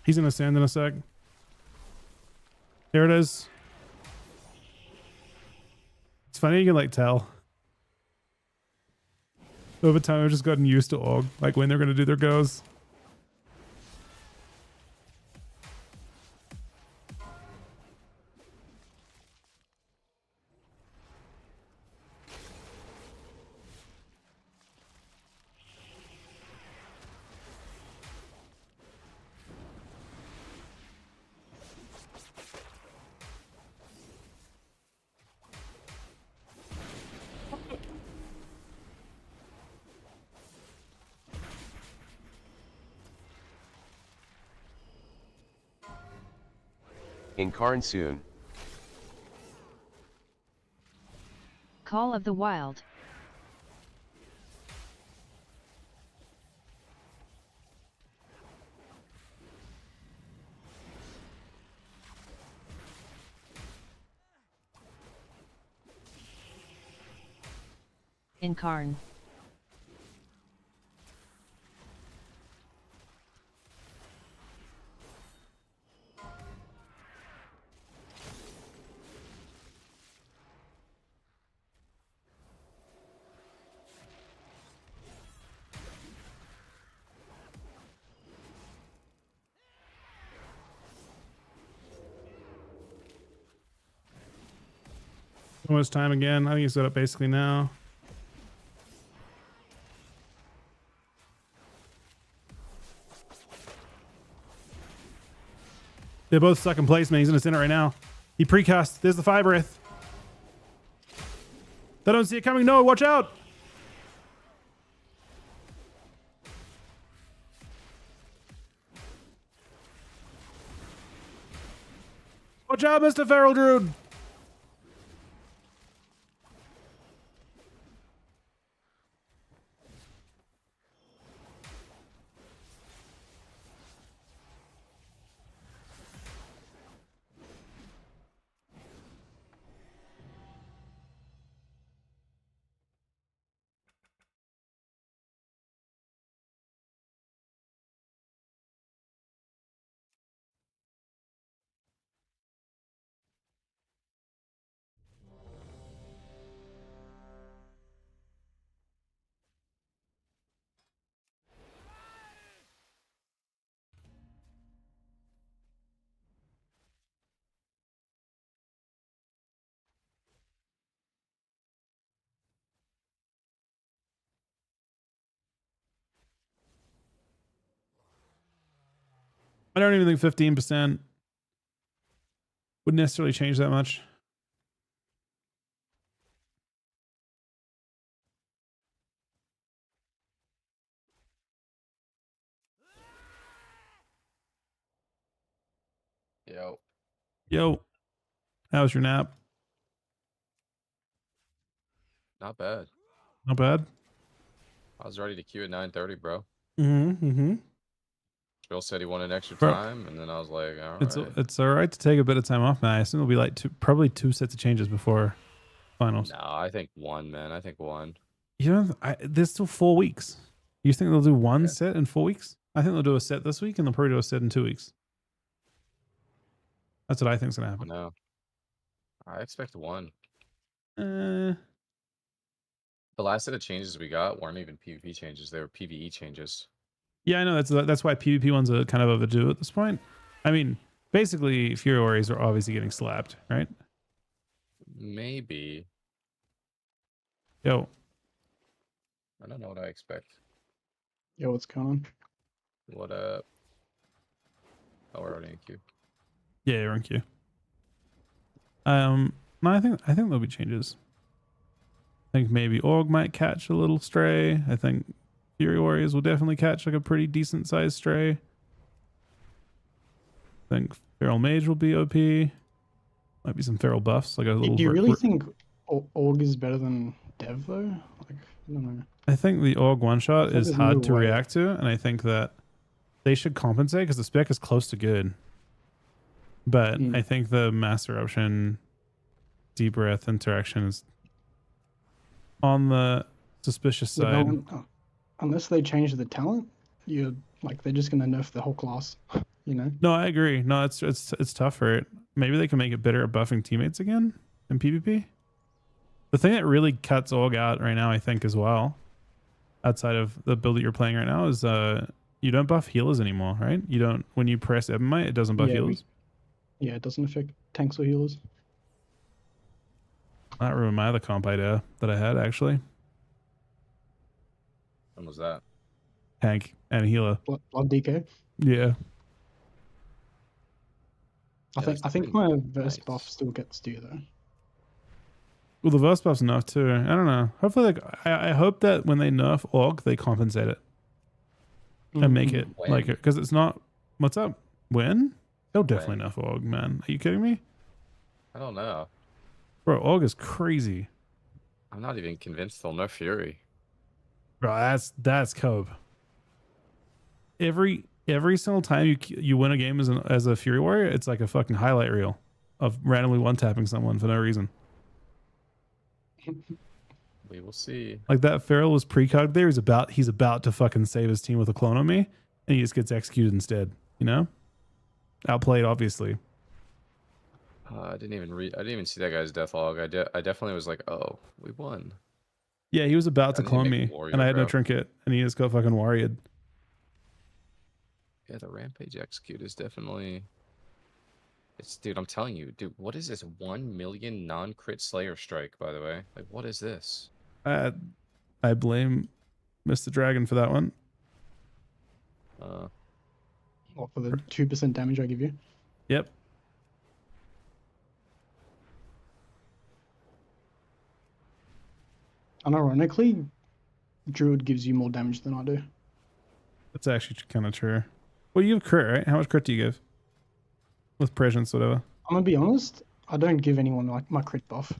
He's gonna send in a sec. There it is. It's funny, you can like tell. Over time, I've just gotten used to AUG, like when they're gonna do their goes. Incarn soon. Call of the Wild. Incarn. Almost time again. I think he's got it basically now. They're both stuck in place, man. He's gonna send it right now. He precast. There's the Fire Breath. They don't see it coming. No, watch out. Watch out, Mr. Feral Druid. I don't even think 15% would necessarily change that much. Yo, how was your nap? Not bad. Not bad. I was ready to queue at 9:30, bro. Mm-hmm. Bill said he wanted extra Bro. time, and then I was like, all right. It's all right to take a bit of time off, man. I assume it'll be like probably two sets of changes before finals. No, I think one, man. I think one. You know, there's still 4 weeks. You think they'll do one set in 4 weeks? I think they'll do a set this week, and they'll probably do a set in 2 weeks. That's what I think's gonna happen. No, I expect one. Uh, The last set of changes we got weren't even PvP changes; they were PvE changes. yeah, I know that's why PvP ones are kind of overdue at this point. I mean, basically, Fury Warriors are obviously getting slapped, right? Maybe. Yo, I don't know what I expect. Yo, what's going on? What up? Oh, we're already in queue. yeah, you're in queue. No, I think there'll be changes. I think maybe Org might catch a little stray. I think Fury Warriors will definitely catch like a pretty decent sized stray. I think Feral Mage will be OP. Might be some Feral buffs, like a little. Do you really think Org is better than Dev though? Like, I don't know. I think the Org one shot is there's hard no to way. react to, and I think that they should compensate because the spec is close to good. But I think the Mass Eruption Deep Breath interaction is on the suspicious But side. unless they change the talent, you're like they're just gonna nerf the whole class. You know? No, I agree. No, it's tough for it. Maybe they can make it better at buffing teammates again in PvP. The thing that really cuts Org out right now, I think, as well, outside of the build that you're playing right now, is you don't buff healers anymore, right? You don't when you press Ebonite, it doesn't buff healers. Yeah, it doesn't affect tanks or healers. That ruined my other comp idea that I had actually. When was that? Tank and healer. Blood DK. Yeah. I think my verse buff still gets due though. Well, the verse buff's enough too. I don't know. Hopefully, like I hope that when they nerf Org, they compensate it and make it When? like it because it's not. What's up? When? They'll definitely nerf Org, man. Are you kidding me? I don't know. Bro, Org is crazy. I'm not even convinced they'll nerf Fury. Bro, that's Cope. Every single time you win a game as a Fury Warrior, it's like a fucking highlight reel of randomly one tapping someone for no reason. We will see. Like that Feral was precogged there. He's about to fucking save his team with a clone on me, and he just gets executed instead. You know, outplayed obviously. I didn't even see that guy's death log. I definitely was like, oh, we won. Yeah, he was about to Doesn't he clone make me, warrior, and I had no bro? trinket, and he just got fucking warriored. Yeah, the rampage execute is definitely It's dude, I'm telling you, dude, what is this 1 million non-crit Slayer strike, by the way? Like, what is this? I blame Mr. Dragon for that one. What, for the 2% damage I give you? Yep. Unironically, Druid gives you more damage than I do. That's actually kind of true. Well, you have crit, right? How much crit do you give? With presence, whatever. I'm gonna be honest, I don't give anyone like my crit buff.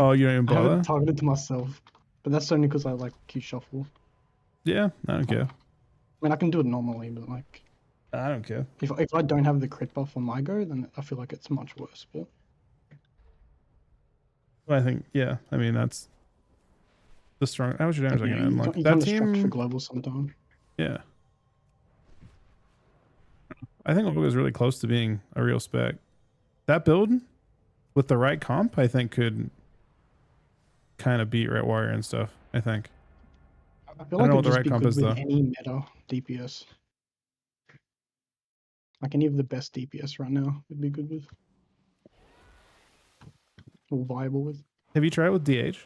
Oh, you don't even I have bother? it targeted to myself, but that's only because I like Q shuffle. Yeah, I don't care. I mean, I can do it normally, but like I don't care. if I don't have the crit buff on my go, then I feel like it's much worse. But I think, yeah. I mean, that's the strong. How much damage I yeah, can unlock? you That can distract for team. global sometimes. Yeah. I think Olga is really close to being a real spec. That build with the right comp, I think, could kind of beat Red Warrior and stuff. I think. I feel I don't like know what it'd the just right be comp good is, with though. any meta DPS. Like any of the best DPS right now would be good with. Or viable with. Have you tried with DH?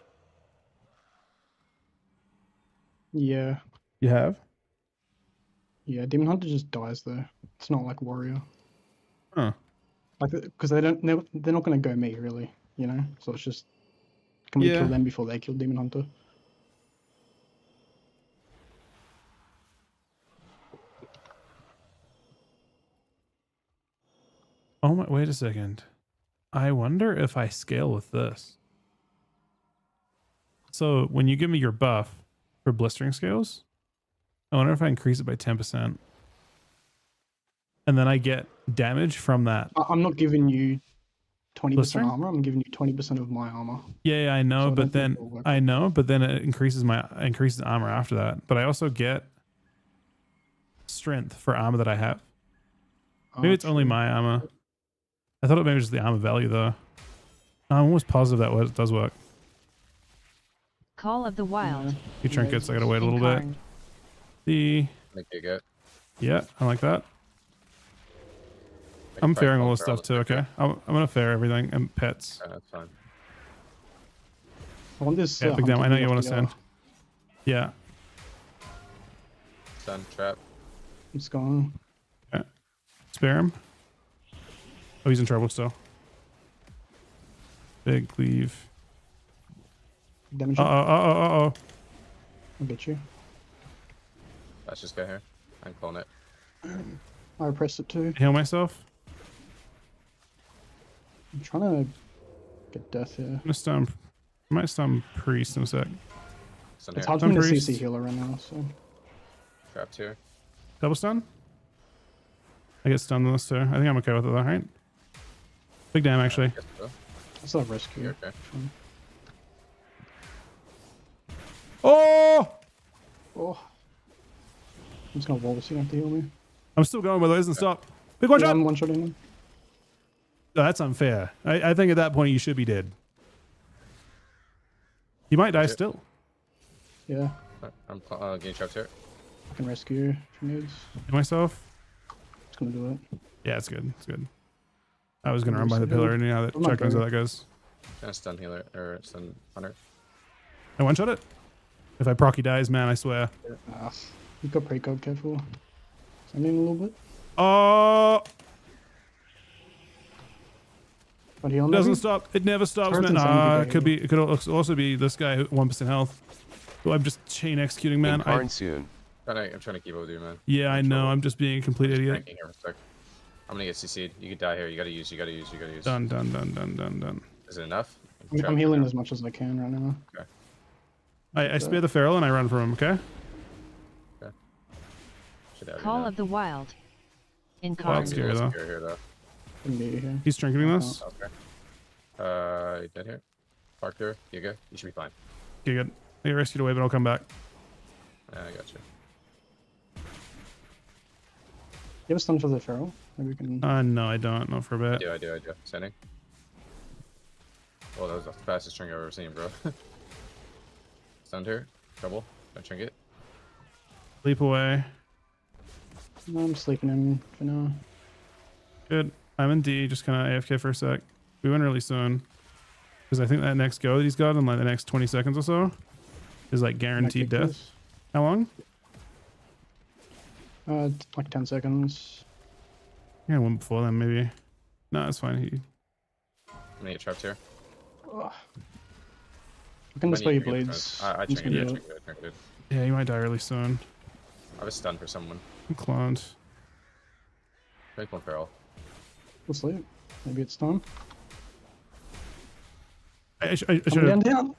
Yeah. You have? Yeah, Demon Hunter just dies though. It's not like Warrior. Huh. Like, because they're not gonna go me really, you know. So it's just, can we Yeah. kill them before they kill Demon Hunter? Oh my, wait a second. I wonder if I scale with this. So when you give me your buff for blistering scales, I wonder if I increase it by 10%. And then I get damage from that. I'm not giving you 20% Blistering? armor. I'm giving you 20% of my armor. Yeah, I know, So I but don't think then it'll work. I know, but then it increases armor after that. But I also get strength for armor that I have. Maybe it's only true. my armor. I thought it maybe was the armor value though. I'm almost positive that does work. Call of the Wild. Your trinkets, I gotta wait a little bit. Incarn. Make it good. Yeah, I like that. I'm fairing all this stuff too, okay? I'm gonna fair everything and pets. Yeah, that's fine. I want this. Yeah, big damn. I know you want to send. send. Yeah. Stun trap. It's gone. Spare him. Oh, he's in trouble still. Big cleave. Damage. Uh-oh. I'll get you. Let's just go here. I'm calling it. I pressed it too. Heal myself. I'm trying to get death here. I'm gonna stun. I might stun priest in a sec. Stun It's here. hard for me to priest. CC healer right now, so. Trapped here. Double stun? I get stunned on this too. I think I'm okay with it though, right? Big damn actually. Guess so. It's not rescue. You're okay. Oh! Oh. I'm just gonna wall this. You don't have to heal me. I'm still going, by the way. Doesn't stop. Big one Yeah, shot! I'm one shot in him. Oh, that's unfair. I think at that point you should be dead. You might die Yep. still. Yeah. I'm getting trapped here. I can rescue if he needs. Heal myself. Just gonna do it. Yeah, it's good. It's good. I was gonna run by the pillar and now that I'm not check knows how going. that goes. Gonna stun healer or stun hunter. I one shot it. If I proc he dies, man, I swear. Ah, you've got precog, careful. Send in a little bit. Oh, But heal it doesn't stop. It never stops, Turns man. insane Ah, if it you could be. It could also be this guy who 1% health. Who I'm just chain executing, man. Incarn soon. I'm trying to keep up with you, man. Yeah, I know. I'm just being a complete idiot. Ranking here for a sec. I'm gonna get CC'd. You could die here. You gotta use. Done. Is it enough? I'm healing as much as I can right now. I spear the feral and I run from him. Okay. Should have Call enough. of the Wild. Wild Incarn. scary though. Here, though. Couldn't be here. He's trinketing this. Okay. You dead here? Park here. You good? You should be fine. Okay, good. I get rescued away, but I'll come back. I got you. You have a stun for the feral? Maybe we can. No, I don't. Not for a bit. I do. Sending. Oh, that was the fastest string I've ever seen, bro. Stunned here. Trouble. No trinket. Leap away. No, I'm sleeping in for now. Good. I'm in D, just kind of AFK for a sec. We win really soon. Because I think that next go that he's got in like the next 20 seconds or so is like guaranteed kick death. this? How long? Like 10 seconds. Yeah, one before then maybe. No, it's fine. I'm gonna get trapped here. Ugh. I can display your blades. I I'm just trinket, gonna yeah, do it. trinket. Yeah, you might die really soon. I was stunned for someone. I'm cloned. Make one feral. We'll sleep. Maybe it's time. I should Down, have. down.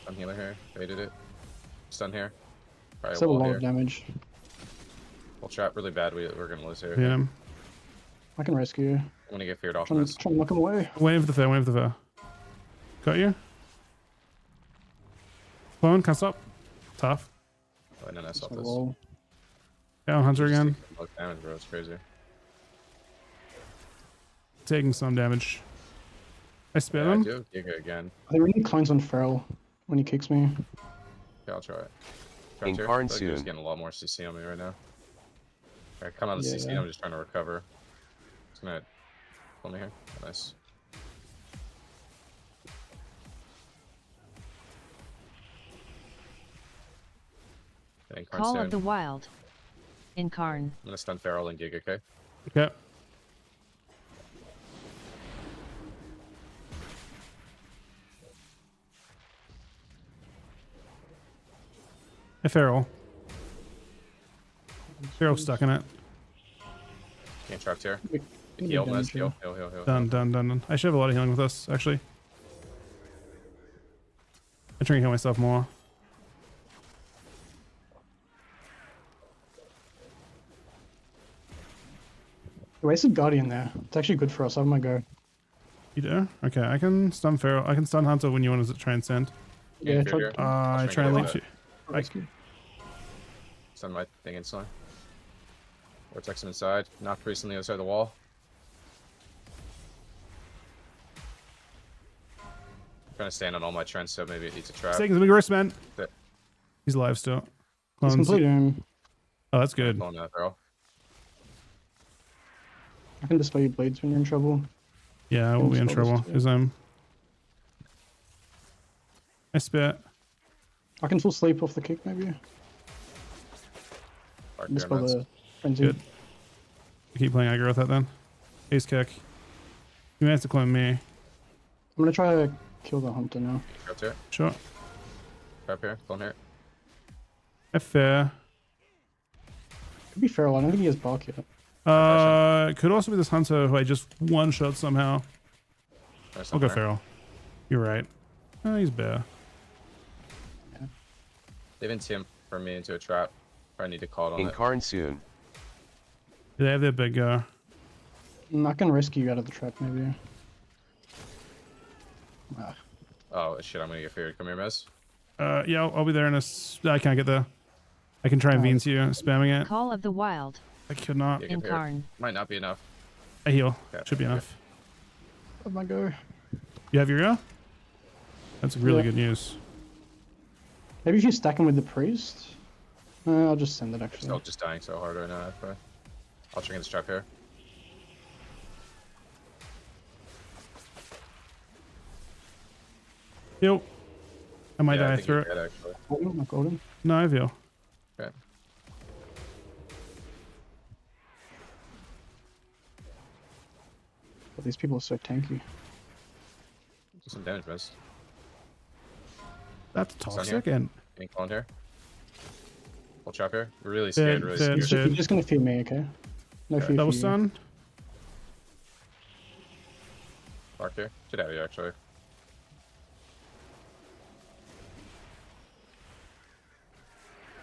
Stun healer here. Baited it. Stun here. Alright, Still a wall lot here. of damage. We'll trap really bad. We're gonna lose here. Hit him. I can rescue. I'm gonna get feared off Trying this. to knock him away. Waiting for the fair, waiting for the fair. Got you. Clone, can't stop. Tough. Oh, and then I saw So this. roll. Down Hunter again. Most damage, bro. It's crazy. Taking some damage. I spare Yeah, I him. do. Giga again. I think we need clones on Feral when he kicks me. Yeah, I'll try it. In Trapped here. Karn I feel like he's soon. getting a lot more CC on me right now. Alright, come out of the Yeah, CC. yeah. I'm just trying to recover. It's gonna pull me here. Nice. Getting Karn Call soon. of the Wild. Incarn. I'm gonna stun Feral and Giga, okay? Okay. Hey, Feral. Feral's stuck in it. Getting trapped here. Good Heal, nice. damage here. Heal. Done, done, done, done. I should have a lot of healing with us, actually. I'm trying to heal myself more. The wasted Guardian there. It's actually good for us. Have my go. You do? Okay, I can stun Feral. I can stun Hunter when you want to transcend. Yeah, fear here. I I'll try and try leech and you. rescue. Stun my thing instantly. Vortex him inside. Knocked priest on the other side of the wall. Trying to stand on all my trends, so maybe it needs a trap. Taking the big risk, man. That- He's alive still. He's Clones. completed him. Oh, that's good. Pulling that Feral. I can display your blades when you're in trouble. Yeah, I will be in Install this trouble too. because I spit. I can full sleep off the kick maybe. Bark And here, dispel nuts. the frenzy. Good. Keep playing aggro with that then. Ace kick. You may have to clone me. I'm gonna try to kill the hunter now. Trapped here. Sure. Trap here. Clone here. F fair. Could be Feral. I don't think he has bark yet. It could also be this Hunter who I just one shot somehow. There's I'll go something there. Feral. You're right. Oh, he's bear. They didn't TM for me into a trap. I need to call it on In it. Karn soon. Do they have their big I can rescue you out of the trap maybe. Ah, Oh shit, I'm gonna get feared. Come here, Mez. yeah, I'll be there in I can't get there. I can try and Oh, Venus you, spamming it. Call of the Wild. I could not. Yeah, get feared. Incarn. Might not be enough. I heal. Okay, Should be okay. enough. have my go. You have your go? That's really Yeah. good news. Maybe if you stack him with the priest. I'll just send it actually. Still just dying so hard right now. Actually. I'll try and this trap here. Heal. I might Yeah, I die think through you're it. dead, actually. Got him, I got him. No, I have heal. Okay. But these people are so tanky. Do some damage, Mez. That's on toxic here. and Getting cloned here. We'll trap here. We're really scared. Really dead, scared. dead. You're just gonna fear me, okay? No fear double for you. stun. Mark here. Should have you actually.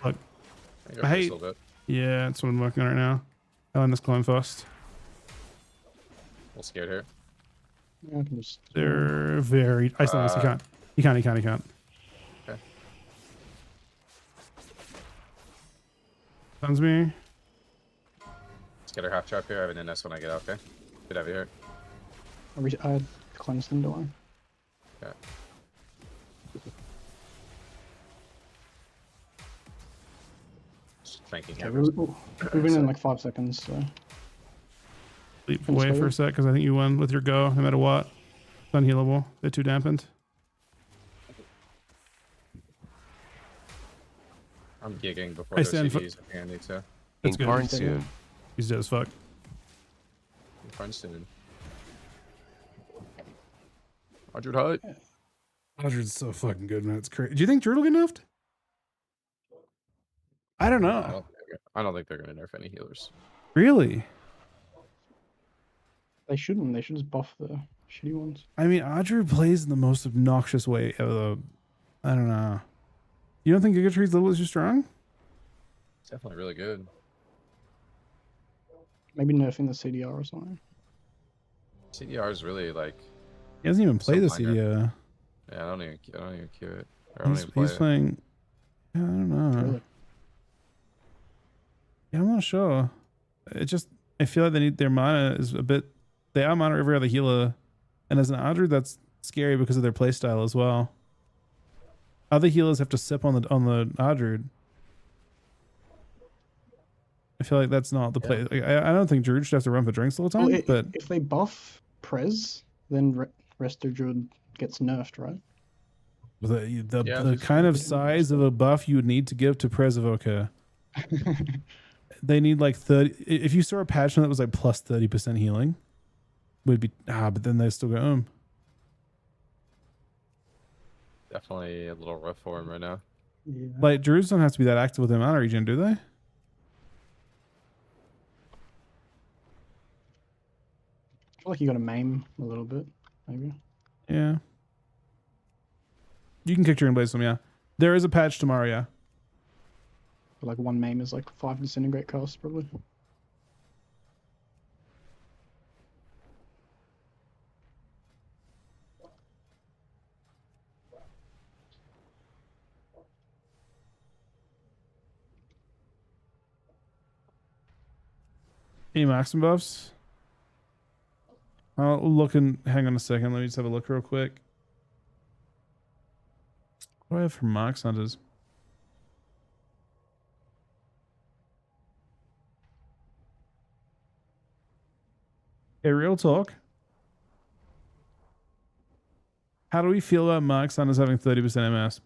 Look, Go I for this hate- a little bit. yeah, that's what I'm working on right now. I'll end this clone first. A little scared here. Yeah, I can just. They're very. I still he can't. He can't. He can't. He can't. Okay. Stuns me. Let's get our half trap here. I have an NS when I get out, okay? Should have you here. I had cleansed them, don't I? Okay. tanking Okay, hammers. we win in like 5 seconds, so Leap away for a sec because I think you won with your go no matter what. It's unhealable. They're too dampened. I'm gigging before I their stand CDs. I think I need to. That's good. Incarn soon. He's dead as fuck. Incarn soon. 100 height. Audrey's so fucking good, man. It's crazy. Do you think Druid will get nerfed? I don't know. I don't think they're gonna nerf any healers. Really? they shouldn't. They should just buff the shitty ones. I mean, Audrey plays in the most obnoxious way ever. I don't know. You don't think Giga Tree's level is too strong? It's definitely really good. Maybe nerfing the CDR or something. CDR is really like. He doesn't even play the so minor. CDR. Yeah, I don't even queue it. I don't even play He's it. playing. I don't know. Really? Yeah, I'm not sure. It just, I feel like they need their mana is a bit. They are mana every other healer, and as an Audrey, that's scary because of their playstyle as well. Other healers have to sip on the Audrey. I feel like that's not the play. Like, I don't think Druid should have to run for drinks all the time. Well, but if they buff Prez, then rest of Druid gets nerfed, right? the kind of size of a buff you would need to give to Prezovoka, they need like 30. If you saw a patch that was like plus 30% healing, would be but then they still go Definitely a little rough for him right now. Yeah. Like Druids don't have to be that active with their mana regen, do they? I feel like you got to maim a little bit, maybe. Yeah. You can kick Druid Blaze them, yeah. There is a patch tomorrow, yeah. But like one maim is like 5 disintegrate cost, probably. Any maximum buffs? I'll look and hang on a second. Let me just have a look real quick. What do I have for Mox Hunters? Hey, real talk. How do we feel about Mox Hunters having 30% MS?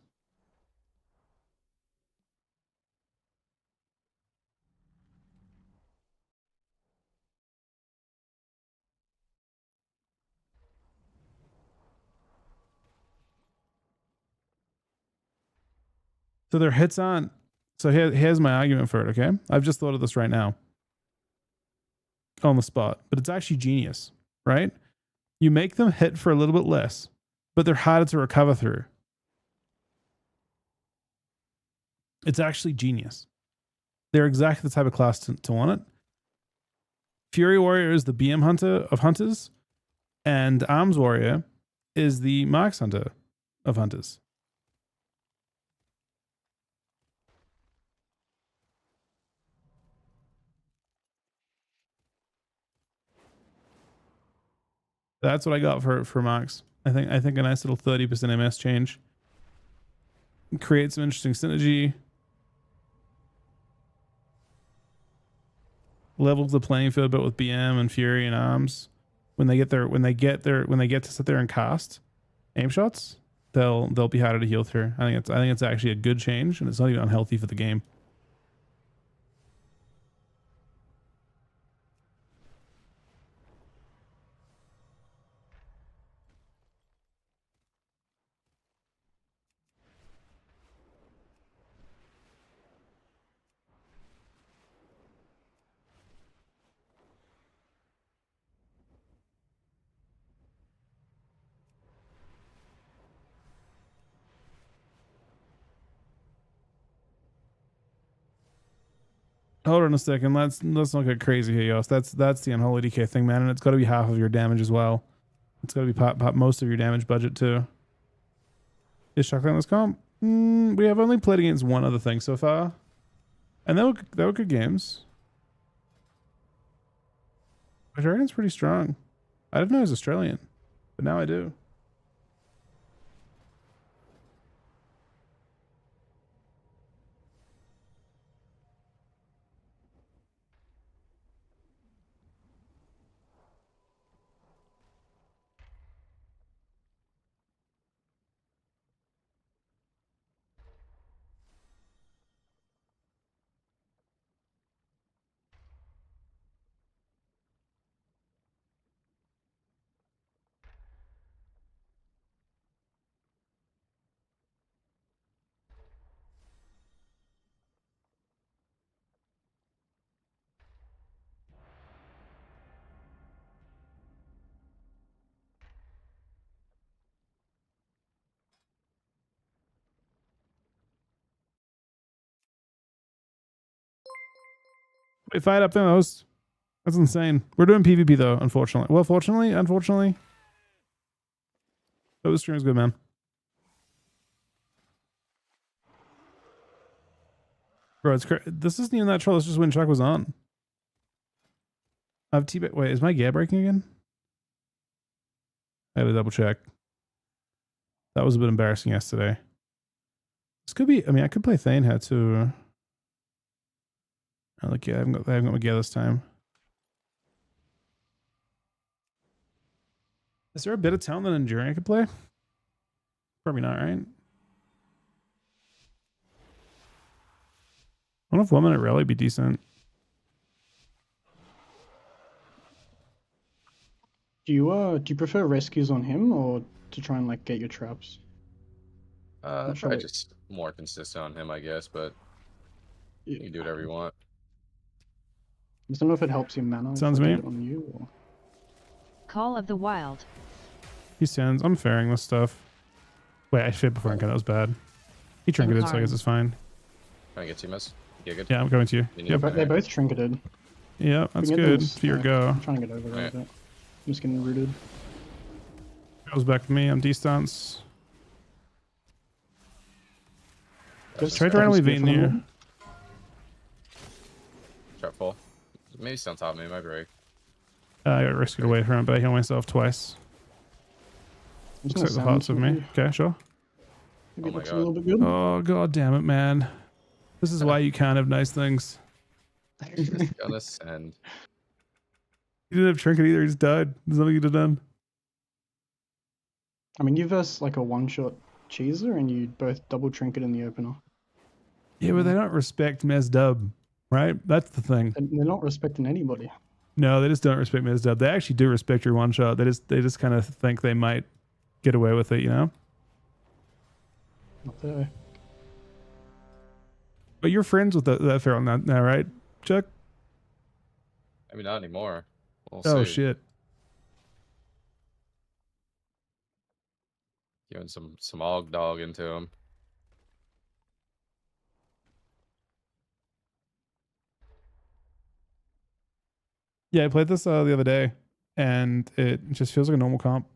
So their hits aren't. So here's my argument for it, okay? I've just thought of this right now. On the spot. But it's actually genius, right? You make them hit for a little bit less, but they're harder to recover through. It's actually genius. They're exactly the type of class to want it. Fury Warrior is the BM hunter of hunters, and Arms Warrior is the Marks hunter of hunters. That's what I got for Marks. I think a nice little 30% MS change. Create some interesting synergy. Levels the playing field a bit with BM and Fury and Arms. When they get to sit there and cast aim shots, they'll be harder to heal through. I think it's actually a good change, and it's not even unhealthy for the game. Hold on a second. Let's not get crazy here, Yost. That's the unholy DK thing, man, and it's got to be half of your damage as well. It's got to be pop most of your damage budget too. Is Shotgun this comp? We have only played against one other thing so far, and they were good games. But Dragon's pretty strong. I didn't know he was Australian, but now I do. We fight up those. That's insane. We're doing PvP though, unfortunately. Well, fortunately, unfortunately. Oh, the stream is good, man. Bro, it's this isn't even that troll. This is just when Chuck was on. I've T-Bag. Wait, is my gear breaking again? I had to double check. That was a bit embarrassing yesterday. This could be. I mean, I could play Thane here too. Oh, look, yeah, I haven't got my gear this time. Is there a bit of talent than Enduring I could play? Probably not, right? I wonder if 1 minute rally would be decent. Do you prefer rescues on him or to try and like get your traps? Probably just more consistent on him, I guess, but you can do whatever you want. I just don't know if it helps you mana. Sounds if I me. do it on you or... Call of the Wild. He stands. I'm fairing this stuff. Wait, I fit before I got that was bad. He trinketed, so I guess it's fine. Trying to get you, miss. You good? Yeah, I'm going to you. Yep. They both trinketed. Yeah, that's We can get good. those, For your go. I'm trying to get over that a bit. I'm just getting rooted. Goes back to me. I'm distance. Try to randomly vein you. Trap full. Maybe still on top of me, might break. I got rescued away from it, but I heal myself twice. Looks like the hearts of me. Okay, sure. Maybe Oh it looks my a little bit good. Oh, god damn it, man. This is why you can't have nice things. Just gonna send. He didn't have trinket either. He just died. There's nothing he could have done. I mean, you verse like a one-shot cheeser and you both double trinket in the opener. Yeah, but they don't respect Mez Dub, right? That's the thing. They're not respecting anybody. No, they just don't respect Mez Dub. They actually do respect your one shot. They just kind of think they might get away with it, you know? Not there. But you're friends with that feral now, right, Chuck? Maybe not anymore. We'll Oh, see. shit. Giving some og dog into him. Yeah, I played this the other day, and it just feels like a normal comp,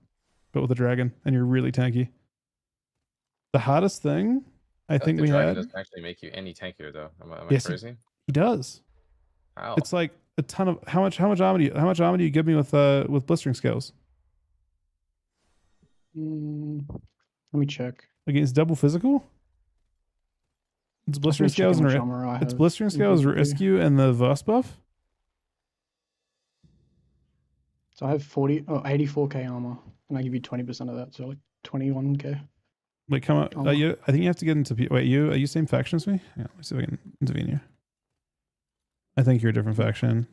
but with a dragon, and you're really tanky. The hardest thing I think The we dragon had... doesn't actually make you any tankier, though. Am I Yes, crazy? He does. How? It's like a ton of... How much armor do you give me with blistering scales? Let me check. Against double physical? It's blistering scales and it's blistering scales, rescue, and the Voss buff. So I have 84k armor, and I give you 20% of that, so like 21k. Wait, come up. I think you have to get into. Wait, are you same faction as me? Yeah, let me see if I can intervene you. I think you're a different faction.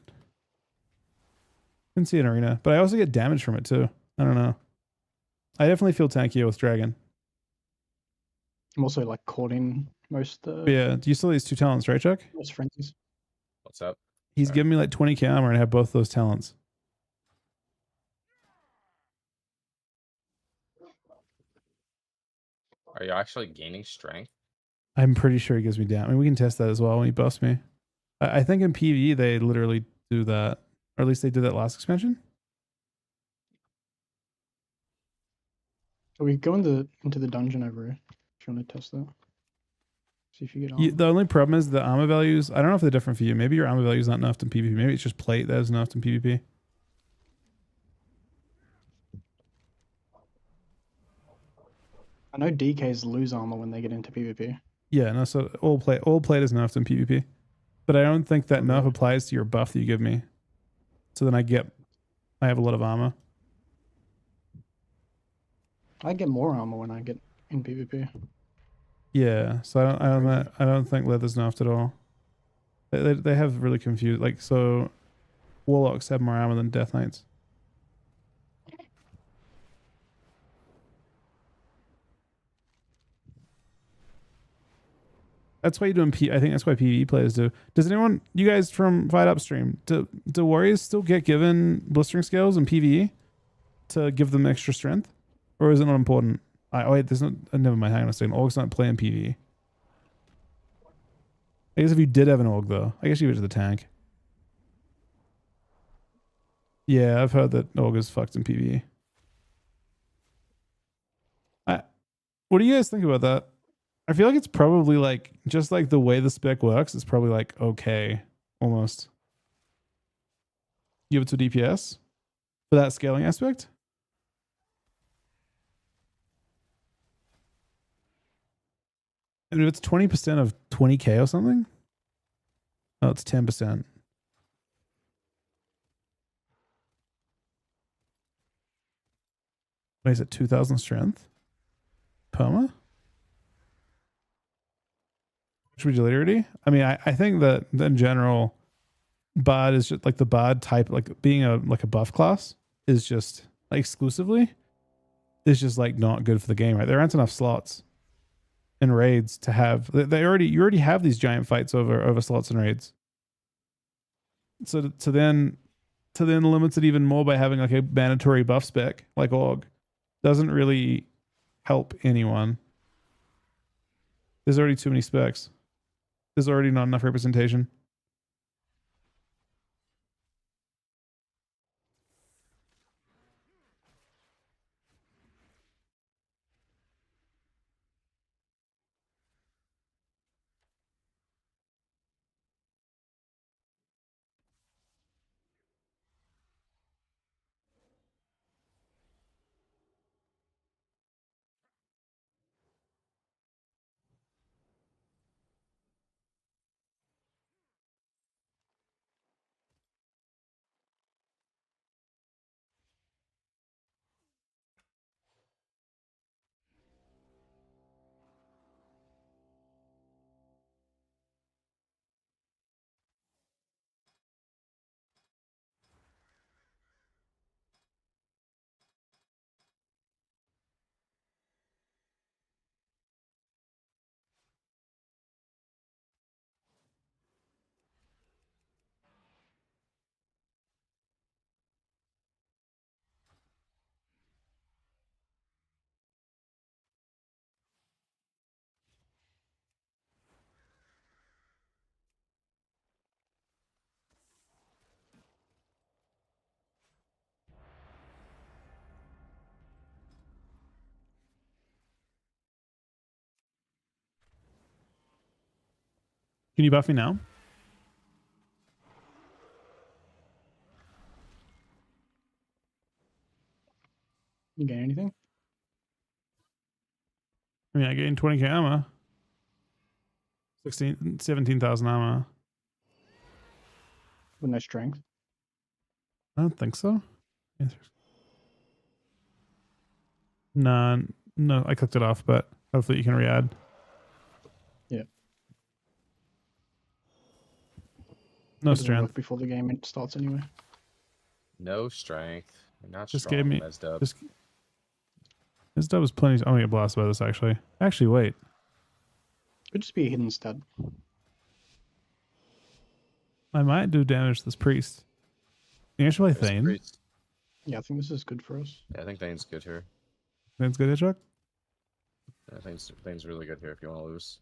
Didn't see an arena, but I also get damage from it too. I don't know. I definitely feel tankier with dragon. I'm also like caught in most. Yeah, do you still have these two talents, right, Chuck? Most frenzies. What's up? He's giving me like 20k armor, and I have both those talents. Are you actually gaining strength? I'm pretty sure he gives me damage. I mean, we can test that as well when he buffs me. I think in PvE they literally do that, or at least they did that last expansion. So we go into the dungeon over here. If you want to test that. See if you get on. The only problem is the armor values. I don't know if they're different for you. Maybe your armor value is not enough in PvP. Maybe it's just plate that is enough in PvP. I know DKs lose armor when they get into PvP. Yeah, no. So all plate is enough in PvP, but I don't think that enough applies to your buff that you give me. So then I have a lot of armor. I get more armor when I get in PvP. Yeah, so I don't think leather's enough at all. They have really confused, like, so warlocks have more armor than death knights. That's why you do I think that's why PvE players do. Does anyone, you guys from Fight Upstream, do warriors still get given blistering scales in PvE to give them extra strength? Or is it not important? Oh wait, there's not, never mind, hang on a second. Orcs don't play in PvE. I guess if you did have an orc though, I guess you go to the tank. Yeah, I've heard that Augur's fucked in PvE. What do you guys think about that? I feel like it's probably like just like the way the spec works. It's probably like okay, almost. Give it to DPS for that scaling aspect. And if it's 20% of 20k or something, oh, it's 10%. Wait, is it 2,000 strength? Perma? Should we delete already? I mean, I think that in general, Bard is just like the Bard type, like being a buff class is just like exclusively is just like not good for the game, right? There aren't enough slots in raids to have. You already have these giant fights over slots and raids. So to then limit it even more by having like a mandatory buff spec like Org doesn't really help anyone. There's already too many specs. There's already not enough representation. Can you buff me now? You gain anything? I mean, I gained 20k armor. 17,000 armor. With no strength. I don't think so. No, I clicked it off, but hopefully you can re-add. Yeah. No It doesn't strength. work before the game starts anyway. No strength. You're not Just strong, gave me. Mezdub. This dub was plenty. I'm gonna get blasted by this actually. Actually, wait. Could just be a hidden stud. I might do damage to this priest. You actually play There's Thane. Priest. Yeah, I think this is good for us. Yeah, I think Thane's good here. Thane's good, Hitchcock? I think Thane's really good here if you want to lose.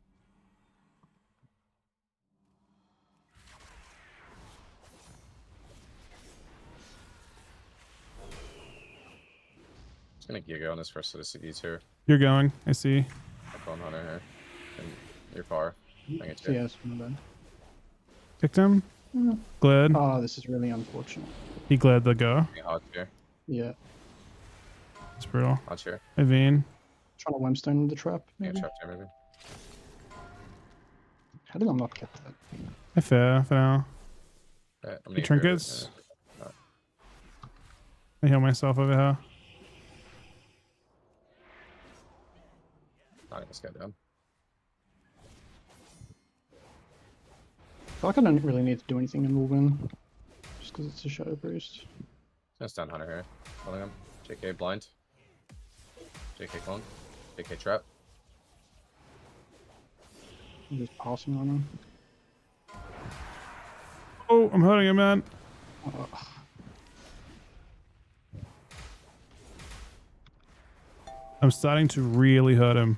Just gonna Giga on this first set of CDs here. You're going. I see. I'm going Hunter here. And you're far. I get So you. yeah, it's not bad. Kicked him. Mm. Glad. Oh, this is really unfortunate. He glad to go. Hot here. Yeah. It's brutal. Hot here. Avine. Trying to Wemstone the trap, Yeah, maybe? trap here maybe. How did I not get that? I fair for now. Alright, I'm The gonna trinkets. I heal myself over here. Not this guy down. I feel like I don't really need to do anything and we'll win. Just because it's a Shadow Priest. Gonna stun Hunter here. Holding him. JK blind. JK clone. JK trap. I'm just passing on him. Oh, I'm hurting him, man. I'm starting to really hurt him.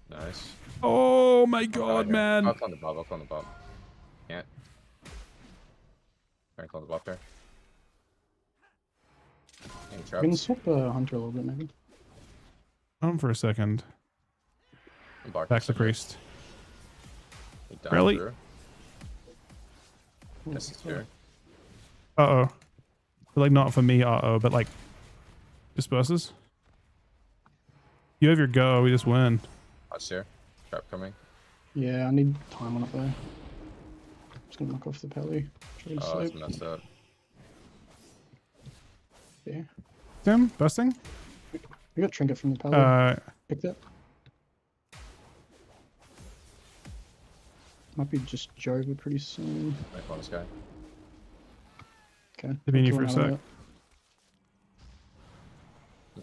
Nice. Oh my god, Here. man. I'll clone the Bob. Can't. Try and clone the buff here. Getting We can trapped. swap Hunter a little bit, maybe. For a second. Embark Back the something. priest. Down Really? through. Yes, it's here. Uh-oh. Like, not for me, uh-oh, but like, disperses. You have your go, we just win. Watch here. Trap coming. Yeah, I need time on it though. Just gonna knock off the pelly. Try to Oh, it's sleep. messed up. Yeah. Tim, busting? We got trinket from the pelly. Picked it. Might be just Jovi pretty soon. Nice on this guy. Okay. I'll be in you I'll for a kill him out of sec.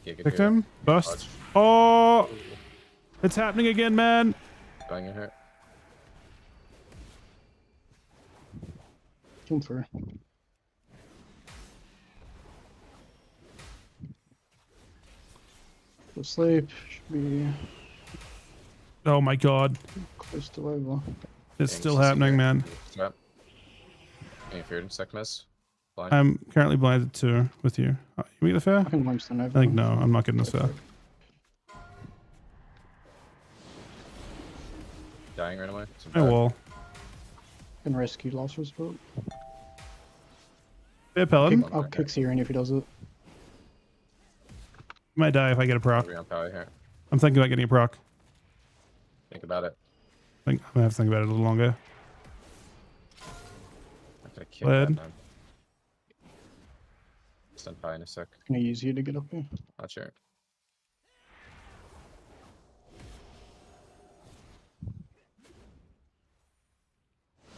Okay, good Picked here. him. Bust. Watch. Oh! It's happening again, man. Going in here. it. Kill him through. Go sleep. Should be Oh my god. close to over. It's Dang, still CC happening, here. man. Trap. Any feared? Sec miss. Blind. I'm currently blinded too with you. You meet the fair? I can limestone over. I think no, I'm not getting this fair. Dying right away. Some I bad. will. Can rescue last resort. Fair Paladin. I'll kick Syrian if he does it. Might die if I get a proc. Three on power here. I'm thinking about getting a proc. Think about it. I'm gonna have to think about it a little longer. I'm gonna kill Lead. that man. Stand by in a sec. Gonna use you to get up here. Not sure.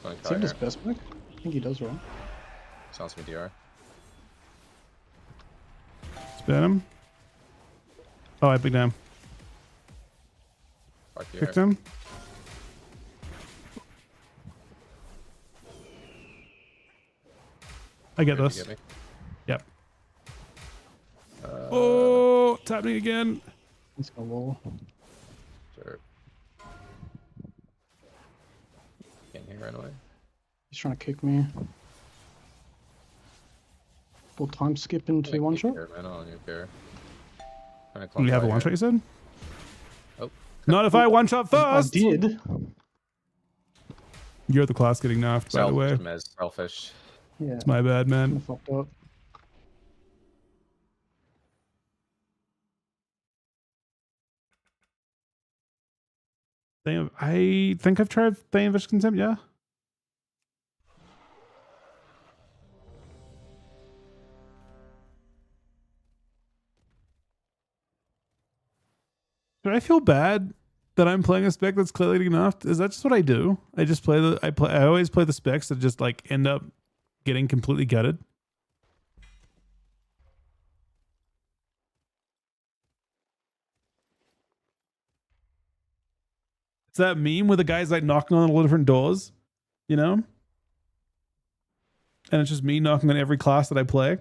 Going Does he have power his here. best back? I think he does, right? Sounds me DR. Spin him. Oh, I picked him. Fuck you Picked here. him. I get Here, you this. get me? Yep. Uh, Oh, it's happening again. Let's go wall. Sure. Can't hear right away. He's trying to kick me. Full time skip into one shot. Man, I don't even care. Trying to Do we have a clump one by shot, you said? Oh. Not if I one shot first. I did. You're the class getting nerfed, by the way. Mez, selfish. Yeah. It's my bad, man. Kinda fucked up. I think I've tried Thane vs. Contempt, yeah? Do I feel bad that I'm playing a spec that's clearly getting nerfed? Is that just what I do? I just play I always play the specs that just like end up getting completely gutted. It's that meme where the guy's like knocking on all different doors, you know? And it's just me knocking on every class that I play.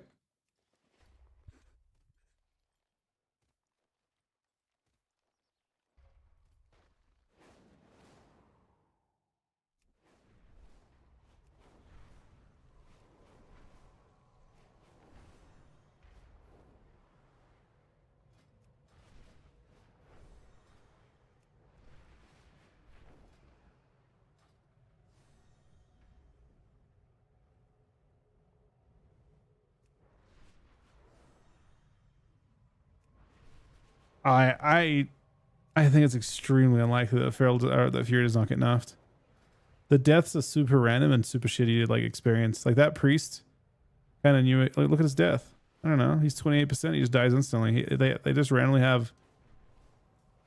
I think it's extremely unlikely that that Fury does not get nerfed. The deaths are super random and super shitty to like experience. Like that priest kind of knew it. Like look at his death. I don't know. He's 28%. He just dies instantly. They just randomly have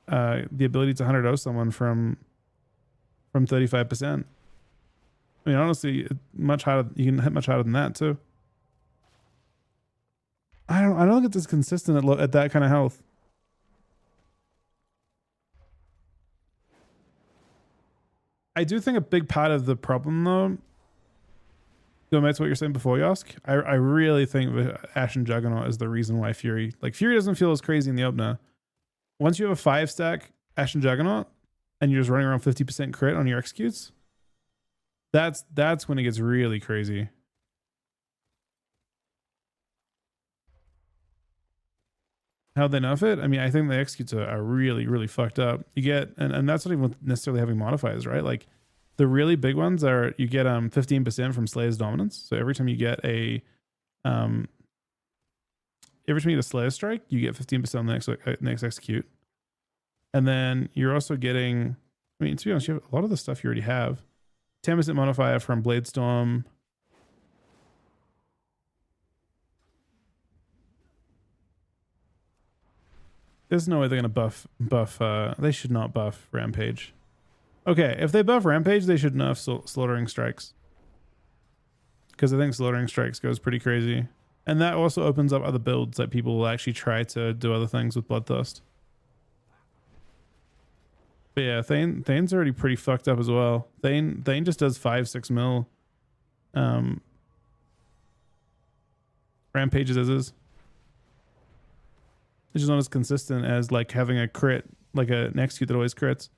the ability to 100-0 someone from 35%. I mean, honestly, much harder. You can hit much harder than that too. I don't think it's as consistent at that kind of health. I do think a big part of the problem, though, going back to what you're saying before, Yosk, I really think that Ashen Juggernaut is the reason why Fury doesn't feel as crazy in the opener. Once you have a 5-stack Ashen Juggernaut and you're just running around 50% crit on your executes, that's when it gets really crazy. How they nerf it? I mean, I think the executes are really, really fucked up. You get, and that's not even necessarily having modifiers, right? Like the really big ones are you get 15% from Slayer's dominance. So every time you get a every time you get a Slayer strike, you get 15% on the next execute. And then you're also getting, I mean, to be honest, you have a lot of the stuff you already have. 10% modifier from Blade Storm. There's no way they're gonna buff. They should not buff Rampage. Okay, if they buff Rampage, they should nerf Slaughtering Strikes. Because I think Slaughtering Strikes goes pretty crazy. And that also opens up other builds that people will actually try to do other things with Bloodthirst. But yeah, Thane's already pretty fucked up as well. Thane just does 5-6 mil. Rampages as is. It's just not as consistent as like having a crit, like an execute that always crits.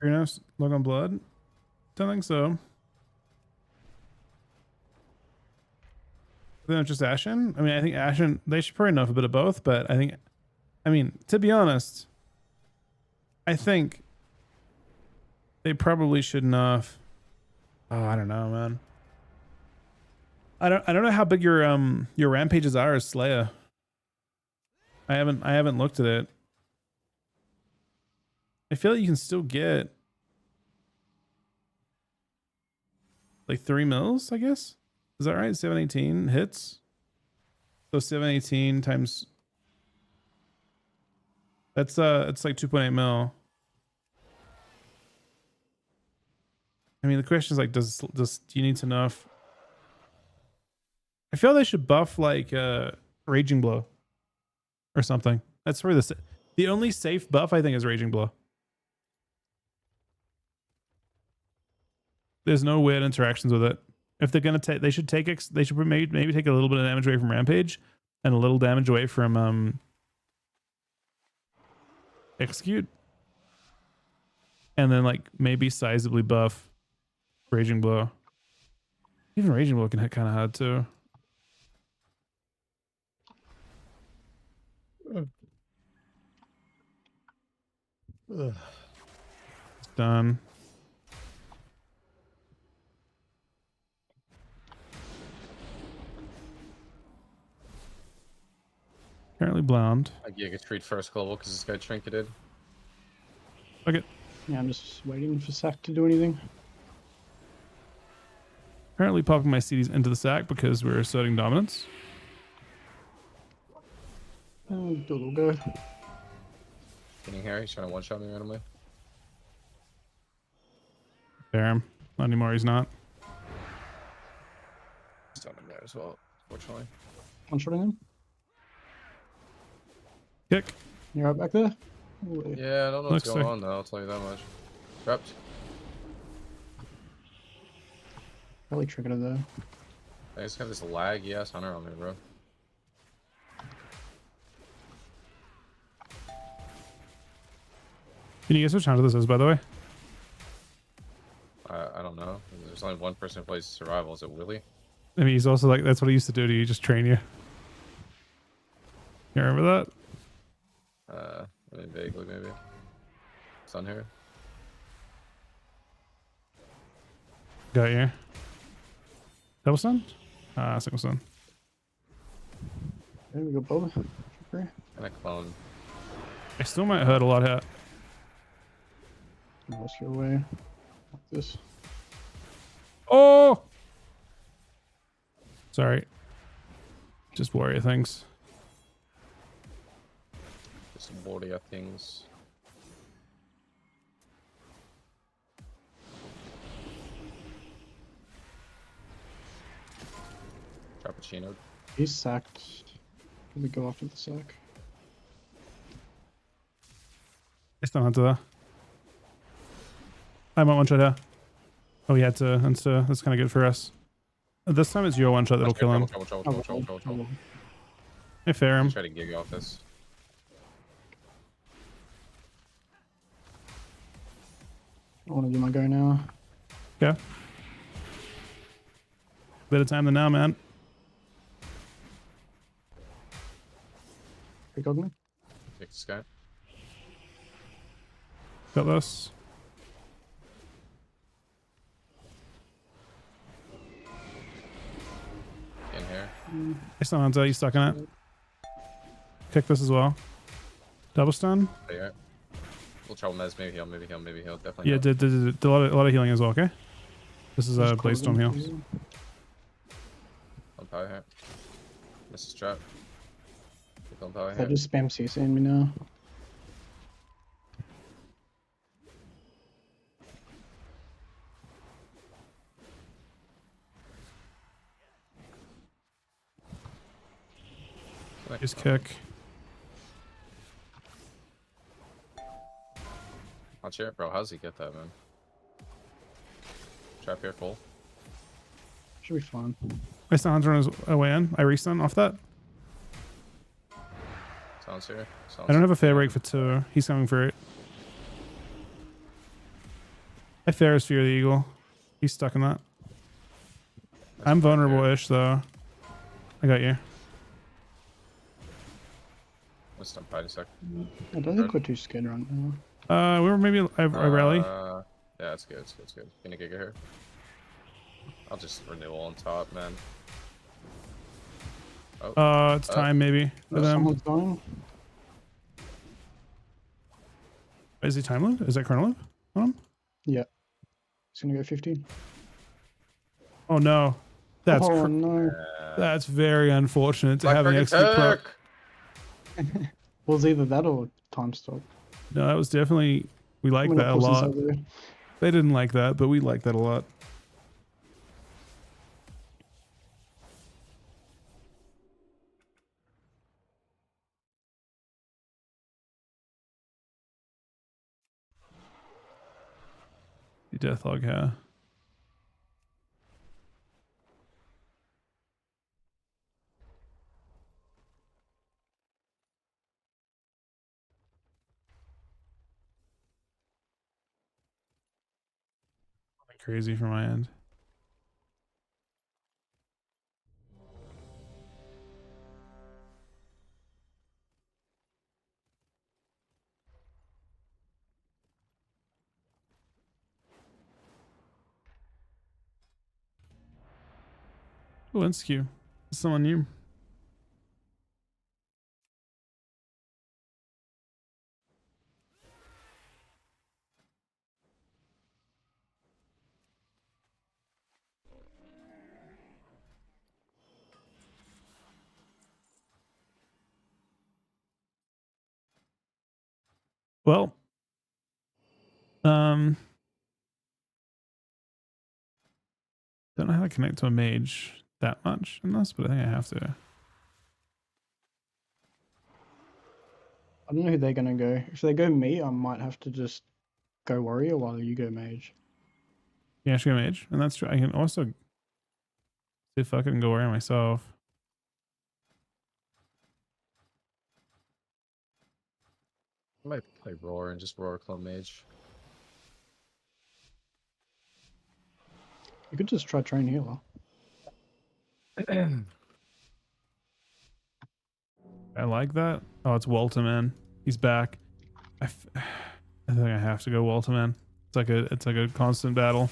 Greenhouse, Log on Blood? Don't think so. Then it's just Ashen? I mean, I think Ashen, they should probably nerf a bit of both, but I mean, to be honest, I think they probably should nerf. Oh, I don't know, man. I don't know how big your rampages are as Slayer. I haven't looked at it. I feel like you can still get like 3 mils, I guess. Is that right? 718 hits. So 718 times it's like 2.8 mil. I mean, the question is like, do you need to nerf? I feel they should buff like Raging Blow or something. That's probably the only safe buff I think is Raging Blow. There's no weird interactions with it. If they're gonna take, they should maybe take a little bit of damage away from Rampage and a little damage away from Execute, and then like maybe sizably buff Raging Blow. Even Raging Blow can hit kind of hard too. It's done. Currently blound. I Giga Treat first global because this guy trinketed. Okay. Yeah, I'm just waiting for Sack to do anything. Currently popping my CDs into the sack because we're asserting dominance. Do a little go. Getting here, he's trying to one-shot me randomly. Fair. Not anymore, he's not. He's on him there as well, fortunately. One shotting him. Kick. You're right back there. Yeah, I don't know what's Looks going like- on though, I'll tell you that much. Trapped. Probably triggered it there. I just got this laggy ass hunter on me, bro. Can you guess which hunter this is, by the way? I don't know. There's only one person who plays survival. Is it Willie? I mean, he's also like, that's what he used to do to you, just train you. You remember that? I mean, vaguely maybe. It's on here. Got you. Double stun? Single stun. There we go, Bob. Okay. And I clone. I still might hurt a lot here. Whisk your way. Like this. Oh! Sorry. Just warrior things. Just warrior things. Frappuccino. He's sacked. We go after the sack. I still hunter there. I might one shot here. Oh, he had to insta. That's kind of good for us. This time it's your one shot that'll kill him. Trouble. I fair him. Try to gig off this. I want to do my go now. Okay. Better time than now, man. Precognitive. Take this guy. Got this. In here. I still hunter. You stuck in it. Kick this as well. Double stun. There you are. Little trouble mez. Maybe heal. Definitely. Yeah, heal. did a lot of healing as well. Okay. This is a Blaze Storm heal. On power here. Misses trap. Keep on power I here. just spam CCing me now. Just kick. I'll cheer it, bro. How's he get that, man? Trap here full. Should be fine. I still hunter on his way in. I restun off that. Sounds here. Sounds I don't have a fair break for 2. He's coming for it. I fair his Fear of the Eagle. He's stuck in that. I'm vulnerable-ish, though. I got you. Let's stop fighting a sec. I don't think we're too scared right now. We were maybe I rally. Yeah, it's good. It's good. Gonna giga here. I'll just renewal on top, man. Oh, It's time maybe for them. Someone's dying. Is he time loop? Is that chrono loop on him? Yeah. He's gonna go 15. Oh no, that's Oh no. that's very unfortunate to Black have an Dragon XP proc. Turk! Well, it's either that or time stop. No, that was definitely we like I'm that gonna a pause this lot. over there. They didn't like that, but we like that a lot. Deathlog here. Crazy for my end. Oh, Inskew. Someone new. Well, don't know how to connect to a mage that much in this, but I think I have to. I don't know who they're gonna go. If they go me, I might have to just go warrior while you go mage. Yeah, I should go mage, and that's true. I can also see if I can go warrior myself. I might play roar and just roar clone mage. You could just try train healer. I like that. Oh, it's Walter, man. He's back. I think I have to go Walter, man. It's like a constant battle.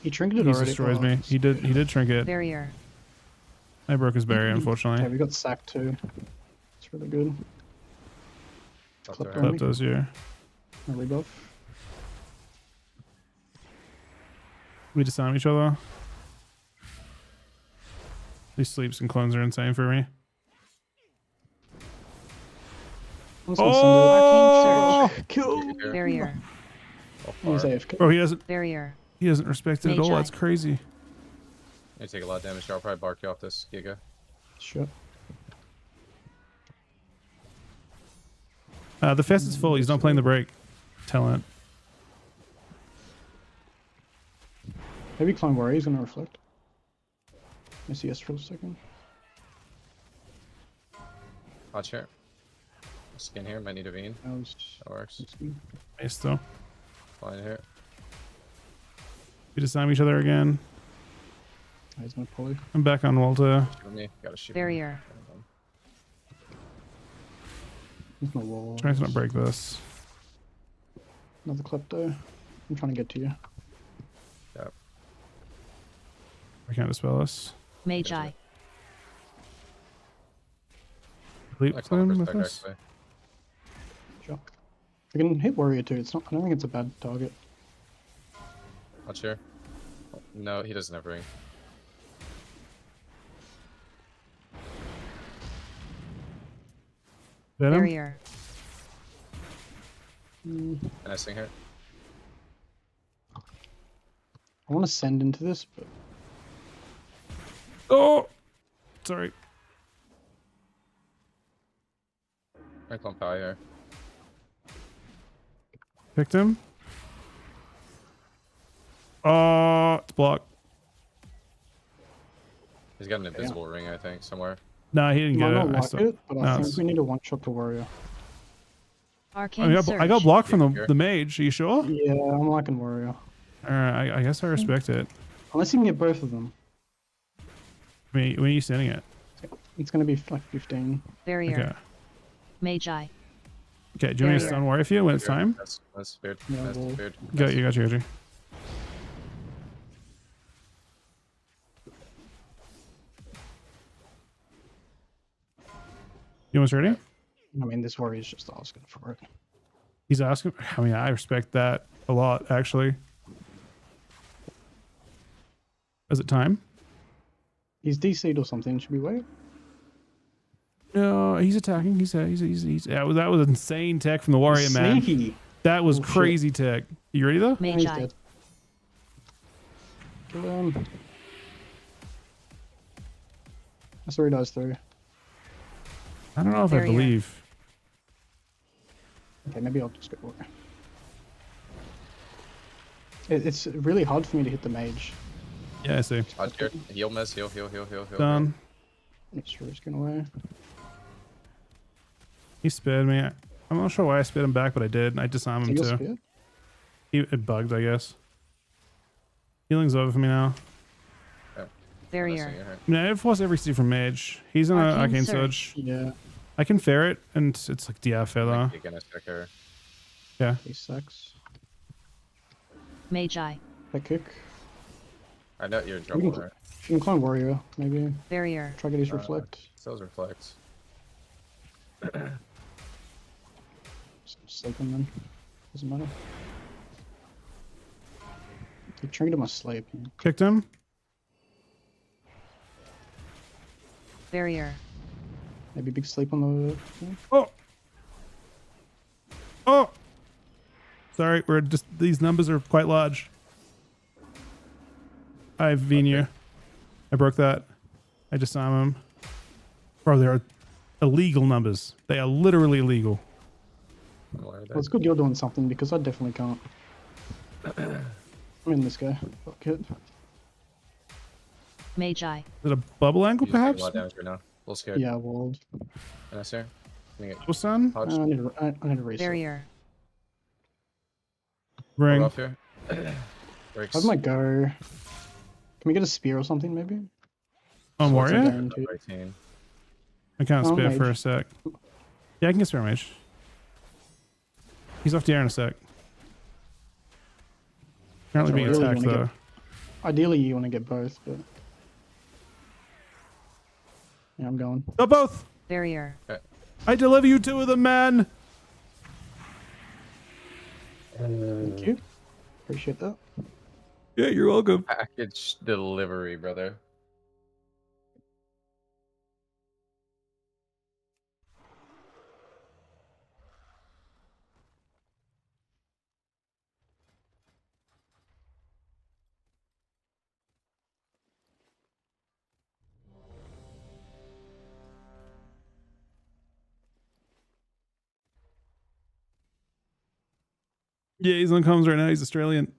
He trinketed He already. destroys me. He did trinket. Barrier. I broke his barrier, Yeah, unfortunately. we got sacked too. It's really good. Up Clip there. on me. Klepto's here. No rebuff. We disarm each other. These sleeps and clones are insane for me. I'm just gonna Oh! send it. Kill. Barrier. He's AFK. Bro, Barrier. he doesn't respect it at all. Magi. That's crazy. You take a lot of damage. I'll probably bark you off this Giga. Sure. The fest is full. He's not playing the break. Talent. Maybe clone warrior is gonna reflect. Let me see yes for a second. Hot chair. Skin here. Might need a vein. That was That works. that's good. Nice though. Fine here. We disarm each other again. He's gonna poly. I'm back on Walter. Shoot me. Gotta shoot. Barrier. There's no wall. Trying to not break this. Another klepto. I'm trying to get to you. Yep. I can't dispel this. Magi. Leap Like him with perspective, this. actually. Sure. I can hit warrior too. It's not. I don't think it's a bad target. Hot chair. No, he doesn't have ring. Venom? Barrier. Nice thing here. I want to send into this, but Oh! Sorry. Right clone pie here. Picked him. Oh, it's blocked. He's got an invisible ring, I think, somewhere. No, he didn't might get not it. I like still- it. But no, I think it's- we need to one shot the warrior. Arcane I Surge. got blocked from Here. the mage. Are you sure? Yeah, I'm liking warrior. Alright, I guess I respect it. Unless you can get both of them, When are you sending it? it's gonna be like 15. Barrier. Okay. Magi. Okay, do you want me to Barrier. stun warrior for you when it's time? That's weird. Yeah, That's well- weird. Got you. You almost ready? I mean, this warrior's just asking for it. He's asking. I mean, I respect that a lot, actually. Is it time? He's DC'd or something. Should we wait? No, he's attacking. He's that was insane tech from the warrior, man. Sneaky. That was Oh, shit. crazy tech. You ready though? He's Magi. dead. Kill him. That's where he dies through. I don't know if I Barrier. believe. Okay, maybe I'll just go warrior. It's really hard for me to hit the mage. Yeah, I see. Hot chair. Heal, mess. Heal. Done. It's sure he's going away. He spared me. I'm not sure why I spared him back, but I did. I disarmed him Heal too. spear. It bugged, I guess. Healing's over for me now. Barrier. No, I force every C from mage. He's in an Arcane arcane Surge. surge. Yeah, I can ferret, and it's like yeah, feather. You're gonna stick her. Yeah. he sucks. Magi. That kick. I know you're in You trouble can, there. you can climb warrior, maybe. Barrier. Try get his reflect. Those reflects. Sleep him then. Doesn't matter. He triggered my sleep. Kicked him. Barrier. Maybe big sleep on the. Oh. Oh. Sorry, we're just these numbers are quite large. I have Venia. I broke that. I disarm him. Bro, they are illegal numbers. They are literally illegal. Well, it's good you're doing something because I definitely can't. I'm in this guy. Fuck it. Magi. Is it a bubble ankle, You just take perhaps? a lot of damage right now. A little scared. Yeah, walled. And I sir. Oh, son. Hodge. I need a reset. Barrier. Ring. Off here. Breaks. I might go. Can we get a spear or something, maybe? On So it's warrior? guaranteed. 18. I can't Oh, spare for a mage. sec. Yeah, I can get spare mage. He's off the air in a sec. Currently being Really attacked wanna though. get- Ideally, you want to get both, but yeah, I'm going. Go both! Barrier. I deliver you two of them, man! Thank you. Appreciate that. Yeah, you're welcome. Package delivery, brother. Yeah, he's on comms right now. He's Australian.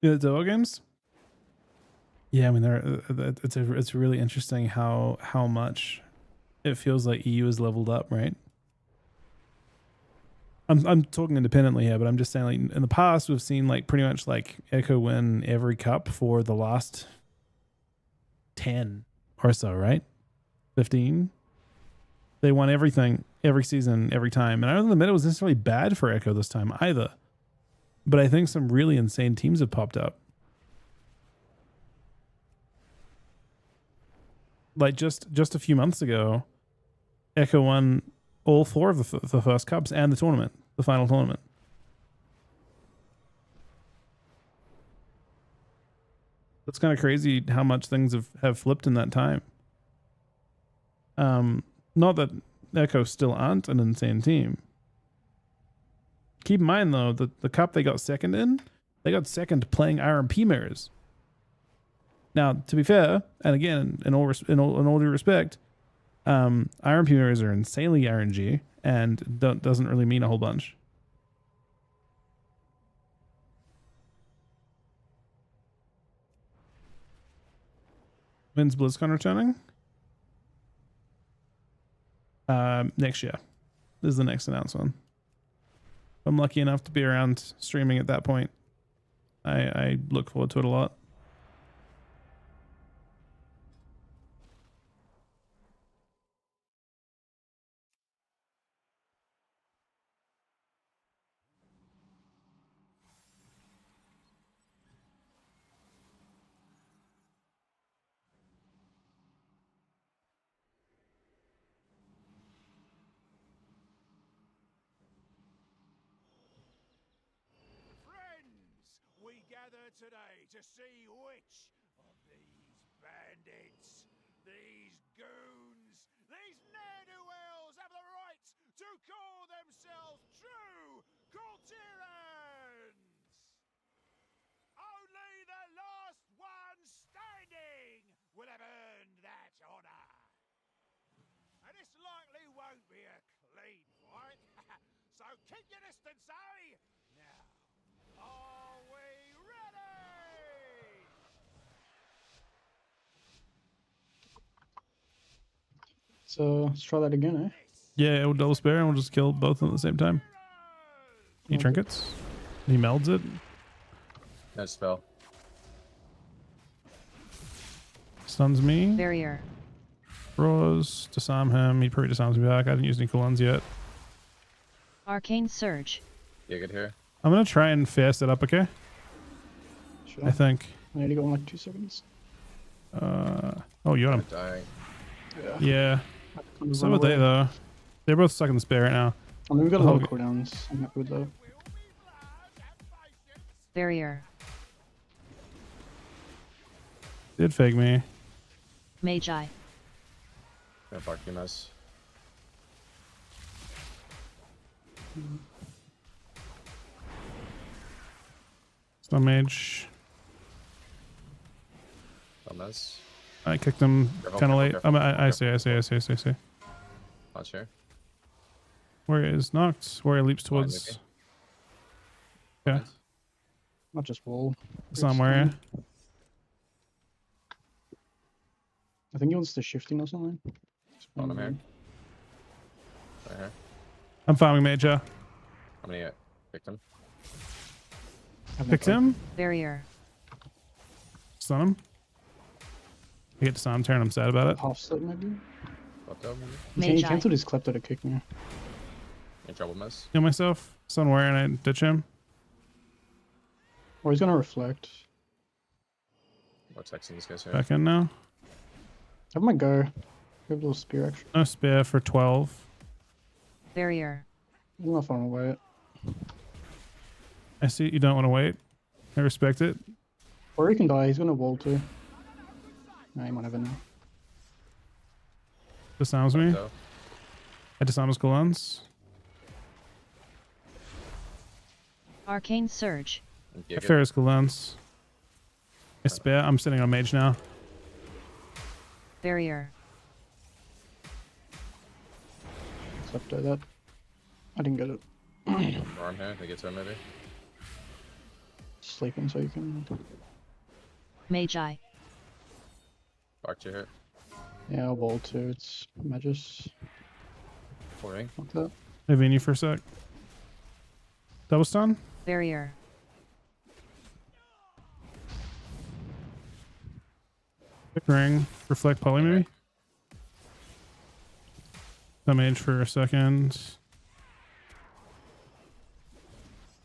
Yeah, the Zoa games. Yeah, I mean, it's really interesting how much it feels like EU is leveled up, right? I'm talking independently here, but I'm just saying, like, in the past we've seen like pretty much like Echo win every cup for the last 10 or so, right? 15. They won everything every season, every time. And I don't think the meta was necessarily bad for Echo this time either. But I think some really insane teams have popped up. Like just a few months ago, Echo won all 4 of the first cups and the tournament, the final tournament. That's kind of crazy how much things have flipped in that time. Not that Echo still aren't an insane team. Keep in mind though that the cup they got second in, they got second playing RMP mirrors. Now, to be fair, and again, in all due respect, RMP mirrors are insanely RNG and doesn't really mean a whole bunch. When's BlizzCon returning? Next year. This is the next announcement. I'm lucky enough to be around streaming at that point. I look forward to it a lot. We gather today to see which of these bandits, these goons, these ne'er-do-wells have the right to call themselves true Cultirans! Only the last one standing will have earned that honor. And this likely won't be a clean fight, so keep your distance, eh? Now, are we ready? So let's try that again, eh? Yeah, we'll double spare and we'll just kill both of them at the same time. He trinkets. He melds it. No spell. Stuns me. Barrier. Roars. Disarm him. He probably disarms me back. I didn't use any cooldowns yet. Arcane Surge. Yeah, good here. I'm gonna try and fast it up, okay? Sure. I think. I need to go in like 2 seconds. Oh, you got him. Dying. Yeah. Kind of So run are they away. though. They're both stuck in the spare right now. I mean, we've got a lot of Okay. cooldowns. I'm happy with that. Barrier. Did fake me. Magi. Gonna bark you mess. Stun mage. No mess. I kicked him Careful, kind of late. careful, careful, I see. Not sure. Where is knocked? Where he leaps Fine, towards. Okay. Not just wall. Somewhere. I think he wants the shifting or something. On him here. Right here. I'm farming major. How many picked him? Picked him. Barrier. Stun him. I get disarmed turn. I'm sad about it. Half set maybe. Left over. He Magi. cancelled his klepto to kick me. In trouble mess. Kill myself. Stun where and I ditch him. Or he's gonna reflect. We're texting these guys here. Back in now. Have my go. We have a little spear action. No spare for 12. Barrier. I don't know if I want to wait. I see you don't want to wait. I respect it. Or he can die. He's gonna wall too. No, he might have it now. Disarms me. So, I disarm his cooldowns. Arcane Surge. yeah, I good. fair his cooldowns. I spare. I'm sitting on mage now. Barrier. Klepto that. I didn't get it. Arm here. They get to him maybe. sleeping so you can. Magi. Back to hit. Yeah, I'll ball too. It's Magus. Pouring. Like that. Hey, Vini for a sec. Double stun. Barrier. Quick ring. Reflect poly maybe. Mage for a second.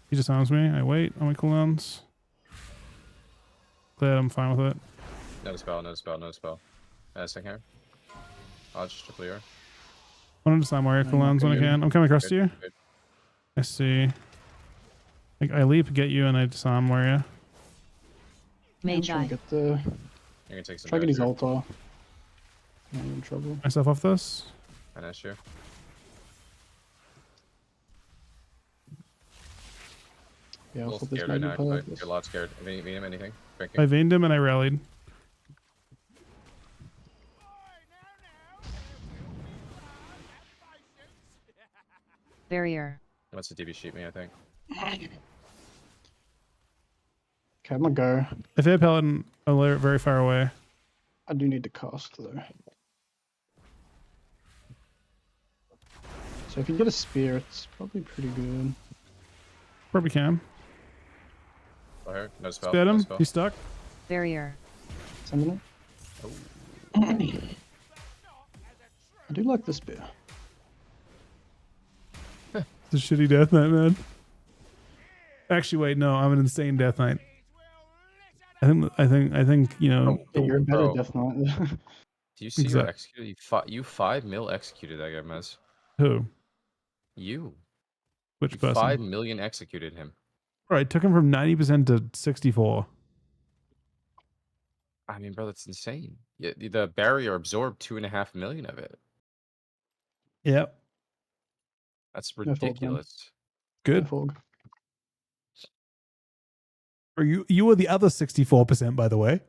He disarms me. I wait on my cooldowns. Glad I'm fine with it. No spell, no spell, no spell. Second here. I'll just clear. I want to disarm warrior cooldowns when I can. I'm coming across to you. Good. I see. I leap, get you, and I disarm warrior. I'm trying Magi. to get the. You're gonna take some Try to get his damage here. altar. I'm in trouble. Myself off this. And that's you. Yeah, A I little thought this scared right might now. be part of You're this. a lot scared. Vayne him anything? Drinking? I veined him and I rallied. Barrier. Wants to DB sheet me, I think. Okay, I'm gonna go. If they have Paladin very far away. I do need to cast though. So if you get a spear, it's probably pretty good. Probably can. Fire. No spell. Spit No him. spell. He's stuck. Barrier. Sending it. I do like the spear. It's a shitty Death Knight, man. Actually, wait, no, I'm an insane Death Knight. I think, you know. Oh, You're a better bro. Death Knight. Do you see Exact- your executed? You 5 mil executed that guy, Mez. Who? You. Which You person? 5 million executed him. Right, took him from 90% to 64. I mean, bro, that's insane. Yeah, the barrier absorbed 2.5 million of it. Yep. That's fault, man. ridiculous. Good. Fog. Or you were the other 64%, by the way.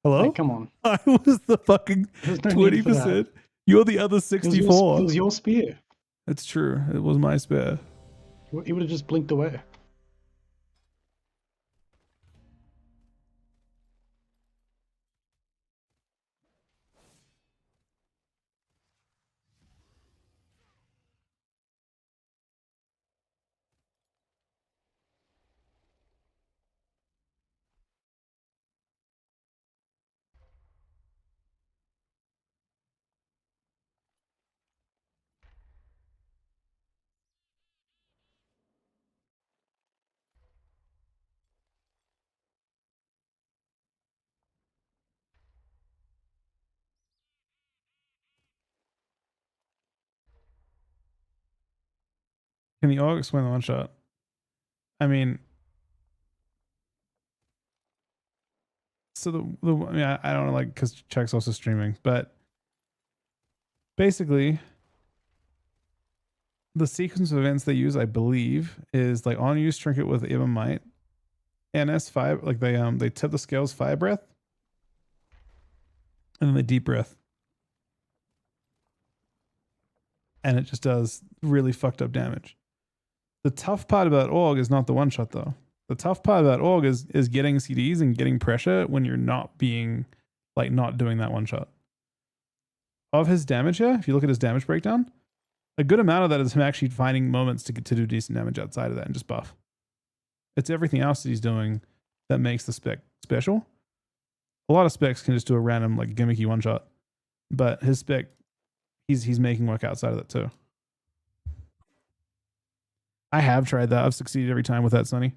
Hello? Hey, come on. I was the fucking There's no need for that. 20%. You're the other It 64. was your spear. It's true. It was my spare. He would have just blinked away. Can the August win the one shot? I mean, so I mean, I don't know, like, because Chuck's also streaming, but basically, the sequence of events they use, I believe, is like on use trinket with Ibn Might, NS5, like they tip the scales 5 breath, and then they deep breath, and it just does really fucked up damage. The tough part about Aug is not the one shot though. The tough part about Aug is getting CDs and getting pressure when you're not being, like, not doing that one shot. Of his damage here, if you look at his damage breakdown, a good amount of that is him actually finding moments to do decent damage outside of that and just buff. It's everything else that he's doing that makes the spec special. A lot of specs can just do a random, like, gimmicky one shot, but his spec, he's making work outside of that too. I have tried that. I've succeeded every time with that, Sonny.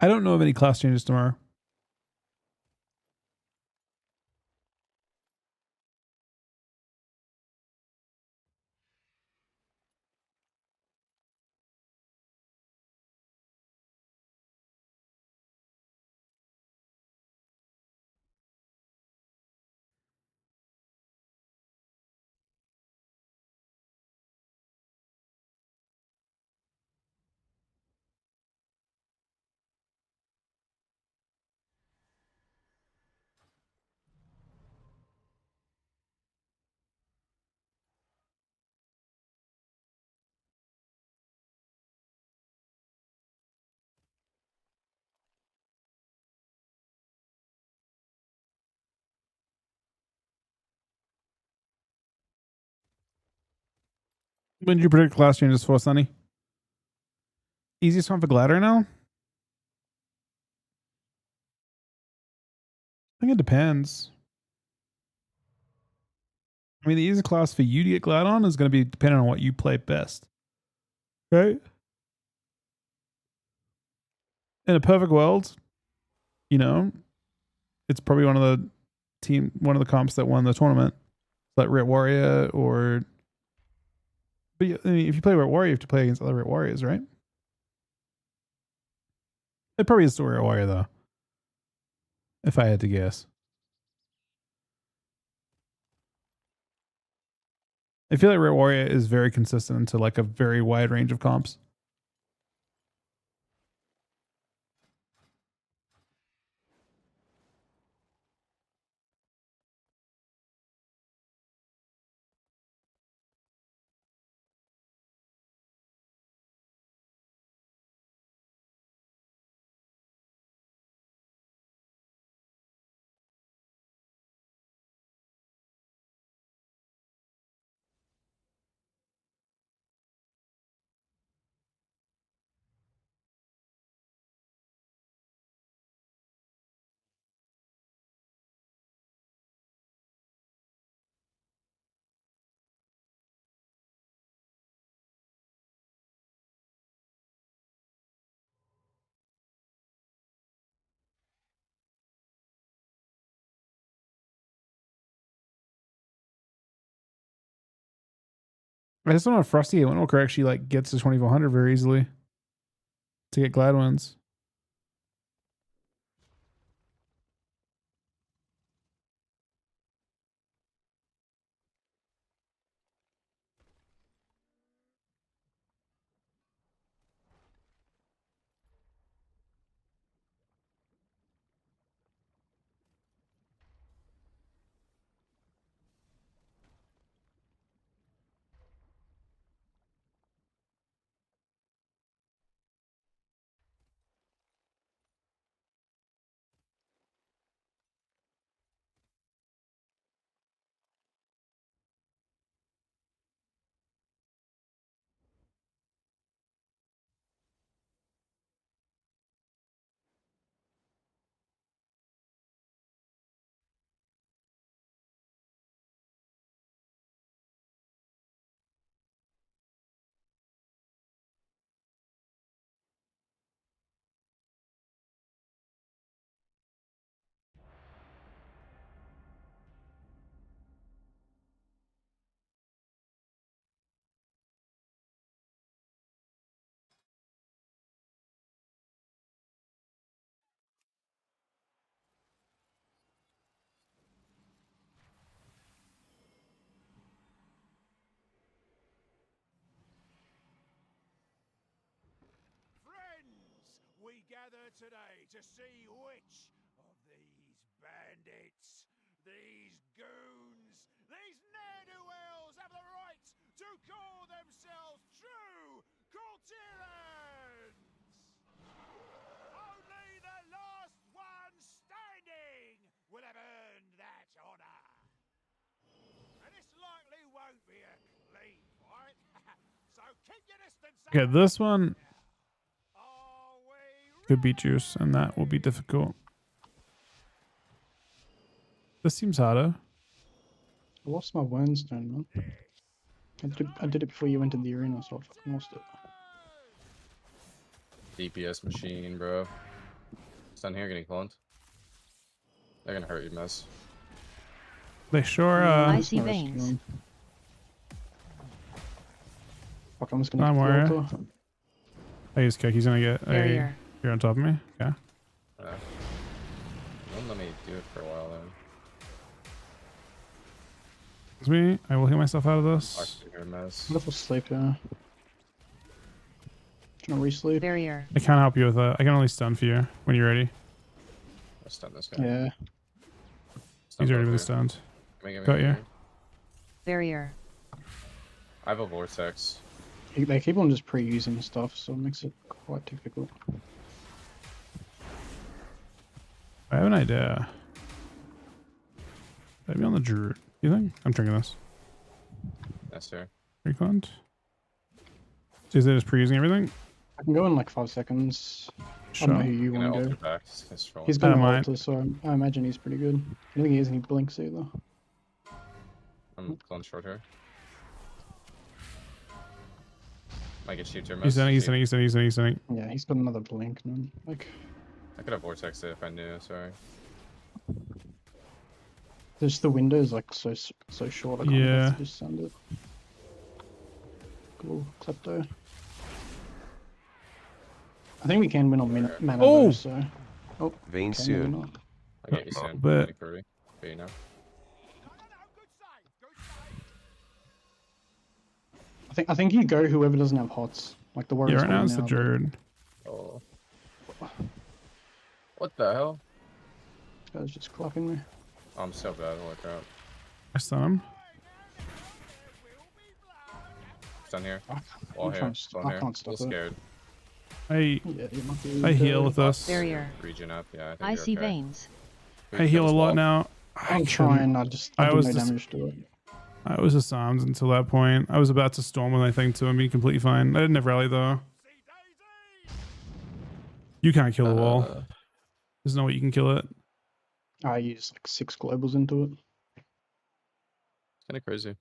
I don't know of any class changes tomorrow. When did you predict class changes for, Sunny? Easiest one for Glad right now? I think it depends. I mean, the easiest class for you to get Glad on is going to be dependent on what you play best. Right? In a perfect world, you know, it's probably one of the comps that won the tournament. Like Ret Warrior or... But I mean, if you play Ret Warrior, you have to play against other Ret Warriors, right? It probably is still Ret Warrior, though. If I had to guess. I feel like Ret Warrior is very consistent to like a very wide range of comps. I just don't know if Frosty Windwalker actually like gets to 2400 very easily to get Glad wins. We gather today to see which of these bandits, these goons, these ne'er-do-wells have the right to call themselves true Courtierans! Only the last one standing will have earned that honor. And this likely won't be a clean fight, so keep your distance. Okay, this one could be juice, and that will be difficult. This seems harder. I lost my Wernstone, man. I did it before you entered the arena, so I fucking lost it. DPS machine, bro. Stun here, getting cloned. They're gonna hurt you, Mess. They sure. I Just see gonna rescue veins. him. Fuck, I'm just gonna I'm get worried. the altar. I use kick. He's gonna get. Barrier. You're on top of me. Okay. Don't let me do it for a while then. Excuse me. I will heal myself out of this. Actually, here, Mess. What if we'll sleep here? Trying to re-sleep? Barrier. I can't help you with that. I can only stun for you when you're ready. I'll stun this guy. Yeah. Stun He's already been both here. stunned. Gimme, gimme, Got gimme. you. Barrier. I have a vortex. They keep on just pre-using stuff, so it makes it quite difficult. I have an idea. Maybe on the druid. You think? I'm drinking this. Yes, sir. Reclaimed. Is it just pre-using everything? I can go in like 5 seconds. I Sure. don't know who you Gonna want to alter go. back. It's rolling. He's got I an might. altar, so I imagine he's pretty good. I don't think he has any blinks either. I'm clone short here. Might get shooter. He's sending. Yeah, he's got another blink. And like, I could have vortexed it if I knew. Sorry. there's the window is like so short. I can't Yeah. just send it. Cool, klepto. I think we can win on mana. Oh! Though, so. Oh, Vein okay, maybe soon. not. I'll get you soon. But- Like Kirby. Okay, you know. I think you go whoever doesn't have hots. Like the Yeah, warriors. right now it's the but- druid. Oh. What the hell? This guy's just clocking me. Oh, I'm so bad. Holy crap. I stun him. Stun here. I'm Wall here. trying to Stun I here. can't A stop little it. scared. I Yeah, it might be I heal good. with this. Barrier. Regen up. Yeah, I think I you're see okay. veins. I heal a lot now. I'm trying. I I do was no just- damage to it. I was disarmed until that point. I was about to storm with I think too and be completely fine. I didn't have rally though. You can't kill the wall. There's no way you can kill it. I used like 6 globals into it. Kind of crazy.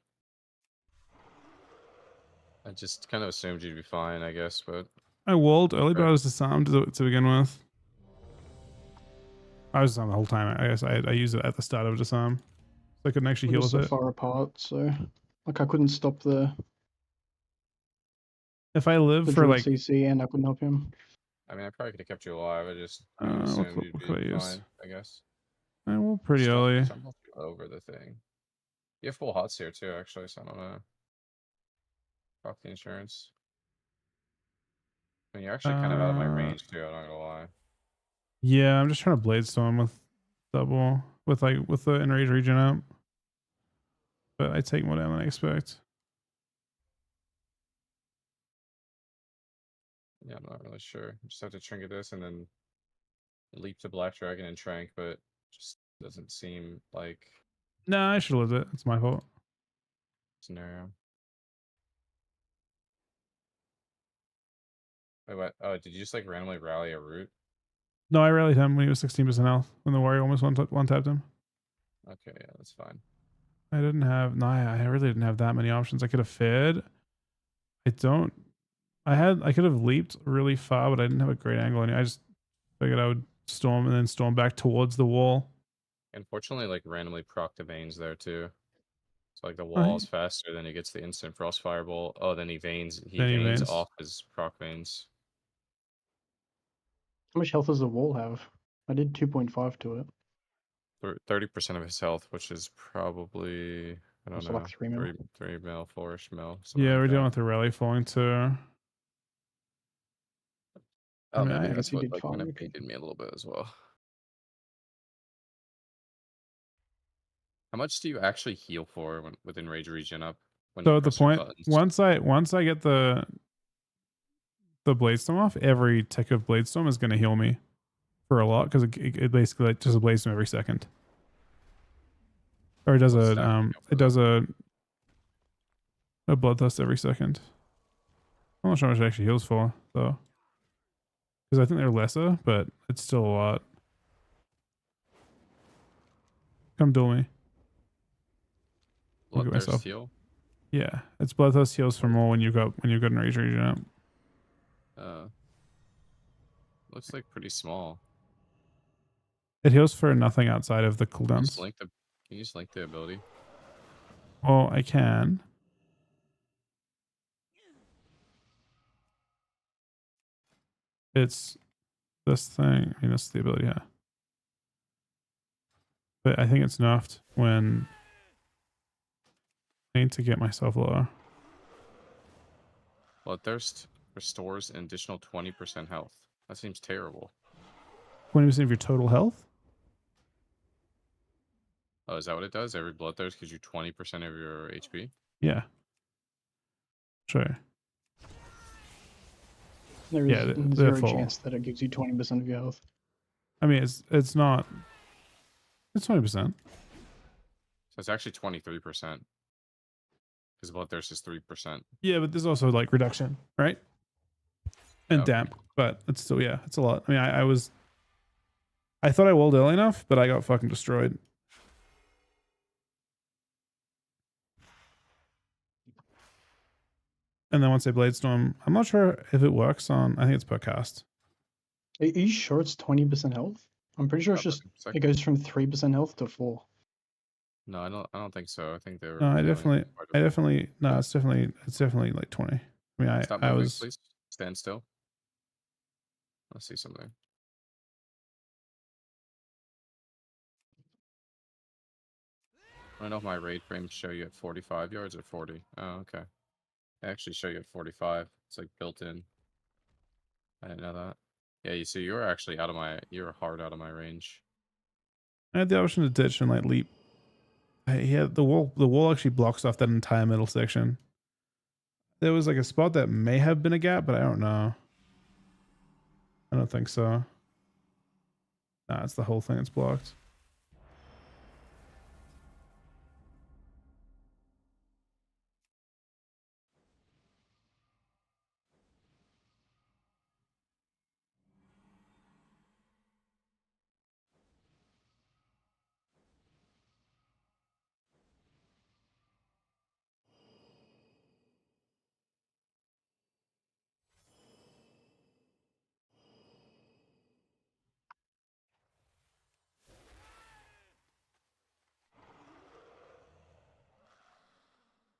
I just kind of assumed you'd be fine, I guess, but I walled early, but I was disarmed to begin with. I was disarmed the whole time. I guess I used it at the start of disarm. So I couldn't actually We're heal just with so it. far apart, so like I couldn't stop the If I live for drill like CC and I couldn't help him. I mean, I probably could have kept you alive. I just what assumed could- you'd what be could I use? fine, I guess. I will pretty Stumble- early. stumble over the thing. You have full hots here too, actually, so I don't know. Fuck the insurance. I mean, you're actually kind of out of my range too. I'm not gonna lie. Yeah, I'm just trying to blade storm with double with the enrage regen up. But I take more damage than I expect. Yeah, I'm not really sure. Just have to trinket this and then leap to Black Dragon and Trank, but just doesn't seem like No, I should have lived it. It's my fault. scenario. Wait, what? Oh, did you just like randomly rally a root? No, I rallied him when he was 16% health when the warrior almost one tapped him. Okay, yeah, that's fine. I didn't have I really didn't have that many options. I could have fed. I could have leaped really far, but I didn't have a great angle. And I just figured I would storm and then storm back towards the wall. Unfortunately, like randomly proc the veins there too. So like the Oh, wall is faster, then he gets the instant frost fireball. Oh, then he veins. He Then he veins veins. off his proc veins. How much health does the wall have? I did 2.5 to it. 30% of his health, which is probably I don't So know, like 3 mil. 3 mil, 4ish mil. something Yeah, like we're that. dealing with the rally falling too. Oh, I mean, maybe I that's guess you what did like kind fine, of okay. baited me a little bit as well. How much do you actually heal for within rage regen up? When So you at the press your point buttons? once I get the blade storm off, every tick of blade storm is going to heal me for a lot because it basically like just a blade storm every second. Or it does What's a that heal for it does a bloodthirst every second. I'm not sure how much it actually heals for though, because I think they're lesser, but it's still a lot. Come duel me. Look at Bloodthirst myself. heal? Yeah, it's bloodthirst heals for more when you've got an rage regen up. Looks like pretty small. It heals for nothing outside of the Can you cooldowns. just link the, can you just link the ability? Well, I can. It's this thing. I mean, that's the ability, yeah. But I think it's nerfed when I need to get myself lower. Bloodthirst restores an additional 20% health. That seems terrible. 20% of your total health? Oh, is that what it does? Every bloodthirst gives you 20% of your HP? Yeah. Sure. There Yeah, is they're zero full. chance that it gives you 20% of your health. I mean, it's not. It's 20%. So it's actually 23%. Because bloodthirst is 3%. Yeah, but there's also like reduction, right? And Yeah. damp, but it's still, yeah, it's a lot. I mean, I thought I walled early enough, but I got fucking destroyed. And then once I Bladestorm, I'm not sure if it works on, I think it's per cast. Are you sure it's 20% health? I'm pretty sure it's just it goes from 3% health to 4. No, I don't think so. I think they were. No, I revealing definitely, quite a- no, it's definitely like 20. I mean, Stop I moving, was, please. Stand still. Let's see something. I don't know if my raid frames show you at 45 yards or 40. Oh, okay. They actually show you at 45. It's like built in. I didn't know that. Yeah, you see, you're actually out of my, you're hard out of my range. I had the option to ditch and like leap. Yeah, the wall actually blocks off that entire middle section. There was like a spot that may have been a gap, but I don't know. I don't think so. Nah, it's the whole thing that's blocked.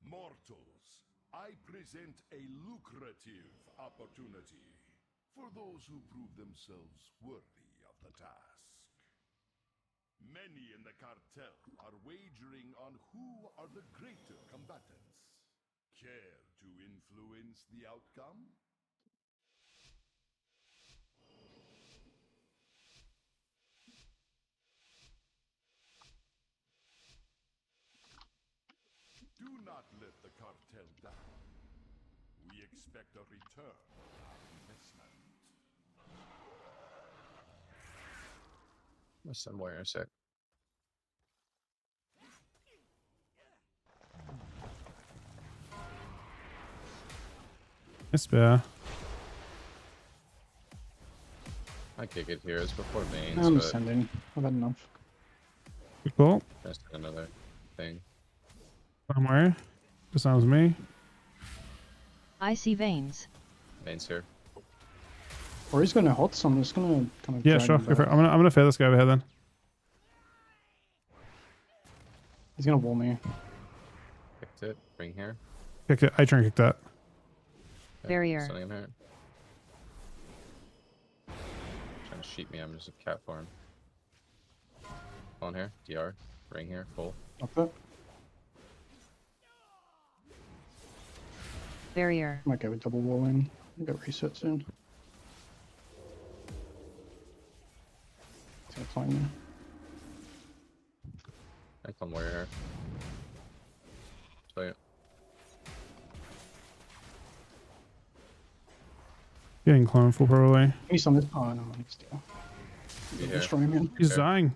Mortals, I present a lucrative opportunity for those who prove themselves worthy of the task. Many in the cartel are wagering on who are the greater combatants. Care to influence the outcome? Do not let the cartel down. We expect a return on our investment. Let's send warrior a sec. It's bear. I kick it here. It's before mains, I'm but sending. I've had enough. Cool. just another thing. I'm worried. This sounds me. I see veins. Mains here. Or he's gonna hot, so I'm just gonna kind of. Yeah, drag sure. him Go for it. back. I'm gonna fair this guy over here then. He's gonna wall me. Kicked it. Ring here. Kick it. I try and kick that. Okay, Barrier. Sending him here. Trying to sheet me. I'm just a cat farm. On here. DR. Ring here. Full. Up it. Barrier. Might go with double walling. I'll get reset soon. It's gonna find me. I come warrior here. Play it. Getting clone full probably. He's on this. Oh no, he's still. Be here. Destroy him. He's Okay. dying.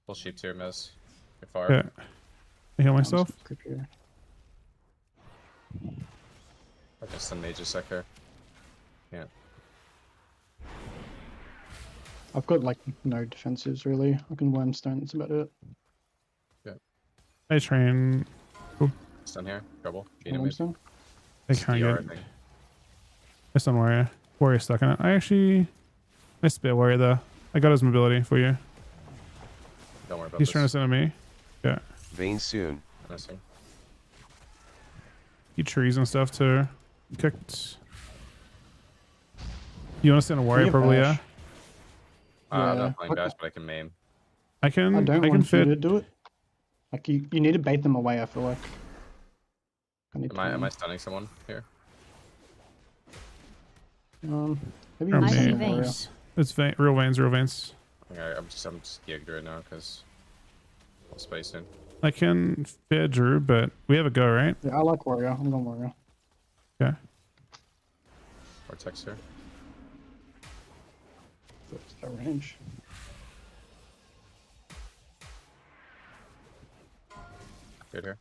Full sheep tier, Mez. You're far. Yeah. I heal myself. I guess some mage a sec here. Can't. I've got like no defensives really. I can wormstone. That's about it. I train. Stun here. Trouble. Gene mid. Wormstone. I can't DR, get I it. think. I stun warrior. Warrior stuck in it. I spare warrior though. I got his mobility for you. Don't worry about He's this. trying to send me. Yeah. Vein soon. Missing. Eat trees and stuff too. Cooked. You want to send a warrior? Can you Probably, yeah. bash? I'm Yeah, not playing like- bash, but I can maim. I can. I don't can want you fit. to do it. Like you need to bait them away. I feel like. Am I stunning someone here? Maybe Or you I can see send a warrior. veins. It's real veins, real veins. Okay, I'm just gigged right now because I'm spacing. I can fit Drew, but we have a go, right? Yeah, I like warrior. I'm going warrior. Okay. Vortex here. That's that range. Good here.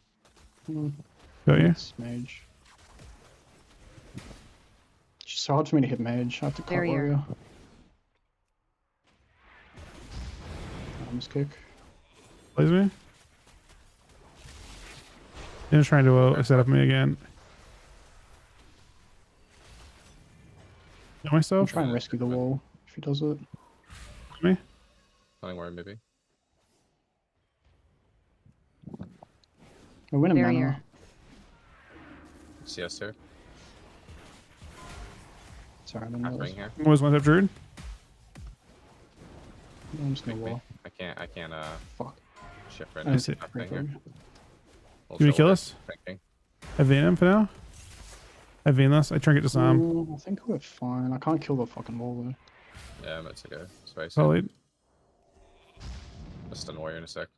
Got you. It's mage. It's just hard for me to hit mage. I have to cut Barrier. warrior. Arms kick. Plays me. He's trying to set up me again. Kill I'll myself. try and rescue the wall if he does it. Me. Stunning warrior maybe. We win a Barrier. mana. CS here. Sorry, I didn't Half know ring this. here. Always one tap Druid. I'm just gonna Make me. wall. I can't Fuck. shift right I now. see. Half ring here. Hold You wanna shoulder, kill us? thinking. I Vayne him for now. I Vayne this. I trinket to Sam. I think we're fine. I can't kill the fucking wall though. Yeah, I'm about to go. Space. Solid. I'll stun warrior in a sec.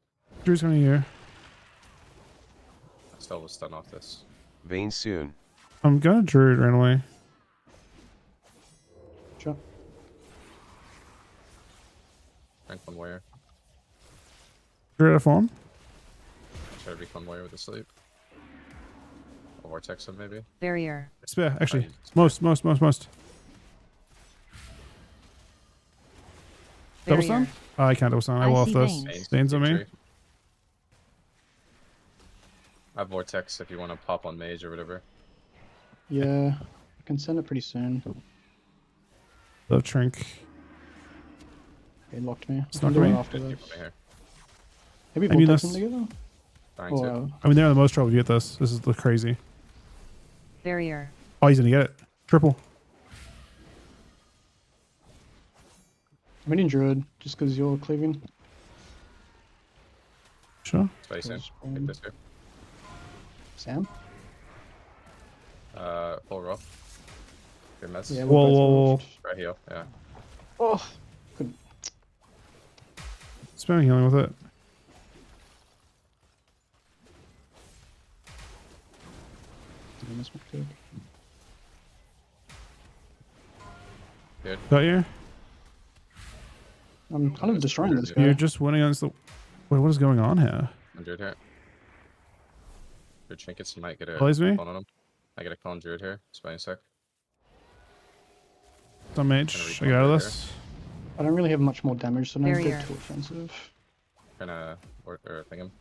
Drew's coming here. I still will stun off this. Vein soon. I'm gonna Druid randomly. Sure. Rank one warrior. Druid out of form. Try to recon warrior with the sleep. Or vortex him maybe. Barrier. Spare, actually. Right. Most. Double stun? Barrier. Oh, I can't double stun. I I will off see this. veins. Veins on me. Tree. I have vortex if you want to pop on mage or whatever. Yeah, I can send it pretty soon. Love Trink. He locked me. It's I can not do it me. after Good this. people here. Maybe I mean, vortex them that's- together. Trying to. Or, I mean, they're in the most trouble to get this. This is the crazy. Barrier. Oh, he's gonna get it. Triple. I'm hitting druid just because you're cleaving. Sure. Spacing. Close Take one. this here. Sam? Full roll. Good mess. Yeah, Whoa, we're both whoa, rolled. Right heel. Yeah. Oh, couldn't. Spamming healing with it. Did I miss my kick? Good. Got you. I'm kind of destroying this guy. You're just winning against the. Wait, what is going on here? 100 here. Your trinkets, you might get a Plays me? clone on him. I get a clone druid here. Just wait a sec. Some mage. I get out of this. I don't really have much more damage, so don't Barrier. get too offensive. Gonna or thing him.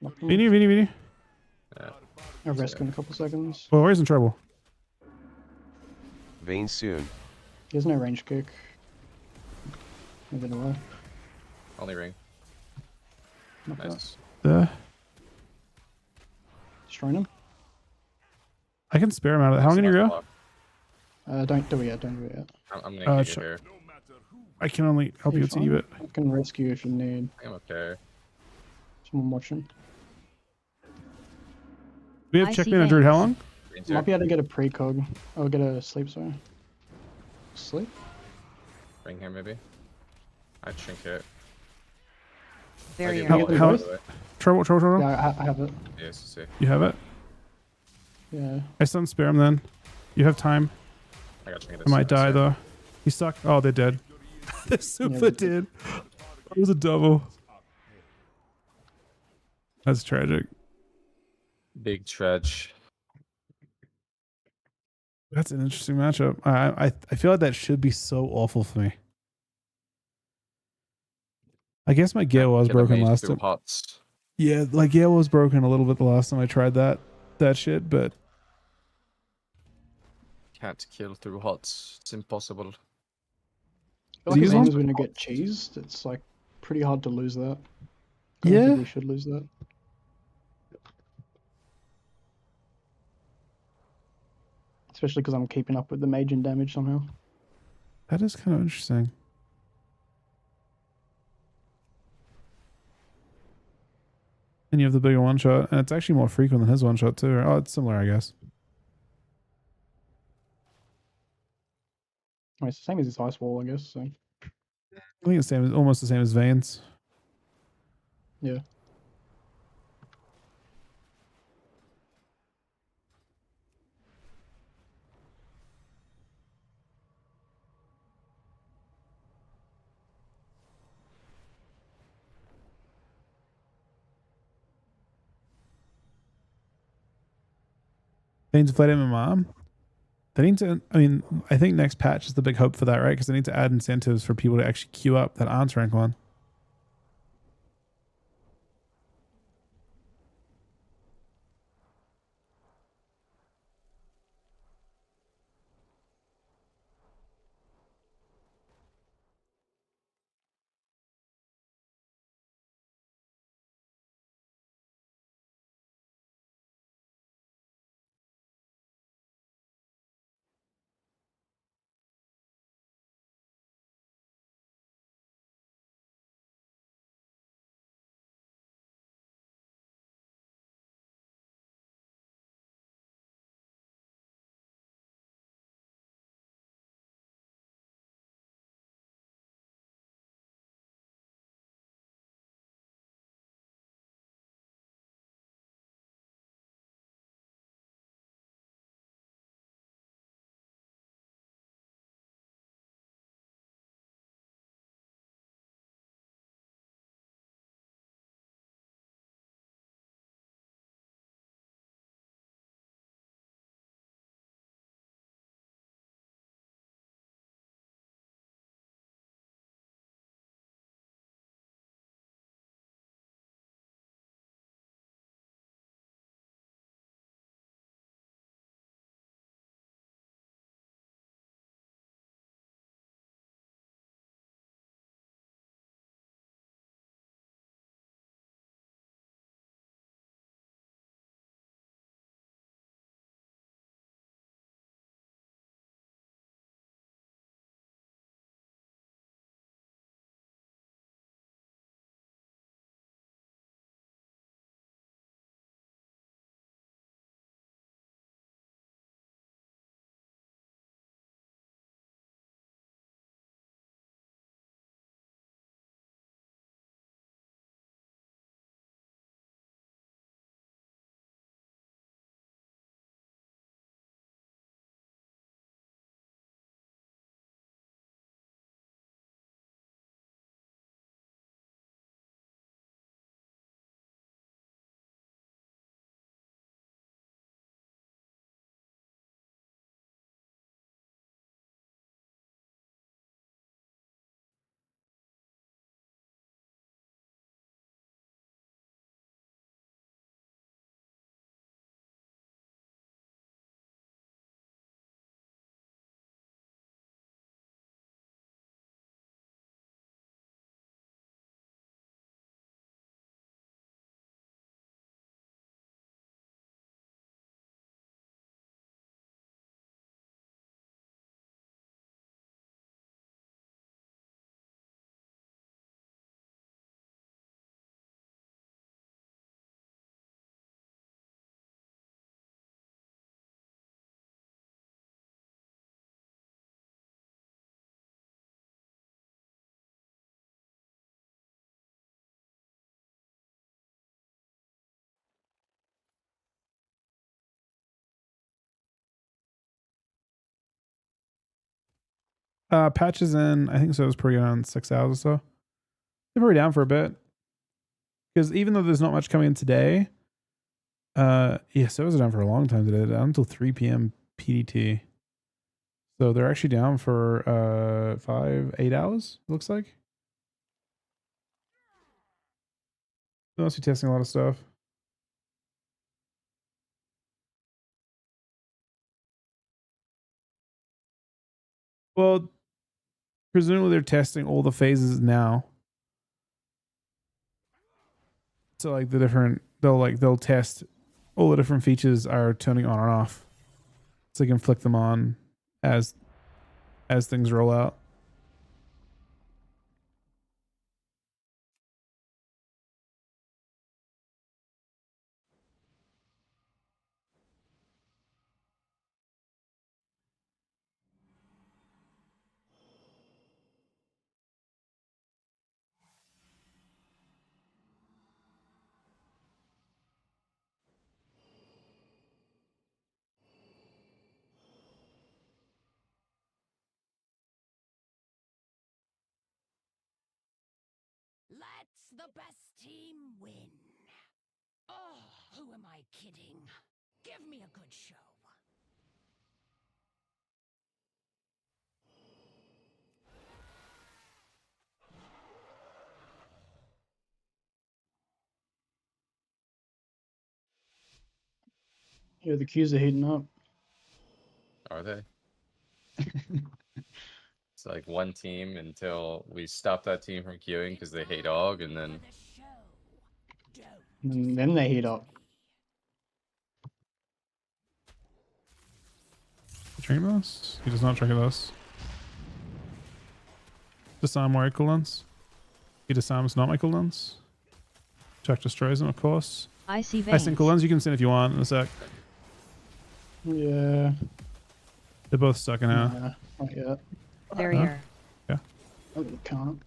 Knock him. Vini. Yeah. I'll rest in a couple seconds. Well, where's in trouble? Vein soon. He has no range kick. Move it away. Only ring. Knock that. Nice. Destroying him. I can spare him out of it. How long can you go? Block. Don't do it yet. Don't do it yet. I'm gonna keep sure. you here. I can only help you You're with you, but fine. I can rescue if you need. I'm okay. Someone watching. we have I checkmate see on Druid. How veins. long? Green's here. Might be able to get a precog. Or get a sleep, sorry. Sleep? Ring here maybe. I trinket. Barrier. How- how- By the way. Trouble. Yeah, I have it. Yes, see. You have it? Yeah. I stun spare him then. You have time. I got trinket. I might die though. He's stuck. Oh, they're dead. They're super they're dead. That was a double. That's tragic. Big trudge. That's an interesting matchup. I feel like that should be so awful for me. I guess my Gale was Get the broken mage last through time. Hots. Yeah, like Gale was broken a little bit the last time I tried that shit, but Can't kill through hots. It's impossible. I feel like These as long ones- as we don't get cheesed, it's like pretty hard to lose that. Don't Yeah. think we should lose that. Especially because I'm keeping up with the mage and damage somehow. That is kind of interesting. And you have the bigger one shot, and it's actually more frequent than his one shot too. Oh, it's similar, I guess. I mean, it's the same as his ice wall, I guess. So I think it's almost the same as Vayne's. yeah. Vayne's played MMR. They need to, I mean, I think next patch is the big hope for that, right? Because they need to add incentives for people to actually queue up that aren't rank 1. Patches in, I think so, it's probably around 6 hours or so. They're probably down for a bit. Because even though there's not much coming in today, yeah, servers are down for a long time today, down until 3 p.m. PDT. So they're actually down for 8 hours, it looks like. They must be testing a lot of stuff. Well, presumably they're testing all the phases now. So like the different, they'll test all the different features are turning on and off, so you can flick them on as things roll out. Let's the best team win. Oh, who am I kidding? Give me a good show. Yeah, the queues are heating up. Are they? It's like one team until we stop that team from queuing because they hate AUG, and then And then they heat up. Drink this? He does not drink this. Disarm warrior cooldowns. He disarms not my cooldowns. Chuck destroys them, of course. I see I send veins. cooldowns. You can send if you want in a sec. Yeah. They're both stuck in now. Nah, not yet. Barrier. Yeah. Oh, you can't.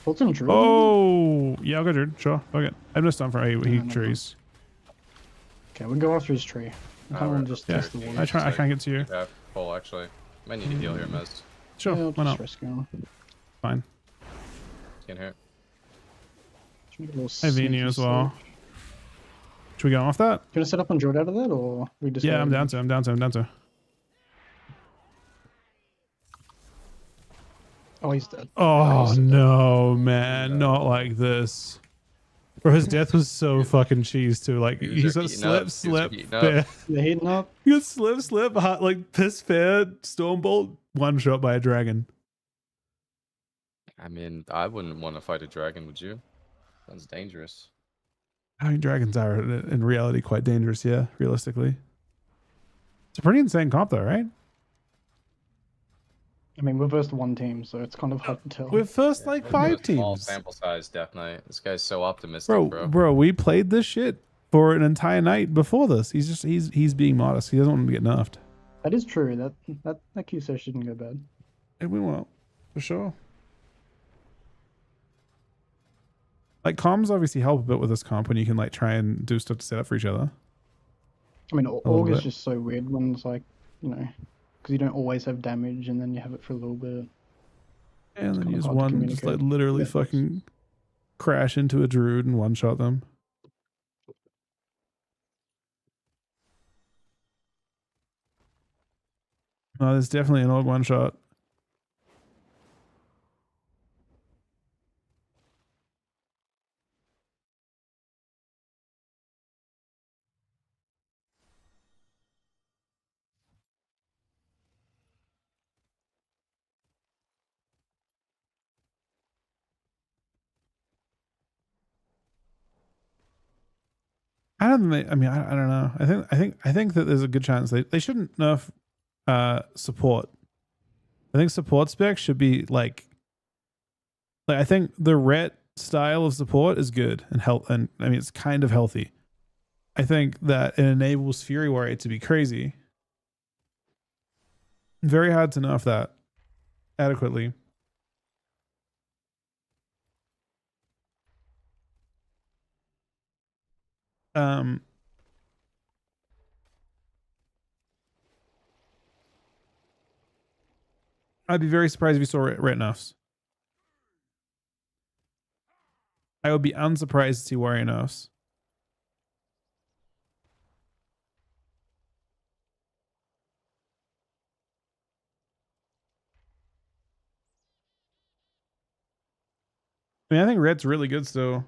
Fulton Druid? Oh, yeah, I'll go Druid. Sure. Okay. I'm just done for no heat problem. trees. Okay, we'll go after his tree. I kind of want to just Yeah. test the water. I can't get to you. Yeah, full actually. Might need to heal here, Mez. Sure. Yeah, I'll Why just not? risk him. Fine. Can't hurt. Should we get a little I have Venu sneaky as well. stage? Should we go off that? Gonna set up on Druid out of that, or we just? Yeah, go I'm down to. Oh, he's dead. Oh He's dead. no, man, not like this. Bro, his death was so fucking cheese too. Like he's got slip, fair. They're heating up. He got slip, hot, like piss fair, Stormbolt, one shot by a dragon. I mean, I wouldn't want to fight a dragon, would you? Sounds dangerous. I mean, dragons are in reality quite dangerous. Yeah, realistically, it's a pretty insane comp though, right? I mean, we're versus one team, so it's kind of hard to tell. We're first like 5 Small teams. sample size, Death Knight. This guy's so optimistic, bro. Bro, we played this shit for an entire night before this. He's being modest. He doesn't want him to get nerfed. That is true. That Q search didn't go bad. And we won't, for sure. Like comms obviously help a bit with this comp when you can like try and do stuff to set up for each other. I mean, little Org is bit. just so weird when it's like, you know, because you don't always have damage and then you have it for a little bit. And then kinda you just hard to just like communicate. literally Yeah. fucking crash into a druid and one shot them. No, there's definitely an old one shot. I don't think I mean I don't know. I think that there's a good chance they shouldn't nerf support. I think support specs should be like I think the ret style of support is good and and I mean it's kind of healthy. I think that it enables Fury Warrior to be crazy. Very hard to nerf that adequately. I'd be very surprised if you saw ret nerfs. I would be unsurprised to see Warrior nerfs. I mean, I think red's really good still.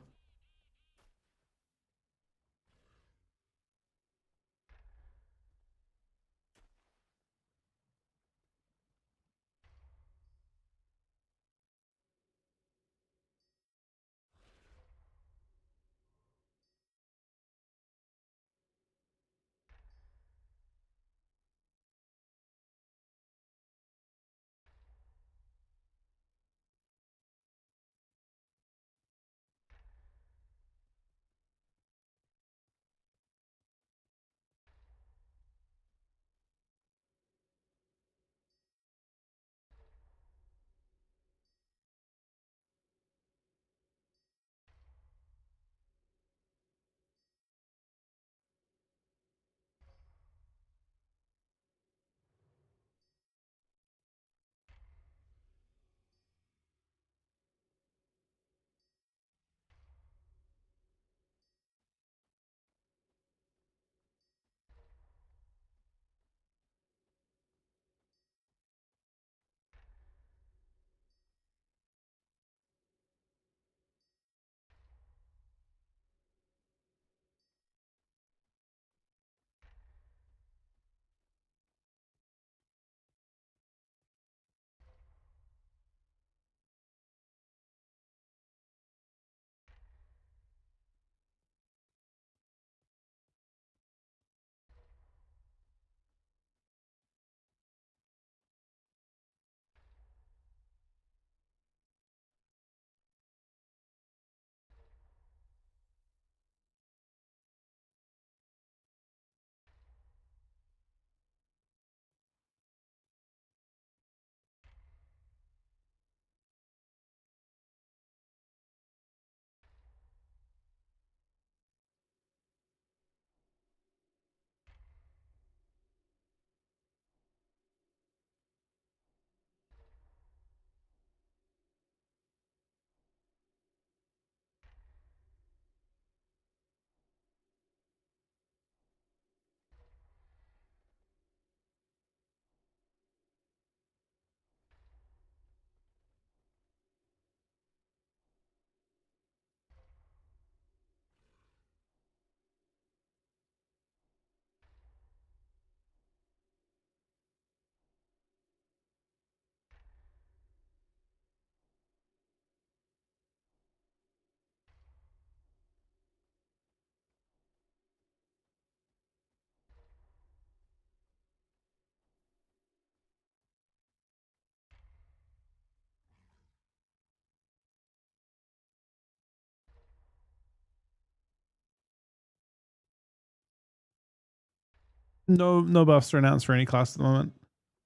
No buffs are announced for any class at the moment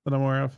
that I'm aware of.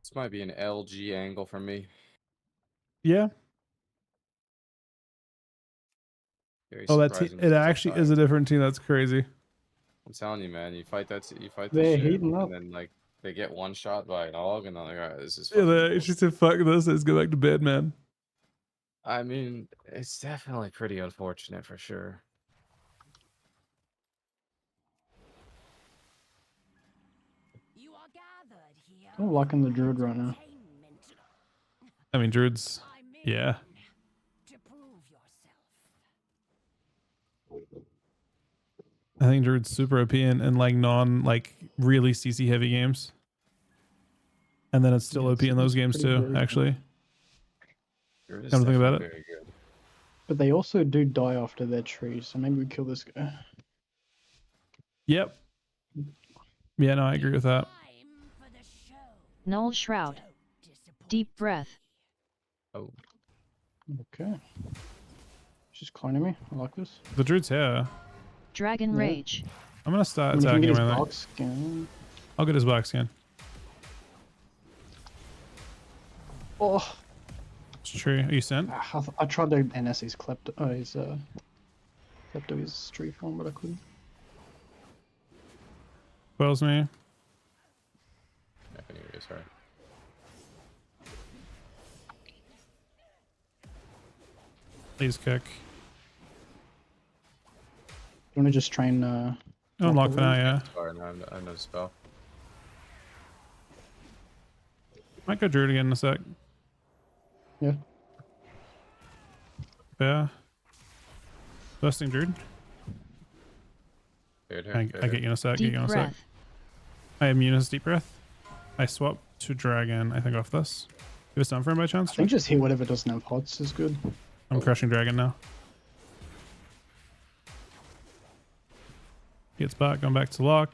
This might be an LG angle for me. Yeah. Very Oh, surprising. it actually is a different team. That's crazy. I'm telling you, man. You fight that. You fight They're this shit, heating up. and then like they get one shot by an AUG, and they're like, alright, this is Yeah, fucking. she bullshit." said, "Fuck this. Let's go back to bed, man." I mean, it's definitely pretty unfortunate for sure. You are gathered here. I'm liking the druid right now. I mean, Druid's. I'm Yeah. in to prove yourself. I think Druid's super OP in like really CC heavy games. And then it's still Yeah, OP in those games pretty too, very actually. You're just Come to think about definitely it. very good. But they also do die after their trees, so maybe we kill this guy. Yep. Yeah, no, I agree with that. Time for the show. Null Shroud. Don't disappoint Deep breath. Oh, Okay. She's cloning me. I like this. The Druid's here. Dragon Yeah. Rage. I'm gonna start When you can attacking get his him, I think. dark skin. I'll get his black skin. Oh, It's true. Are you sent? I tried to NS his klepto, his tree form, but I couldn't. Quells me. I think it is right. Please kick. You want to just train? Unlock for now, yeah. Sorry, no, I have no spell. Might go Druid again in a sec. Yeah. Yeah. Bursting Druid. Here, I get you in a sec. Get Deep you in a sec. breath. I have Munis deep breath. I swap. to dragon, I think, off this. Give a stun for him by chance? I think just hit whatever doesn't have pots is good. I'm crushing dragon now. Gets back, going back to lock.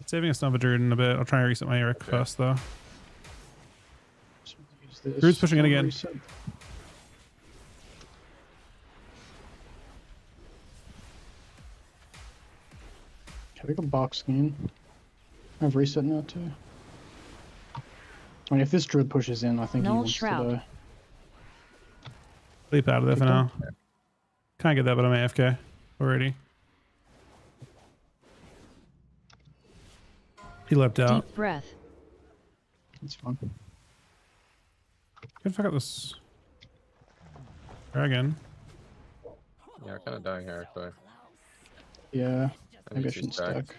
Saving a stun for Druid in a bit. I'll try and reset my Eric first, though. Use this. Druid's pushing in again. Reset. Okay, we got box in. I have reset now too. I mean, if this Druid pushes in, I think he Null wants Shroud. to die. Leap out of there for now. Can't get that, but I'm AFK already. He leapt out. Deep breath. It's fine. Can fuck up this dragon. Yeah, I'm kind of dying here actually. Yeah, I maybe I need shouldn't to stack. stack.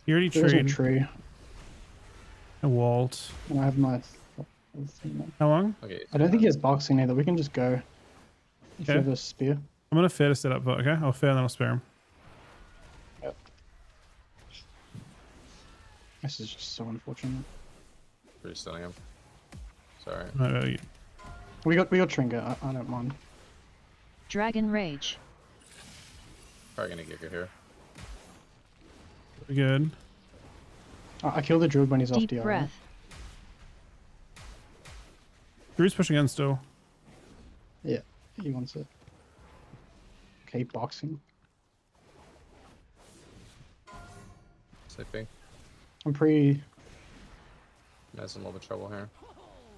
He already There's a treed tree. a Walt. And I have my. How long? Okay. I don't think he has boxing either. We can just go. If you Okay. have a spear. I'm gonna fair to set up, but okay? I'll fair and then I'll spare him. Yep. This is just so unfortunate. Resetting him. Sorry. We got Trinket. I don't mind. Dragon Rage. Probably gonna Giga here. Good. I kill the Druid when he's off Deep DR. breath. Drew's pushing in still. Yeah, he wants it. Okay, boxing. Sleeping. I'm pretty. That's in a little bit of trouble here.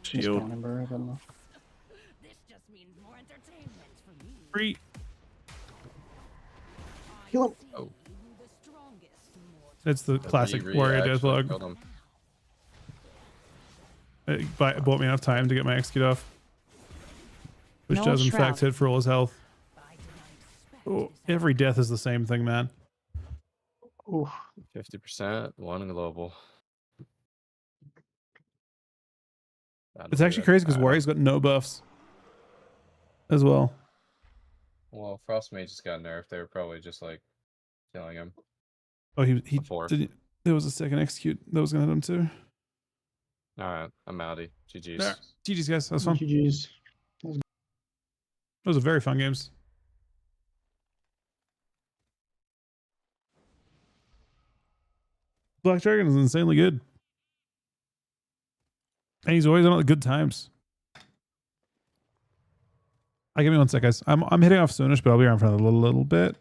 Shield. I don't know. This just means more entertainment for me. Free. Kill him. Oh. You the strongest mortal. It's the classic He warrior actually deathlog. killed him. It bought me enough time to get my execute off. Which Null does in Shroud. fact hit for all his health. I did not expect Oh, every death is the same thing, man. Ooh, 50%, one global. That'll It's be actually it. crazy because Warrior's got no buffs as well. Well, Frost Mage just got nerfed. They were probably just like killing him. Oh, he Before. did. There was a second execute that was gonna hit him too. Alright, I'm outie. GG's. There. GG's guys, that was fun. GG's. Those are very fun games. Black Dragon is insanely good. And he's always on at the good times. Give me 1 sec, guys. I'm hitting off soonish, but I'll be around for a little bit.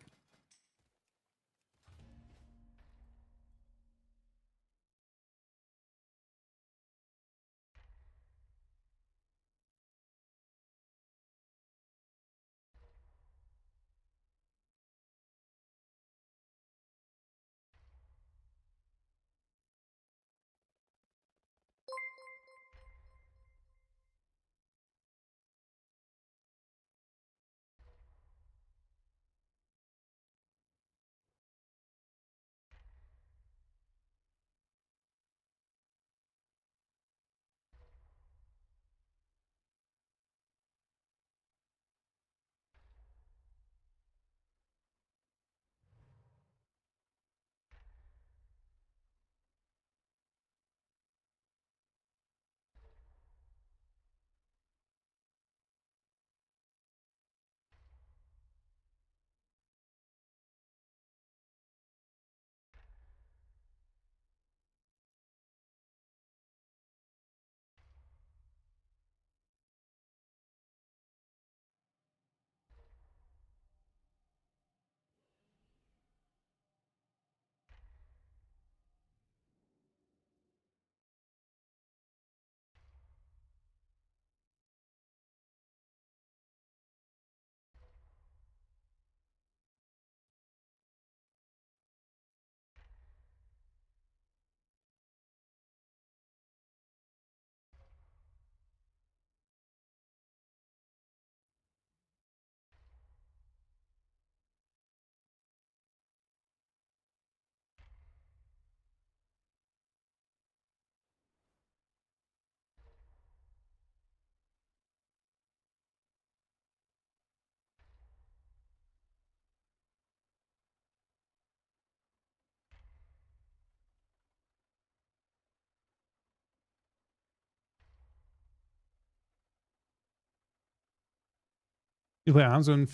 You play arms and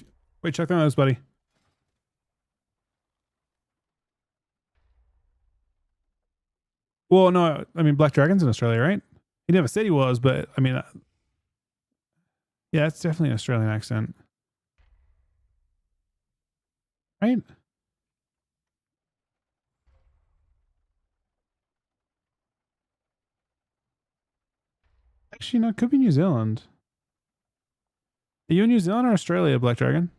wait, check them out, buddy. Well, no, I mean Black Dragon's in Australia, right? He never said he was, but I mean, yeah, it's definitely an Australian accent, right? Actually, no, it could be New Zealand. Are you in New Zealand or Australia, Black Dragon?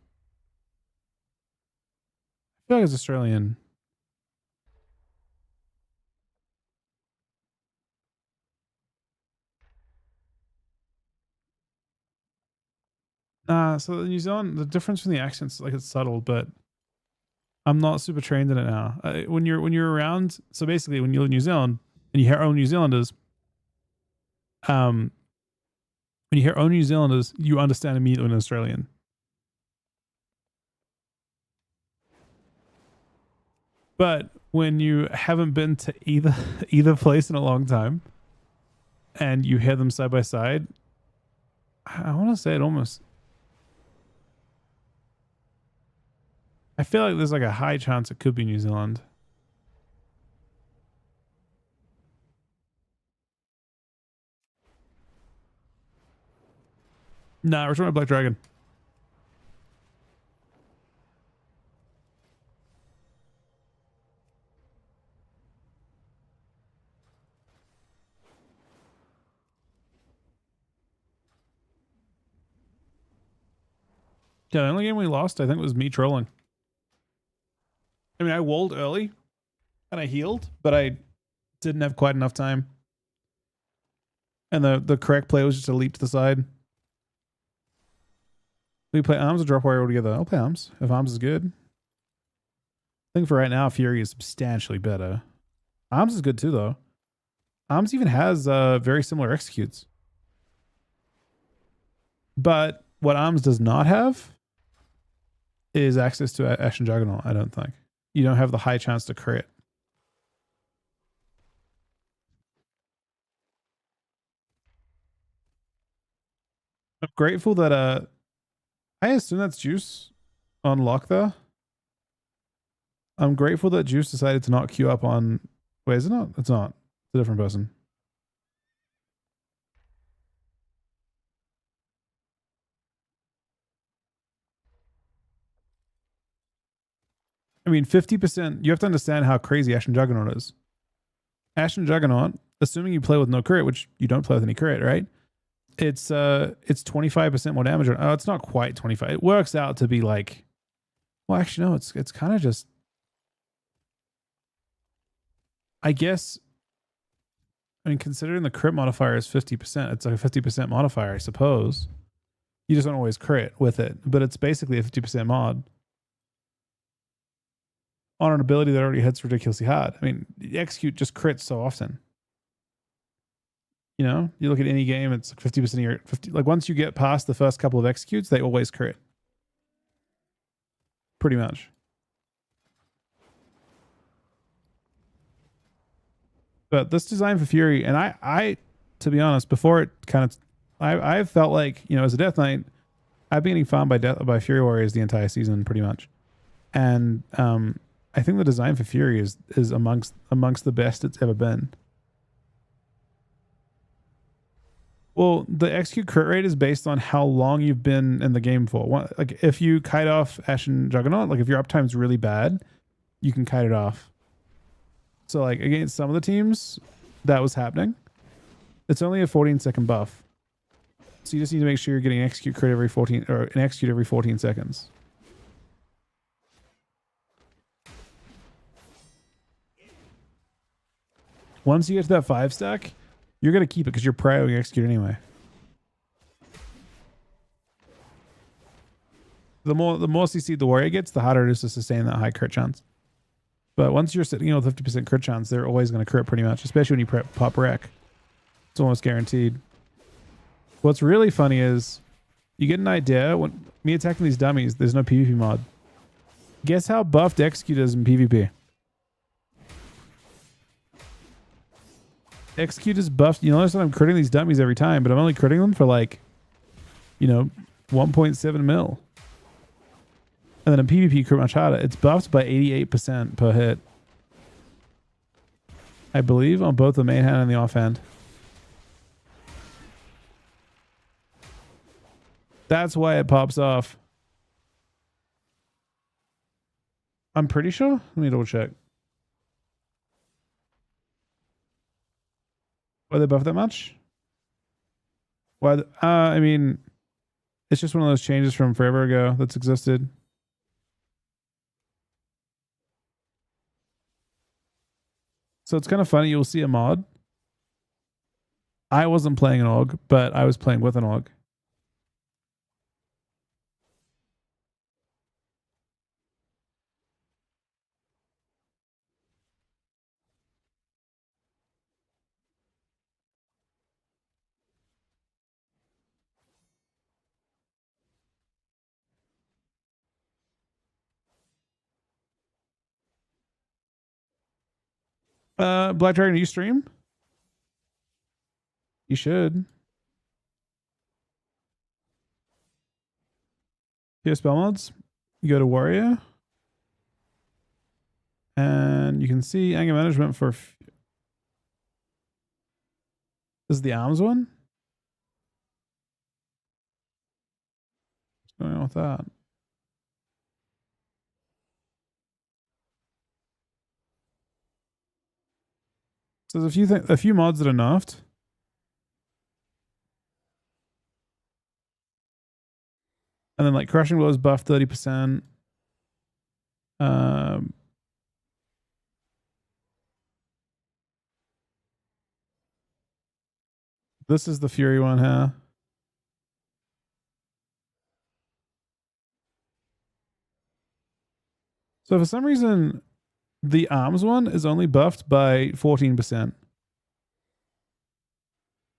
I feel like it's Australian. So New Zealand, the difference in the accents, like it's subtle, but I'm not super trained in it now. When you're around, so basically when you live in New Zealand and you hear "Oh, New Zealanders," when you hear "Oh, New Zealanders," you understand immediately when an Australian. But when you haven't been to either place in a long time, and you hear them side by side, I want to say it almost. I feel like there's like a high chance it could be New Zealand. Nah, Return of Black Dragon. Yeah, the only game we lost, I think, was me trolling. I mean, I walled early and I healed, but I didn't have quite enough time. And the correct play was just a leap to the side. We play arms or drop warrior together. I'll play arms if arms is good. I think for right now, Fury is substantially better. Arms is good too, though. Arms even has very similar executes. But what Arms does not have is access to Ashen Juggernaut, I don't think. You don't have the high chance to crit. I'm grateful that I assume that's Juice on lock there. I'm grateful that Juice decided to not queue up on. Wait, is it not? It's not. It's a different person. I mean, 50%. You have to understand how crazy Ashen Juggernaut is. Ashen Juggernaut, assuming you play with no crit, which you don't play with any crit, right? It's 25% more damage. Oh, it's not quite 25. It works out to be like, well, actually, no, it's kind of just, I guess, I mean, considering the crit modifier is 50%, it's like a 50% modifier, I suppose. You just don't always crit with it, but it's basically a 50% mod on an ability that already hits ridiculously hard. I mean, execute just crits so often. You know, you look at any game, it's like 50% of your 50. Like once you get past the first couple of executes, they always crit. Pretty much. But this design for Fury, and I to be honest, before it kind of, I felt like, you know, as a Death Knight, I've been getting farmed by Fury Warriors the entire season, pretty much. And I think the design for Fury is amongst the best it's ever been. Well, the execute crit rate is based on how long you've been in the game for. Like if you kite off Ashen Juggernaut, like if your uptime's really bad, you can kite it off. So like against some of the teams, that was happening. It's only a 14-second buff. So you just need to make sure you're getting an execute crit every 14 or an execute every 14 seconds. Once you get to that 5 stack, you're going to keep it because you're prioing execute anyway. The more CC the warrior gets, the harder it is to sustain that high crit chance. But once you're sitting with 50% crit chance, they're always going to crit pretty much, especially when you pop wreck. It's almost guaranteed. What's really funny is you get an idea when me attacking these dummies, there's no PvP mod. Guess how buffed execute is in PvP? Execute is buffed. You notice that I'm critting these dummies every time, but I'm only critting them for like, you know, 1.7 mil. And then in PvP crit much harder. It's buffed by 88% per hit. I believe on both the main hand and the offhand. That's why it pops off. I'm pretty sure. Let me double check. Why they buff that much? Why? I mean, it's just one of those changes from forever ago that's existed. So it's kind of funny. You'll see a mod. I wasn't playing an AUG, but I was playing with an AUG. Black Dragon, do you stream? You should. Here, spell mods. You go to Warrior. And you can see anger management for... This is the arms one? What's going on with that? So there's a few mods that are nerfed. And then like crushing blow is buffed 30%. This is the Fury one here. So for some reason, the arms one is only buffed by 14%.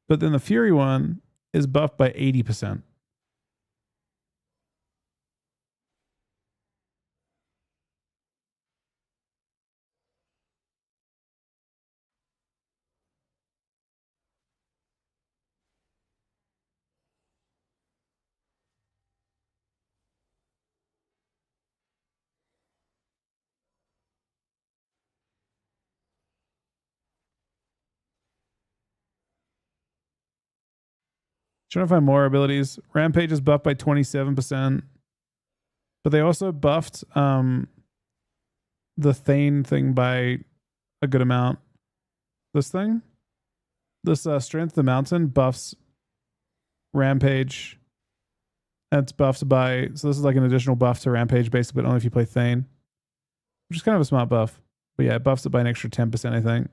But then the Fury one is buffed by 80%. Trying to find more abilities. Rampage is buffed by 27%. But they also buffed the Thane thing by a good amount. This thing? This Strength of the Mountain buffs Rampage. And it's buffed by... So this is like an additional buff to Rampage, basically, but only if you play Thane. Which is kind of a smart buff. But yeah, it buffs it by an extra 10%, I think.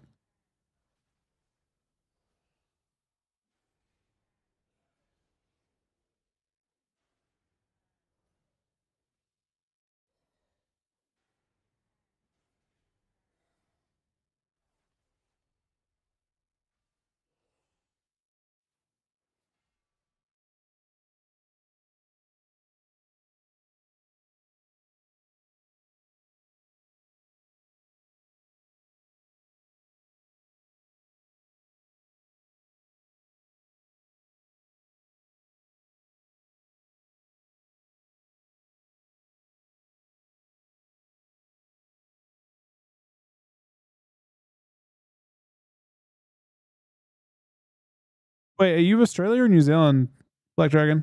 Wait, are you Australia or New Zealand, Black Dragon?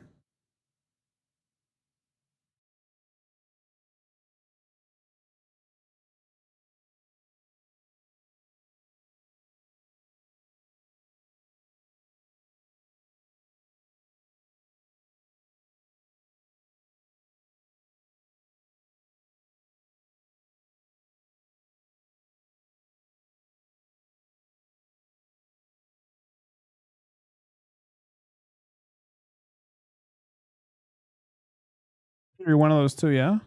You're one of those two, yeah?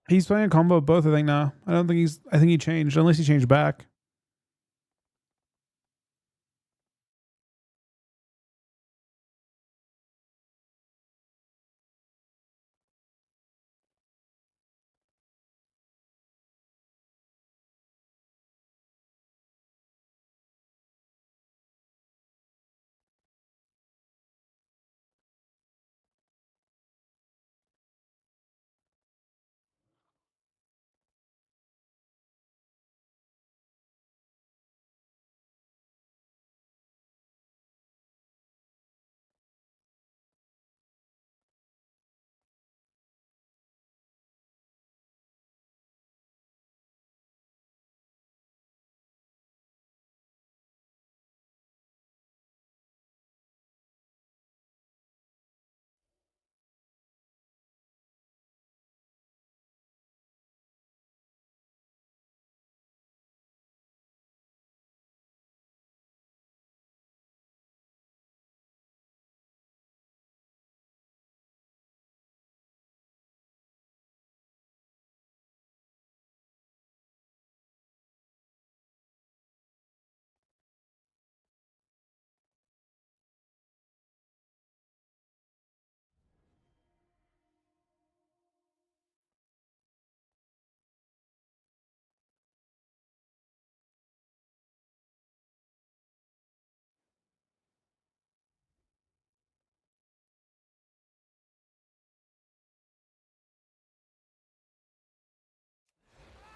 He's playing a combo of both, I think, now. I don't think he's... I think he changed, unless he changed back.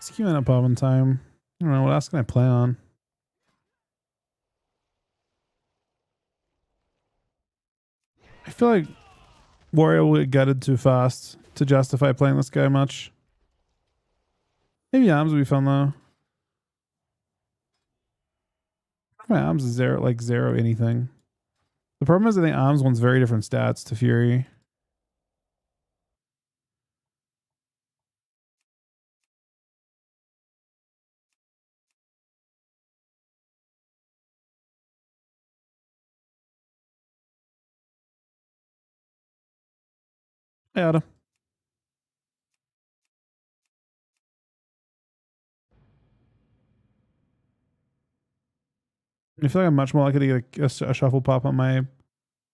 It's queuing up all in time. I don't know, what else can I play on? I feel like Wario will get gutted too fast to justify playing this guy much. Maybe Arms would be fun though. My Arms is zero anything. The problem is I think Arms wants very different stats to Fury. Hey, Adam. I feel like I'm much more likely to get a shuffle pop on one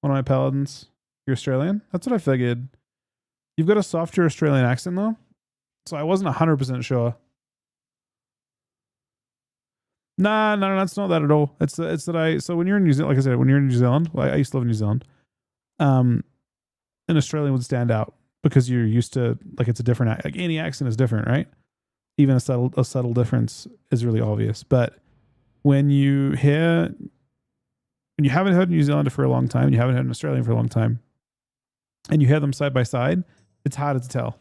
of my paladins. You're Australian? That's what I figured. You've got a softer Australian accent though, so I wasn't 100% sure. Nah, no, that's not that at all. It's that so when you're in New Zealand, like I said, when you're in New Zealand, I used to live in New Zealand. An Australian would stand out because you're used to, like, it's a different, like any accent is different, right? Even a subtle difference is really obvious. But when you haven't heard a New Zealander for a long time, and you haven't heard an Australian for a long time, and you hear them side by side, it's harder to tell.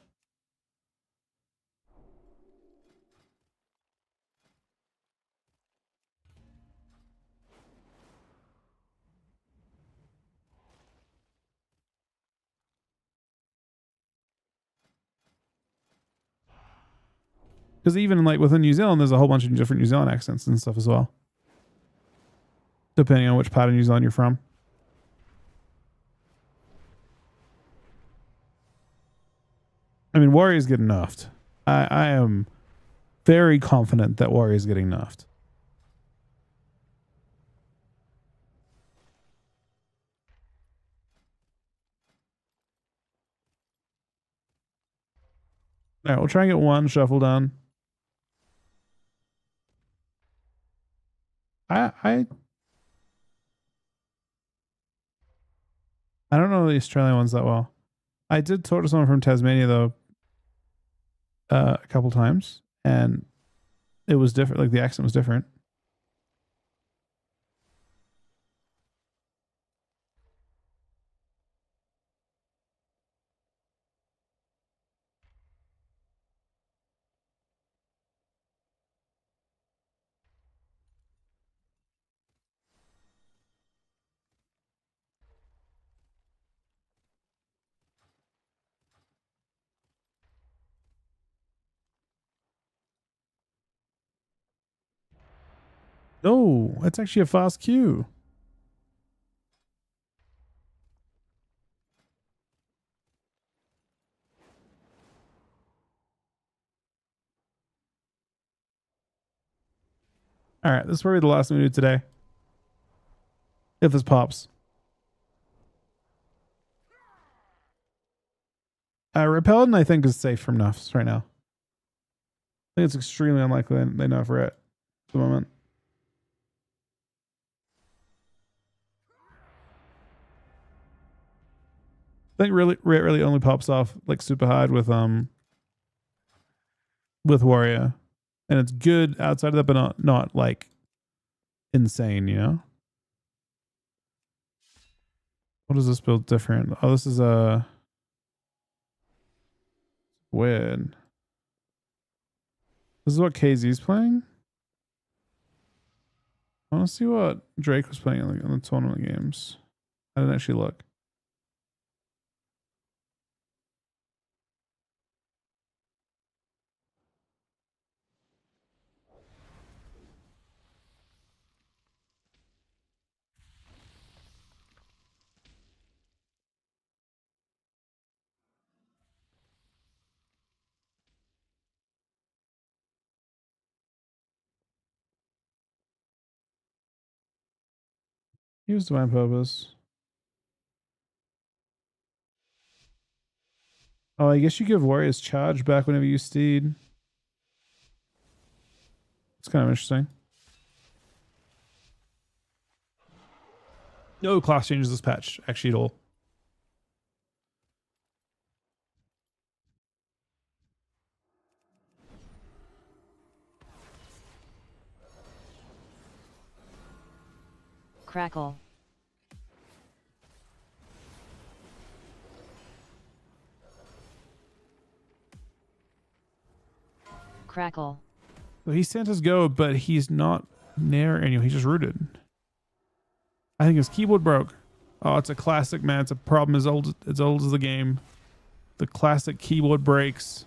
Because even like within New Zealand, there's a whole bunch of different New Zealand accents and stuff as well, depending on which part of New Zealand you're from. I mean, Warrior's getting nerfed. I am very confident that Warrior's getting nerfed. All right, we'll try and get one shuffle done. I don't know the Australian ones that well. I did talk to someone from Tasmania though, a couple times, and it was different. Like the accent was different. No, it's actually a fast queue. All right, this is probably the last we do today. If this pops. Repellent, I think, is safe from nuffs right now. I think it's extremely unlikely they nuff for it at the moment. I think really only pops off like super hard with Warrior. And it's good outside of that, but not like insane, you know? What is this build different? Oh, this is a weird. This is what KZ's playing. I want to see what Drake was playing in the tournament games. I didn't actually look. Use divine purpose. Oh, I guess you give Warriors charge back whenever you steed. It's kind of interesting. No class changes this patch, actually, at all. Crackle. Crackle. So he sent his go, but he's not near anyone. He's just rooted. I think his keyboard broke. Oh, it's a classic, man. It's a problem as old as the game. The classic keyboard breaks.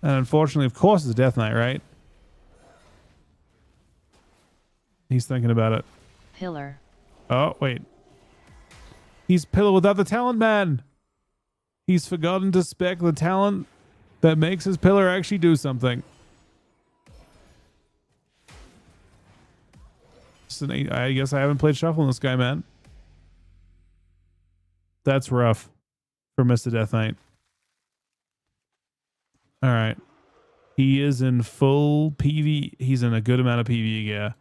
And unfortunately, of course, it's Death Knight, right? He's thinking about it. Pillar. Oh, wait. He's pillar without the talent, man. He's forgotten to spec the talent that makes his pillar actually do something. I guess I haven't played Shuffle on this guy, man. That's rough for Mr. Death Knight. All right. He is in full PV. He's in a good amount of PV gear.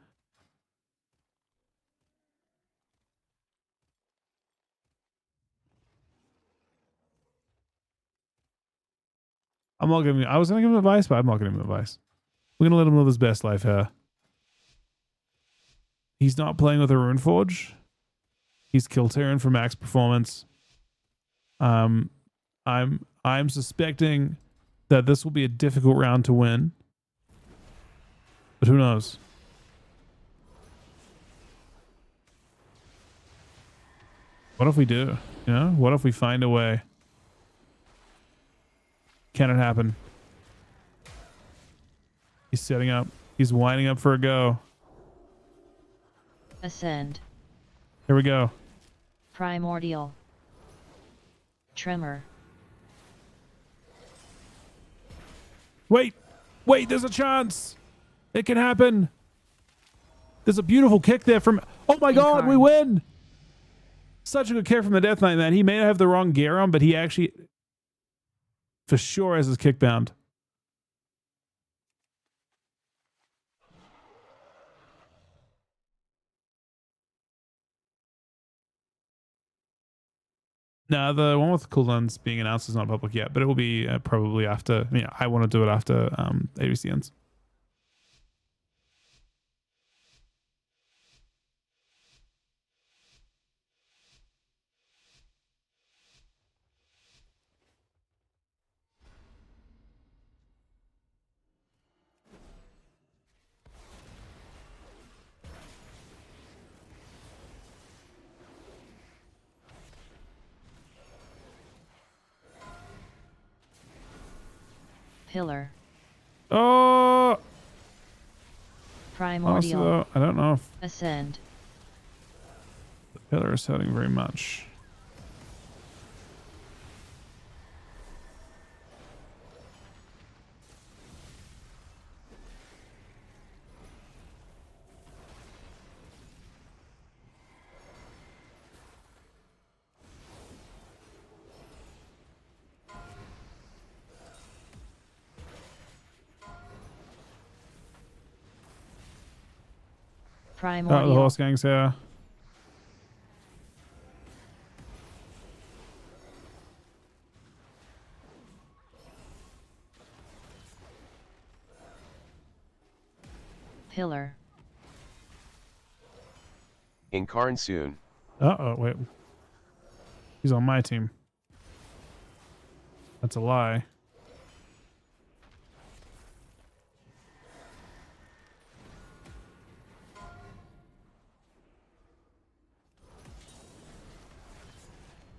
I'm not giving. I was gonna give him advice, but I'm not gonna give him advice. We're gonna let him live his best life here. He's not playing with a Runeforge. He's Kilteran for max performance. I'm suspecting that this will be a difficult round to win, but who knows? What if we do? You know, what if we find a way? Can it happen? He's setting up. He's winding up for a go. Ascend. Here we go. Primordial. Tremor. Wait, there's a chance. It can happen. There's a beautiful kick there from... Oh my God, we win. Such a good kick from the Death Knight, man. He may have the wrong gear on, but he actually... for sure has his kick bound. No, the one with cooldowns being announced is not public yet, but it will be probably after. I mean, I want to do it after AWC ends. Pillar. Oh! Primordial. Also, I don't know if Ascend. the pillar is hurting very much. Oh, Primordial. the horse gang's here. Pillar. Incarn soon. Uh-oh, wait. He's on my team. That's a lie.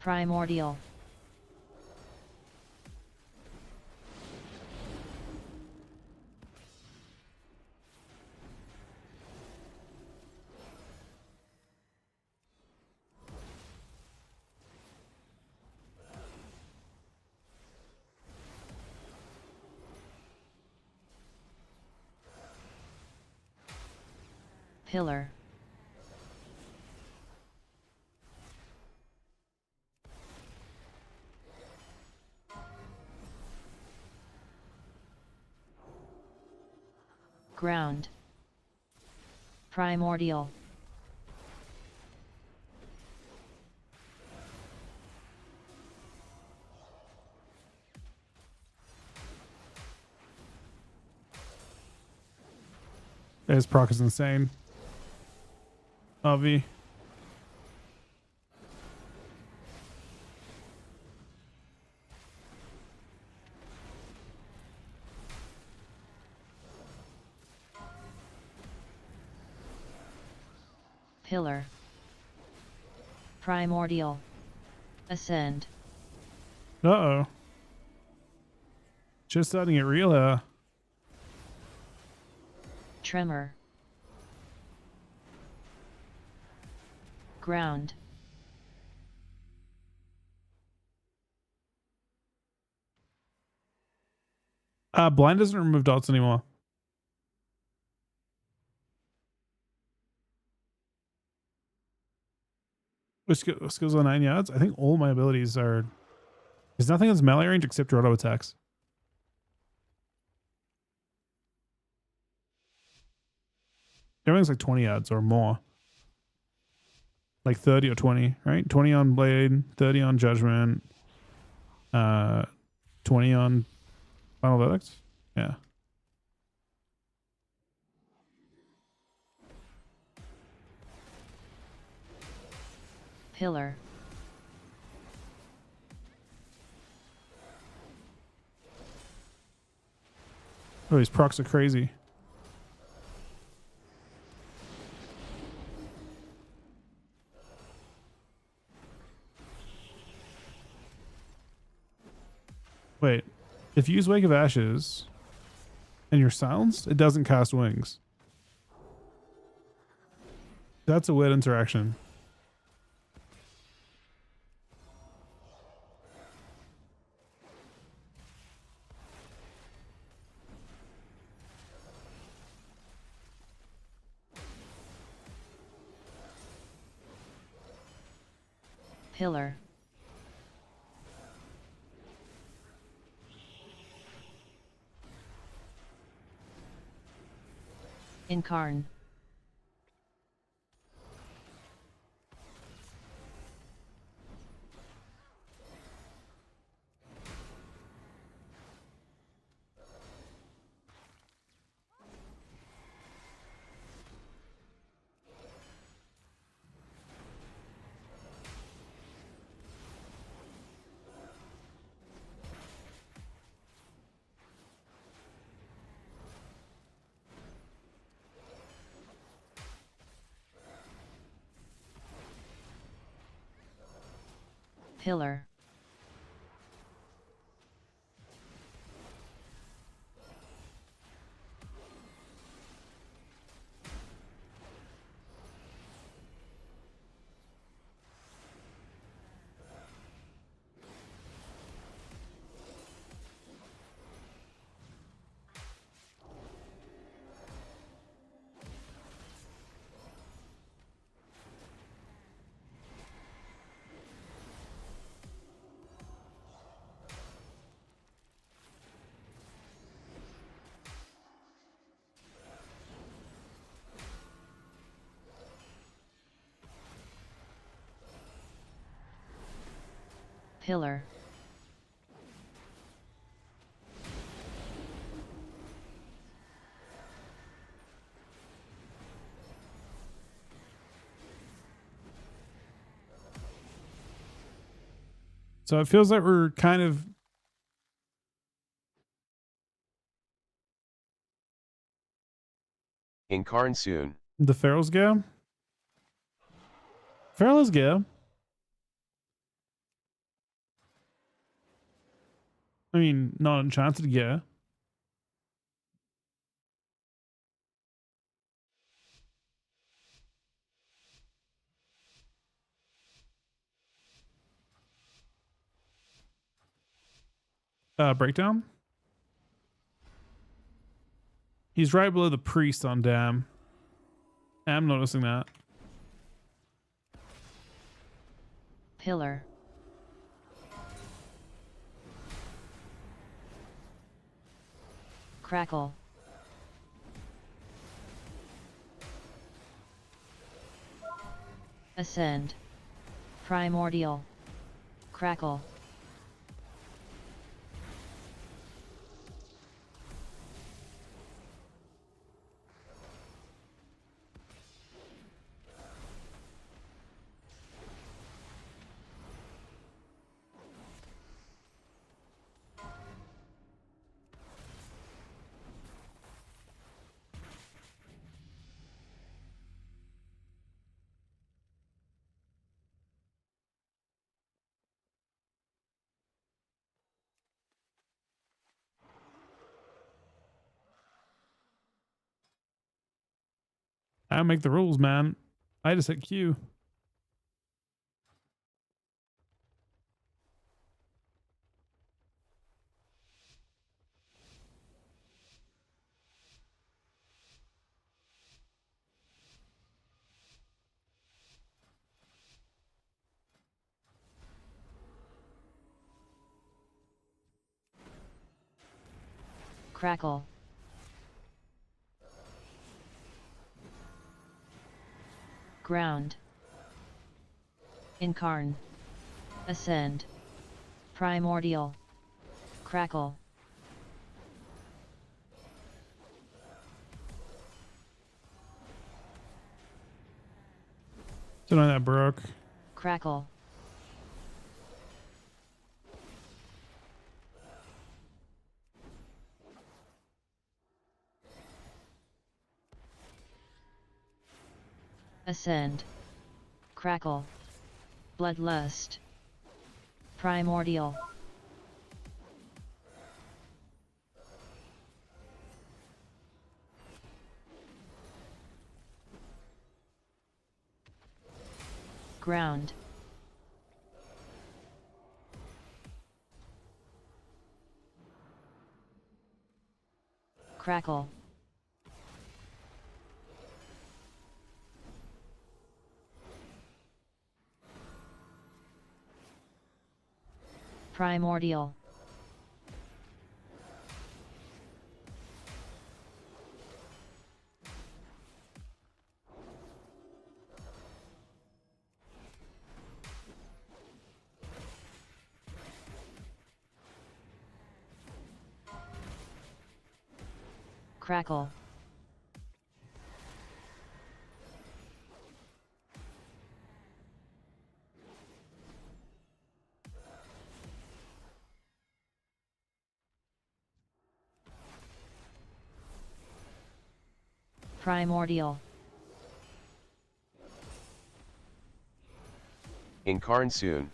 Primordial. Pillar. Ground. Primordial. His proc is insane. Avi. Pillar. Primordial. Ascend. Uh-oh. Just starting to get real here. Tremor. Ground. Blind doesn't remove dots anymore. Which skills on 9 yards? I think all my abilities are... There's nothing that's melee range except your auto attacks. Everything's like 20 yards or more. Like 30 or 20, right? 20 on Blade, 30 on Judgment, 20 on Final Verdict. Yeah. Pillar. Oh, these procs are crazy. Wait, if you use Wake of Ashes and you're silenced, it doesn't cast wings. That's a weird interaction. Pillar. Incarn. Pillar. Pillar. So it feels like we're kind of Incarn soon. the Ferals go. Ferals go. I mean, not enchanted go. Breakdown. He's right below the priest on Dam. I'm noticing that. Pillar. Crackle. Ascend. Primordial. Crackle. I don't make the rules, man. I just hit Q. Crackle. Ground. Incarn. Ascend. Primordial. Crackle. Don't know that broke. Crackle. Ascend. Crackle. Bloodlust. Primordial. Ground. Crackle. Primordial. Crackle. Primordial. Incarn soon.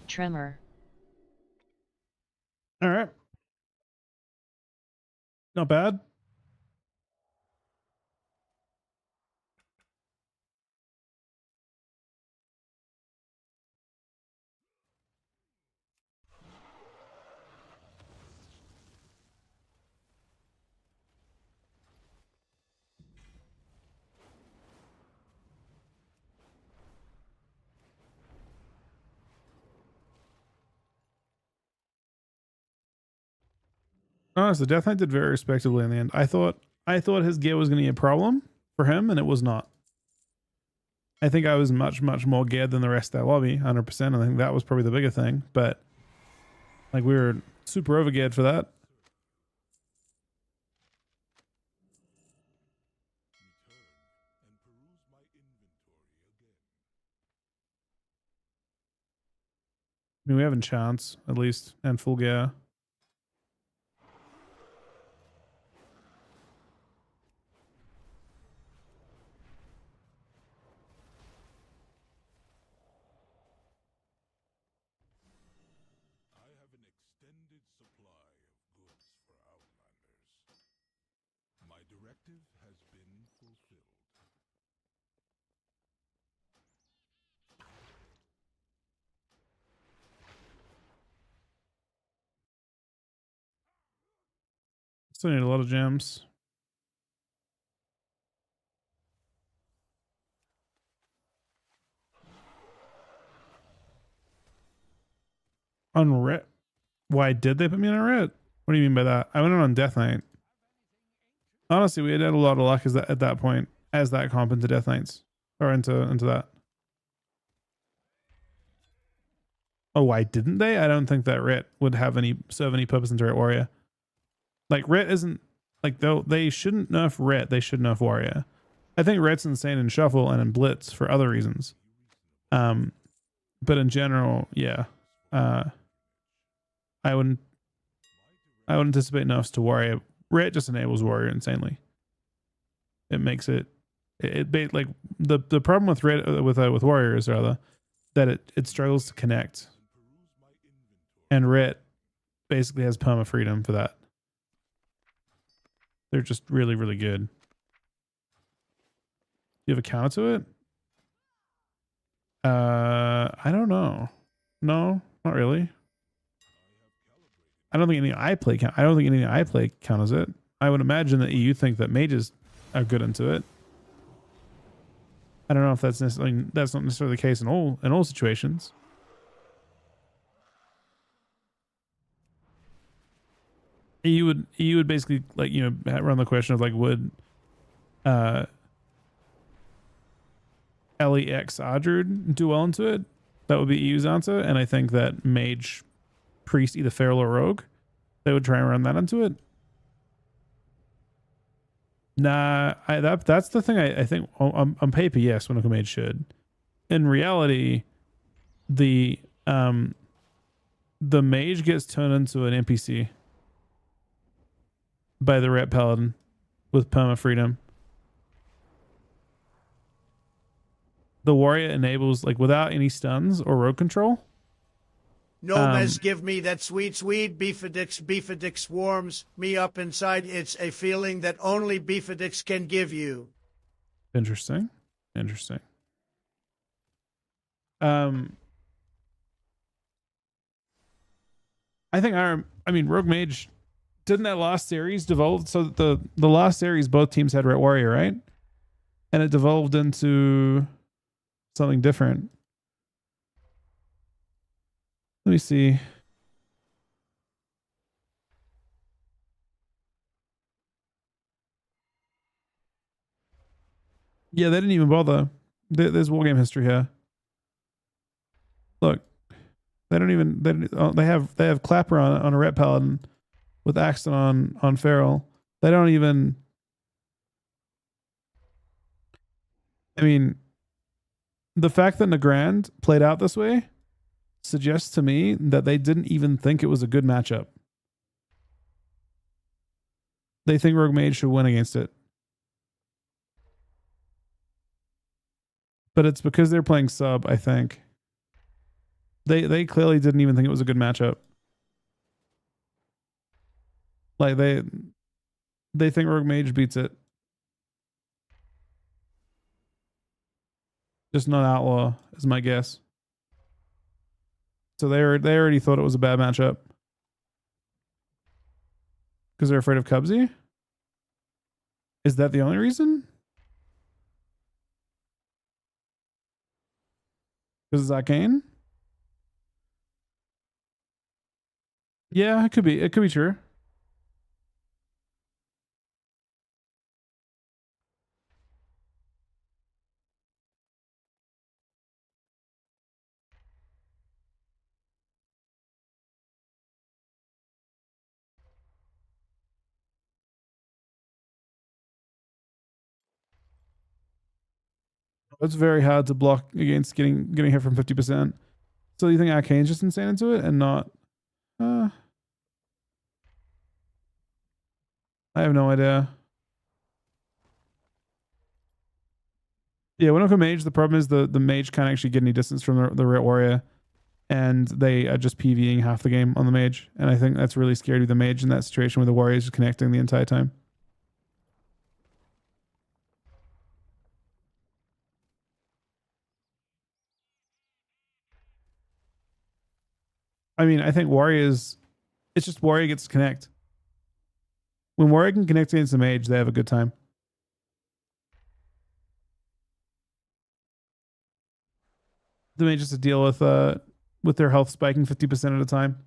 Tremor. All right. Not bad. Honestly, Death Knight did very respectably in the end. I thought his gear was going to be a problem for him, and it was not. I think I was much more geared than the rest of that lobby, 100%. I think that was probably the bigger thing, but like we were super over geared for that. I mean, we have enchants at least and full gear. I have an extended supply of goods for Outlanders. My directive has been fulfilled. Still need a lot of gems. On Rit. Why did they put me on a Rit? What do you mean by that? I went on Death Knight. Honestly, we had a lot of luck at that point as that comp into Death Knights or into that. Oh, why didn't they? I don't think that Rit would have serve any purpose into Rit Warrior. Like Rit isn't like though they shouldn't nerf Rit. They should nerf Warrior. I think Rit's insane in Shuffle and in Blitz for other reasons. But in general, yeah. I wouldn't anticipate nerfs to Warrior. Rit just enables Warrior insanely. It makes it like the problem with Rit with Warriors rather that it struggles to connect. And Rit basically has perma freedom for that. They're just really, really good. You have a counter to it? I don't know. No, not really. I don't think anything I play counters it. I would imagine that you think that mages are good into it. I don't know if that's not necessarily the case in all situations. You would basically like, you know, run the question of like, would LEX Ardred do well into it? That would be EU's answer. And I think that mage, priest, either feral or rogue, they would try and run that into it. Nah, that's the thing. I think on paper, yes, Winoka Mage should. In reality, the mage gets turned into an NPC by the Ret Paladin with perma freedom. The warrior enables like without any stuns or rogue control. No mess, give me that sweet Beefadix warms me up inside. It's a feeling that only Beefadix can give you. Interesting. I think I mean Rogue Mage, didn't that last series devolve? So the last series both teams had Ret Warrior, right? And it devolved into something different. Let me see. Yeah, they didn't even bother. There's wargame history here. Look, they don't even. They have Clapper on a Ret Paladin with Axton on Feral. They don't even. I mean, the fact that Nagrand played out this way suggests to me that they didn't even think it was a good matchup. They think Rogue Mage should win against it. But it's because they're playing sub, I think. They clearly didn't even think it was a good matchup. Like they think Rogue Mage beats it. Just not Outlaw is my guess. So they already thought it was a bad matchup. Because they're afraid of Cubsy? Is that the only reason? Because it's Arcane? Yeah, it could be. It could be true. It's very hard to block against getting hit from 50%. So you think Arcane's just insane into it and not? I have no idea. Yeah, when I go mage, the problem is the mage can't actually get any distance from the real warrior, and they are just PVing half the game on the mage. And I think that's really scary to the mage in that situation where the warrior is just connecting the entire time. I mean, I think warriors, it's just warrior gets to connect. When warrior can connect against the mage, they have a good time. The mage has to deal with their health spiking 50% at a time.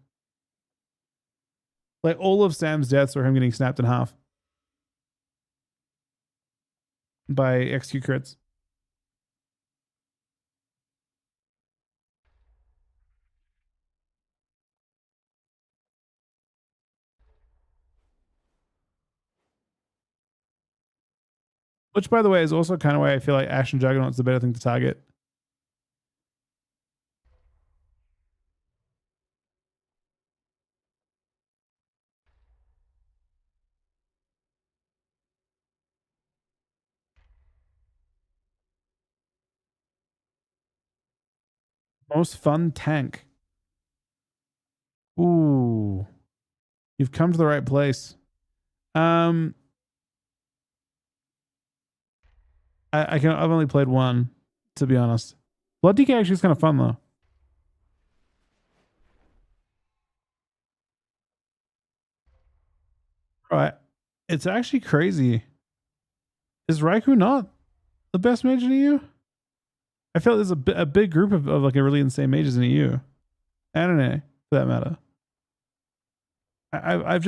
Like all of Sam's deaths are him getting snapped in half by XQ crits. Which, by the way, is also kind of why I feel like Ashen Juggernaut's the better thing to target. Most fun tank. Ooh. You've come to the right place. I've only played one, to be honest. Blood DK actually is kind of fun though. Right. It's actually crazy. Is Raikou not the best mage in EU? I feel like there's a big group of like a really insane mages in EU. And an A, for that matter. I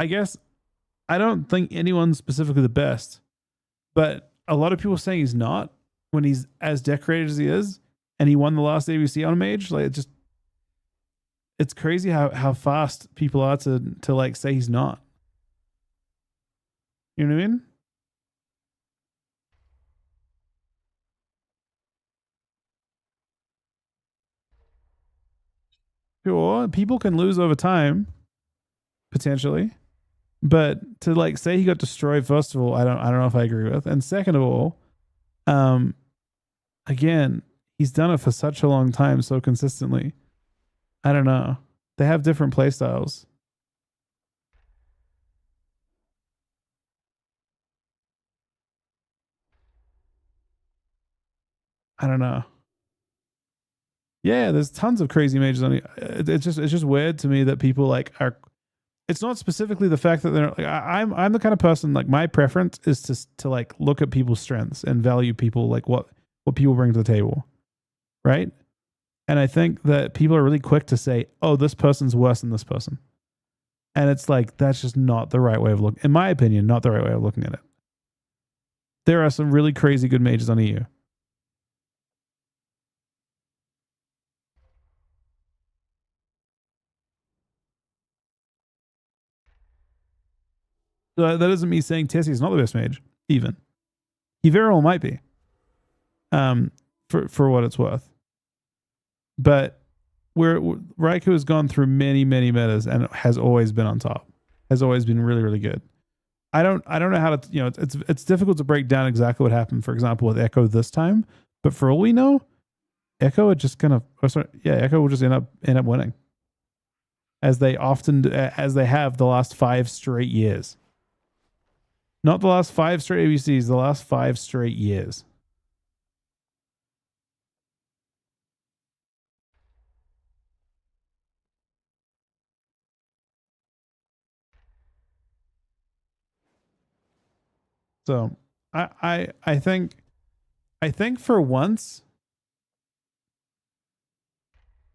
guess I don't think anyone's specifically the best, but a lot of people saying he's not when he's as decorated as he is, and he won the last AWC on a mage. Like it's crazy how fast people are to like say he's not. You know what I mean? Sure, people can lose over time, potentially. But to like say he got destroyed, first of all, I don't know if I agree with. And second of all, again, he's done it for such a long time so consistently. I don't know. They have different play styles. I don't know. Yeah, there's tons of crazy mages on it. It's just weird to me that people like are. It's not specifically the fact that they're like I'm the kind of person like my preference is to like look at people's strengths and value people like what people bring to the table, right? And I think that people are really quick to say, "Oh, this person's worse than this person," and it's like that's just not the right way of looking. In my opinion, not the right way of looking at it. There are some really crazy good mages on EU. So that isn't me saying Tessie is not the best mage, even. He very well might be. For what it's worth. But Raikou has gone through many metas and has always been on top. Has always been really, really good. I don't know how to, it's difficult to break down exactly what happened, for example, with Echo this time. But for all we know, Echo just kind of, Echo will just end up winning. As they have the last 5 straight years. Not the last 5 straight ABCs, the last 5 straight years. So I think for once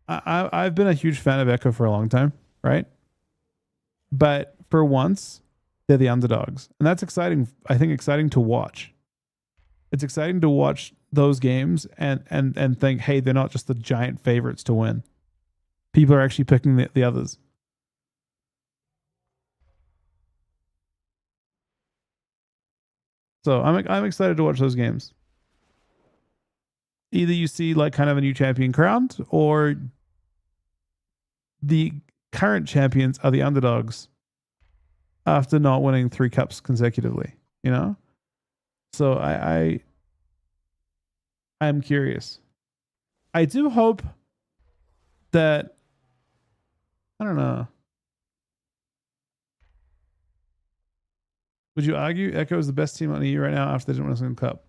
I've been a huge fan of Echo for a long time, right? But for once they're the underdogs, and that's exciting. I think exciting to watch. It's exciting to watch those games and think, hey, they're not just the giant favorites to win. People are actually picking the others. So I'm excited to watch those games. either you see like kind of a new champion crowned, or the current champions are the underdogs after not winning 3 cups consecutively, you know? So I'm curious. I do hope that, I don't know. Would you argue Echo is the best team on EU right now after they didn't win a single cup?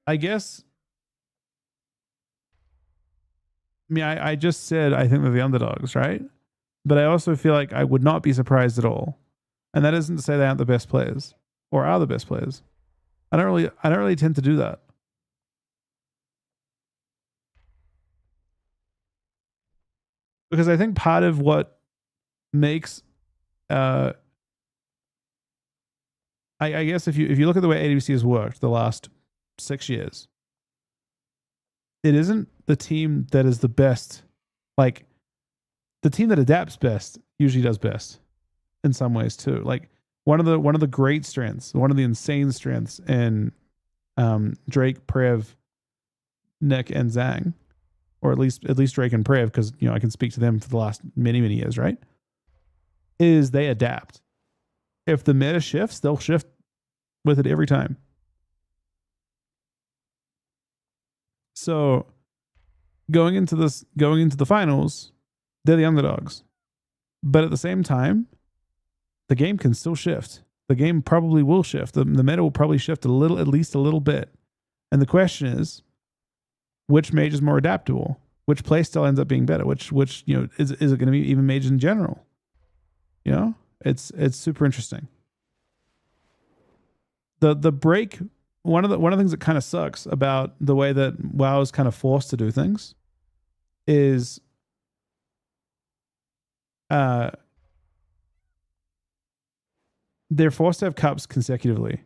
I guess. I mean, I just said I think they're the underdogs, right? But I also feel like I would not be surprised at all. And that isn't to say they aren't the best players or are the best players. I don't really tend to do that. Because I think part of what makes I guess if you look at the way AWC has worked the last 6 years, it isn't the team that is the best. Like, the team that adapts best usually does best in some ways too. Like, one of the great strengths, one of the insane strengths in Drake, Prev, Nick, and Zhang, or at least Drake and Prev, because I can speak to them for the last many years, right? Is they adapt. If the meta shifts, they'll shift with it every time. So going into the finals, they're the underdogs. But at the same time, the game can still shift. The game probably will shift. The meta will probably shift at least a little bit. And the question is, which mage is more adaptable? Which playstyle ends up being better? Which is it going to be even mage in general? It's super interesting. The break, one of the things that kind of sucks about the way that WoW is kind of forced to do things is they're forced to have cups consecutively.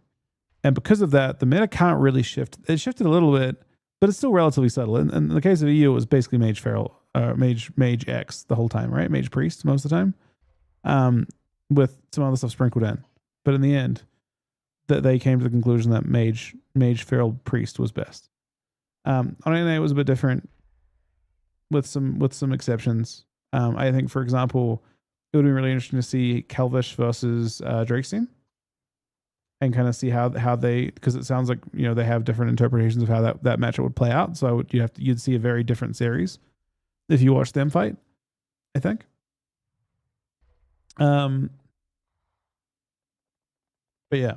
And because of that, the meta can't really shift. It shifted a little bit, but it's still relatively subtle. And in the case of EU, it was basically Mage Feral, Mage X the whole time, right? Mage Priest most of the time, with some other stuff sprinkled in. But in the end, that they came to the conclusion that Mage Feral Priest was best. On NA, it was a bit different, with some exceptions. I think, for example, it would be really interesting to see Kelvish versus Drakestein, and kind of see how they, because it sounds like they have different interpretations of how that matchup would play out. So you'd see a very different series if you watch them fight, I think. But yeah.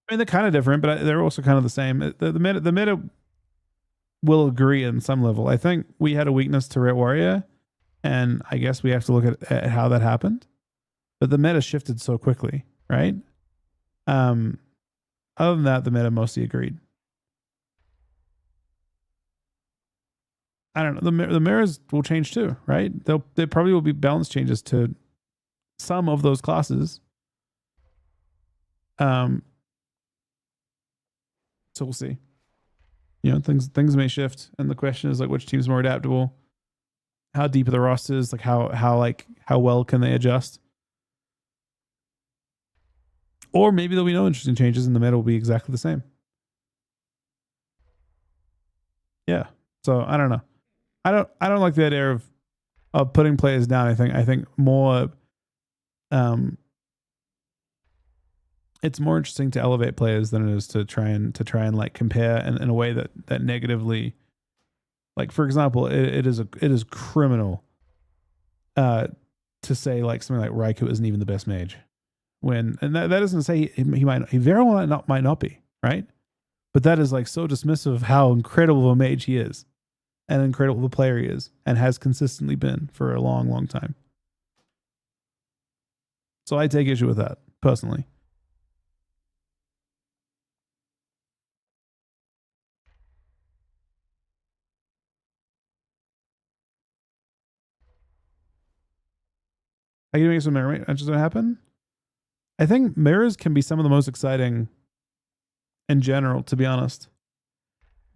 I mean, they're kind of different, but they're also kind of the same. The meta will agree in some level. I think we had a weakness to Ret Warrior, and I guess we have to look at how that happened. But the meta shifted so quickly, right? Other than that, the meta mostly agreed. I don't know. The mirrors will change too, right? There probably will be balance changes to some of those classes. So we'll see. Things may shift, and the question is like, which team's more adaptable? How deep are the rosters? Like how well can they adjust? Or maybe there'll be no interesting changes, and the meta will be exactly the same. Yeah. So I don't know. I don't like the idea of putting players down. I think more it's more interesting to elevate players than it is to try and like compare in a way that negatively, like, for example, it is criminal to say like something like Raikou isn't even the best mage, and that doesn't say he very well might not be, right? But that is like so dismissive of how incredible of a mage he is, and incredible of a player he is, and has consistently been for a long time. So I take issue with that personally. Are you doing some mirror matches that happen? I think mirrors can be some of the most exciting in general, to be honest,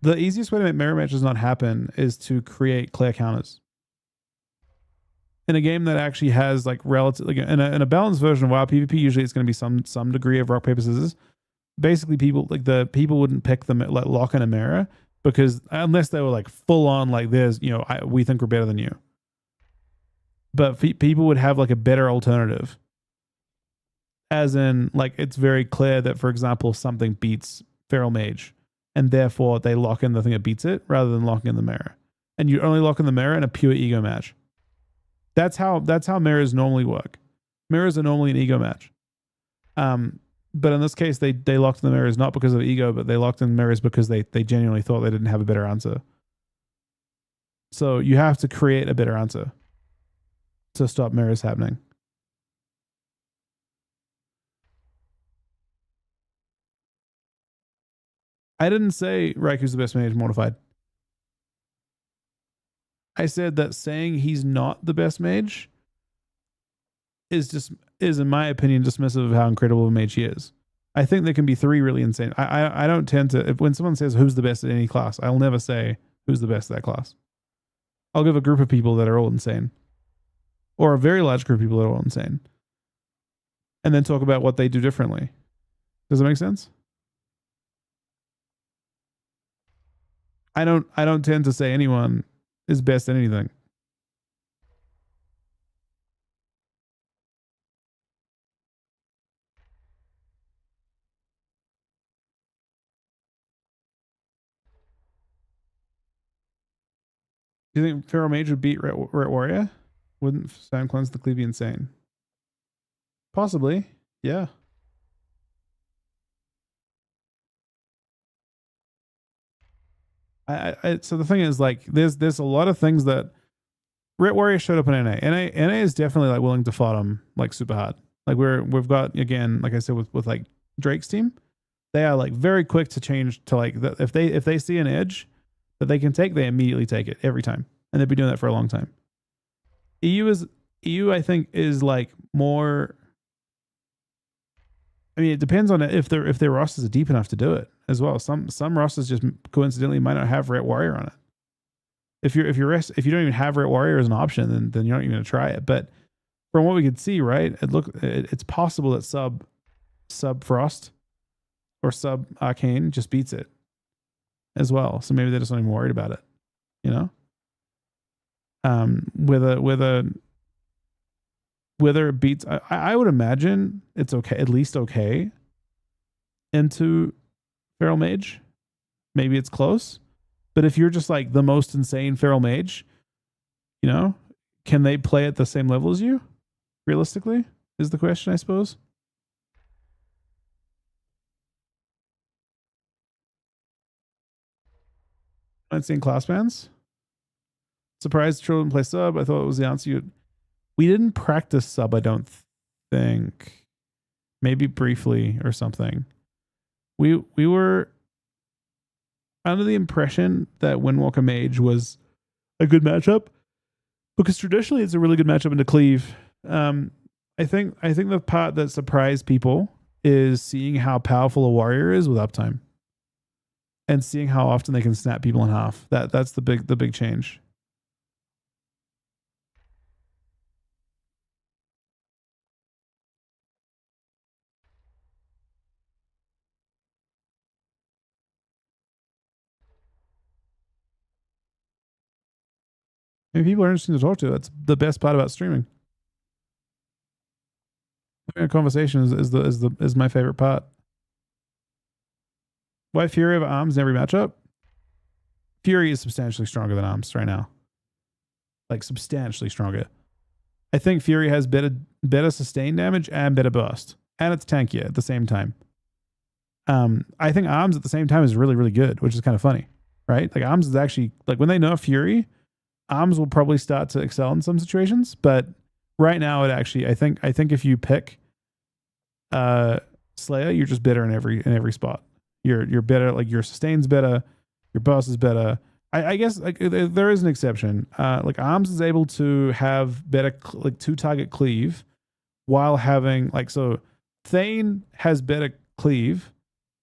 The easiest way to make mirror matches not happen is to create clear counters. In a game that actually has like relative, like in a balanced version of WoW PvP, usually it's going to be some degree of rock paper scissors. Basically, people wouldn't pick them like lock in a mirror because unless they were like full on like there's we think we're better than you. But people would have like a better alternative. As in, like it's very clear that, for example, something beats Feral Mage, and therefore they lock in the thing that beats it rather than locking in the mirror. And you only lock in the mirror in a pure ego match. That's how mirrors normally work. Mirrors are normally an ego match. But in this case, they locked in the mirrors not because of ego, but they locked in the mirrors because they genuinely thought they didn't have a better answer. So you have to create a better answer to stop mirrors happening. I didn't say Raiku's the best mage mortified. I said that saying he's not the best mage is in my opinion dismissive of how incredible a mage he is. I think there can be three really insane. I don't tend to, when someone says who's the best at any class, I'll never say who's the best at that class. I'll give a group of people that are all insane, or a very large group of people that are all insane, and then talk about what they do differently. Does that make sense? I don't tend to say anyone is best at anything. Do you think Feral Mage would beat Ret Warrior? Wouldn't Sound Cleanse the Cleave be insane? Possibly, yeah. So the thing is, like, there's a lot of things that Ret Warrior showed up in NA. NA is definitely like willing to fight him like super hard. Like we've got, again, like I said with like Drake's team, they are like very quick to change to like if they see an edge that they can take, they immediately take it every time, and they've been doing that for a long time. EU I think is like more. I mean, it depends on if their rosters are deep enough to do it as well. Some rosters just coincidentally might not have Ret Warrior on it. If you don't even have Ret Warrior as an option, then you're not even going to try it. But from what we could see, right, it's possible that sub Frost or sub Arcane just beats it as well. So maybe they're just not even worried about it, you know. Whether it beats, I would imagine it's okay, at least okay, into Feral Mage. Maybe it's close. But if you're just like the most insane Feral Mage, you know, can they play at the same level as you? Realistically, is the question, I suppose. I've seen class bans. Surprised children play sub. I thought it was the answer. We didn't practice sub, I don't think. Maybe briefly or something. We were under the impression that Windwalker Mage was a good matchup because traditionally it's a really good matchup into Cleave. I think the part that surprised people is seeing how powerful a warrior is with uptime and seeing how often they can snap people in half. That's the big change. I mean, people are interesting to talk to. That's the best part about streaming. Having a conversation is my favorite part. Why Fury of Arms in every matchup? Fury is substantially stronger than Arms right now. Like substantially stronger. I think Fury has better sustain damage and better burst, and it's tankier at the same time. I think Arms at the same time is really, really good, which is kind of funny, right? Like Arms is actually, like when they nerf Fury, Arms will probably start to excel in some situations, but right now it actually, I think if you pick Slayer, you're just better in every spot. You're better, like your sustain's better, your burst is better. I guess like there is an exception. Like Arms is able to have better like 2-target cleave while having like, so Thane has better cleave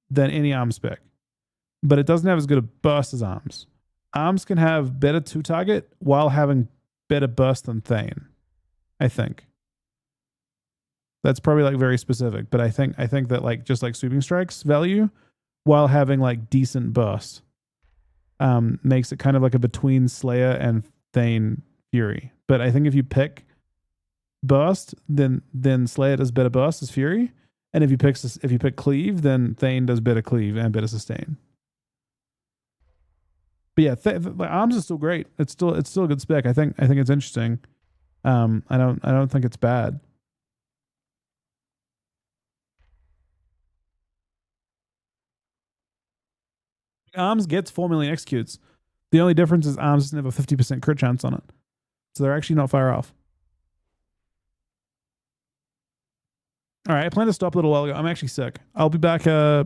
than any Arms spec. but it doesn't have as good a burst as Arms. Arms can have better 2-target while having better burst than Thane, I think. That's probably like very specific, but I think that like just like sweeping strikes value while having like decent burst makes it kind of like a between Slayer and Thane Fury. But I think if you pick burst, then Slayer does better burst as Fury, and if you pick cleave, then Thane does better cleave and better sustain. But yeah, Arms is still great. It's still a good spec. I think it's interesting. I don't think it's bad. Arms gets 4 million executes. The only difference is Arms doesn't have a 50% crit chance on it. So they're actually not far off. All right, I plan to stop a little while ago. I'm actually sick. I'll be back. I'll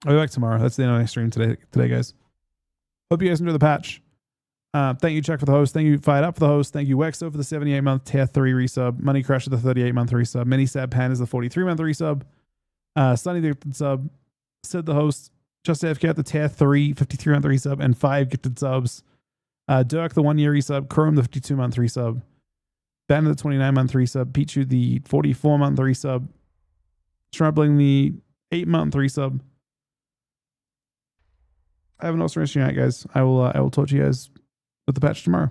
be back tomorrow. That's the end of my stream today, guys. Hope you guys enjoy the patch. Thank you, Chuck, for the host. Thank you, Fired Up, for the host. Thank you, Wexo, for the 78-month tier 3 resub. Money Crush for the 38-month resub. Mini Sab Pan is the 43-month resub. Sunny the gifted sub. Sid the host. Just AFK at the tier 3 53-month resub and 5 gifted subs. Dirk the 1-year resub. Chrome the 52-month resub. Ben the 29-month resub. Pichu the 44-month resub. Strubbling the 8-month resub. I have an awesome rest of your night, guys. I will talk to you guys with the patch tomorrow.